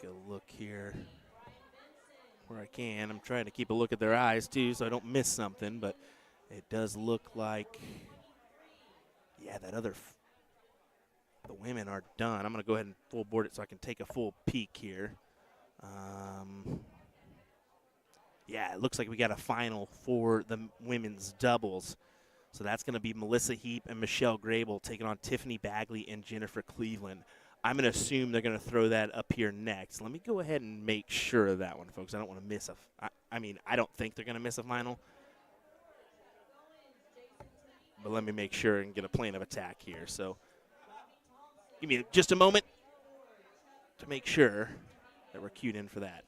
a look here where I can. I'm trying to keep a look at their eyes too so I don't miss something, but it does look like, yeah, that other, the women are done. I'm going to go ahead and full board it so I can take a full peek here. Yeah, it looks like we got a final for the women's doubles. So that's going to be Melissa Heap and Michelle Grable taking on Tiffany Bagley and Jennifer Cleveland. I'm going to assume they're going to throw that up here next. Let me go ahead and make sure of that one, folks. I don't want to miss I don't think they're going to miss a final. But let me make sure and get a plan of attack here. So give me just a moment to make sure that we're cued in for that.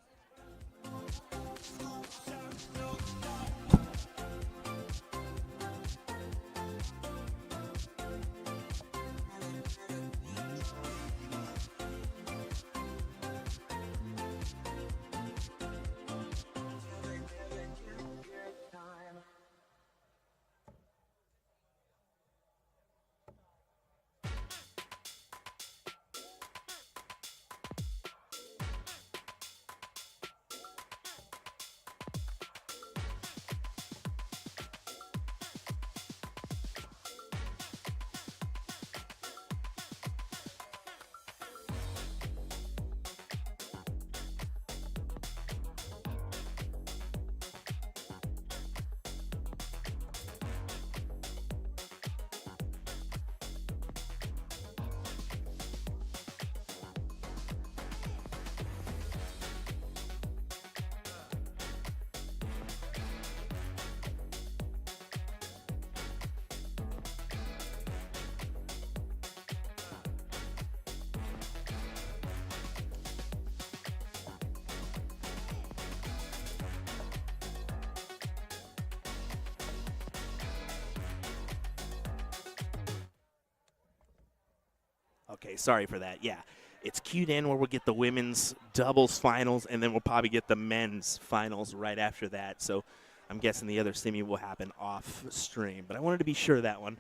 Okay, sorry for that. Yeah, it's queued in where we'll get the women's doubles finals, and then we'll probably get the men's finals right after that. So I'm guessing the other semi will happen off stream. But I wanted to be sure of that one.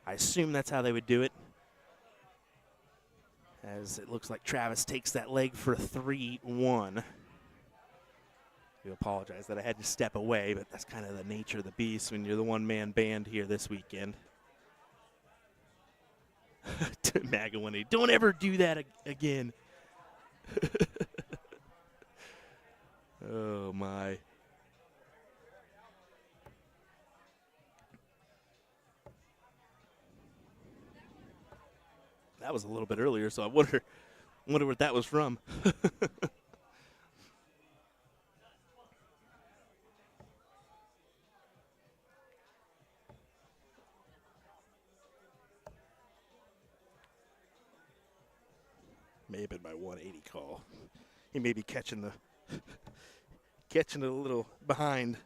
I assume that's how they would do it, as it looks like Travis takes that leg for 3-1. I do apologize that I had to step away, but that's kind of the nature of the beast when you're the one-man band here this weekend. To Magawini, don't ever do that again. Oh, my. That was a little bit earlier, so I wonder what that was from. May have been my 180 call. He may be catching catching it a little behind.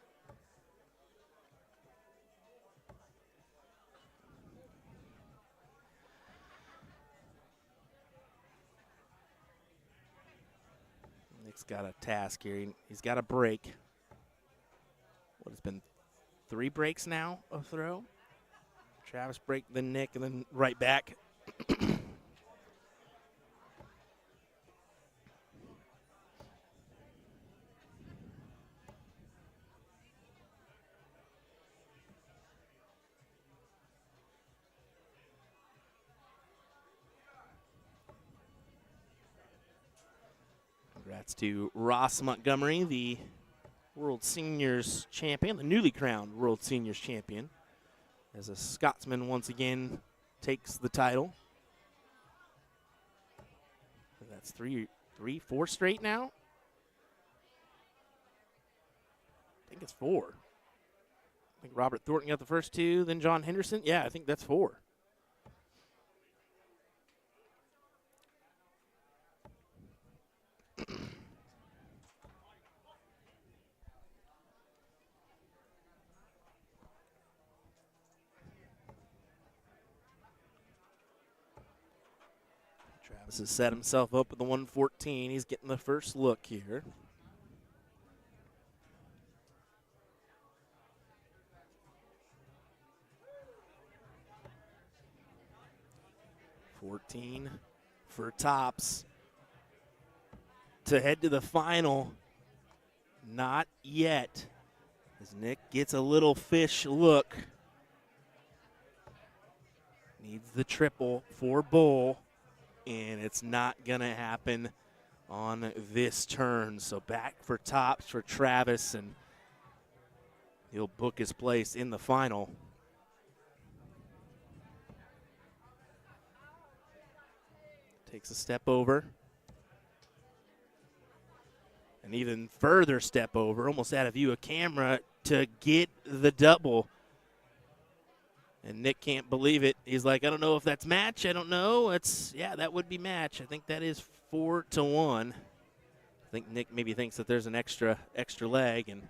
Nick's got a task here. He's got a break. What has been 3 breaks now of throw? Travis break, then Nick, and then right back. Congrats to Ross Montgomery, the World Seniors champion, the newly crowned World Seniors champion, as a Scotsman once again takes the title. That's 4 straight now. I think it's 4. I think Robert Thornton got the first 2, then John Henderson. Yeah, I think that's 4. Travis has set himself up with the 114. He's getting the first look here. $14 for tops to head to the final. Not yet, as Nick gets a little fish look. Needs the triple for Bull, and it's not going to happen on this turn. So back for tops for Travis, and he'll book his place in the final. Takes a step over. An even further step over, almost out of view of camera, to get the double. And Nick can't believe it. He's like, I don't know if that's match. I don't know. Yeah, that would be match. I think that is 4-1. I think Nick maybe thinks that there's an extra leg, and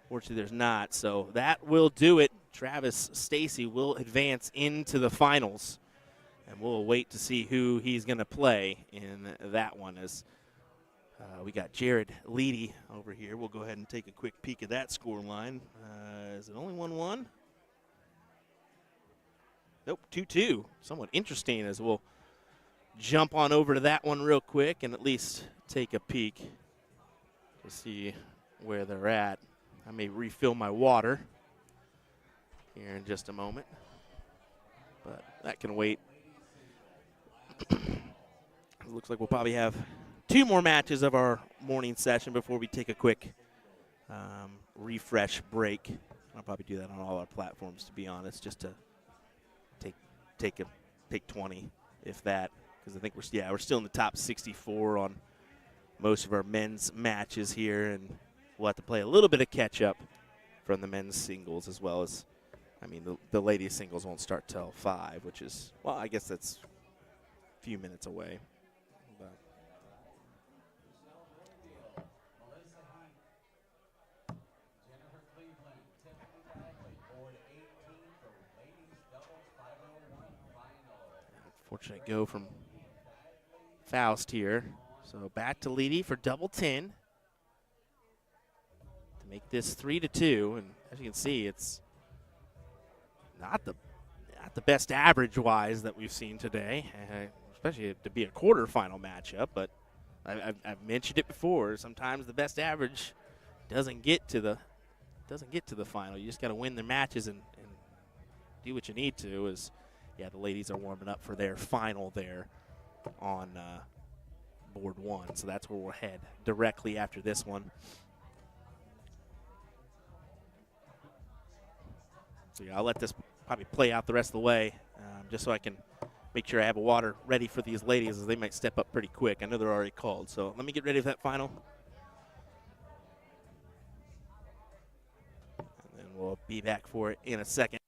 fortunately there's not. So that will do it. Travis Stacy will advance into the finals. And we'll wait to see who he's going to play in that one. As we got Jared Leedy over here. We'll go ahead and take a quick peek at that score line. Is it only 1-1? Nope, 2-2. Somewhat interesting, as we'll jump on over to that one real quick and at least take a peek to see where they're at. I may refill my water here in just a moment, but that can wait. It looks like we'll probably have 2 more matches of our morning session before we take a quick refresh break. I'll probably do that on all our platforms, to be honest, just to take 20, if that, because I think we're still in the top 64 on most of our men's matches here, and we'll have to play a little bit of catch up from the men's singles, as well as, I mean, the ladies singles won't start till 5, which is, well, I guess that's a few minutes away. But fortunate go from Faust here. So back to Leedy for double 10 to make this 3-2. And as you can see, it's not the best average-wise that we've seen today, especially to be a quarterfinal matchup. But I've mentioned it before. Sometimes the best average doesn't get to the final. You just got to win the matches and do what you need to. Yeah, the ladies are warming up for their final there on board 1. So that's where we'll head directly after this one. So yeah, I'll let this probably play out the rest of the way, just so I can make sure I have a water ready for these ladies, as they might step up pretty quick. I know they're already called. So let me get ready for that final. And then we'll be back for it in a second.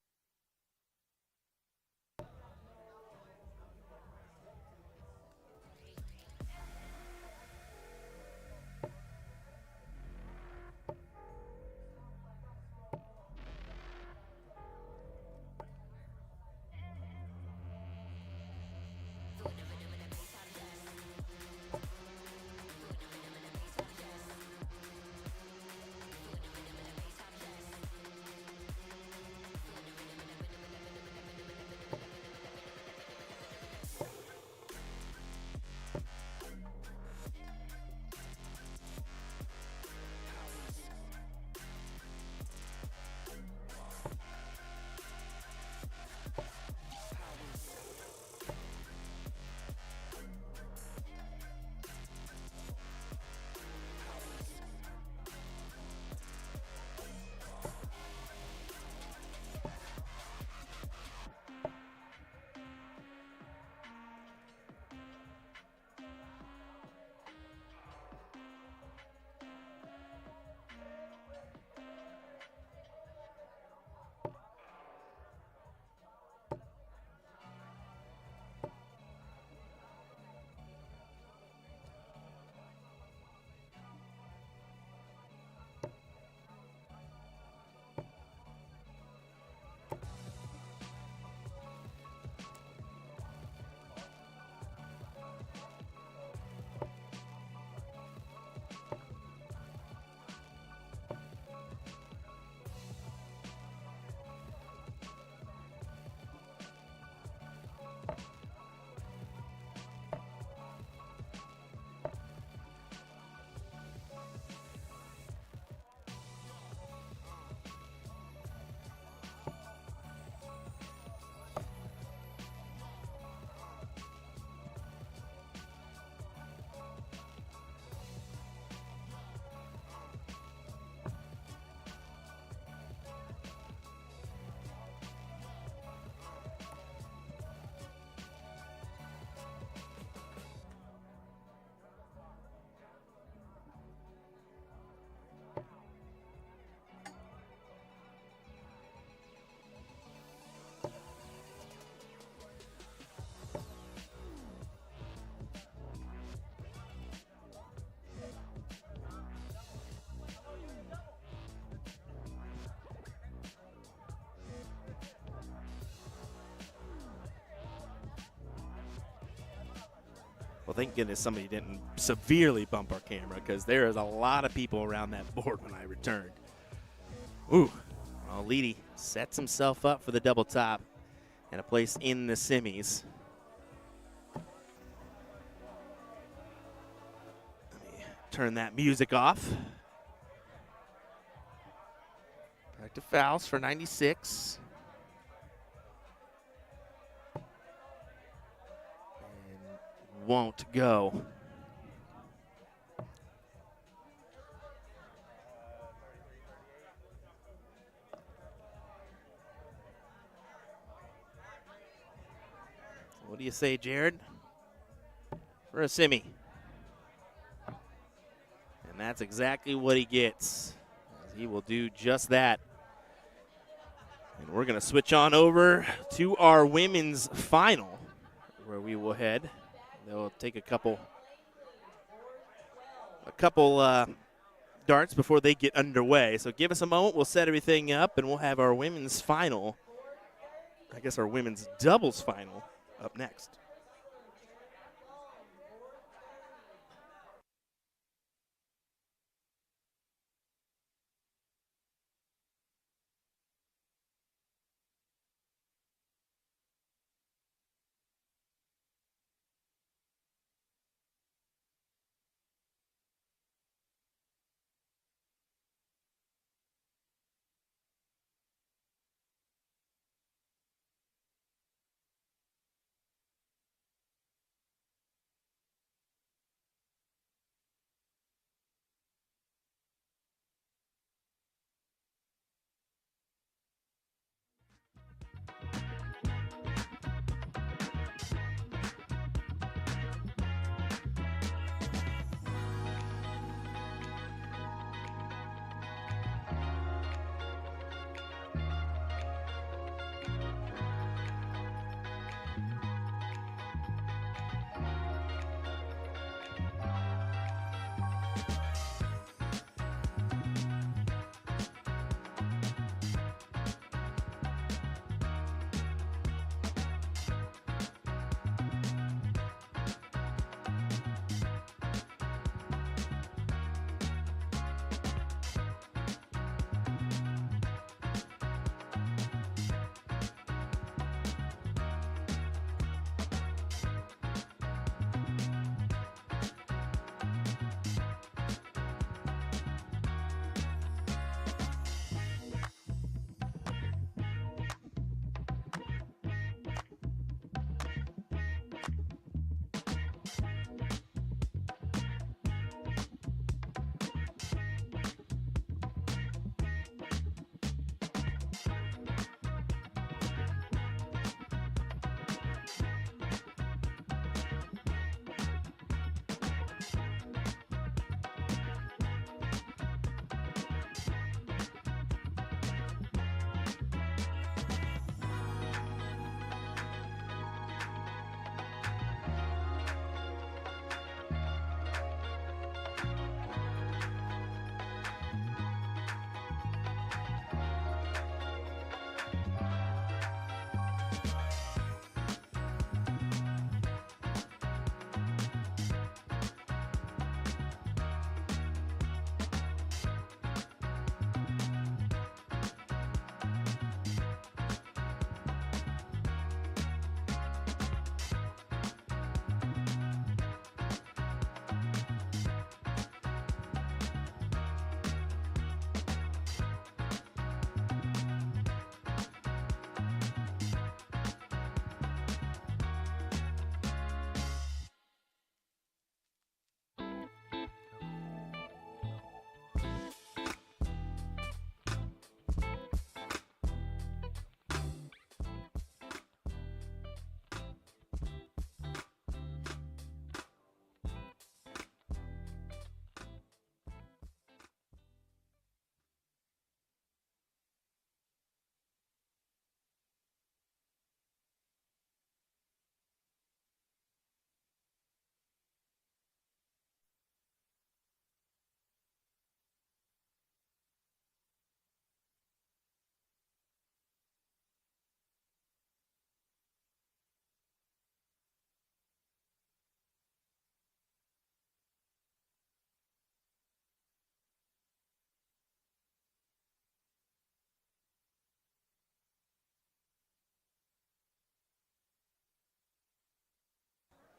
thank goodness somebody didn't severely bump our camera because there is a lot of people around that board when I returned. Ooh, well, Leedy sets himself up for the double top and a place in the semis. Let me turn that music off. Back to fouls for 96. And won't go. What do you say, Jared? For a semi. And that's exactly what he gets. He will do just that. And we're going to switch on over to our women's final, where we will head. They'll take a couple darts before they get underway. So give us a moment. We'll set everything up, and we'll have our women's final, I guess our women's doubles final, up next.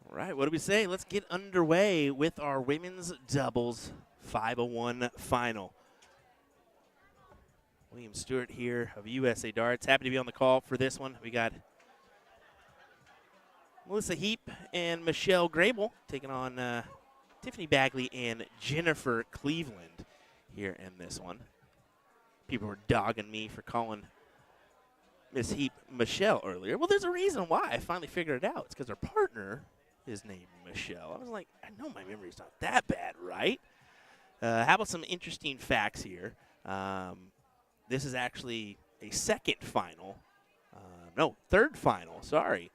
All right, what do we say? Let's get underway with our women's doubles 501 final. William Stewart here of USA Darts. Happy to be on the call for this one. We got Melissa Heap and Michelle Grable taking on Tiffany Bagley and Jennifer Cleveland here in this one. People were dogging me for calling Miss Heap Michelle earlier. Well, there's a reason why. I finally figured it out. It's because her partner is named Michelle. I was like, I know my memory's not that bad, right? How about some interesting facts here? This is actually a second final. Third final, sorry,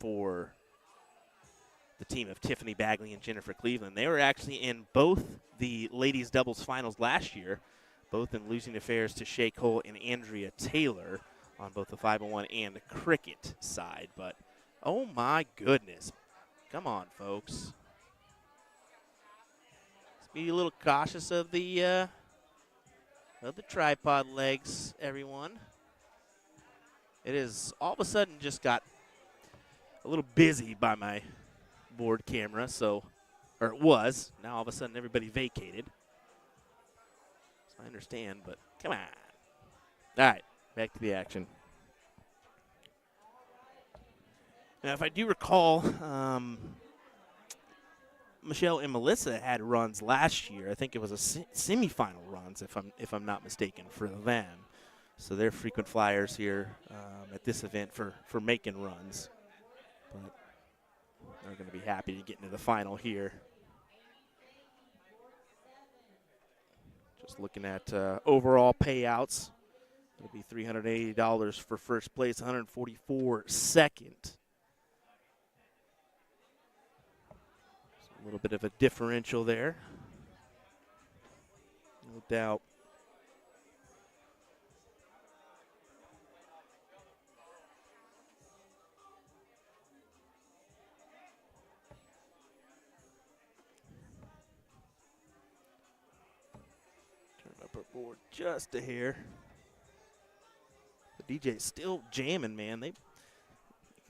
for the team of Tiffany Bagley and Jennifer Cleveland. They were actually in both the ladies' doubles finals last year, both in losing affairs to Shea Cole and Andrea Taylor on both the 501 and the cricket side. But, oh my goodness. Come on, folks. Let's be a little cautious of the tripod legs, everyone. It is all of a sudden just got a little busy by my board camera, or it was. Now all of a sudden everybody vacated. So I understand, but come on. All right, back to the action. Now, if I do recall, Michelle and Melissa had runs last year. I think it was a semifinal runs, if I'm not mistaken, for them. So they're frequent flyers here at this event for making runs. But they're going to be happy to get into the final here. Just looking at overall payouts, it'll be $380 for first place, $144 second. A little bit of a differential there, no doubt. Turn up our board just a hair. The DJ's still jamming, man. I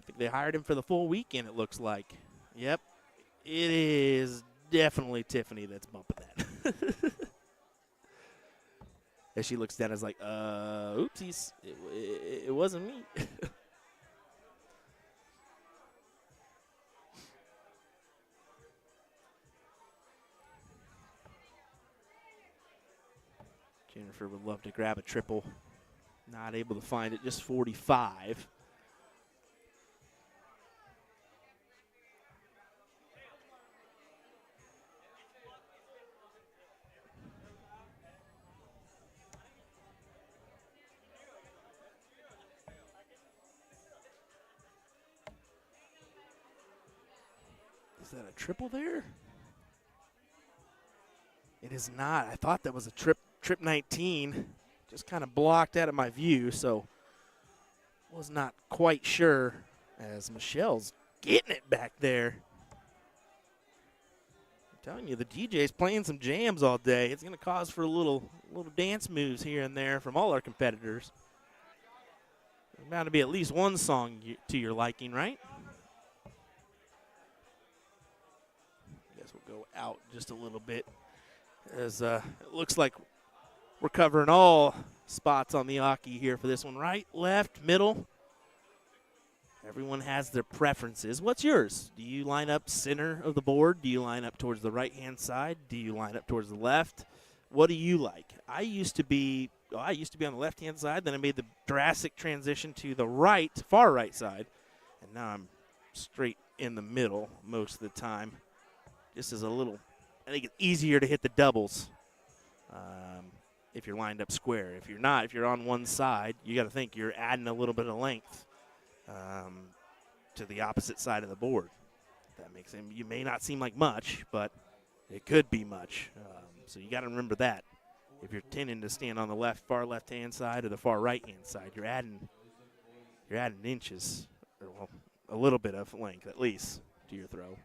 think they hired him for the full weekend, it looks like. Yep. It is definitely Tiffany that's bumping that. As she looks down, is like, oopsies, it wasn't me. Jennifer would love to grab a triple. Not able to find it, just 45. Is that a triple there? It is not. I thought that was a trip 19. Just kind of blocked out of my view, so was not quite sure as Michelle's getting it back there. I'm telling you, the DJ's playing some jams all day. It's going to cause for a little dance moves here and there from all our competitors. There's bound to be at least one song to your liking, right? Guess we'll go out just a little bit as it looks like we're covering all spots on the Aki here for this one. Right, left, middle. Everyone has their preferences. What's yours? Do you line up center of the board? Do you line up towards the right-hand side? Do you line up towards the left? What do you like? I used to be on the left-hand side. Then I made the drastic transition to the far right side. And now I'm straight in the middle most of the time. Just as I think it's easier to hit the doubles if you're lined up square. If you're not, if you're on one side, you got to think you're adding a little bit of length to the opposite side of the board. That makes him. You may not seem like much, but it could be much. So you got to remember that. If you're tending to stand on the far left-hand side or the far right-hand side, you're adding inches, or well, a little bit of length at least to your throw.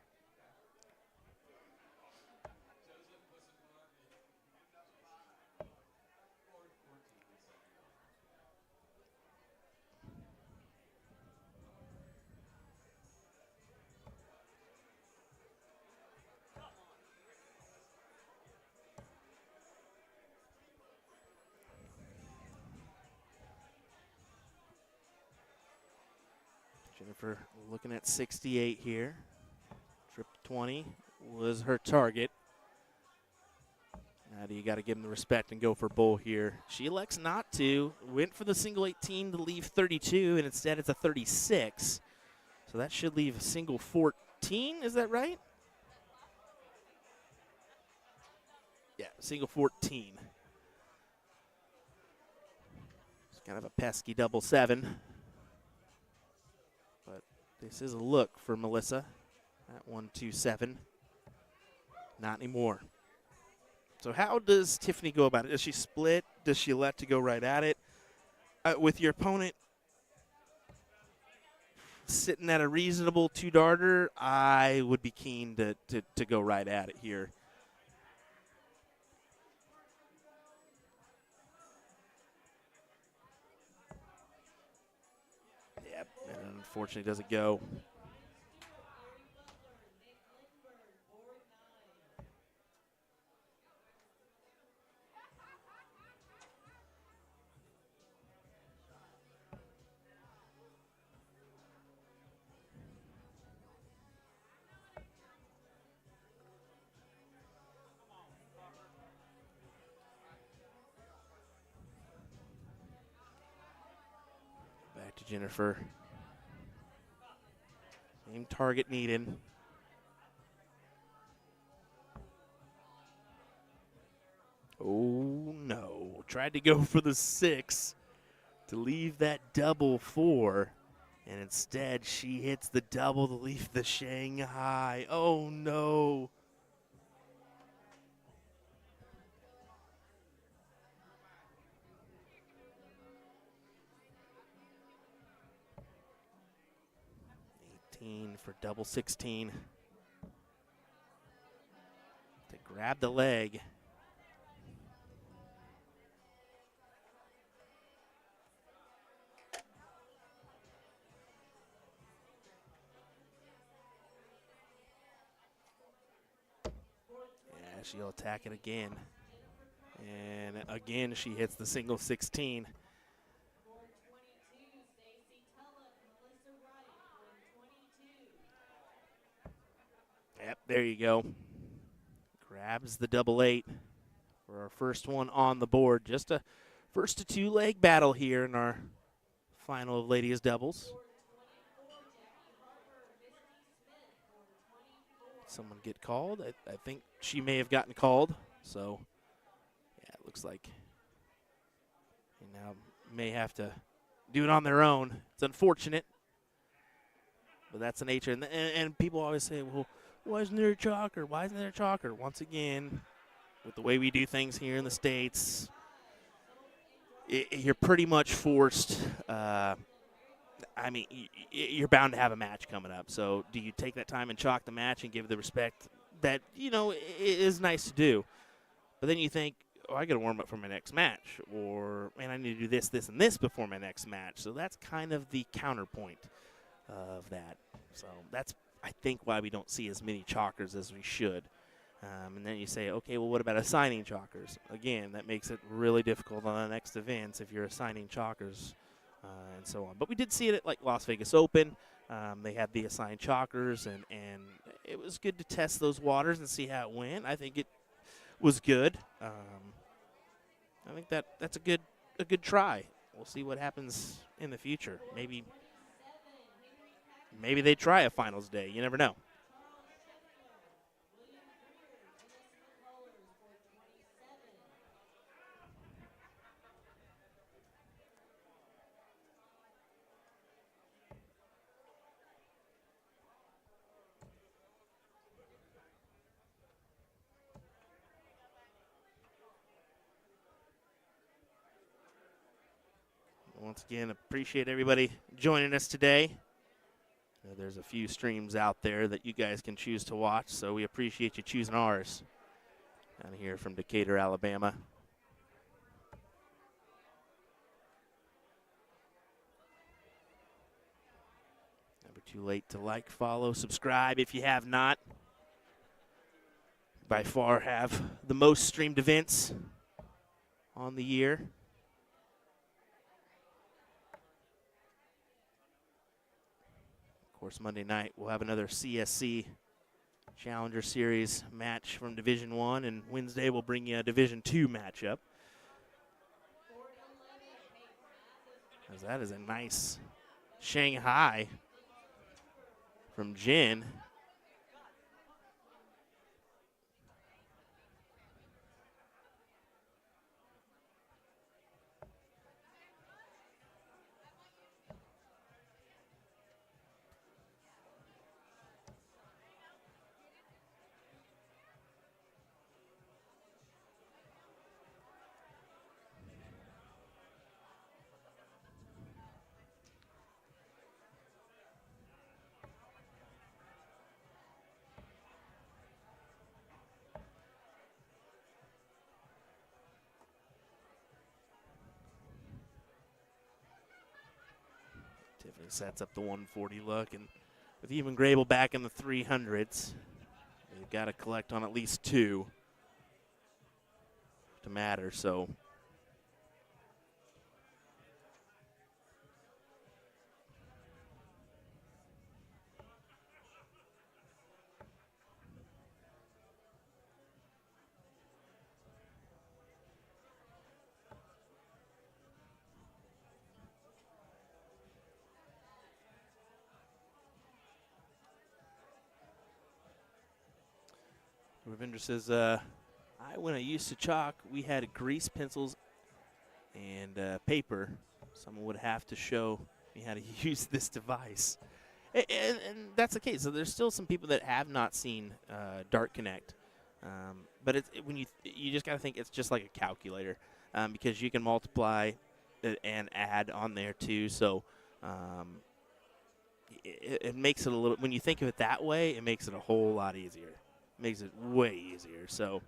Jennifer looking at 68 here. Trip 20 was her target. Now you got to give him the respect and go for bull here. She elects not to. Went for the single 18 to leave 32, and instead it's a 36. So that should leave a single 14. Is that right? Yeah, single 14. It's kind of a pesky double 7. But this is a look for Melissa at 127. Not anymore. So how does Tiffany go about it? Does she split? Does she elect to go right at it? With your opponent sitting at a reasonable 2-darter, I would be keen to go right at it here. Yep, and unfortunately doesn't go. Back to Jennifer. Same target needed. Oh, no. Tried to go for the 6 to leave that double 4, and instead she hits the double to leave the Shanghai. Oh, no. For double 16 to grab the leg. Yeah, she'll attack it again. And again, she hits the single 16. Yep, there you go. Grabs the double 8 for our first one on the board. Just a first to 2-leg battle here in our final of ladies doubles. Someone get called. I think she may have gotten called. So, yeah, it looks like they now may have to do it on their own. It's unfortunate, but that's the nature. And people always say, well, why isn't there a chalker? Why isn't there a chalker? Once again, with the way we do things here in the States, you're pretty much forced. I mean, you're bound to have a match coming up. So do you take that time and chalk the match and give the respect that, you know, is nice to do? But then you think, oh, I got to warm up for my next match. Or, man, I need to do this, this, and this before my next match. So that's kind of the counterpoint of that. So that's, I think, why we don't see as many chalkers as we should. And then you say, okay, well, what about assigning chalkers? Again, that makes it really difficult on the next events if you're assigning chalkers and so on. But we did see it at, like, Las Vegas Open. They had the assigned chalkers, and it was good to test those waters and see how it went. I think it was good. I think that's a good try. We'll see what happens in the future. Maybe they try a finals day. You never know. Once again, appreciate everybody joining us today. There's a few streams out there that you guys can choose to watch, so we appreciate you choosing ours. Down here from Decatur, Alabama. Never too late to like, follow, subscribe if you have not. By far have the most streamed events on the year. course, Monday night we'll have another CSC Challenger Series match from Division I, and Wednesday we'll bring you a Division II matchup. As that is a nice Shanghai from Jen. Tiffany sets up the 140 look, and with even Grable back in the 300s, they've got to collect on at least 2 to matter. So Ravinder says, when I used to chalk, we had grease pencils and paper. Someone would have to show me how to use this device. And that's the case. So there's still some people that have not seen Dart Connect. But when you just got to think it's just like a calculator, because you can multiply and add on there too. So it makes it a little, when you think of it that way, it makes it a whole lot easier. Makes it way easier. So,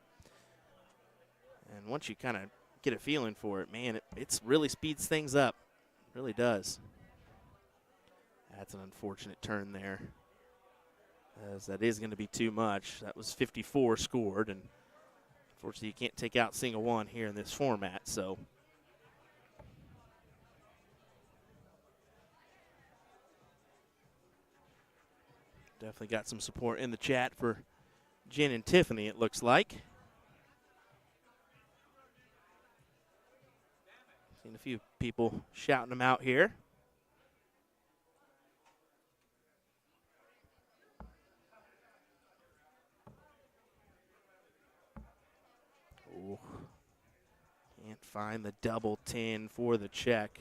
and once you kind of get a feeling for it, man, it really speeds things up. It really does. That's an unfortunate turn there, as that is going to be too much. That was 54 scored, and unfortunately you can't take out single one here in this format. So definitely got some support in the chat for Jen and Tiffany, it looks like. Seen a few people shouting them out here. Ooh. Can't find the double 10 for the check.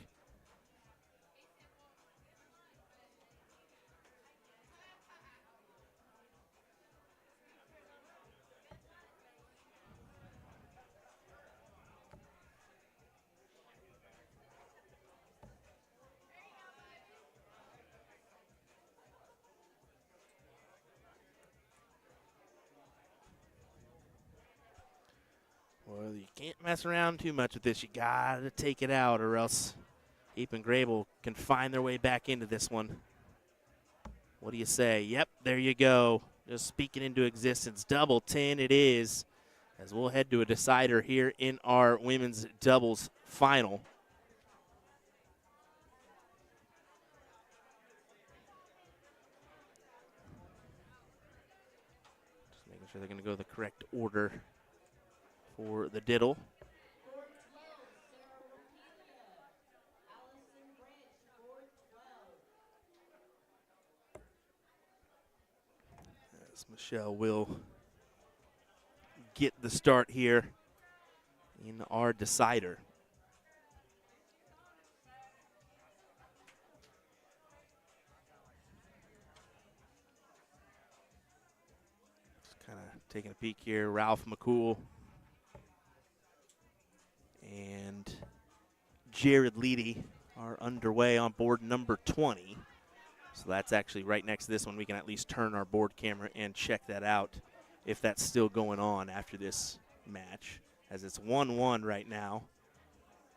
Well, you can't mess around too much with this. You got to take it out, or else Heap and Grable can find their way back into this one. What do you say? Yep, there you go. Just speaking into existence. Double 10 it is, as we'll head to a decider here in our women's doubles final. Just making sure they're going to go the correct order for the diddle. As Michelle will get the start here in our decider. Just kind of taking a peek here. Ralph McCool and Jared Leedy are underway on board number 20. So that's actually right next to this one. We can at least turn our board camera and check that out if that's still going on after this match, as it's 1-1 right now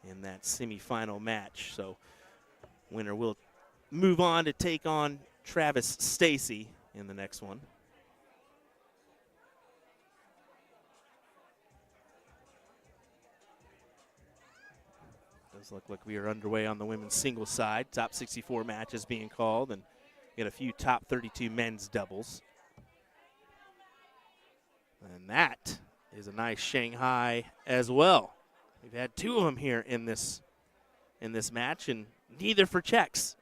in that semifinal match. So winner will move on to take on Travis Stacy in the next one. Does look like we are underway on the women's singles side. Top 64 matches being called, and Got a few top 32 men's doubles. And that is a nice Shanghai as well. We've had 2 of them here in this match, and neither for checks.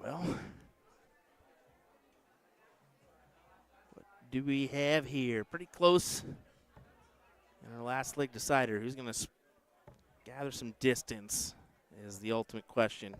Well, what do we have here? Pretty close in our last leg decider. Who's going to gather some distance is the ultimate question.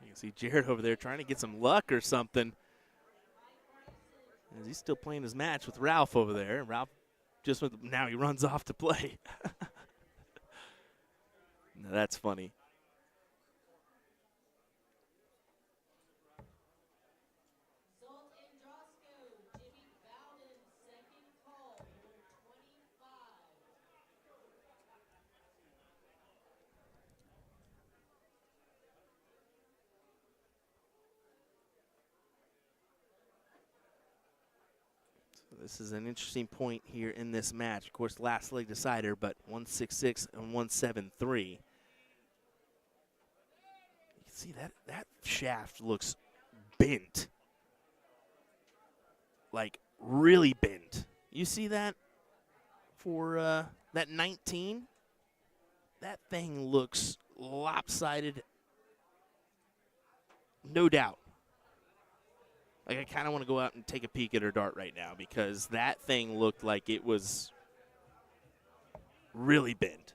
You can see Jared over there trying to get some luck or something. As he's still playing his match with Ralph over there. Ralph just went, now he runs off to play. Now that's funny. This is an interesting point here in this match. Of course, last leg decider, but 166 and 173. You can see that shaft looks bent. Like, really bent. You see that for that 19? That thing looks lopsided, no doubt. Like, I kind of want to go out and take a peek at her dart right now because that thing looked like it was really bent.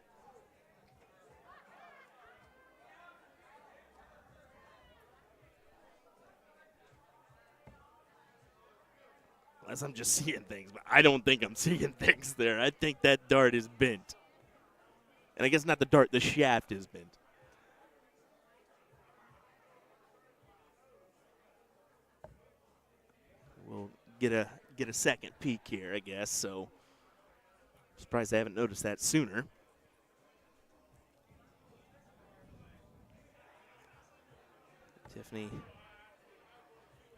Unless I'm just seeing things, but I don't think I'm seeing things there. I think that dart is bent. And I guess not the dart, the shaft is bent. We'll get a second peek here, I guess. So surprised I haven't noticed that sooner. Tiffany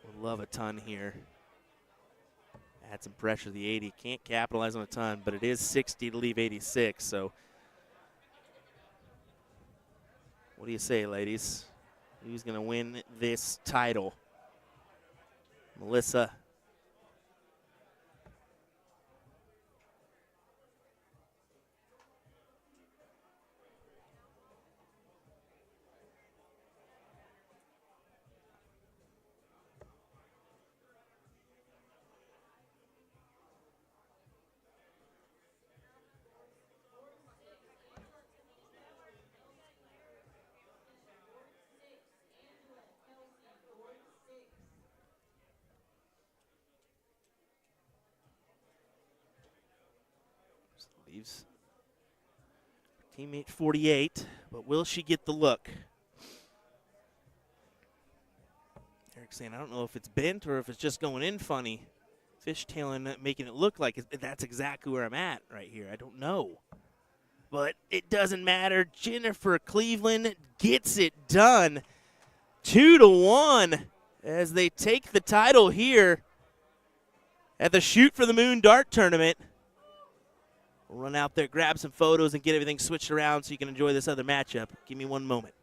would love a ton here. Add some pressure to the 80. Can't capitalize on a ton, but it is 60 to leave 86. So what do you say, ladies? Who's going to win this title? Melissa. Leaves teammate 48, but will she get the look? Eric's saying, I don't know if it's bent or if it's just going in funny. Fishtailing it, making it look like that's exactly where I'm at right here. I don't know. But it doesn't matter. Jennifer Cleveland gets it done. 2-1 as they take the title here at the Shoot for the Moon Dart Tournament. We'll run out there, grab some photos, and get everything switched around so you can enjoy this other matchup. Give me one moment.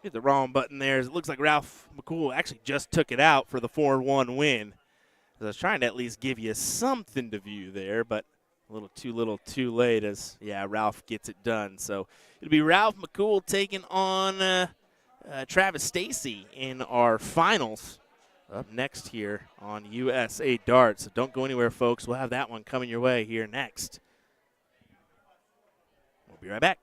Hit the wrong button there. It looks like Ralph McCool actually just took it out for the 4-1 win. I was trying to at least give you something to view there, but a little too late as, yeah, Ralph gets it done. So it'll be Ralph McCool taking on Travis Stacy in our finals up next here on USA Darts. So don't go anywhere, folks. We'll have that one coming your way here next. We'll be right back.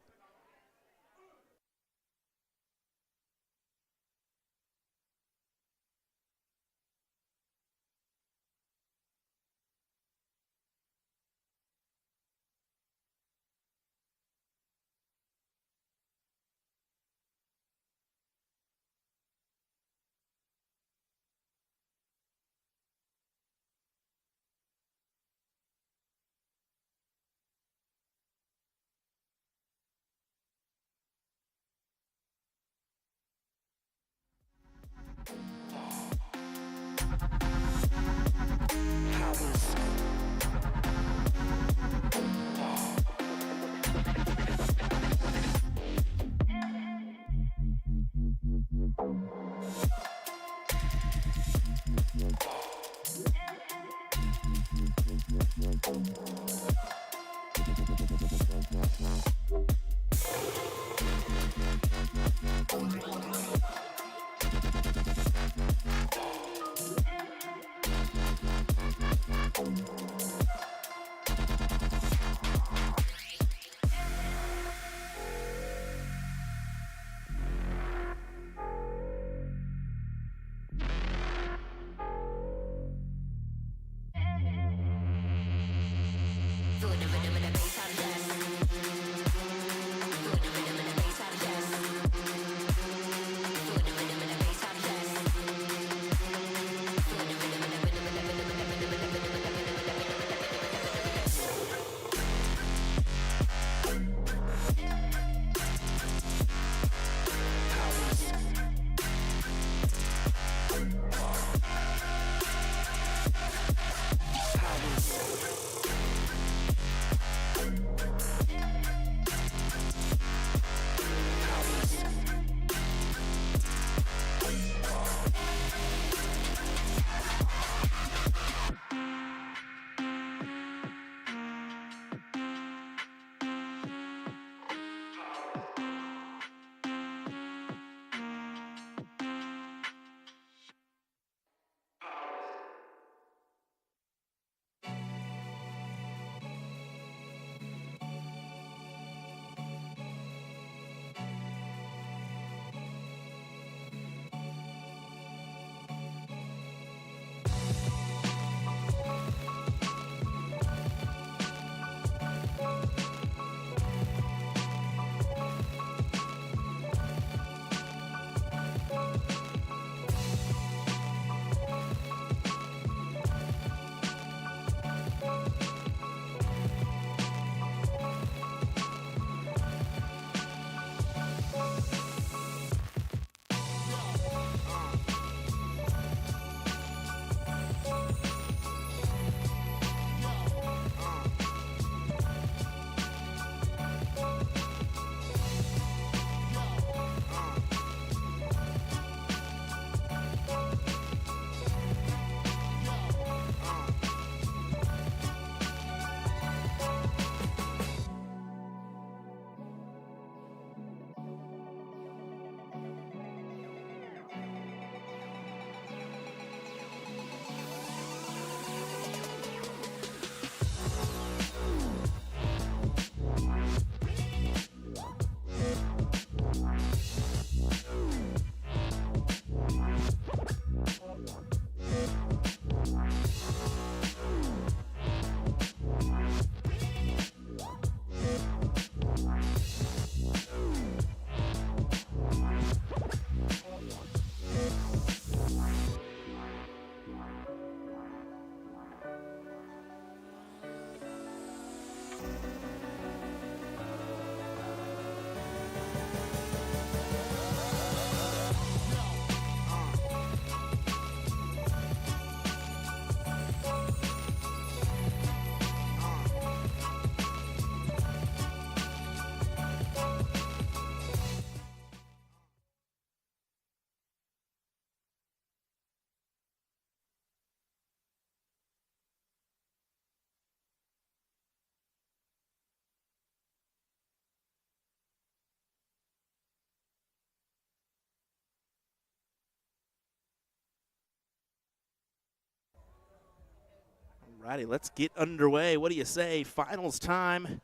Righty, let's get underway. What do you say? Finals time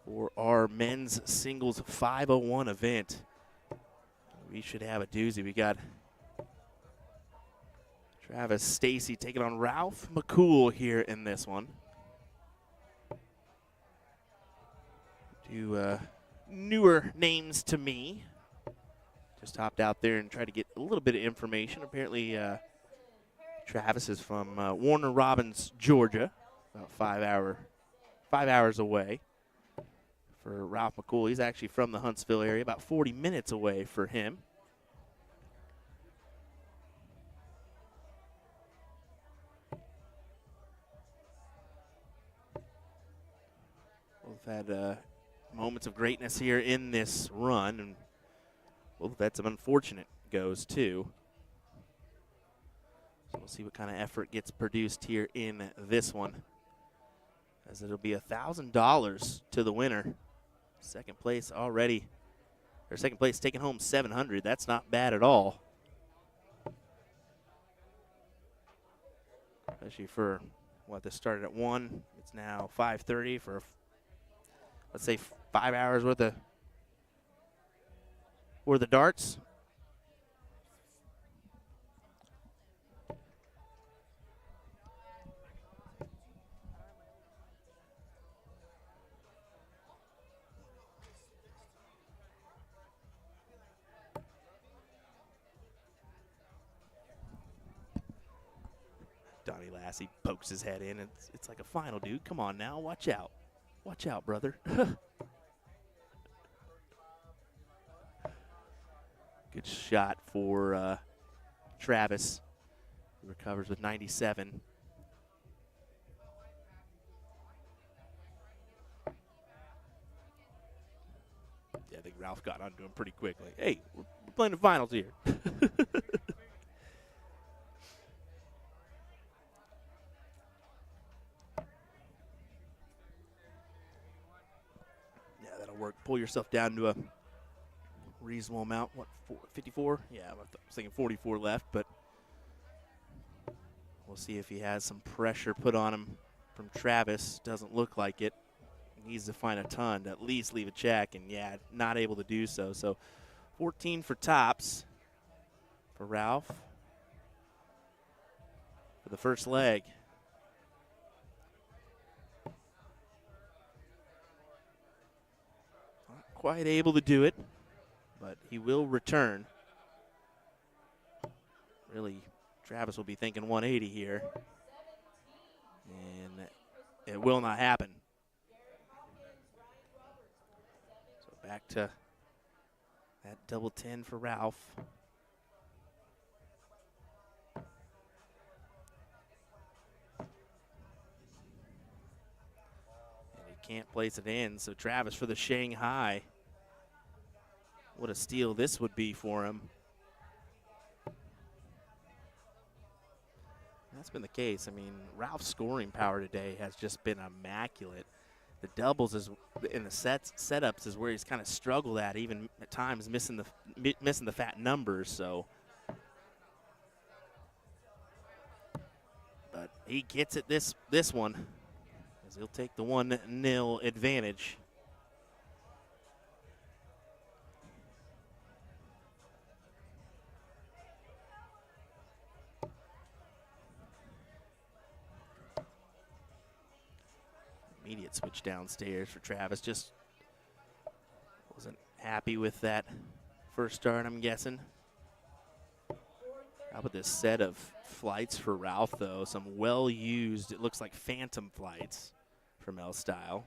for our men's singles 501 event. We should have a doozy. We got Travis Stacy taking on Ralph McCool here in this one. Two newer names to me. Just hopped out there and tried to get a little bit of information. Apparently, Travis is from Warner Robins, Georgia, about 5 hours away. For Ralph McCool, he's actually from the Huntsville area, about 40 minutes away for him. We've had moments of greatness here in this run, and we've had some unfortunate goes too. So we'll see what kind of effort gets produced here in this one, as it'll be $1,000 to the winner. Second place already, or second place taking home $700. That's not bad at all. Especially for what, this started at 1. It's now 5:30 for, let's say, 5 hours worth of darts. Donnie Lassie pokes his head in. It's like a final, dude. Come on now. Watch out. Watch out, brother. Good shot for Travis. He recovers with 97. Yeah, I think Ralph got onto him pretty quickly. Hey, we're playing the finals here. Work. Pull yourself down to a reasonable amount. What, 54? Yeah, I was thinking 44 left, but we'll see if he has some pressure put on him from Travis. Doesn't look like it. He needs to find a ton to at least leave a check, and yeah, not able to do so. So 14 for tops for Ralph for the first leg. Quite able to do it, but he will return. Really, Travis will be thinking 180 here, and it will not happen. So back to that double 10 for Ralph. Can't place it in, so Travis for the Shanghai. What a steal this would be for him. That's been the case. I mean, Ralph's scoring power today has just been immaculate. The doubles is in the setups is where he's kind of struggled at, even at times missing the fat numbers. So, but he gets it this one. He'll take the 1-0 advantage. Immediate switch downstairs for Travis. Just wasn't happy with that first start, I'm guessing. How about this set of flights for Ralph, though? Some well-used, it looks like phantom flights from L-Style.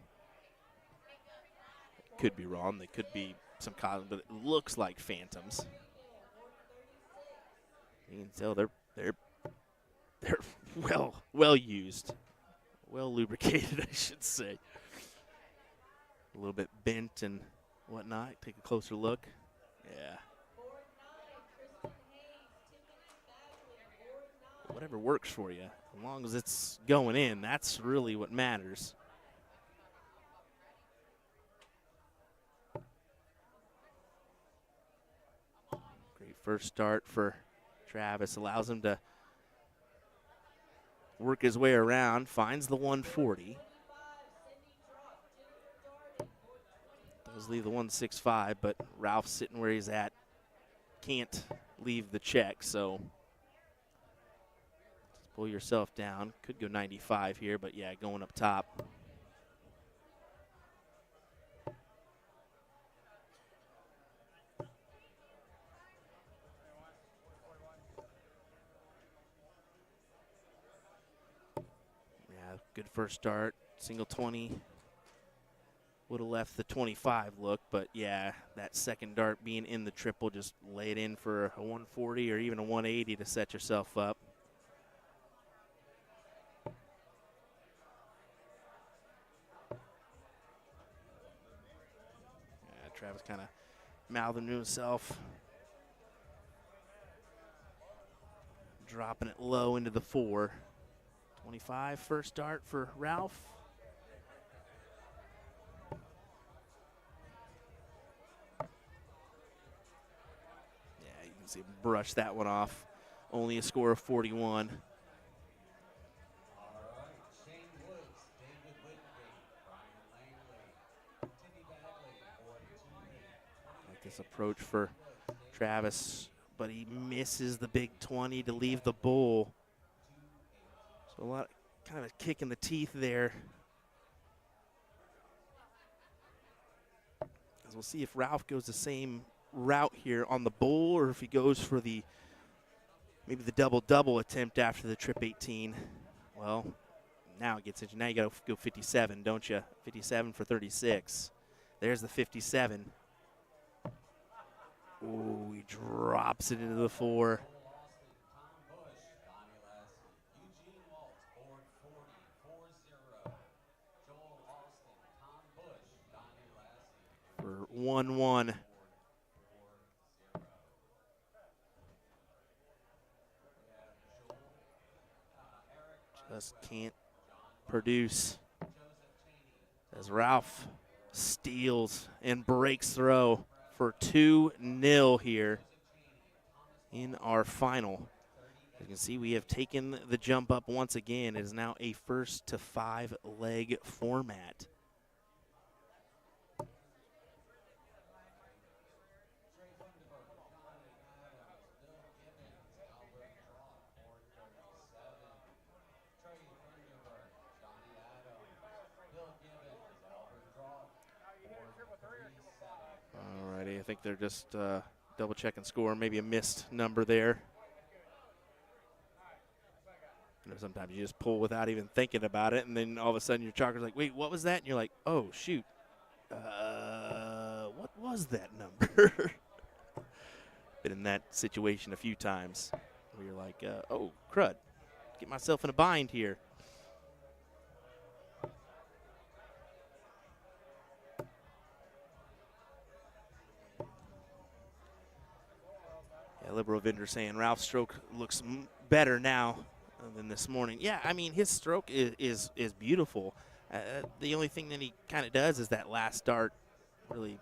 Could be wrong. They could be some cosmic, but it looks like phantoms. You can tell they're well used, well lubricated, I should say. A little bit bent and whatnot. Take a closer look. Yeah. Whatever works for you, as long as it's going in, that's really what matters. Great first start for Travis. Allows him to work his way around, finds the 140. Does leave the 165, but Ralph's sitting where he's at. Can't leave the check, so just pull yourself down. Could go 95 here, but yeah, going up top. Yeah, good first start. Single 20. Would have left the 25 look, but yeah, that second dart being in the triple, just lay it in for a 140 or even a 180 to set yourself up. Yeah, Travis kind of mouthing to himself. Dropping it low into the 4. 25 first dart for Ralph. Yeah, you can see him brush that one off. Only a score of 41. Like this approach for Travis, but he misses the big 20 to leave the bowl. So a lot, kind of kick in the teeth there. As we'll see if Ralph goes the same route here on the bowl, or if he goes for the maybe the double-double attempt after the trip 18. Well, now it gets into, now you got to go 57, don't you? 57 for 36. There's the 57. Ooh, he drops it into the 4. For 1-1. Just can't produce as Ralph steals and breaks throw for 2-0 here in our final. As you can see, we have taken the jump up once again. It is now a first to 5 leg format. Alrighty, I think they're just double checking score, maybe a missed number there. You know, sometimes you just pull without even thinking about it, and then all of a sudden your chalker's like, wait, what was that? And you're like, oh, shoot. What was that number? Been in that situation a few times where you're like, oh, crud. Get myself in a bind here. Yeah, Liberal Vendor saying Ralph's stroke looks better now than this morning. Yeah, I mean, his stroke is beautiful. The only thing that he kind of does is that last dart really,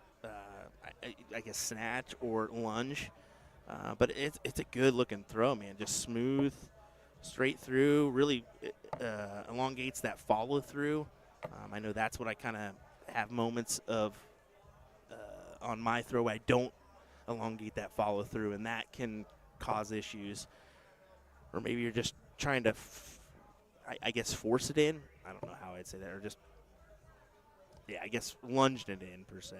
I guess, snatch or lunge. But it's a good-looking throw, man. Just smooth, straight through, really elongates that follow-through. I know that's what I kind of have moments of on my throw. I don't elongate that follow-through, and that can cause issues. Or maybe you're just trying to, I guess, force it in. I don't know how I'd say that. Or just, yeah, I guess lunged it in, per se.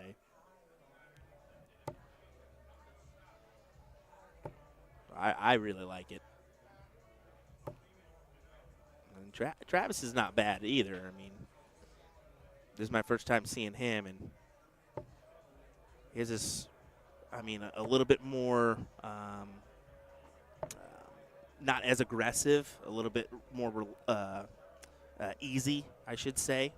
I really like it. And Travis is not bad either. I mean, this is my first time seeing him, and his is, I mean, a little bit more, not as aggressive, a little bit more easy, I should say.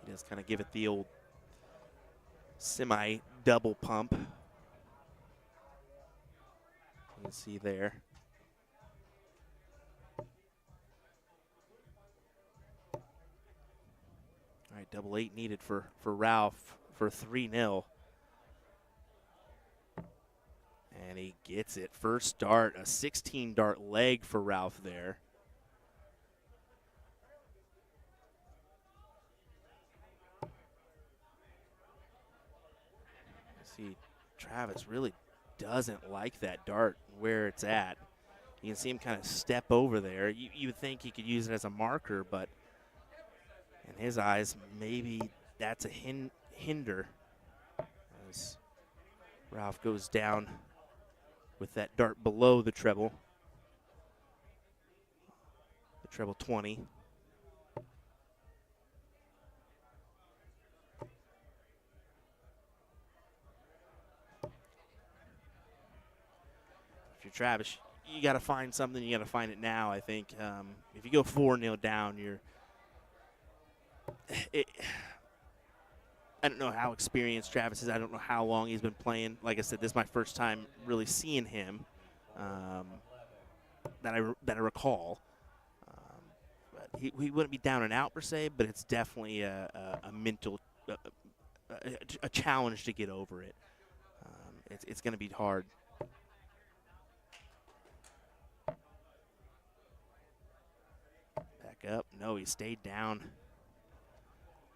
He does kind of give it the old semi-double pump. You can see there. right, double 8 needed for Ralph for 3-0. And he gets it. First dart, a 16-dart leg for Ralph there. See, Travis really doesn't like that dart where it's at. You can see him kind of step over there. You would think he could use it as a marker, but in his eyes, maybe that's a hinder as Ralph goes down with that dart below the treble 20. If you're Travis, you got to find something. You got to find it now, I think. If you go 4-0 down, I don't know how experienced Travis is. I don't know how long he's been playing. Like I said, this is my first time really seeing him that I recall. But he wouldn't be down and out per se, but it's definitely a mental a challenge to get over it. It's going to be hard. Back up. No, he stayed down.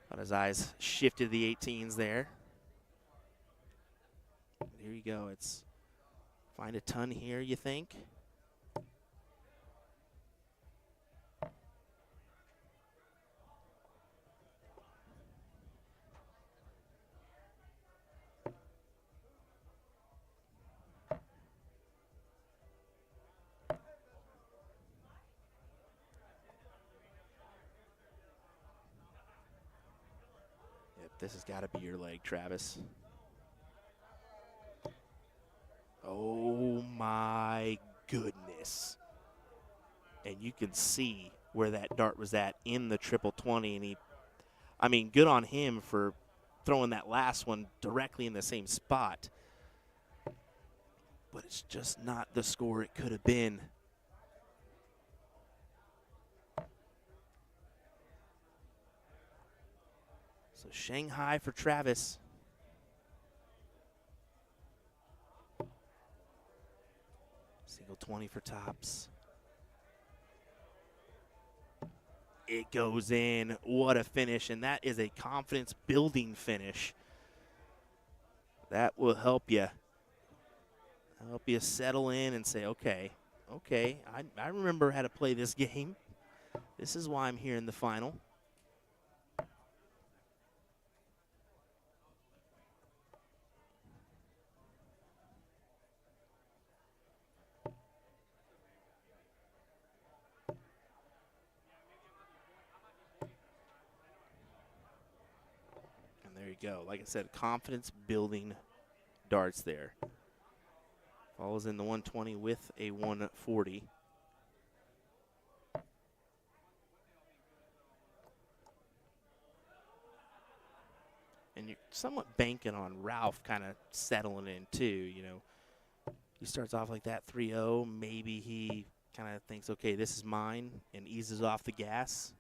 But his eyes shifted the 18s there. Here you go. It's find a ton here, you think? This has got to be your leg, Travis. Oh, my goodness. And you can see where that dart was at in the triple 20. And I mean, good on him for throwing that last one directly in the same spot. But it's just not the score it could have been. So Shanghai for Travis. Single 20 for tops. It goes in. What a finish. And that is a confidence building finish. That will help you. Help you settle in and say, okay, I remember how to play this game. This is why I'm here in the final. There you go. Like I said, confidence building darts there. Follows in the 120 with a 140. And you're somewhat banking on Ralph kind of settling in too, you know. He starts off like that 3-0. Maybe he kind of thinks, okay, this is mine, and eases off the gas.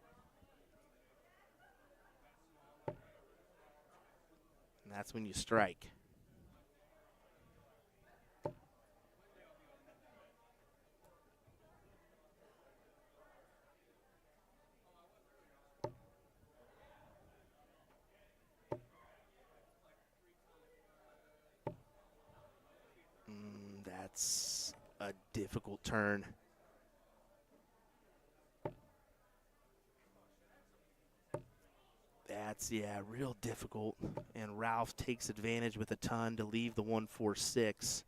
And that's when you strike. That's a difficult turn. That's, yeah, real difficult. And Ralph takes advantage with a ton to leave the 146.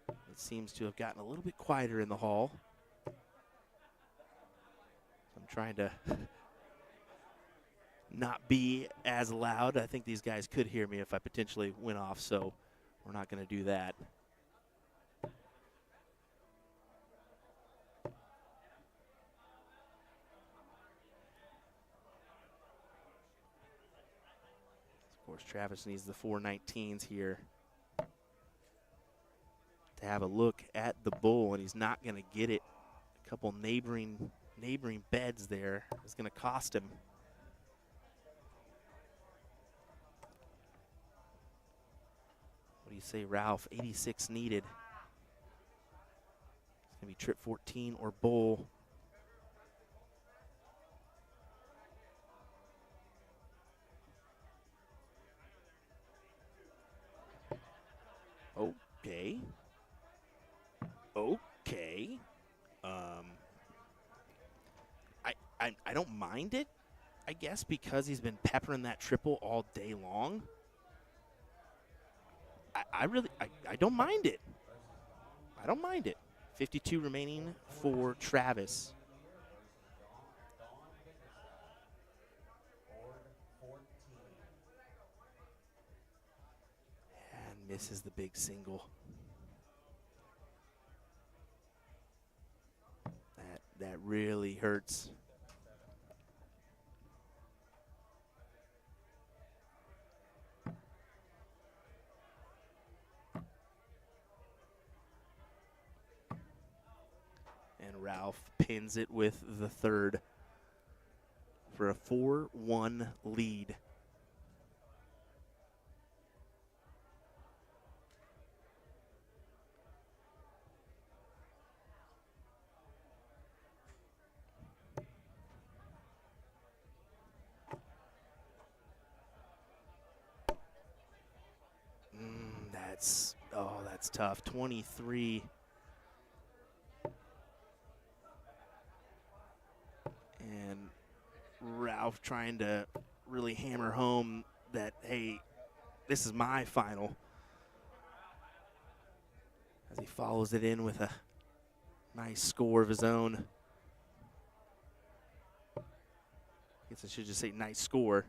It seems to have gotten a little bit quieter in the hall. I'm trying to not be as loud. I think these guys could hear me if I potentially went off, so we're not going to do that. Of course, Travis needs the 419s here to have a look at the bull, and he's not going to get it. A couple neighboring neighboring beds there is going to cost him. What do you say, Ralph? 86 needed. It's going to be trip 14 or bowl. Okay. Okay. I don't mind it, I guess, because he's been peppering that triple all day long. I don't mind it. I don't mind it. 52 remaining for Travis. And misses the big single. That really hurts. And Ralph pins it with the third for a 4-1 lead. That's tough. 23. And Ralph trying to really hammer home that, hey, this is my final. As he follows it in with a nice score of his own. I guess I should just say nice score.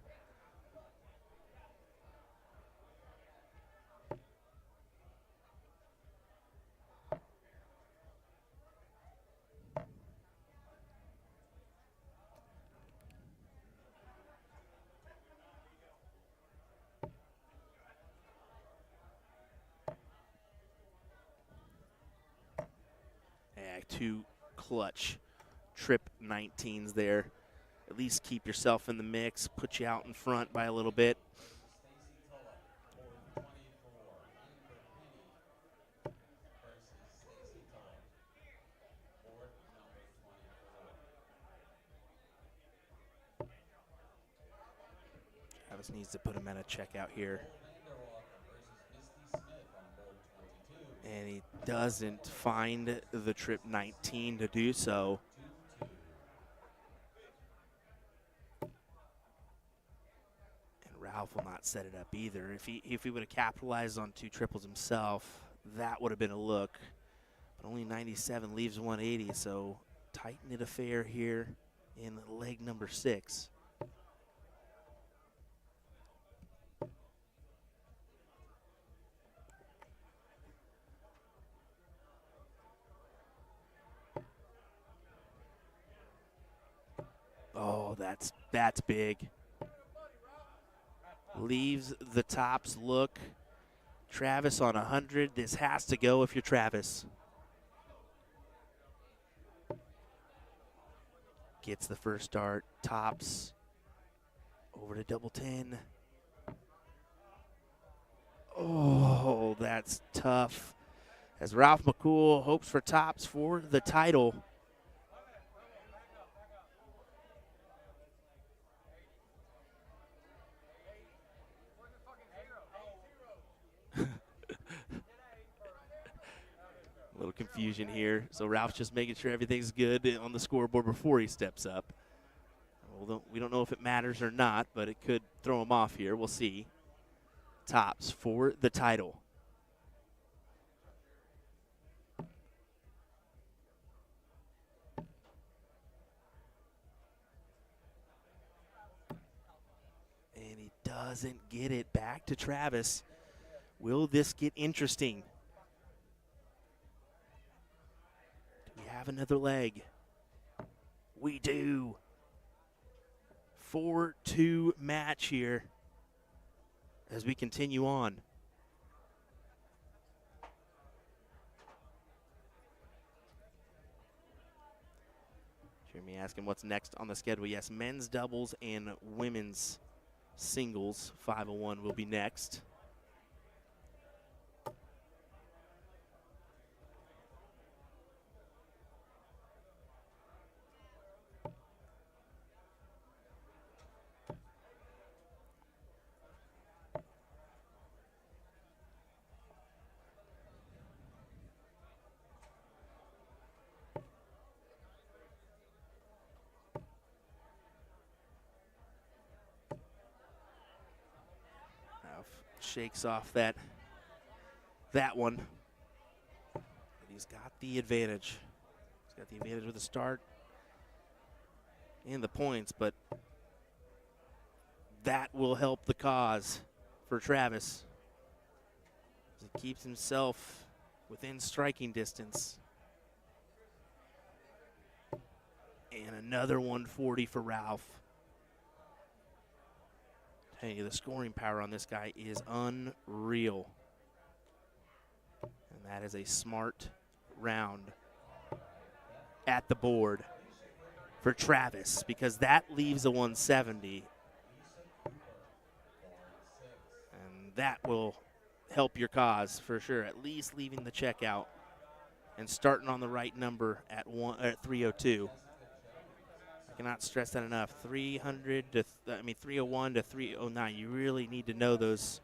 Two clutch trip 19s there. At least keep yourself in the mix, put you out in front by a little bit. Travis needs to put him at a checkout here. And he doesn't find the trip 19 to do so. And Ralph will not set it up either. If he would have capitalized on two triples himself, that would have been a look. But only 97 leaves 180, so tight knit affair here in leg number 6. Oh, that's big. Leaves the tops look. Travis on 100. This has to go if you're Travis. Gets the first dart. Tops. Over to double 10. Oh, that's tough. As Ralph McCool hopes for tops for the title. A little confusion here. So Ralph's just making sure everything's good on the scoreboard before he steps up. We don't know if it matters or not, but it could throw him off here. We'll see. Tops for the title. And he doesn't get it back to Travis. Will this get interesting? Do we have another leg? We do. 4-2 match here as we continue on. me asking what's next on the schedule. Yes, men's doubles and women's singles 501 will be next. Shakes off that one. But he's got the advantage. He's got the advantage with the start and the points, but that will help the cause for Travis. He keeps himself within striking distance. And another 140 for Ralph. Hey, the scoring power on this guy is unreal. And that is a smart round at the board for Travis, because that leaves a 170. And that will help your cause for sure, at least leaving the check out and starting on the right number at 302. Cannot stress that enough. 301 to 309. You really need to know those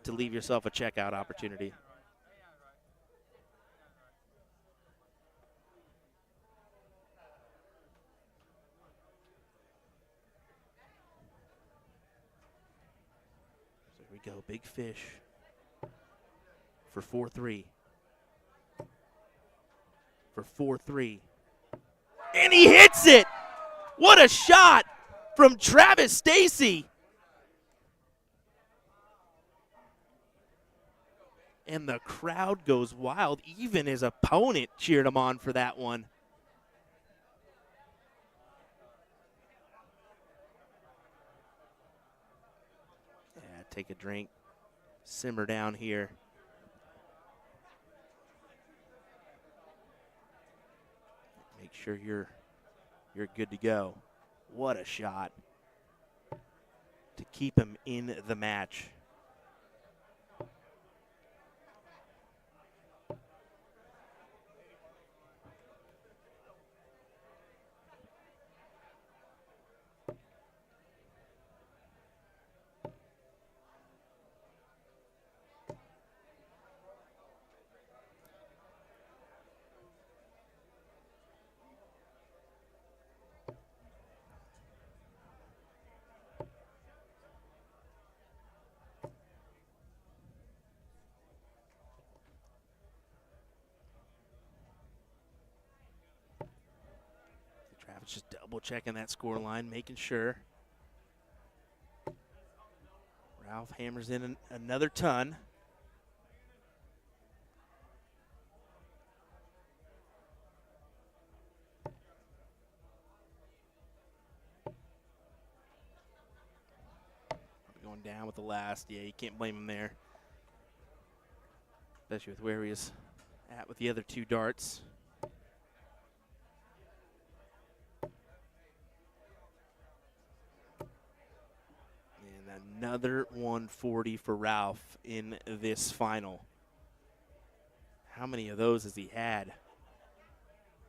to leave yourself a checkout opportunity. So here we go. Big fish for 4-3. For 4-3. And he hits it! What a shot from Travis Stacy. And the crowd goes wild. Even his opponent cheered him on for that one. Yeah, take a drink. Simmer down here. Make sure you're good to go. What a shot to keep him in the match. Travis just double checking that score line, making sure. Ralph hammers in another ton. Going down with the last. Yeah, you can't blame him there. Especially with where he is at with the other two darts. And another 140 for Ralph in this final. How many of those has he had?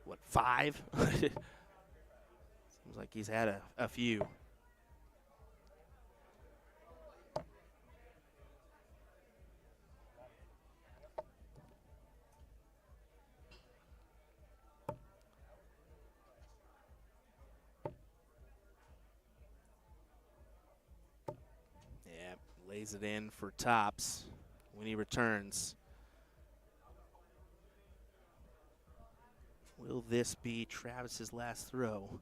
What, 5? Seems like he's had a few. Lays it in for tops when he returns. Will this be Travis's last throw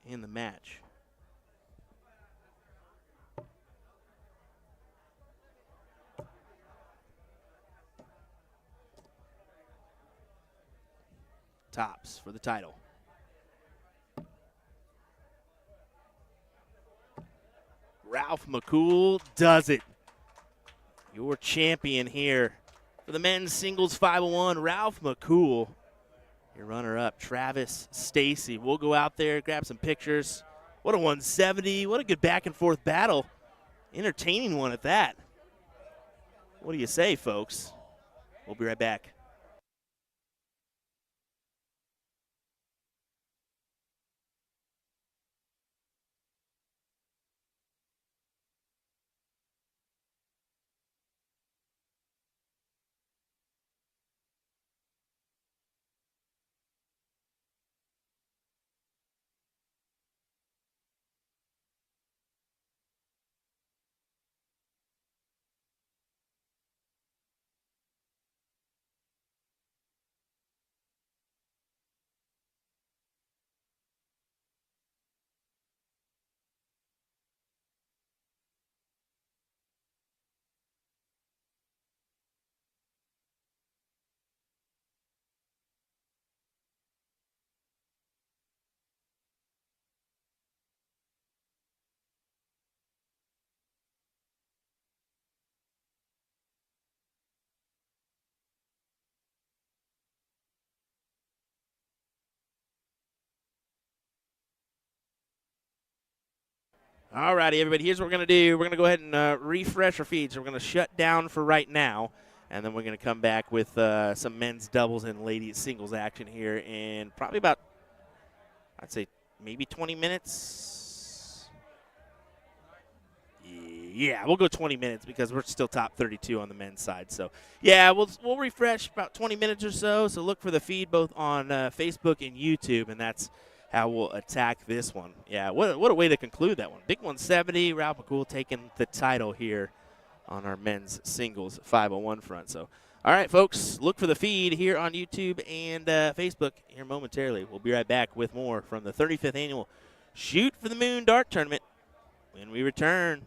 in the match? Tops for the title. Ralph McCool does it. Your champion here for the men's singles 501, Ralph McCool. Your runner-up, Travis Stacy. We'll go out there, grab some pictures. What a 170. What a good back-and-forth battle. Entertaining one at that. What do you say, folks? We'll be right back. All righty, everybody. Here's what we're going to do. We're going to go ahead and refresh our feeds. We're going to shut down for right now, and then we're going to come back with some men's doubles and ladies singles action here in probably about, I'd say, maybe 20 minutes. Yeah, we'll go 20 minutes because we're still top 32 on the men's side. So, yeah, we'll refresh about 20 minutes or so. So look for the feed both on Facebook and YouTube, and that's how we'll attack this one. Yeah, what a way to conclude that one. Big 170, Ralph McCool taking the title here on our men's singles 501 front. So, all right, folks, look for the feed here on YouTube and Facebook here momentarily. We'll be right back with more from the 35th Annual Shoot for the Moon Dart Tournament when we return.